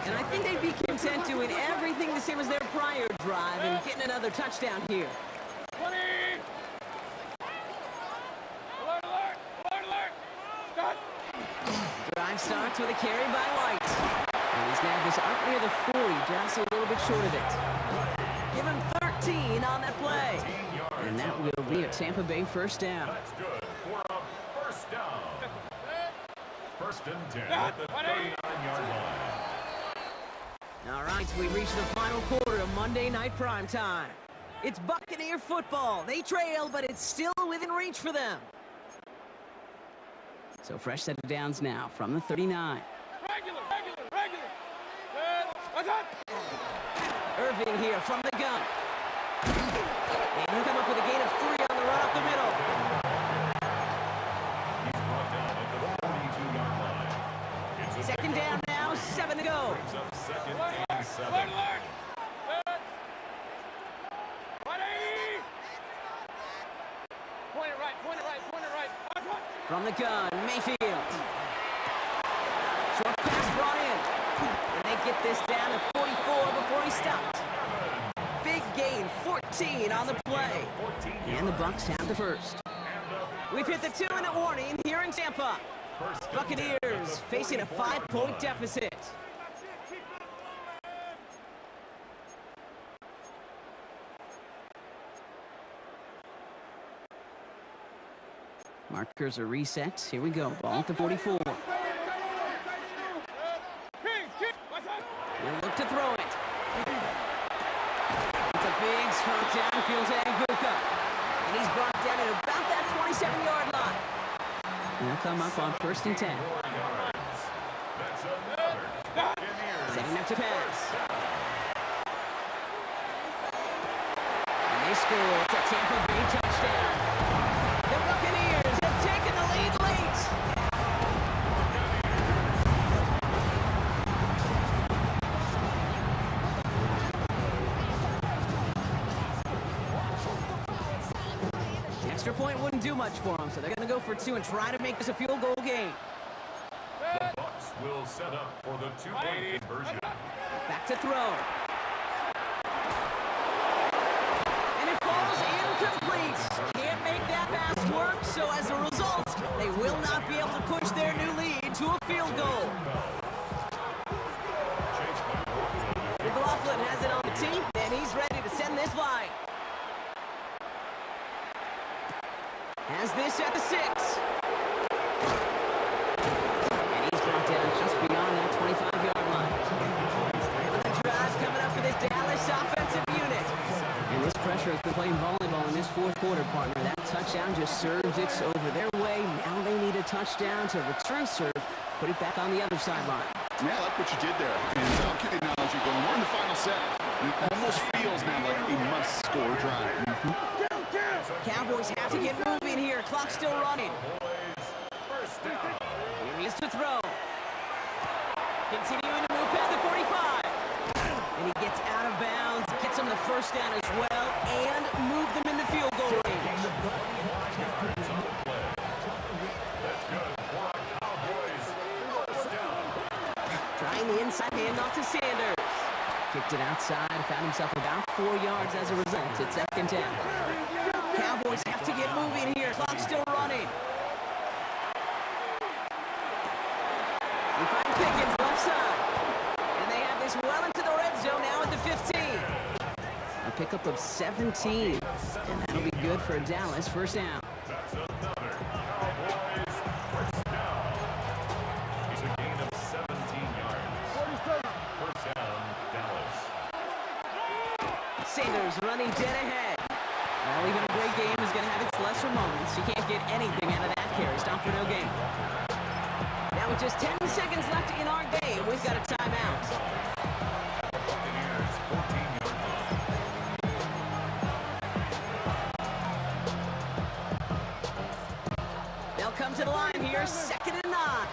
And I think they'd be content doing everything the same as their prior drive and getting another touchdown here. 20! Alert, alert! Alert, alert! Cut! Drive starts with a carry by White. And he's now this up near the 40, just a little bit short of it. Give him 13 on that play. And that will be a Tampa Bay first down. That's good for a first down. First and 10 at the 39-yard line. All right, we reach the final quarter of Monday Night Primetime. It's Buccaneer football. They trail, but it's still within reach for them. So fresh set of downs now from the 39. Regular! What's up? Irving here from the gun. And he'll come up with a gain of 3 on the run up the middle. He's brought down at the 42-yard line. It's a Second down now, 7 to go. brings up second and 7. Alert, alert! 20! Point it right. Watch one. From the gun, Mayfield. Short pass brought in. And they get this down to 44 before he stopped. Big gain, 14 on the play. And the Bucs have the first. We've hit the 2-minute warning here in Tampa. Buccaneers facing a 5-point deficit. Markers are reset. Here we go. Ball at the 44. Kings, what's up? He'll look to throw it. It's a big spot downfield to Aguka. And he's brought down at about that 27-yard line. He'll come up on first and 10. That's another Buccaneers. Setting up to pass. And they score. It's a Tampa Bay touchdown. The Buccaneers have taken the lead late. The extra point wouldn't do much for them, so they're going to go for 2 and try to make this a field goal game. The Bucs will set up for the 2-point conversion. Back to throw. And it falls incomplete. Can't make that pass work, so as a result, they will not be able to push their new lead to a field goal. McLaughlin has it on the team, and he's ready to send this flying. Has this at the 6. And he's brought down just beyond that 25-yard line. Another drive coming up for this Dallas offensive unit. And this pressure has been playing volleyball in this fourth quarter, partner. That touchdown just serves it over their way. Now they need a touchdown to return serve, put it back on the other sideline. Yeah, I like what you did there. And I'll keep the analogy going. We're in the final set. It almost feels now like a must-score drive. Cowboys have to get moving here. Clock's still running. First down. Here he is to throw. Continuing to move past the 45. And he gets out of bounds, gets him the first down as well, and move them into field goal range. That's good for a Cowboys first down. Trying the inside handoff to Sanders. Kicked it outside, found himself about 4 yards as a result. It's second down. Cowboys have to get moving here. Clock's still running. We find Pickens left side. And they have this well into the red zone now at the 15. A pickup of 17. And that'll be good for Dallas first down. That's another Cowboys first down. He's a gain of 17 yards. First down, Dallas. Sanders running dead ahead. Well, even a great game is going to have its lesser moments. You can't get anything out of that carry. Stop for no gain. Now with just 10 seconds left in our game, we've got a timeout. Buccaneers 14-yard line. They'll come to the line here, second and 9.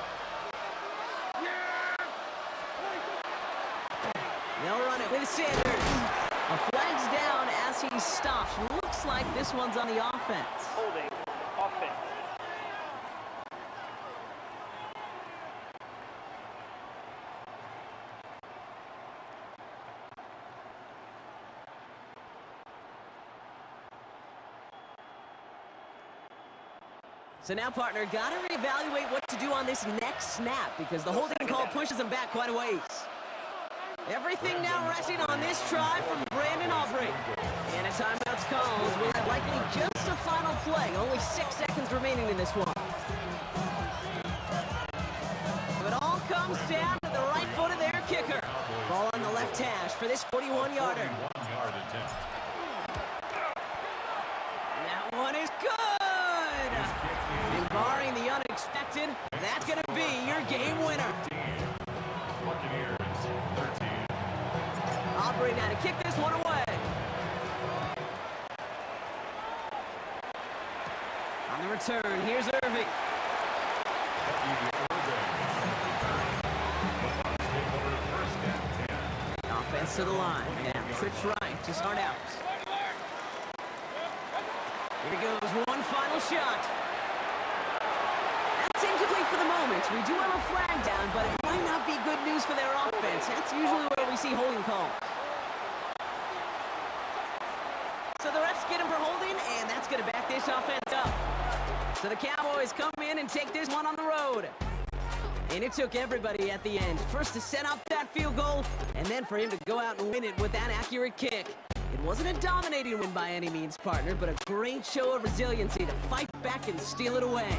They'll run it with Sanders. A flag's down as he stops. Looks like this one's on the offense. Holding. Offense. So now, partner, gotta reevaluate what to do on this next snap because the holding call pushes him back quite a ways. Everything now resting on this try from Brandon Aubrey. And a timeout's called. We'll have likely just a final play. Only 6 seconds remaining in this one. So it all comes down to the right foot of their kicker. Ball on the left hash for this 41-yarder. 41-yard attempt. That one is good! And barring the unexpected, that's going to be your game winner. Buccaneers 13. Aubrey now to kick this one away. On the return, here's Irving. Offense to the line. Now trips right to start out. Here goes one final shot. That's incomplete for the moment. We do have a flag down, but it might not be good news for their offense. That's usually where we see holding calls. So the refs get him for holding, and that's going to back this offense up. So the Cowboys come in and take this one on the road. And it took everybody at the end. First to set up that field goal, and then for him to go out and win it with that accurate kick. It wasn't a dominating win by any means, partner, but a great show of resiliency to fight back and steal it away.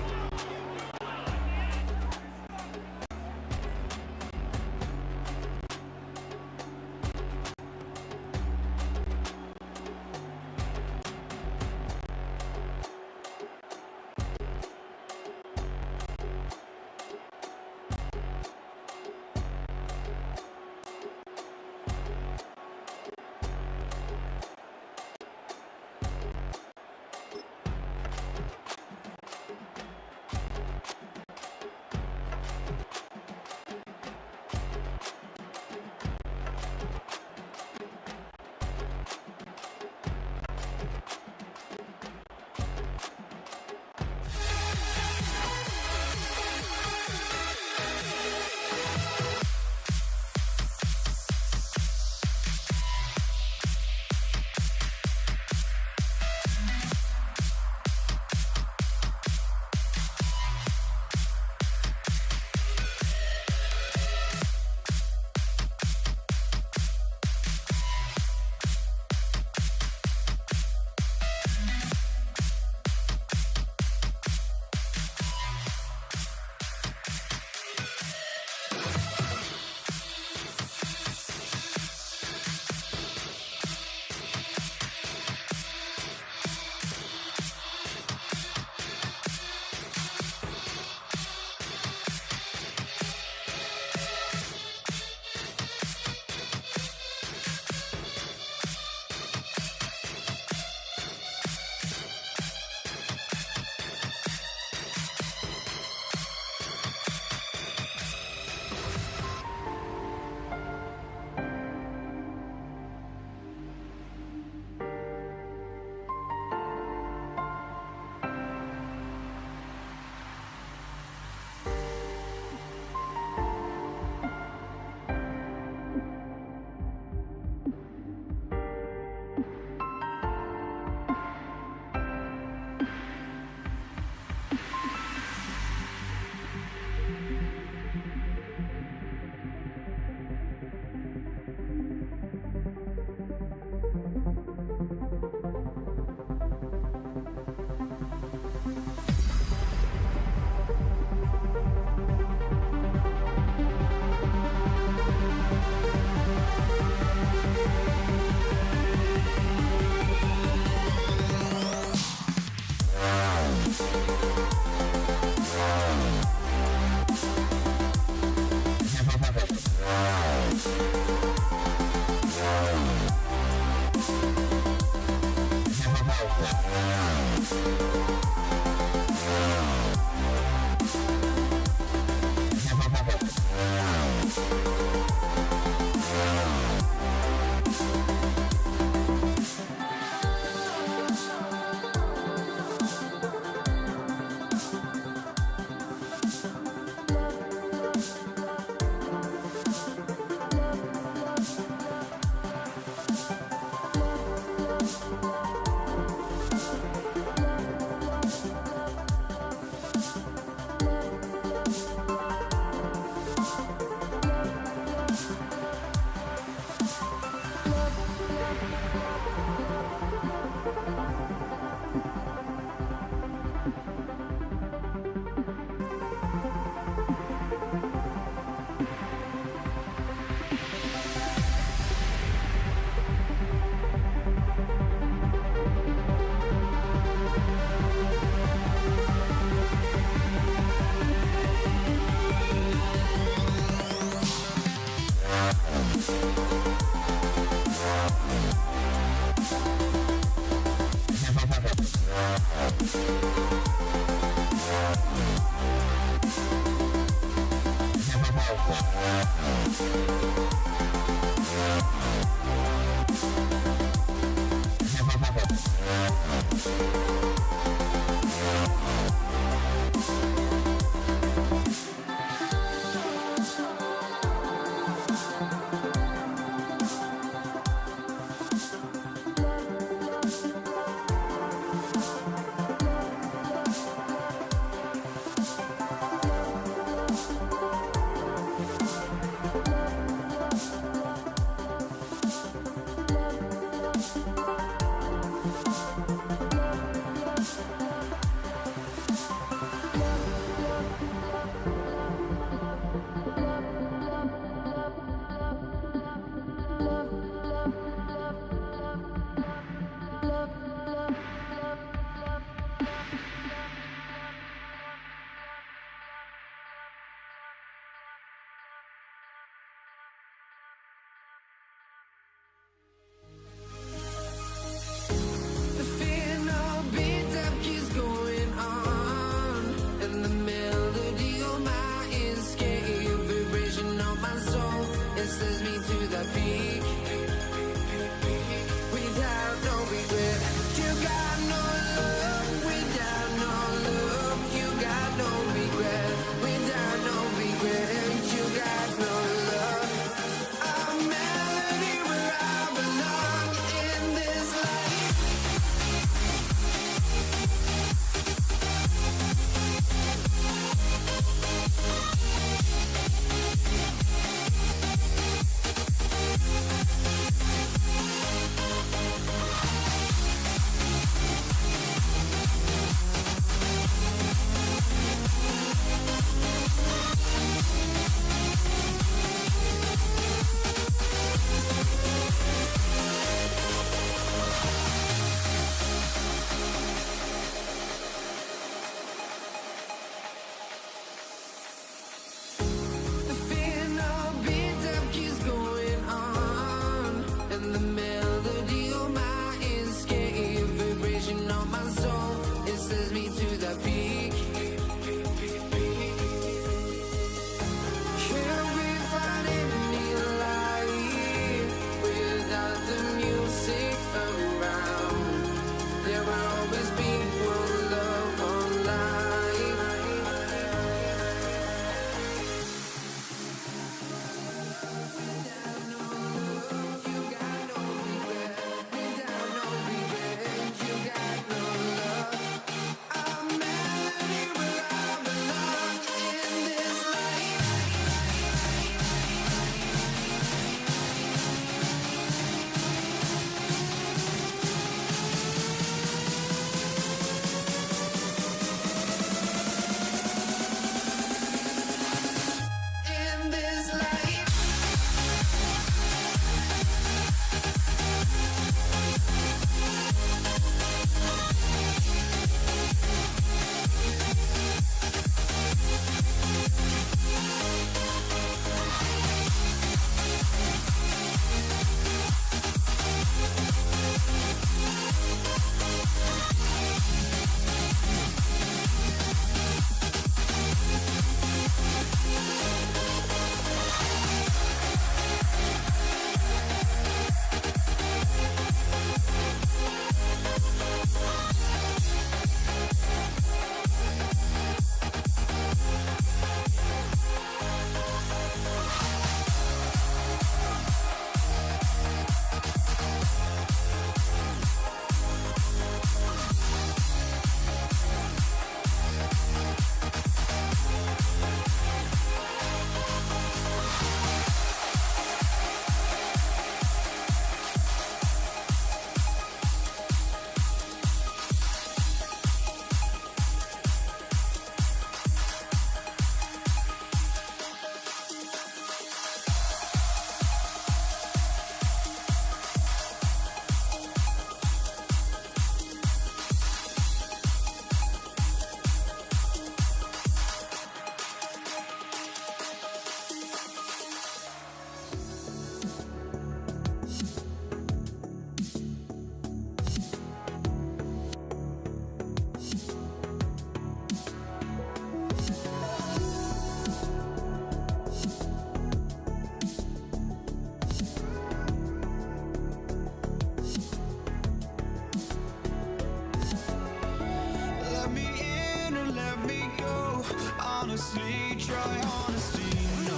my honesty, no.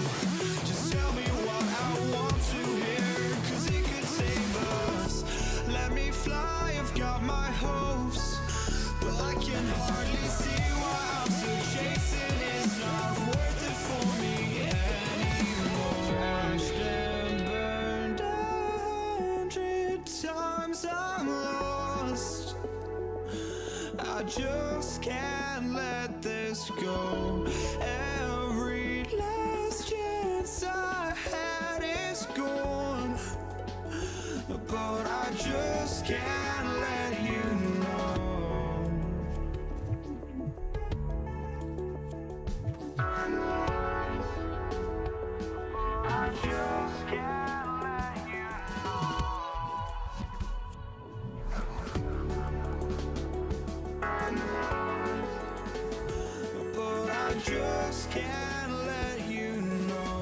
Just tell me what I want to hear, 'cause it could save us. Let me fly, I've got my hopes, but I can hardly see why I'm still chasing. It's not worth it for me anymore. Crashed and burned 100 times, I'm lost. I just can't let this go. Every last chance I had is gone, but I just can't let you know. I just can't let you know. But I just can't let you know.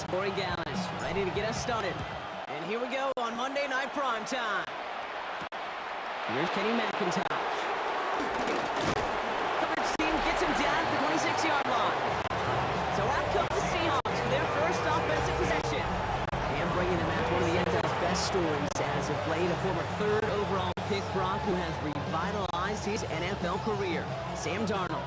Here's Corey Gallis, ready to get us started. And here we go on Monday Night Prime Time. Here's Kenny McIntosh. Coverage team gets him down at the 26-yard line. So out come the Seahawks for their first offensive possession. And bringing him out one of the NFL's best stories as of late, a former third overall pick Brock who has revitalized his NFL career, Sam Darnold.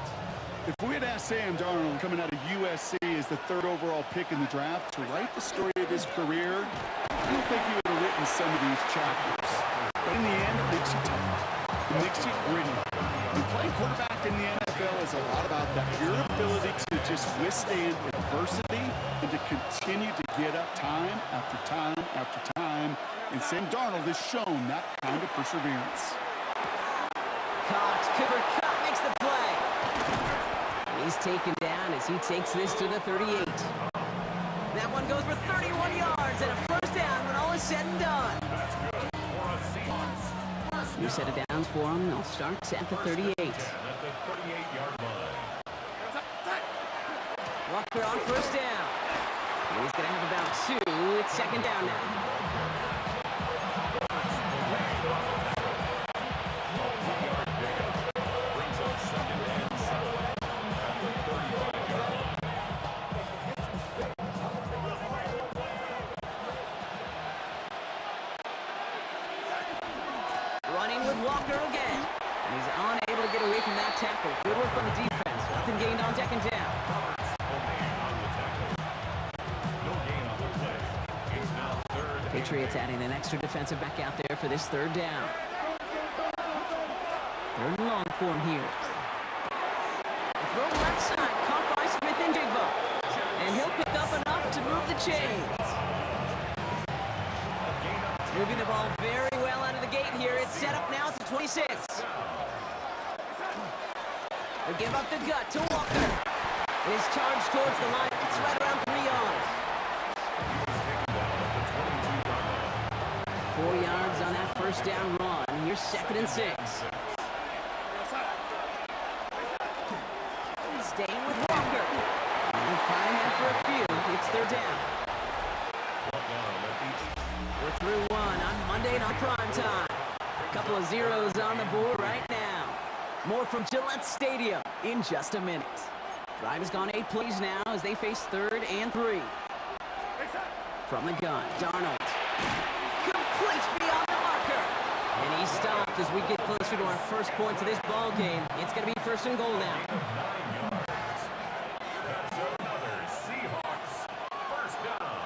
If we had asked Sam Darnold coming out of USC as the third overall pick in the draft to write the story of his career, I don't think he would have written some of these chapters. But in the end, it makes you tougher. It makes you gritty. And playing quarterback in the NFL is a lot about that. Your ability to just withstand adversity and to continue to get up time after time after time. And Sam Darnold has shown that kind of perseverance. Cox, Cooper Kupp makes the play. And he's taken down as he takes this to the 38. That one goes for 31 yards and a first down when all is said and done. That's good for a Seahawks. New set of downs for him. They'll start at the 38. At the 38-yard line. Walker on first down. And he's going to have about two. It's second down now. Brings up second and 7 at the 35-yard line. Running with Walker again. And he's unable to get away from that tackle. Good work on the defense. Nothing gained on second down. No gain on the play. It's now third. Patriots adding an extra defensive back out there for this third down. Third and long for him here. Throw left side, caught by Smith and Digbo. And he'll pick up enough to move the chains. Moving the ball very well out of the gate here. It's set up now at the 26. They give up the gut to Walker. His charge towards the line. It's right around 3 yards. 4 yards on that first down run. Here's second and 6. Staying with Walker. And they find him for a few. It's third down. We're through one on Monday Night Prime Time. A couple of zeros on the board right now. More from Gillette Stadium in just a minute. Drive has gone 8 plays now as they face third and 3. From the gun, Darnold. Complete beyond the marker. And he stopped as we get closer to our first point to this ball game. It's going to be first and goal now. 9 yards. That's another Seahawks first down.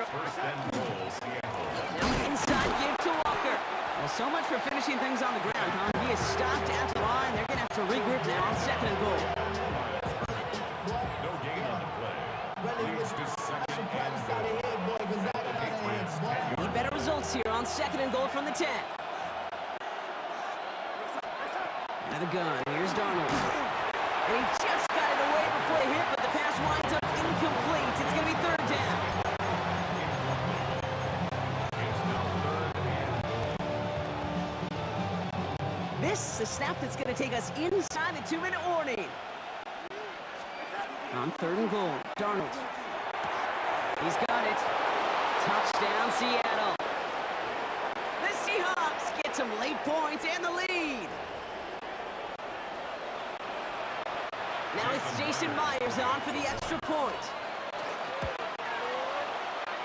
First and goal, Seattle. Now inside give to Walker. Well, so much for finishing things on the ground, huh? He is stopped at the line. They're going to have to regroup now on second and goal. No gain on the play. Leads to second and goal. The Patriots 10 Need better results here on second and goal from the 10. Now the gun. Here's Darnold. And he just got it away before he hit, but the pass winds up incomplete. It's going to be third down. This is the snap that's going to take us inside the 2-minute warning. On third and goal, Darnold. He's got it. Touchdown, Seattle. The Seahawks get some late points and the lead. Now it's Jason Myers on for the extra point.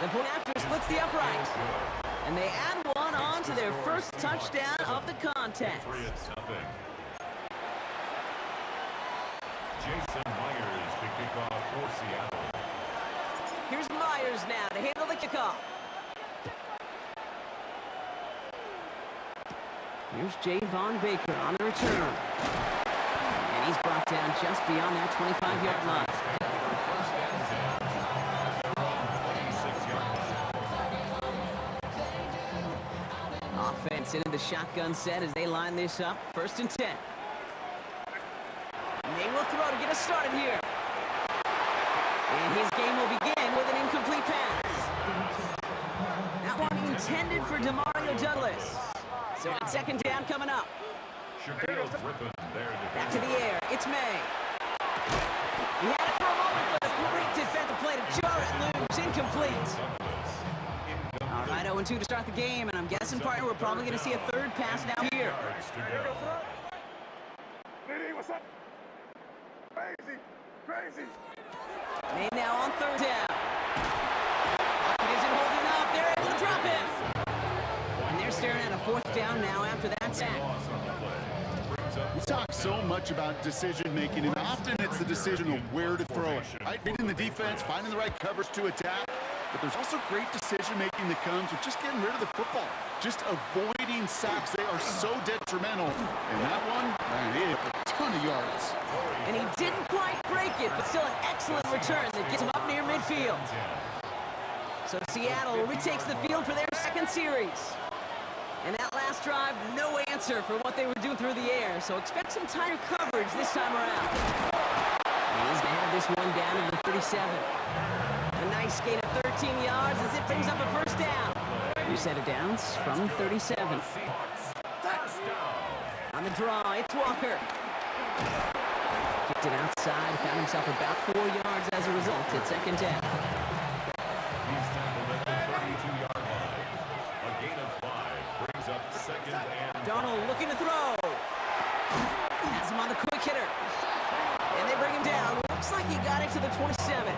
The point after splits the upright. And they add one on to their first touchdown of the contest. Patriots nothing. Jason Myers to kick off for Seattle. Here's Myers now to handle the kickoff. Here's Javon Baker on the return. And he's brought down just beyond that 25-yard line. First and 10. From 26-yard line. Offense into the shotgun set as they line this up. First and 10. And they will throw to get us started here. And his game will begin with an incomplete pass. That one intended for Demario Douglas. So it's second down coming up. Shaquille Griffin there to Back to the air. It's May. He had it for a moment, but a great defensive play play to Jarrett loose, incomplete. All right, 0-2 to start the game, and I'm guessing, partner, we're probably going to see a third pass now here. Yards to go. Diddy, what's up? Crazy, crazy. Made now on third down. Lockett isn't holding up. They're able to drop him. And they're staring at a fourth down now after that sack. Loss on the play. Brings up We talk so much about decision-making, and often it's the decision of where to throw it. Right? Reading the defense, finding the right coverage to attack. But there's also great decision-making that comes with just getting rid of the football, just avoiding sacks. They are so detrimental. And that one, man, he hit a ton of yards. And he didn't quite break it, but still an excellent return that gets him up near midfield. So Seattle retakes the field for their second series. And that last drive, no answer for what they were doing through the air. So expect some tighter coverage this time around. And he's going to have this one down to the 37. A nice gain of 13 yards as it brings up a first down. New set of downs from 37. On the draw, it's Walker. Kicked it outside, found himself about 4 yards as a result. It's second down. He's tackled at the 32-yard line. A gain of 5 brings up second and Darnold looking to throw. Has him on the quick hitter. And they bring him down. Looks like he got it to the 27.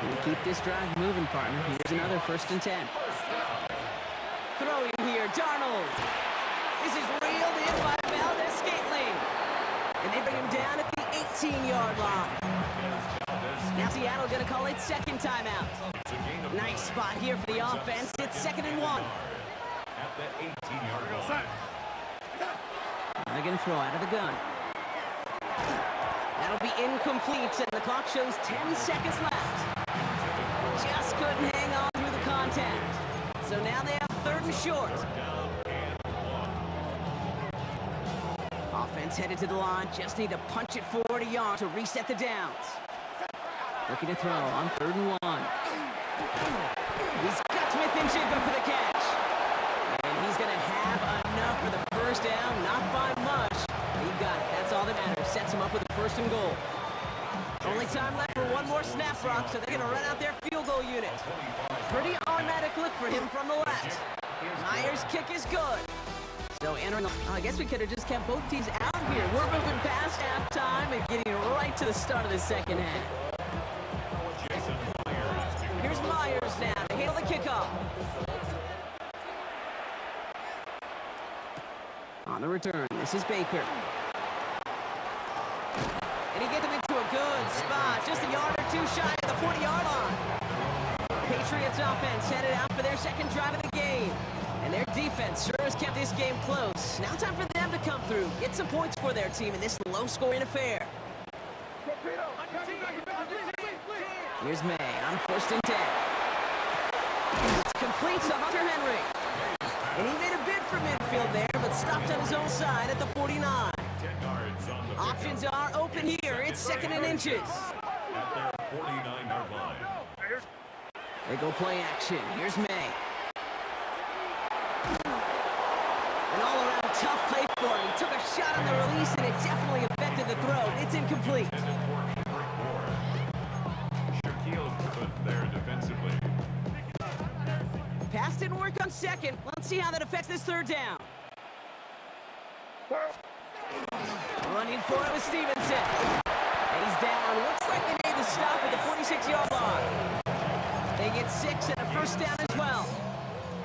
We'll keep this drive moving, partner. Here's another first and 10. Throwing here, Darnold. This is reeled in by Valdez-Scantling. And they bring him down at the 18-yard line. Now Seattle going to call it second timeout. Nice spot here for the offense. It's 2nd and 1. at the 18-yard line. They're going to throw out of the gun. That'll be incomplete, and the clock shows 10 seconds left. Just couldn't hang on through the contact. So now they have 3rd and short. Offense headed to the line. Just need to punch it 40 yards to reset the downs. Looking to throw on 3rd and 1. He's got Smith-Njigba for the catch. And he's going to have enough for the first down. Not by much. He got it. That's all that matters. Sets him up with a 1st and goal. Only time left for one more snap, Brock, so they're going to run out their field goal unit. Pretty automatic look for him from the left. Myers' kick is good. So entering the... I guess we could have just kept both teams out here. We're moving past halftime and getting right to the start of the second half. Here's Myers now to handle the kickoff. On the return, this is Baker. And he gets him into a good spot, just a yard or two shy of the 40-yard line. Patriots offense headed out for their second drive of the game. And their defense sure has kept this game close. Now time for them to come through, get some points for their team in this low-scoring affair. Here's May on 1st and 10. It's complete to Hunter Henry. And he made a bid for midfield there, but stopped on his own side at the 49. 10 yards on the Options are open here. It's 2nd and inches. at their 49-yard line. They go play action. Here's May. An all-around tough play for him. He took a shot on the release, and it definitely affected the throw. It's incomplete. Shaquille Griffin there defensively. Pass didn't work on 2nd. Let's see how that affects this 3rd down. Running for it with Stevenson. And he's down. Looks like they made the stop at the 46-yard line. They get 6 and a 1st down as well.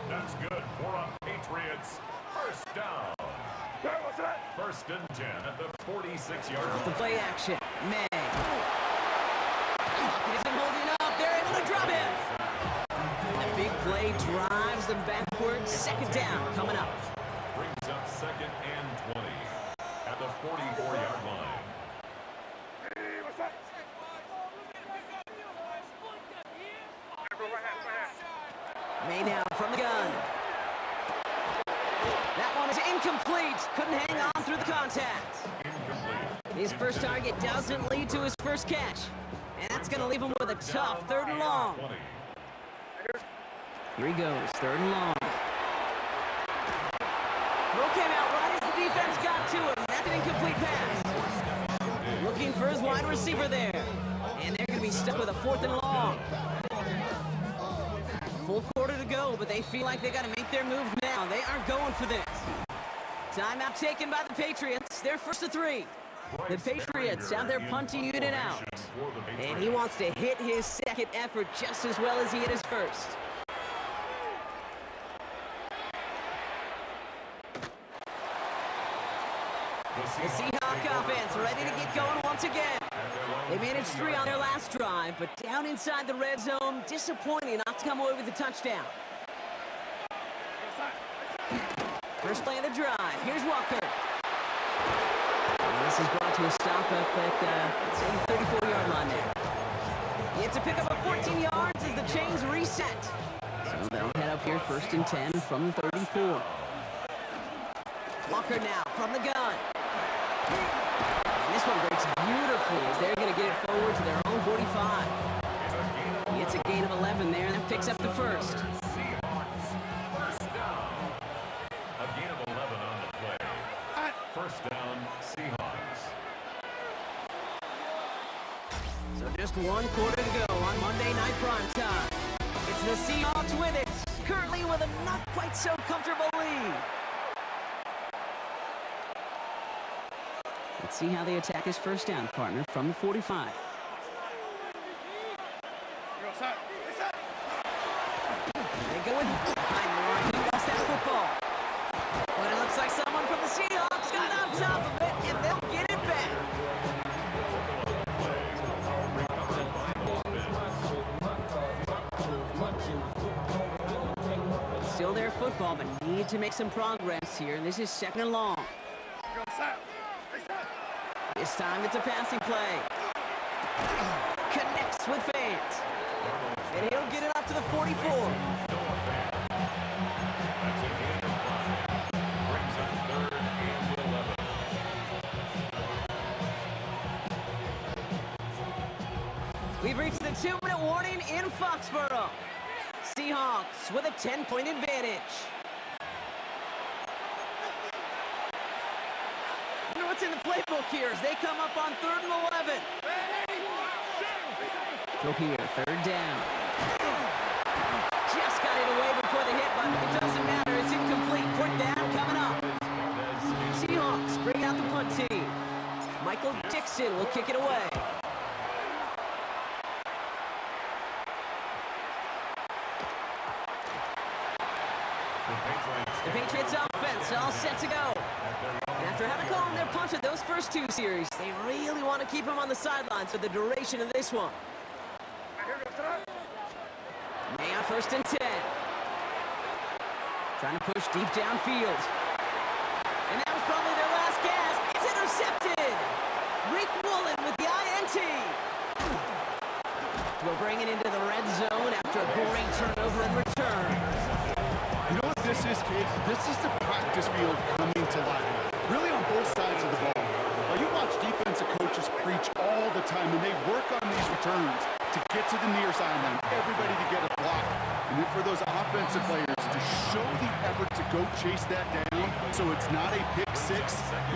That's good for a Patriots. 1st down. 1st and 10 at the 46-yard The line. play action. May. Lockett isn't holding up. They're able to drop him. The big play drives them backwards. 2nd down coming up. Brings up 2nd and 20 at the 44-yard line. May now from the gun. That one is incomplete. Couldn't hang on through the contact. Incomplete. His first target doesn't lead to his first catch. And that's going to leave him with a tough 3rd and long. 20. Here he goes, 3rd and long. Throw came out right as the defense got to him. That's an incomplete pass. Looking for his wide receiver there. And they're going to be stuck with a 4th and long. Full quarter to go, but they feel like they got to make their move now. They are going for this. Timeout taken by the Patriots. They're first to 3. The Patriots have their punting unit out. And he wants to hit his second effort just as well as he hit his first. The Seahawk offense ready to get going once again. They managed 3 on their last drive, but down inside the red zone, disappointing not to come away with a touchdown. First play of the drive. Here's Walker. And this is brought to a stop up at, let's say, the 34-yard line there. It's a pickup of 14 yards as the chains reset. So they'll head up here first and 10 from the 34. Walker now from the gun. And this one breaks beautifully as they're going to get it forward to their own 45. It's a gain of 11 there, and that picks up the first. Seahawks, first down. A gain of 11 on the play. First down, Seahawks. So just 1 quarter to go on Monday Night Primetime. It's the Seahawks with it, currently with a not quite so comfortable lead. Let's see how they attack his first down, partner, from the 45. They go with behind the line. He lost that football. But it looks like someone from the Seahawks got on top of it, and they'll get it back. Still their football, but need to make some progress here. This is 2nd and long. This time it's a passing play. Connects with fans. And he'll get it up to the 44. We've reached the 2-minute warning in Foxborough. Seahawks with a 10-point advantage. What's in the playbook here as they come up on 3rd and 11. So here, 3rd down. Just got it away before the hit, but it doesn't matter. It's incomplete. 4th down coming up. Seahawks bring out the punt team. Michael Dixon will kick it away. The Patriots offense all set to go. And after having called their punch at those first 2 series, they really want to keep him on the sidelines for the duration of this one. May on 1st and 10. Trying to push deep downfield. And that was probably their last gasp. It's intercepted. Rick Woolen with the INT. We'll bring it into the red zone after a great turnover and return. You know what this is, kid? This is the practice field coming to life. Really on both sides of the ball. You watch defensive coaches preach all the time, and they work on these returns to get to the near sideline, everybody to get a block. And then for those offensive players to show the effort to go chase that down so it's not a pick 6.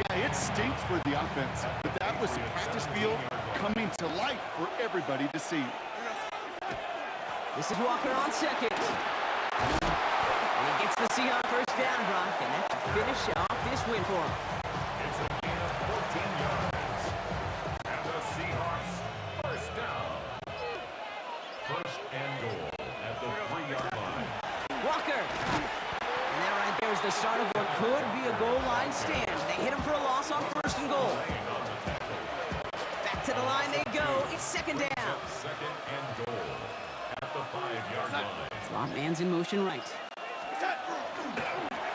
Yeah, it stinks for the offense. But that was the practice field coming to life for everybody to see. This is Walker on 2nd. And he gets the Seahawks first down, Brock, and that's to finish off this win for him. It's a gain of 14 yards. And the Seahawks, first down. First and goal at the 3-yard line. Walker. And that right there is the start of what could be a goal line stand. They hit him for a loss on 1st and goal. Back to the line they go. It's 2nd down. Second and goal at the 5-yard line. Slot man's in motion right.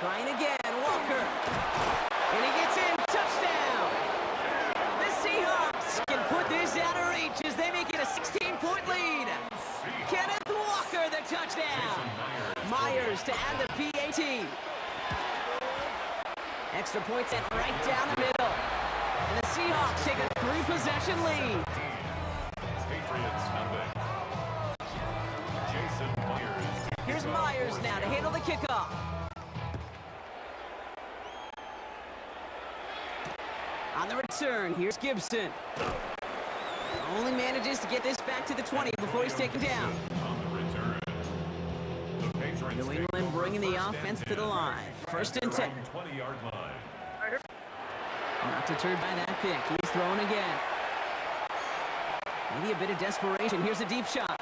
Trying again, Walker. And he gets in, touchdown! The Seahawks can put this out of reach as they make it a 16-point lead. Kenneth Walker, the touchdown. Myers to add the PAT. Extra points and right down the middle. And the Seahawks take a 3-possession lead. Patriots nothing. Jason Myers. Here's Myers now to handle the kickoff. On the return, here's Gibson. only manages to get this back to the 20 before he's taken down. On the return. The Patriots New take England over bringing the first and offense to 10 the line. First and 10. from the 20-yard line. Not deterred by that pick. He's throwing again. Maybe a bit of desperation. Here's a deep shot.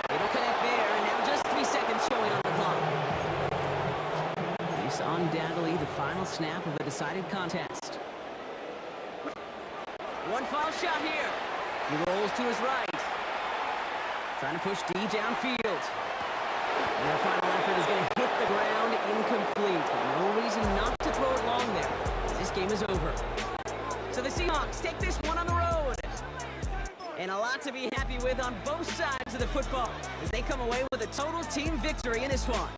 It'll connect there, and now just 3 seconds showing on the clock. This undoubtedly the final snap of a decided contest. One foul shot here. He rolls to his right. Trying to push deep downfield. And their final effort is going to hit the ground incomplete. No reason not to throw it long there. This game is over. So the Seahawks take this one on the road. And a lot to be happy with on both sides of the football as they come away with a total team victory in this one.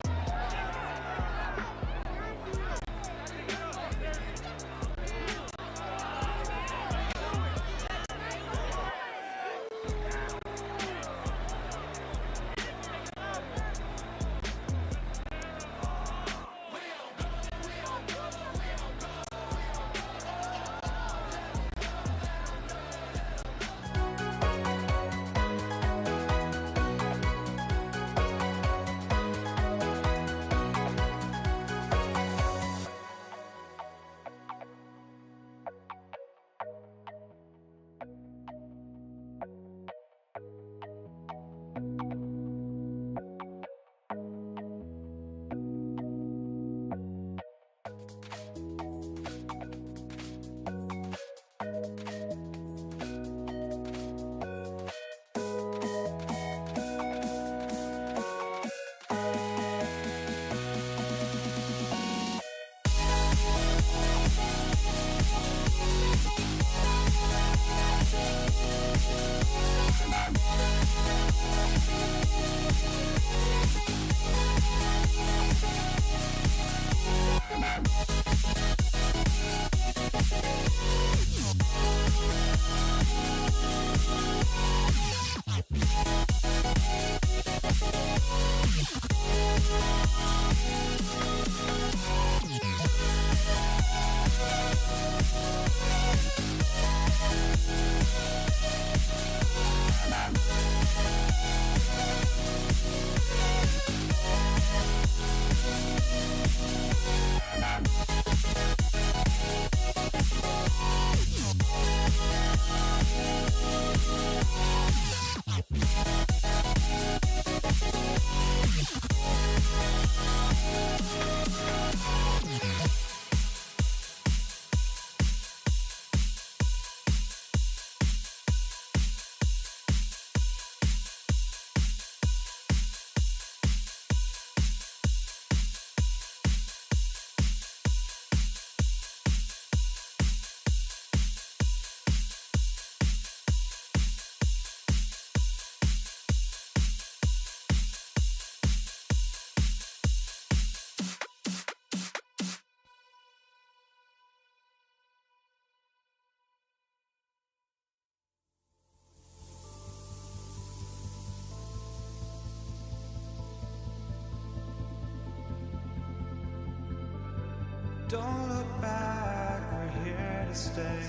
Don't look back, we're here to stay.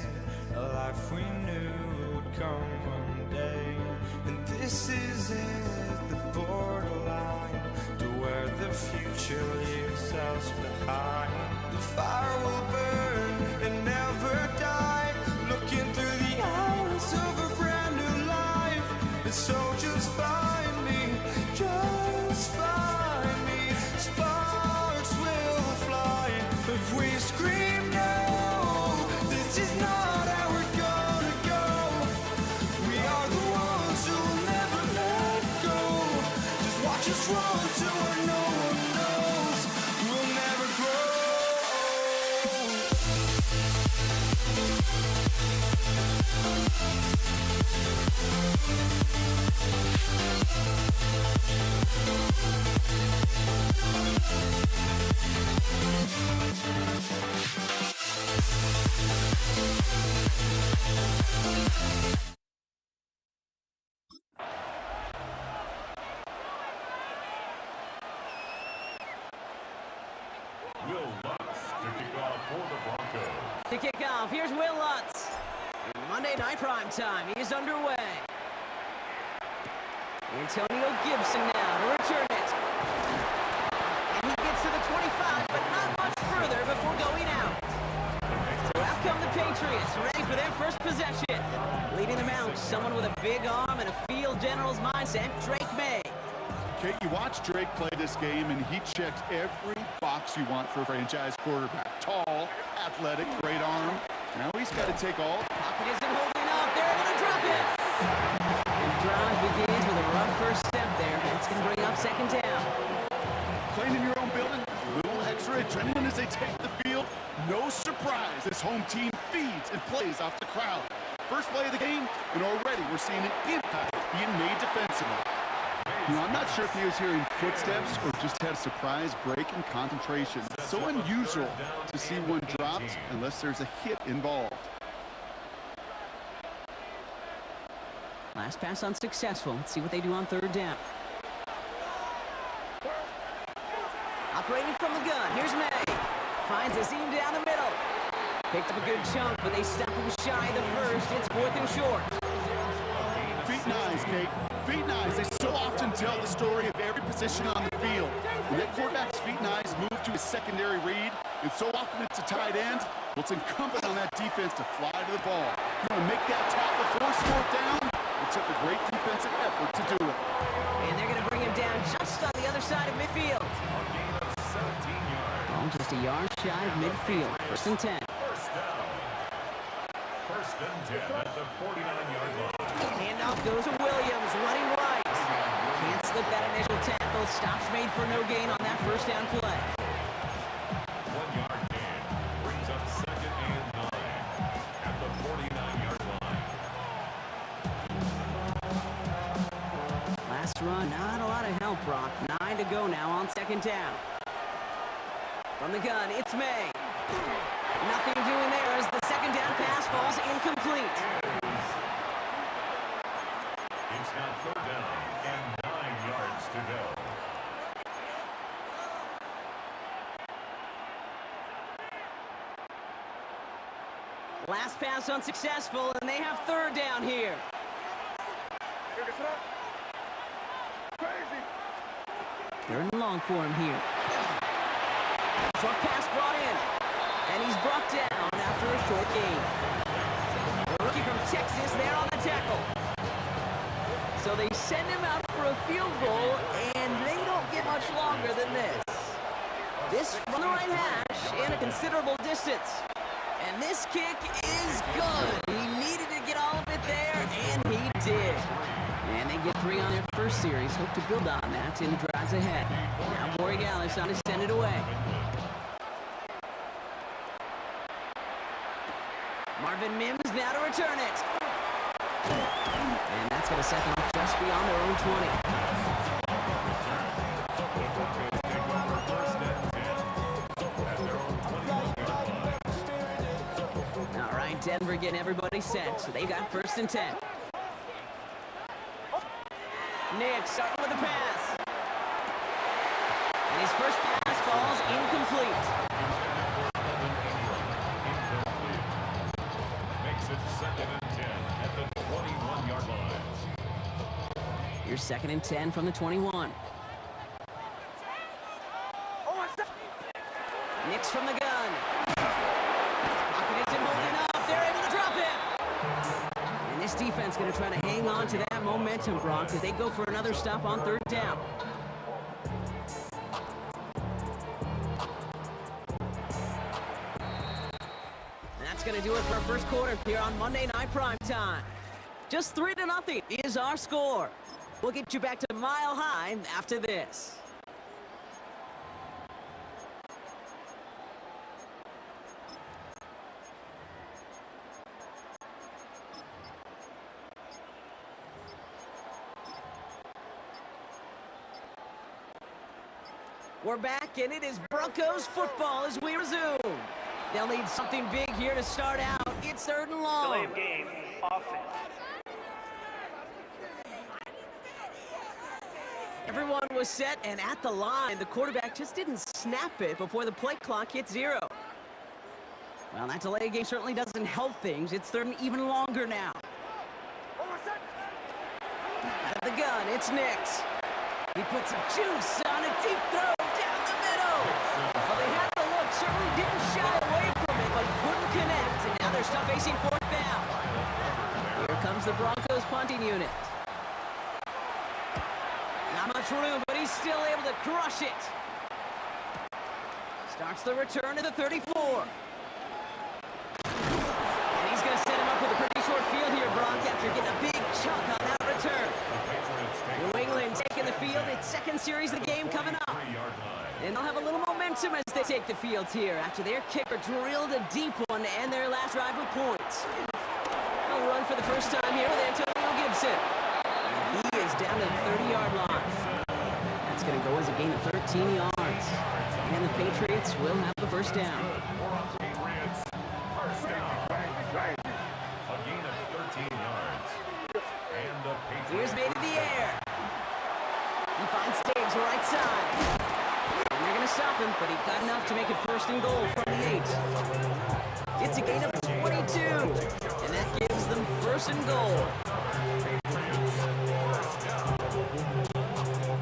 A life we knew would come one day. And this is it, the borderline to where the future leaves us behind. The fire will burn and never die, looking through the eyes of a brand new life. And so just find me, just find me. Sparks will fly if we scream no. This is not how we're gonna go. We are the ones who'll never let go. Just watch us run to where no one knows. We'll never grow. Will Lutz to kick off for the Broncos. To kick off, here's Will Lutz. Monday Night Prime Time is underway. Antonio Gibson now to return it. And he gets to the 25, but not much further before going out. So out come the Patriots, ready for their first possession. Leading them out, someone with a big arm and a field general's mindset, Drake May. Kate, you watch Drake play this game, and he checks every box you want for a franchise quarterback. Tall, athletic, great arm. Now he's got to take all. Pocket isn't holding up. They're able to drop it. And the drive begins with a rough first step there. That's going to bring up second down. Playing in your own building, a little extra adrenaline as they take the field. No surprise, this home team feeds and plays off the crowd. First play of the game, and already we're seeing an impact being made defensively. You know, I'm not sure if he was hearing footsteps or just had a surprise break in concentration. It's so unusual to see one dropped unless there's a hit involved. Last pass unsuccessful. Let's see what they do on third down. Operating from the gun. Here's May. Finds a seam down the middle. Picked up a good chunk, but they stop him shy of the first. It's 4th and short. Feet and eyes, Kate. Feet and eyes. They so often tell the story of every position on the field. When that quarterback's feet and eyes move to a secondary read, and so often it's a tight end, well, it's incumbent on that defense to fly to the ball. You want to make that tackle, force fourth down. It took a great defensive effort to do it. And they're going to bring him down just on the other side of midfield. Oh, just a yard shy of midfield. 1st and 10. First and 10 at the 49-yard line. Handoff goes to Williams, running right. Can't slip that initial tackle. Stops made for no gain on that first down play. 1-yard gain brings up second and 9 at the 49-yard line. Last run, not a lot of help, Brock. 9 to go now on second down. From the gun, it's May. Nothing doing there as the second down pass falls incomplete. It's now third down and 9 yards to go. Last pass unsuccessful, and they have third down here. Third and long for him here. Short pass brought in, and he's brought down after a short gain. The rookie from Texas there on the tackle. So they send him out for a field goal, and they don't get much longer than this. This from the right hash and a considerable distance. And this kick is good. He needed to get all of it there, and he did. And they get 3 on their first series. Hope to build on that in the drives ahead. Now Borregales on to send it away. Marvin Mims now to return it. And that's going to set them up just beyond their own 20. All right, Denver getting everybody set. So they got 1st and 10. Nick starting with the pass. And his first pass falls incomplete. Makes it second and 10 at the 21-yard line. Here's 2nd and 10 from the 21. Nick's from the gun. Pocket isn't holding up. They're able to drop it. And this defense going to try to hang on to that momentum, Brock, as they go for another stop on third down. And that's going to do it for our first quarter here on Monday Night Prime Time. Just 3-0 is our score. We'll get you back to Mile High after this. We're back, and it is Broncos football as we resume. They'll need something big here to start out. It's 3rd and long. Delay of game, offense. Everyone was set and at the line. The quarterback just didn't snap it before the play clock hit 0. Well, that delay game certainly doesn't help things. It's third and even longer now. Out of the gun, it's Nix. He puts some juice on a deep throw down the middle. Well, they had the look, certainly didn't shy away from it, but couldn't connect. And now they're still facing fourth down. Here comes the Broncos punting unit. Not much room, but he's still able to crush it. Starts the return to the 34. And he's going to set him up with a pretty short field here, Brock, after getting a big chunk on that return. New England taking the field. It's second series of the game coming up. And they'll have a little momentum as they take the field here after their kicker drilled a deep one to end their last drive with points. They'll run for the first time here with Antonio Gibson. And he is down to the 30-yard line. That's going to go as a gain of 13 yards. And the Patriots will have the first down. Patriots, first down. A gain of 13 yards. And the Patriots. Here's made in the air. He finds Diggs right side. And they're going to stop him, but he got enough to make it first and goal from the 8. It's a gain of 22. And that gives them first and goal.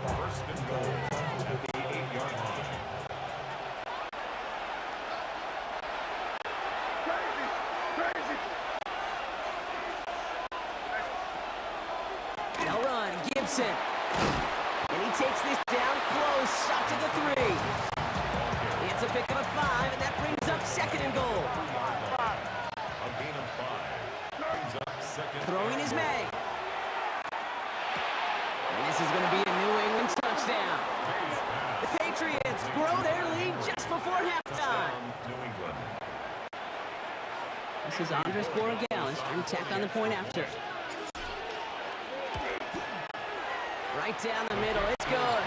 First and goal at the 8-yard line. They'll run, Gibson. And he takes this down close, shot to the 3. It's a pick of a 5, and that brings up second and goal. A gain of 5. Brings up second. Throwing is May. And this is going to be a New England touchdown. The Patriots grow their lead just before halftime. New England. This is Andres Borregales trying to tack on the point after. Right down the middle, it's good.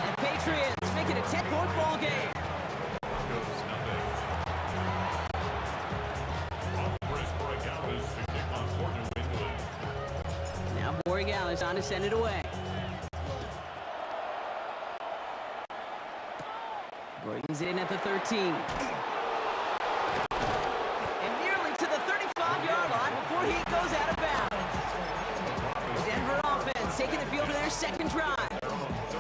And Patriots make it a 10-point ball game. Goes nothing. Andres Borregales to kick off for New England. Now Borregales on to send it away. Brings it in at the 13. And nearly to the 35-yard line before he goes out of bounds. Denver offense taking the field for their second drive.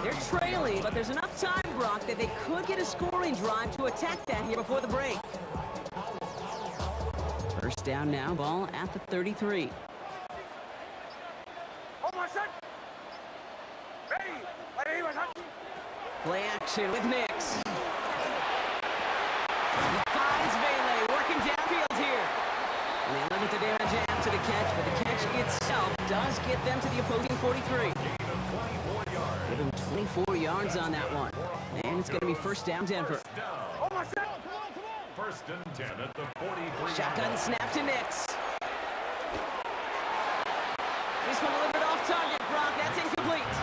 They're trailing, but there's enough time, Brock, that they could get a scoring drive to attack that here before the break. First down now, ball at the 33. Play action with Nix. He finds Vele working downfield here. And they limit the damage after the catch, but the catch itself does get them to the opposing 43. Give him 24 yards on that one. And it's going to be first down, Denver. First and 10 at the 43. Shotgun snap to Nix. This one delivered off target, Brock. That's incomplete.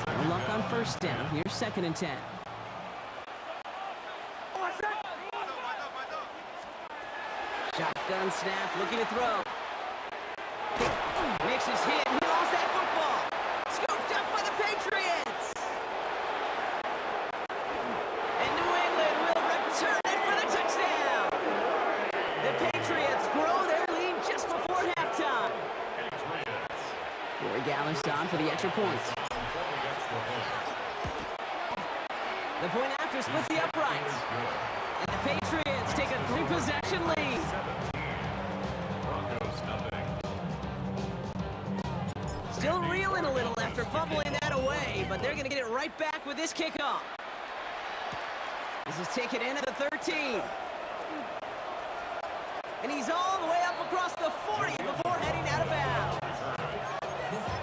No luck on first down. Here's second and 10. Shotgun snap, looking to throw. Nix is hit. He lost that football. Scooped up by the Patriots. And New England will return it for the touchdown. The Patriots grow their lead just before halftime. Borregales on for the extra point. The point after splits the uprights. And the Patriots take a 3-possession lead. Broncos nothing. Still reeling a little after fumbling that away, but they're going to get it right back with this kickoff. This is taken in at the 13. And he's all the way up across the 40 before heading out of bounds.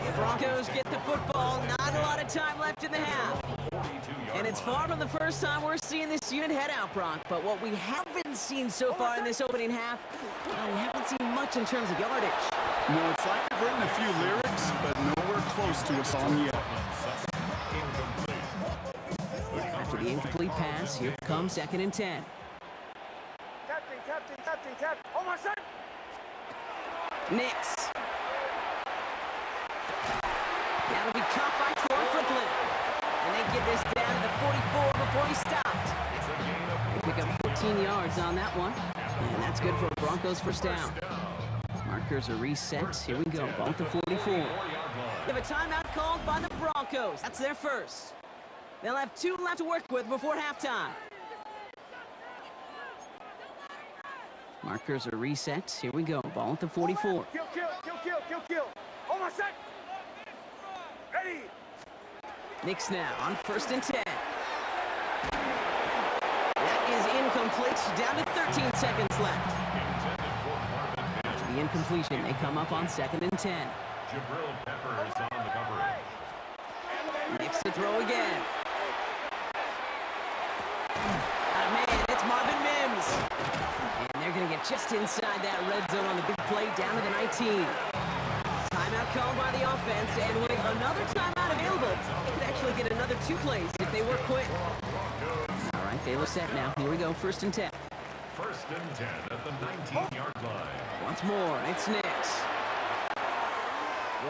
The Broncos get the football, not a lot of time left in the half. And it's far from the first time we're seeing this unit head out, Brock, but what we haven't seen so far in this opening half, well, we haven't seen much in terms of yardage. No, it's like they've written a few lyrics, but nowhere close to a song yet. After the incomplete pass, here comes second and 10. Nix. That'll be caught by Troy Franklin. And they get this down to the 45. he stopped. It's a gain of They pick up 14 yards on that one. And that's good for a Broncos first down. Markers are reset. Here we go. Ball at the 44. 4-yard line. They have a timeout called by the Broncos. That's their first. They'll have 2 left to work with before halftime. Markers are reset. Here we go. Ball at the 44. Kill. Hold on a sec. Ready. Knicks now on 1st and 10. That is incomplete. Down to 13 seconds left. Intended for Marvin Mims. After the incompletion, they come up on 2nd and 10. Jabril Peppers on the coverage. Knicks to throw again. Man, it's Marvin Mims. And they're going to get just inside that red zone on the big play down to the 19. Timeout called by the offense, and with another timeout available, they could actually get another 2 plays if they work quick. All right, they look set now. Here we go, 1st and 10. 1st and 10 at the 19-yard line. Once more, it's Knicks.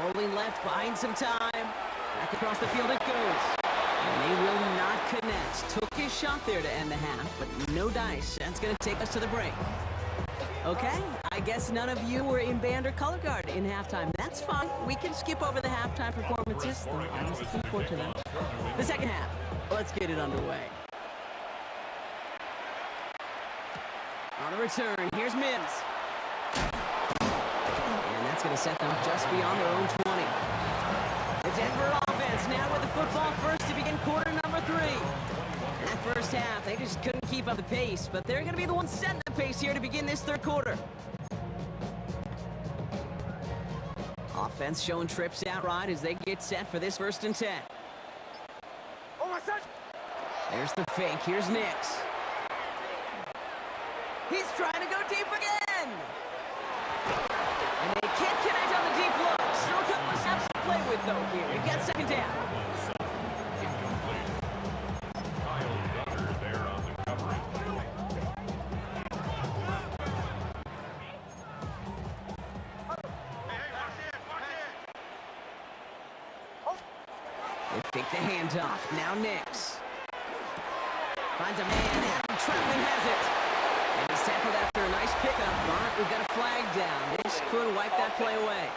Rolling left, buying some time. Back across the field it goes. And they will not connect. Took his shot there to end the half, but no dice. That's going to take us to the break. Okay, I guess none of you were in band or color guard in halftime. That's fine. We can skip over the halftime performances, though I was looking forward to them. The second half. Let's get it underway. On the return, here's Mims. And that's going to set them just beyond their own 20. The Denver offense now with the football first to begin quarter number 3. That first half, they just couldn't keep up the pace, but they're going to be the ones setting the pace here to begin this third quarter. Offense showing trips out right as they get set for this 1st and 10. Hold on a sec. There's the fake. Here's Knicks. He's trying to go deep again. And they can't connect on the deep look. Still a couple of snaps to play with, though, here. You've got 2nd down. Incomplete. Kyle Duggar there on the coverage. They fake the handoff. Now Knicks. Finds a man. Adam Troutman has it. And he's tackled after a nice pickup. But we've got a flag down. Knicks could wipe that play away.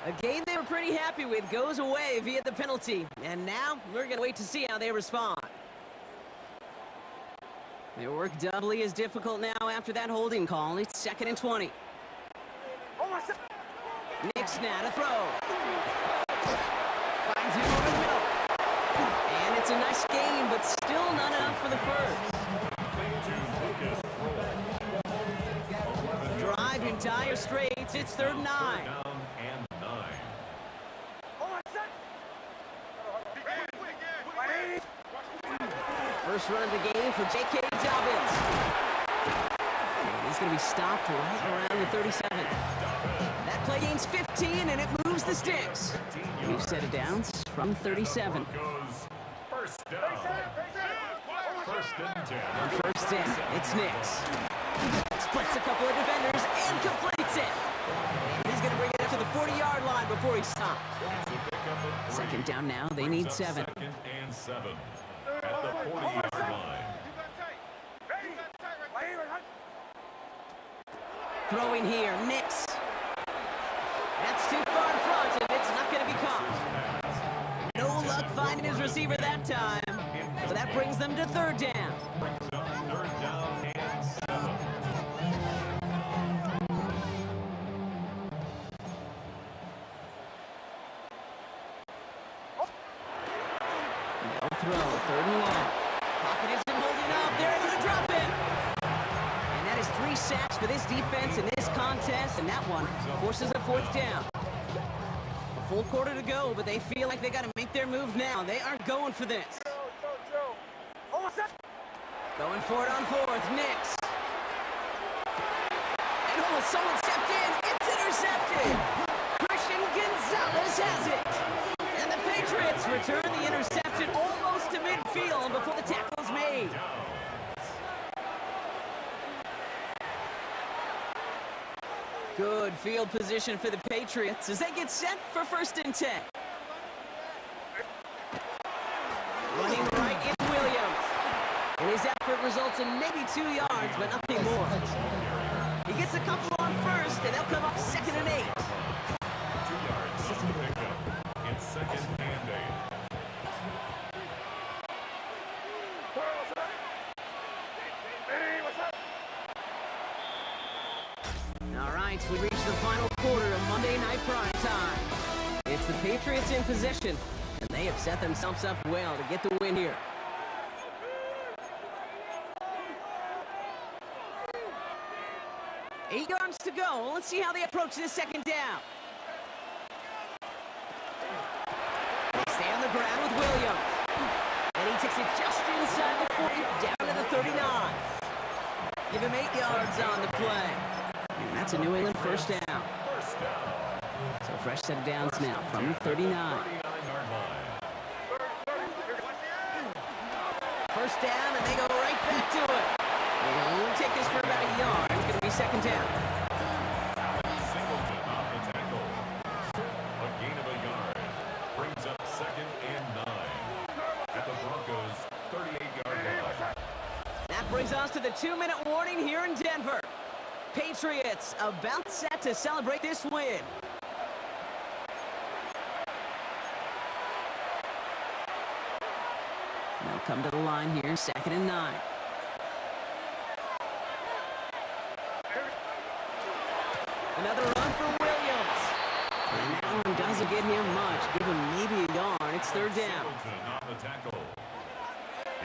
A game they were pretty happy with goes away via the penalty. And now we're going to wait to see how they respond. Their work doubly is difficult now after that holding call. It's 2nd and 20. Hold on a sec. Knicks now to throw. Finds him over the middle. And it's a nice game, but still not enough for the first. Drive in dire straits. It's 3rd and 9. Down and 9. Hold on a sec. Ready. First run of the game for J.K. Dobbins. And he's going to be stopped right around the 37. That play gains 15, and it moves the sticks. New set of downs from 37. Goes 1st down. 1st and 10. On 1st down, it's Knicks. Splits a couple of defenders and completes it. And he's going to bring it up to the 40-yard line before he stops. It's a pickup of 3. 2nd down now. They need 7. 2nd and 7 at the 40-yard line. Throwing here, Knicks. That's too far in front, and it's not going to be caught. No luck finding his receiver that time. So that brings them to 3rd down. 3rd down and 7. No throw, 3rd and long. Pocket isn't holding up. They're able to drop it. And that is 3 sacks for this defense in this contest, and that one forces a 4th down. A full quarter to go, but they feel like they got to make their move now. They are going for this. Hold on a sec. Going for it on 4th, Knicks. And someone stepped in. It's intercepted. Christian Gonzalez has it. And the Patriots return the interception almost to midfield before the tackle is made. Good field position for the Patriots as they get set for 1st and 10. results in maybe 2 yards, but nothing more. He gets a couple on first, and they'll come up 2nd and 8. 2 yards on the pickup. It's 2nd and 8. All right, we reach the final quarter of Monday Night Prime Time. It's the Patriots in possession, and they have set themselves up well to get the win here. Eight yards to go. Let's see how they approach this 2nd down. They stay on the ground with Williams. And he takes it just inside the 40, down to the 39. Give him 8 yards on the play. And that's a New England first down. First down. So fresh set of downs now from the 39. 39-yard line. First down, and they go right back to it. They'll only take this for about a yard. It's going to be 2nd down. Singleton on the tackle. A gain of a yard. Brings up 2nd and 9. At the Broncos' 38-yard line. That brings us to the 2-minute warning here in Denver. Patriots about set to celebrate this win. They'll come to the line here, 2nd and 9. Another run for Williams. And that one doesn't get him much. Give him maybe a yard. It's 3rd down. Singleton on the tackle.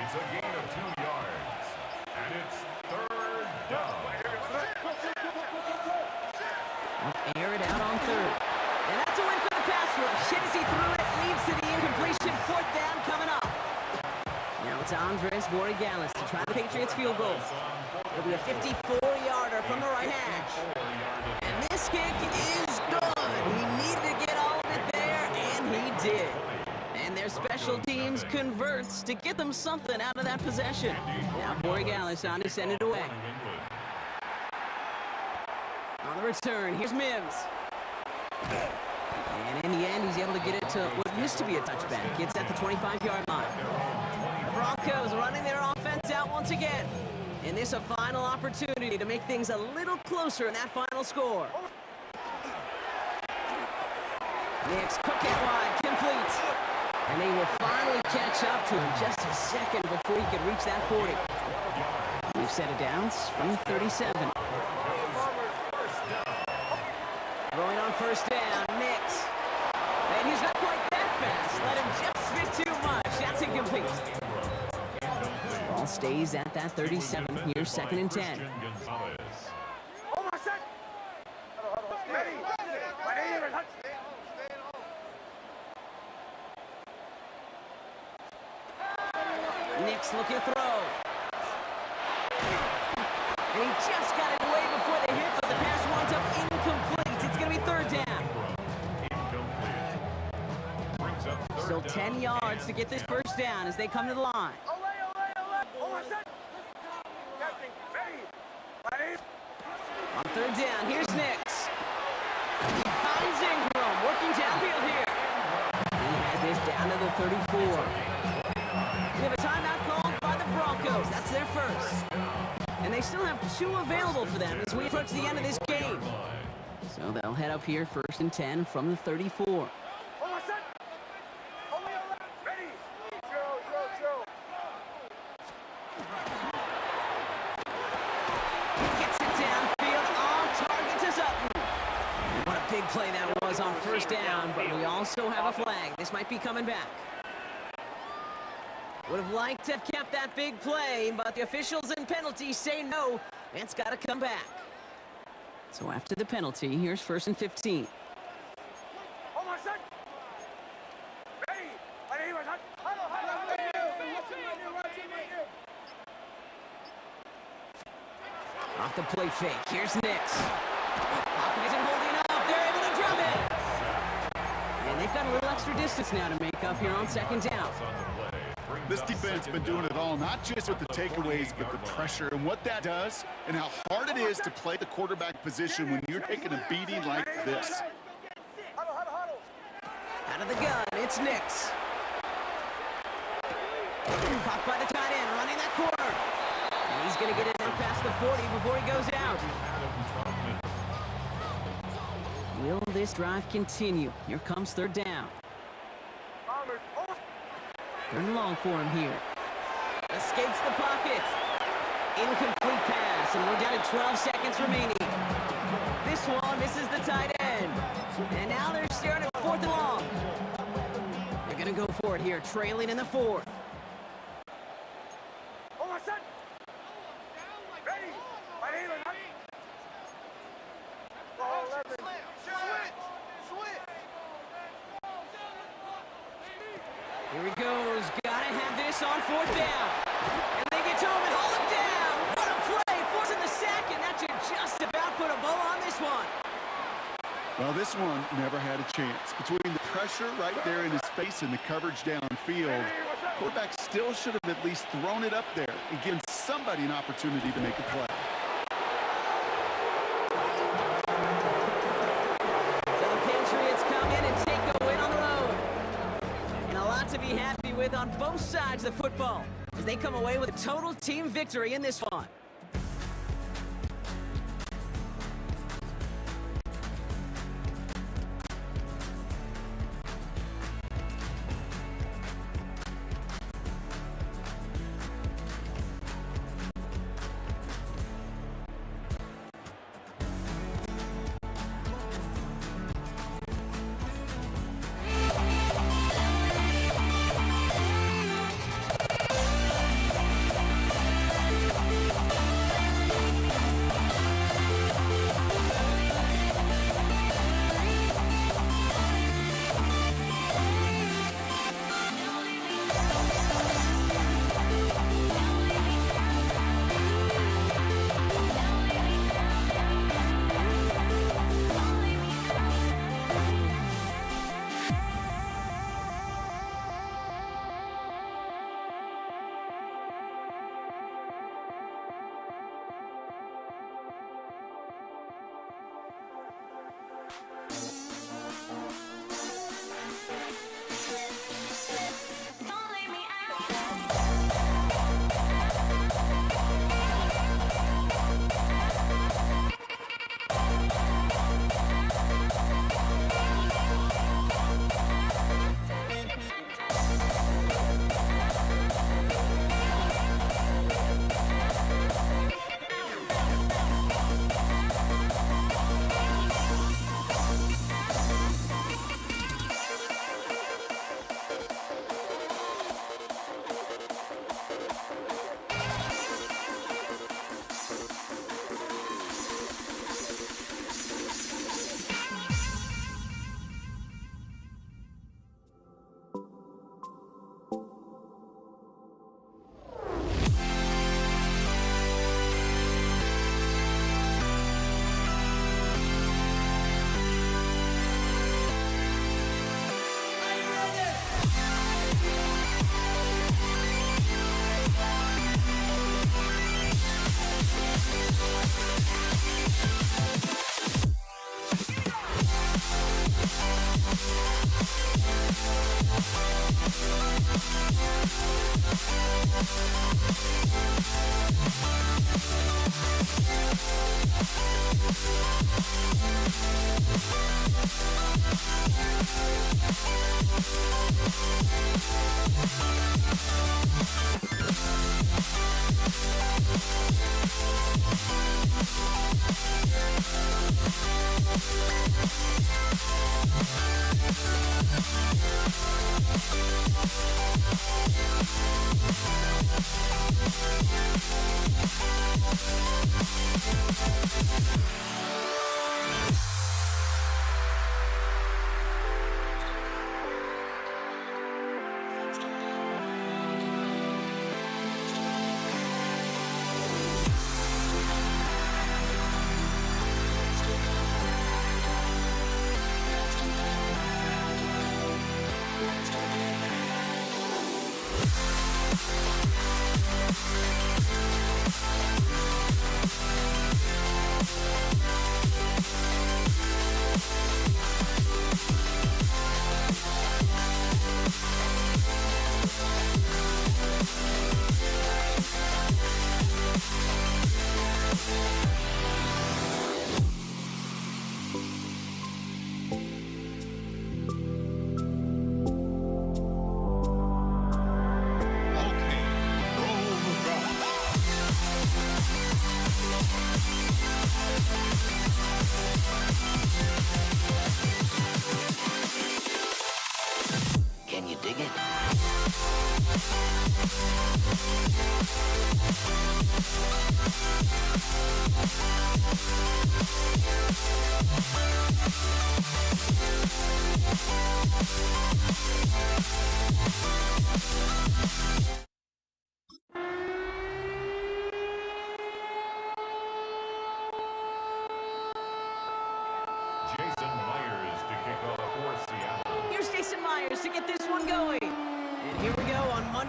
It's a gain of 2 yards. And it's 3rd down. Air it out on 3rd. And that's a win for the pass rush. Hit as he threw it. Leads to the incompletion. 4th down coming up. Now it's Andres Borregales to try the Patriots field goal. It'll be a 54-yarder from the right hash. And this kick is good. He needed to get all of it there, and he did. And their special teams converts to get them something out of that possession. Now Borregales on to send it away. On the return, here's Mims. And in the end, he's able to get it to what used to be a touchback. It's at the 25-yard line. The Broncos running their offense out once again. And this a final opportunity to make things a little closer in that final score. Nix, cook it wide, complete. And they will finally catch up to him just a second before he could reach that 40. We've set it down from the 37. Throwing on first down, Nix. And he's not quite that fast. Let him just spit too much. That's incomplete. Ball stays at that 37. Here's 2nd and 10. Nix looking to throw. And he just got it away before the hit, but the pass winds up incomplete. It's going to be 3rd down. Still 10 yards to get this first down as they come to the line. On 3rd down, here's Nix. He finds Ingram working downfield here. He has this down to the 34. We have a timeout called by the Broncos. That's their first. And they still have 2 available for them as we approach the end of this game. So they'll head up here 1st and 10 from the 34. Gets it downfield on target to Sutton. What a big play that was on first down, but we also have a flag. This might be coming back. Would have liked to have kept that big play, but the officials and penalties say no. It's got to come back. So after the penalty, here's 1st and 15. Off the play fake, here's Nix. Hopkins isn't holding up, they're able to drum it. And they've got a little extra distance now to make up here on 2nd down. This defense has been doing it all, not just with the takeaways, but the pressure and what that does and how hard it is to play the quarterback position when you're taking a beating like this. Out of the gun, it's Nix. Caught by the tight end, running that corner. He's going to get it out past the 40 before he goes out. Will this drive continue? Here comes third down. Third and long for him here. Escapes the pocket. Incomplete pass, and we're down to 12 seconds remaining. This one misses the tight end. And now they're staring at fourth and long. They're going to go for it here, trailing in the fourth. Here he goes. Gotta have this on fourth down. And they get to him and haul him down. What a play. Forcing the sack, and that should just about put a bow on this one. Well, this one never had a chance. Between the pressure right there in his face and the coverage downfield, quarterback still should have at least thrown it up there and given somebody an opportunity to make a play. So the Patriots come in and take a win on the road. And a lot to be happy with on both sides of the football as they come away with a total team victory in this one.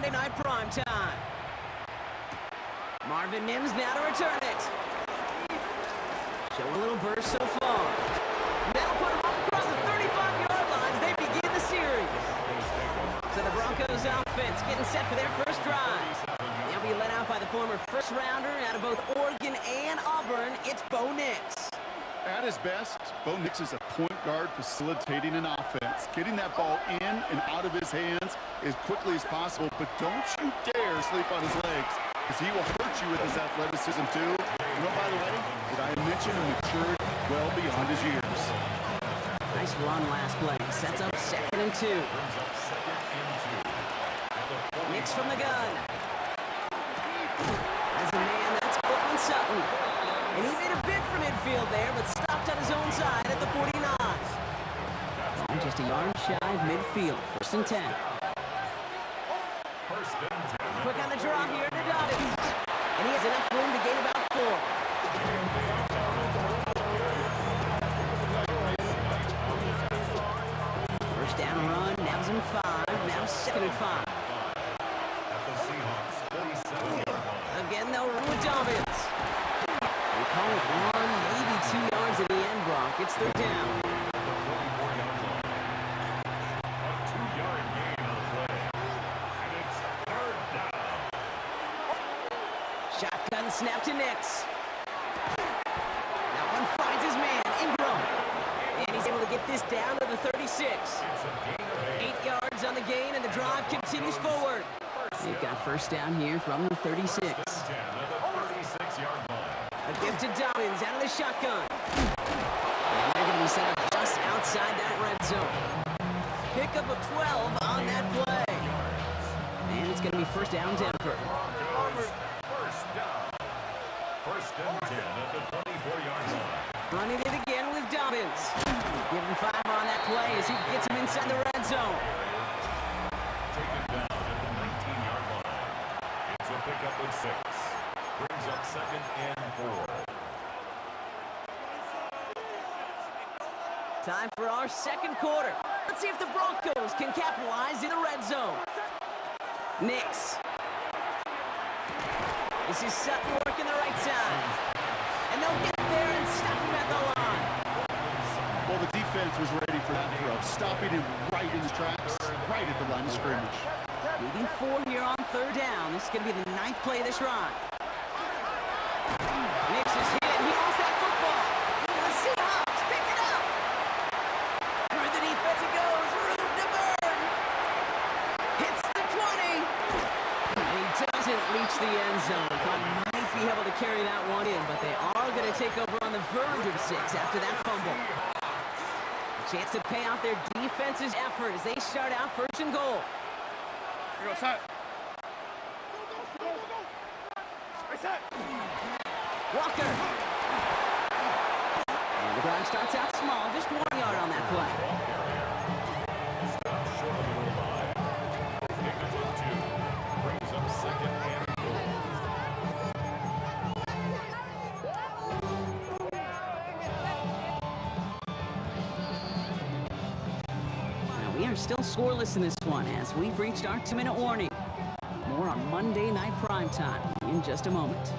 Monday Night Prime Time. Marvin Mims now to return it. Show a little burst so far. That'll put them up across the 35-yard line as they begin the series. So the Broncos offense getting set for their first drive. They'll be led out by the former first-rounder out of both Oregon and Auburn. It's Bo Nix. At his best, Bo Nix is a point guard facilitating an offense, getting that ball in and out of his hands as quickly as possible. But don't you dare sleep on his legs, because he will hurt you with his athleticism too. You know, by the way, did I mention he matured well beyond his years? Nice run last play. Sets up 2nd and 2. Nix from the gun. As a man, that's Courtland Sutton. And he made a bid for midfield there, but stopped on his own side at the 49. Ball just a yard shy of midfield. 1st and 10. Quick on the draw here to Dobbins. And he has enough room to gain about 4. First down run, nabs him 5. Now 2nd and 5. Again, they'll run with Dobbins. They call it 1, maybe 2 yards at the end, Brock. It's 3rd down. A 2-yard gain on the play. And it's 3rd down. Shotgun snap to Nix. That one finds his man, Ingram. And he's able to get this down to the 36. 8 yards on the gain, and the drive continues forward. They've got first down here from the 36. A gift to Dobbins out of the shotgun. And they're going to be set up just outside that red zone. Pickup of 12 on that play. And it's going to be first down Denver. First down. 1st and 10 at the 24-yard line. Running it again with Dobbins. Give him 5 on that play as he gets him inside the red zone. Taken down at the 19-yard line. It's a pickup of 6. Brings up 2nd and 4. Time for our 2nd quarter. Let's see if the Broncos can capitalize in the red zone. Nix. This is Sutton working the right side. And they'll get there and stop him at the line. Well, the defense was ready for that throw, stopping him right in his tracks, right at the line of scrimmage. Needing 4 here on 3rd down. This is going to be the 9th play of this run. Nix is hit. He lost that football. And the Seahawks pick it up. Through the defense it goes. Room to burn. Hits the 20. And he doesn't reach the end zone. But might be able to carry that one in. But they are going to take over on the verge of 6 after that fumble. A chance to pay off their defense's effort as they start out 1st and goal. Here goes, set. Reset. Walker. And the drive starts out small, just 1 yard on that play. Stop short of the goal line. Pickup of 2. Brings up 2nd and Now, we are still scoreless in this one as we've reached our 2-minute warning. More on Monday Night Prime Time in just a moment.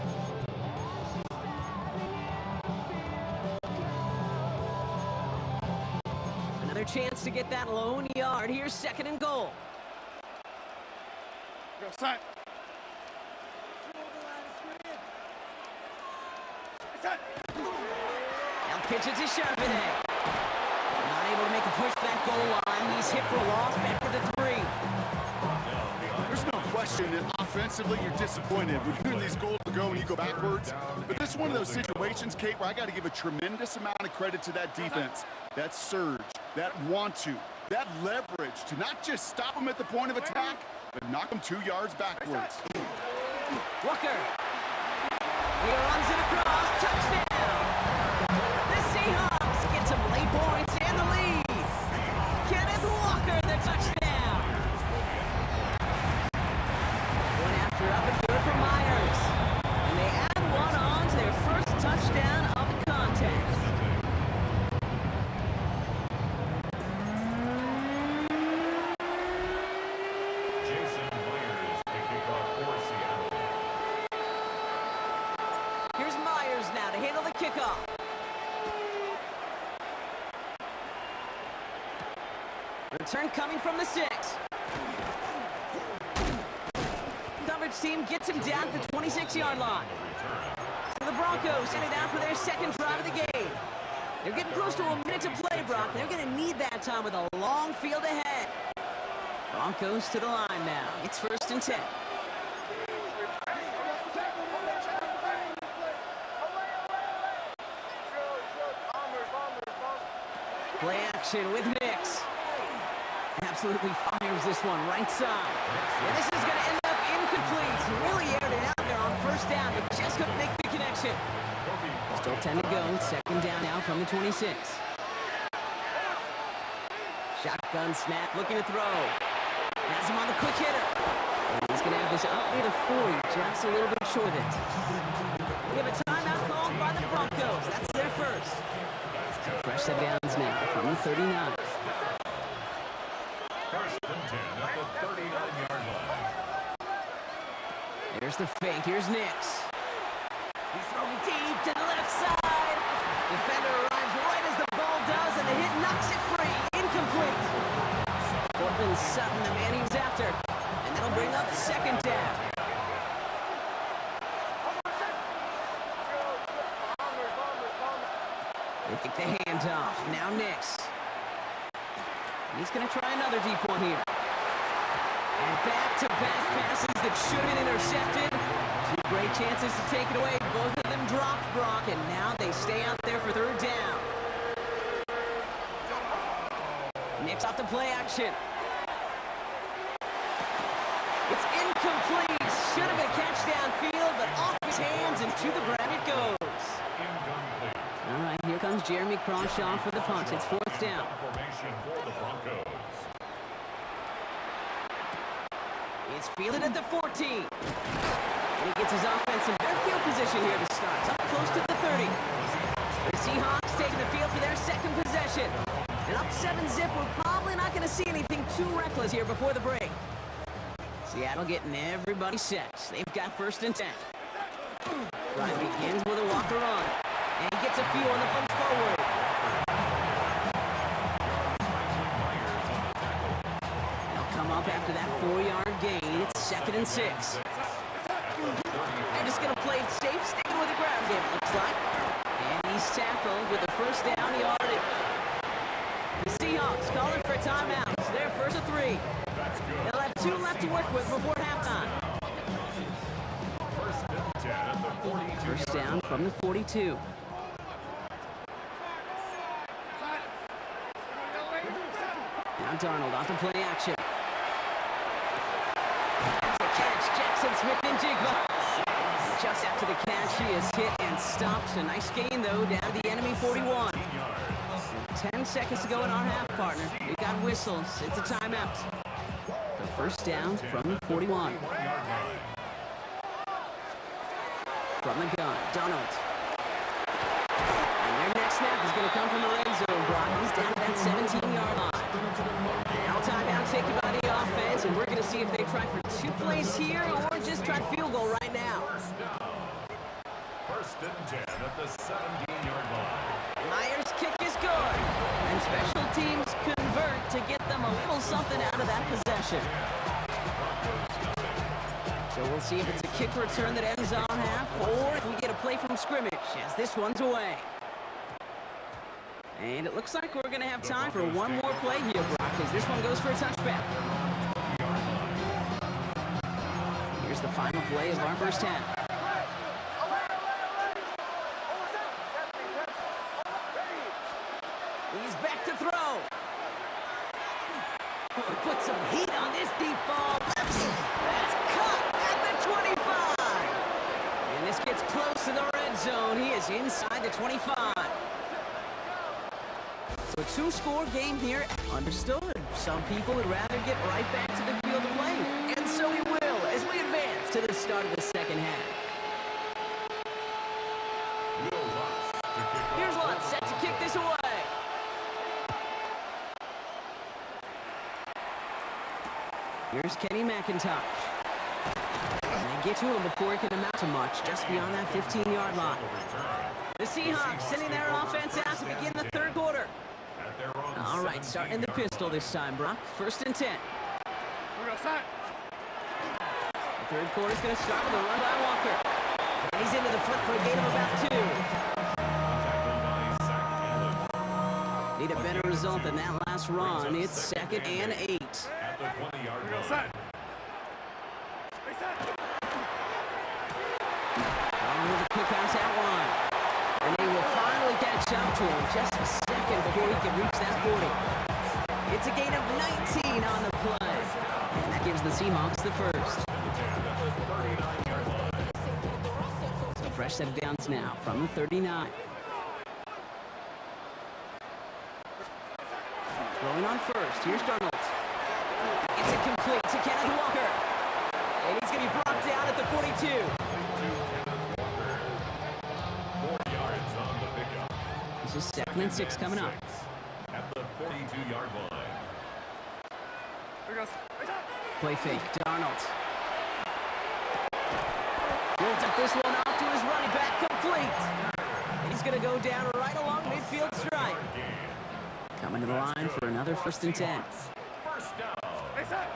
Another chance to get that lone yard. Here's 2nd and goal. Here goes, set. Reset. Now pitch it to Charbonnet. Not able to make a push to that goal line. He's hit for a loss, back for the 3. There's no question that offensively you're disappointed when you're in these goals to go and you go backwards. But this is one of those situations, Kate, where I got to give a tremendous amount of credit to that defense. That surge, that want to, that leverage to not just stop them at the point of attack, but knock them 2 yards backwards. Walker. He runs it across. Touchdown. The Seahawks get some late points and the lead. Kenneth Walker, the touchdown. One after up and good for Myers. And they add 1 on to their first touchdown of the contest. Jason Myers Return coming from the 6. Coverage team gets him down at the 26-yard line. So the Broncos send it out for their second drive of the game. They're getting close to a minute to play, Brock. They're going to need that time with a long field ahead. Broncos to the line now. It's 1st and 10. Play action with Nix. Absolutely fires this one right side. And this is going to end up incomplete. He really aired it out there on 1st down, but just couldn't make the connection. Still 10 to go. 2nd down now from the 26. Shotgun snap, looking to throw. Has him on the quick hitter. And he's going to have this up near the 40, just a little bit short of it. We have a timeout called by the Broncos. That's their first. So fresh set downs now from the 39. 1st and 10 at the 39-yard line. There's the fake. Here's Nix. He's throwing deep to the left side. Defender arrives right as the ball does, and the hit knocks it free. Incomplete. Courtland Sutton, the man he's after. And that'll bring up 2nd down. They take the handoff. Now Nix. He's going to try another deep one here. And back-to-back passes that should have been intercepted. 2 great chances to take it away. Both of them dropped, Brock, and now they stay out there for 3rd down. Nix off the play action. It's incomplete. Should have been catch downfield, but off his hands and to the ground it goes. All right, here comes Jeremy Croshaw for the punt. It's 4th down. Formation for the Broncos. It's fielded at the 14. And he gets his offense in better field position here to start. It's up close to the 30. The Seahawks taking the field for their 2nd possession. And up 7-zip, we're probably not going to see anything too reckless here before the break. Seattle getting everybody set. They've got 1st and 10. Drive begins with a walker run. And he gets a few on the punch forward. They'll come up after that 4-yard gain. It's 2nd and 6. They're just going to play it safe, sticking with the ground game, it looks like. And he's tackled with the 1st down yardage. The Seahawks calling for timeouts. They're 1st of 3. They'll have 2 left to work with before halftime. 1st and 10 at the 42. 1st down from the 42. Now Darnold off the play action. That's a catch. Jackson Smith-Njigba. Just after the catch, he is hit and stopped. A nice gain, though, down to the enemy 41. 10 seconds to go in our half, partner. We got whistles. It's a timeout. The 1st down from the 41. From the gun, Donald. And their next snap is going to come from the red zone, Brock. He's down to that 17-yard line. Now timeout taken by the offense, and we're going to see if they try for 2 plays here or just try field goal right now. 1st and 10 at the 17-yard line. Myers' kick is good, and special teams convert to get them a little something out of that possession. So we'll see if it's a kick return that ends on half, or if we get a play from scrimmage, as this one's away. And it looks like we're going to have time for one more play here, Brock, as this one goes for a touchback. Here's the final play of our 1st half. He's back to throw. Oh, put some heat on this deep ball. That's caught at the 25. And this gets close to the red zone. He is inside the 25. So a 2-score game here. Understood. Some people would rather get right back to the field of play. And so we will as we advance to the start of the 2nd half. Here's Lutz set to kick this away. Here's Kenny McIntosh. And they get to him before he can amount to much, just beyond that 15-yard line. The Seahawks sending their offense out to begin the 3rd quarter. All All right, starting the pistol this time, Brock. 1st and 10. Here we go, set. The third quarter's going to start with a run by Walker. And he's into the front for a gain of about 2. Need a better result than that last run. It's 2nd and 8. At the 20-yard Here we go, line. set. Stay set. With the quick pass out line. And they will finally catch up to him just a second before he can reach that 40. It's a gain of 19 on the play. And that gives the Seahawks the first. So fresh set of downs now from the 39. Rolling on first. Here's Darnold. It's incomplete to Kenneth Walker. And he's going to be brought down at the 42. 4 yards on the pickup. This is 2nd and 6 coming up. At the 42-yard line. Here we go. Stay set. Play fake, Darnold. Builds up this one off to his running back, complete. And he's going to go down right along midfield stripe. Coming to the line for another 1st and 10. First down. Stay set.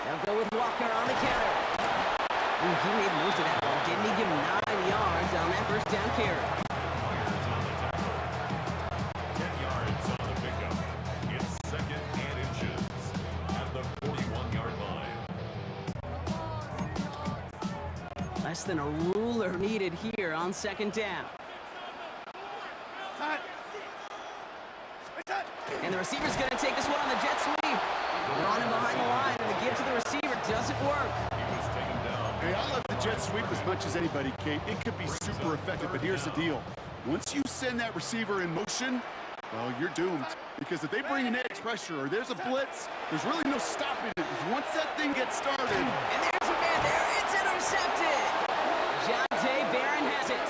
They'll go with Walker on the counter. Ooh, he made most of that ball. Didn't he give him 9 yards on that 1st down carry? 10 yards on the pickup. It's 2nd and inches at the 41-yard line. Less than a ruler needed here on 2nd down. Set. Stay set. And the receiver's going to take this one on the jet sweep. They're on him behind the line, and the give to the receiver doesn't work. He was taken down. Hey, I love the jet sweep as much as anybody, Kate. It could be super effective, but here's the deal. Once you send that receiver in motion, well, you're doomed. Because if they bring an edge pressure or there's a blitz, there's really no stopping it. Because once that thing gets started, And there's a man there. It's intercepted. Jonte Barron has it.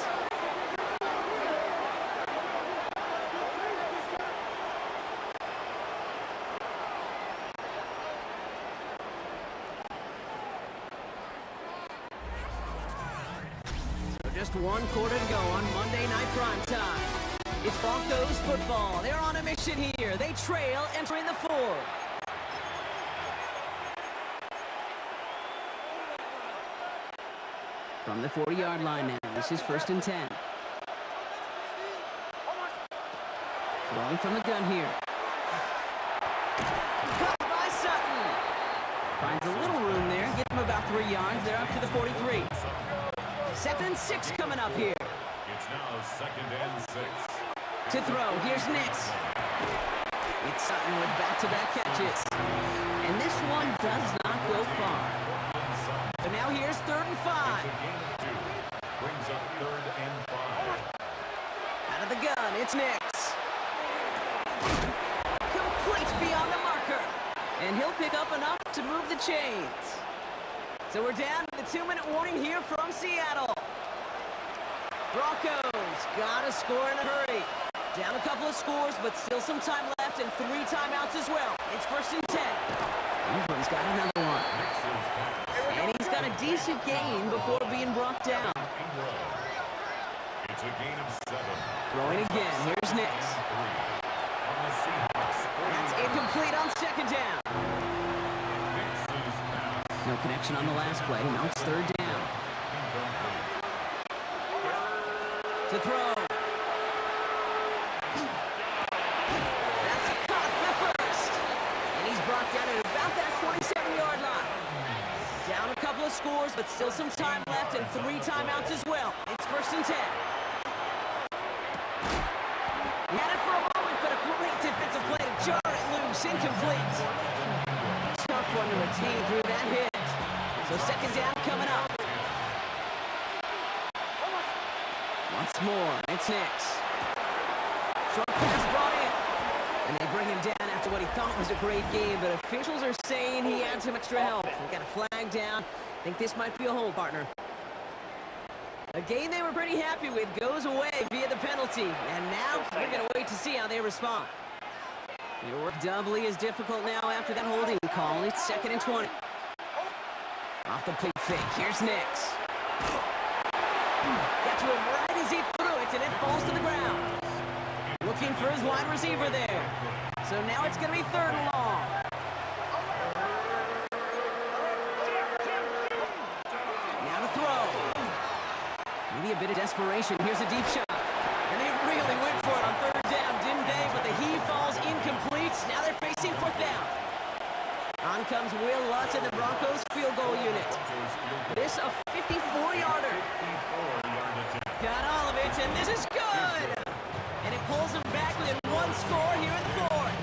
So just 1 quarter to go on Monday Night Primetime. It's Broncos football. They're on a mission here. They trail entering the 4th. From the 40-yard line now, this is 1st and 10. Throwing from the gun here. Caught by Sutton. Finds a little room there, gets him about 3 yards. They're up to the 43. 2nd and 6 coming up here. It's now 2nd and 6. To throw, here's Nix. It's Sutton with back-to-back catches. And this one does not go far. But now here's 3rd and 5. It's a gain of 2. Brings up 3rd and 5. Out of the gun, it's Nix. Complete beyond the marker. And he'll pick up enough to move the chains. So we're down to the 2-minute warning here from Seattle. Broncos gotta score in a hurry. Down a couple of scores, but still some time left and 3 timeouts as well. It's 1st and 10. Ingram's got another one. And he's got a decent gain before being brought down. Ingram. It's a gain of 7. Throwing again, here's Nix. 3. On the Seahawks. That's incomplete on 2nd down. Nix's pass. No connection on the last play. Now it's 3rd down. Incomplete. To throw. That's caught the 1st. And he's brought down at about that 27-yard line. Down a couple of scores, but still some time left and 3 timeouts as well. It's 1st and 10. He had it for a moment, but a great defensive play to jar it loose. Incomplete. Tough one to retain through that hit. So 2nd down coming up. Once more, it's Nix. Short pass brought in. And they bring him down after what he thought was a great game, but officials are saying he had some extra help. We got a flag down. Think this might be a hold, partner. A game they were pretty happy with goes away via the penalty. And now we're going to wait to see how they respond. Your work doubly as difficult now after that holding call. It's 2nd and 20. Off the plate fake. Here's Nix. Got to him right as he threw it, and it falls to the ground. Looking for his wide receiver there. So now it's going to be 3rd and long. Now to throw. Maybe a bit of desperation. Here's a deep shot. And they really went for it on 3rd down, didn't they? But the heave falls incomplete. Now they're facing 4th down. On comes Will Lutz in the Broncos field goal unit. This a 54-yarder. Got all of it, and this is good. And it pulls them back within 1 score here in 4th.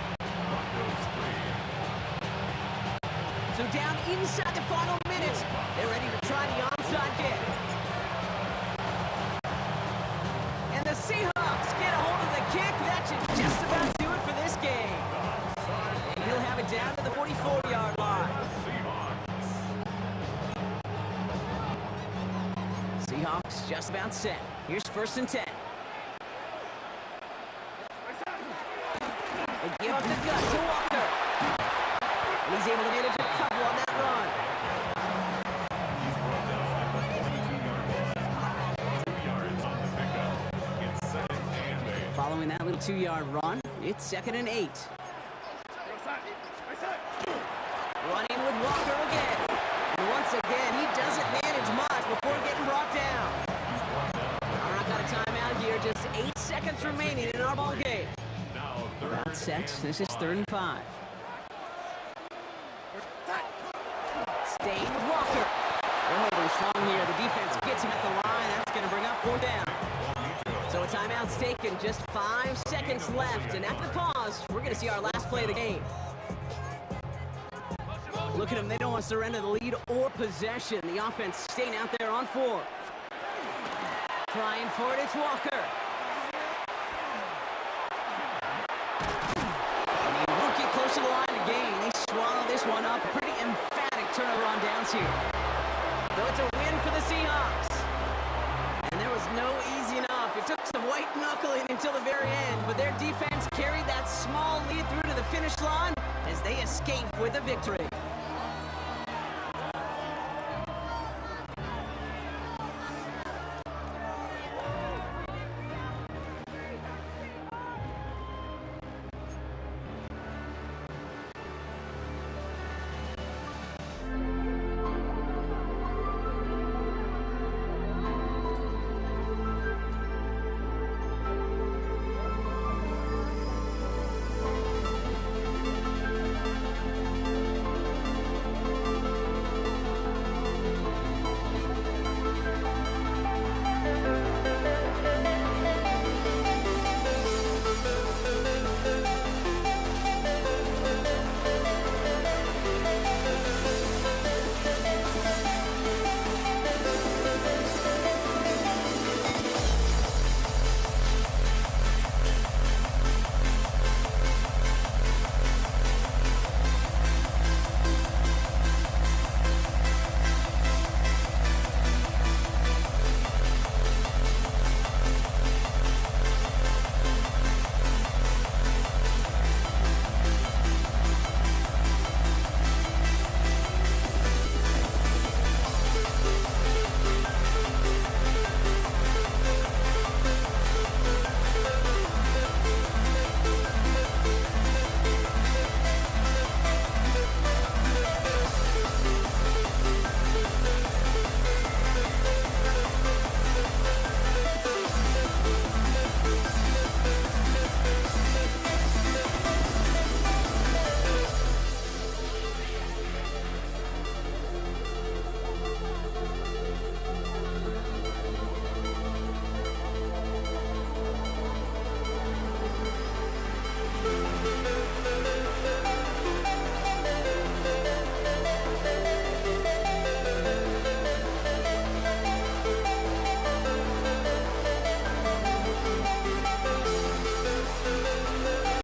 So down inside the final minute, they're ready to try the onside kick. And the Seahawks get a hold of the kick. That should just about do it for this game. And he'll have it down to the 44-yard line. Seahawks just about set. Here's 1st and 10. They give up the gut to Walker. And he's able to manage a couple on that run. Following that little 2-yard run, it's 2nd and 8. Running with Walker again. And once again, he doesn't manage much before getting brought down. All right, got a timeout here. Just 8 seconds remaining in our ball game. About set. This is 3rd and 5. Staying with Walker. They're holding strong here. The defense gets him at the line. That's going to bring up 4th down. So a timeout's taken. Just 5 seconds left. And after the pause, we're going to see our last play of the game. Look at them. They don't want to surrender the lead or possession. The offense staying out there on 4. Trying for it. It's Walker. And he won't get close to the line to gain. They swallow this one up. Pretty emphatic turnover on downs here. Though it's a win for the Seahawks. And there was no easing up. It took some white knuckling until the very end, but their defense carried that small lead through to the finish line as they escape with a victory.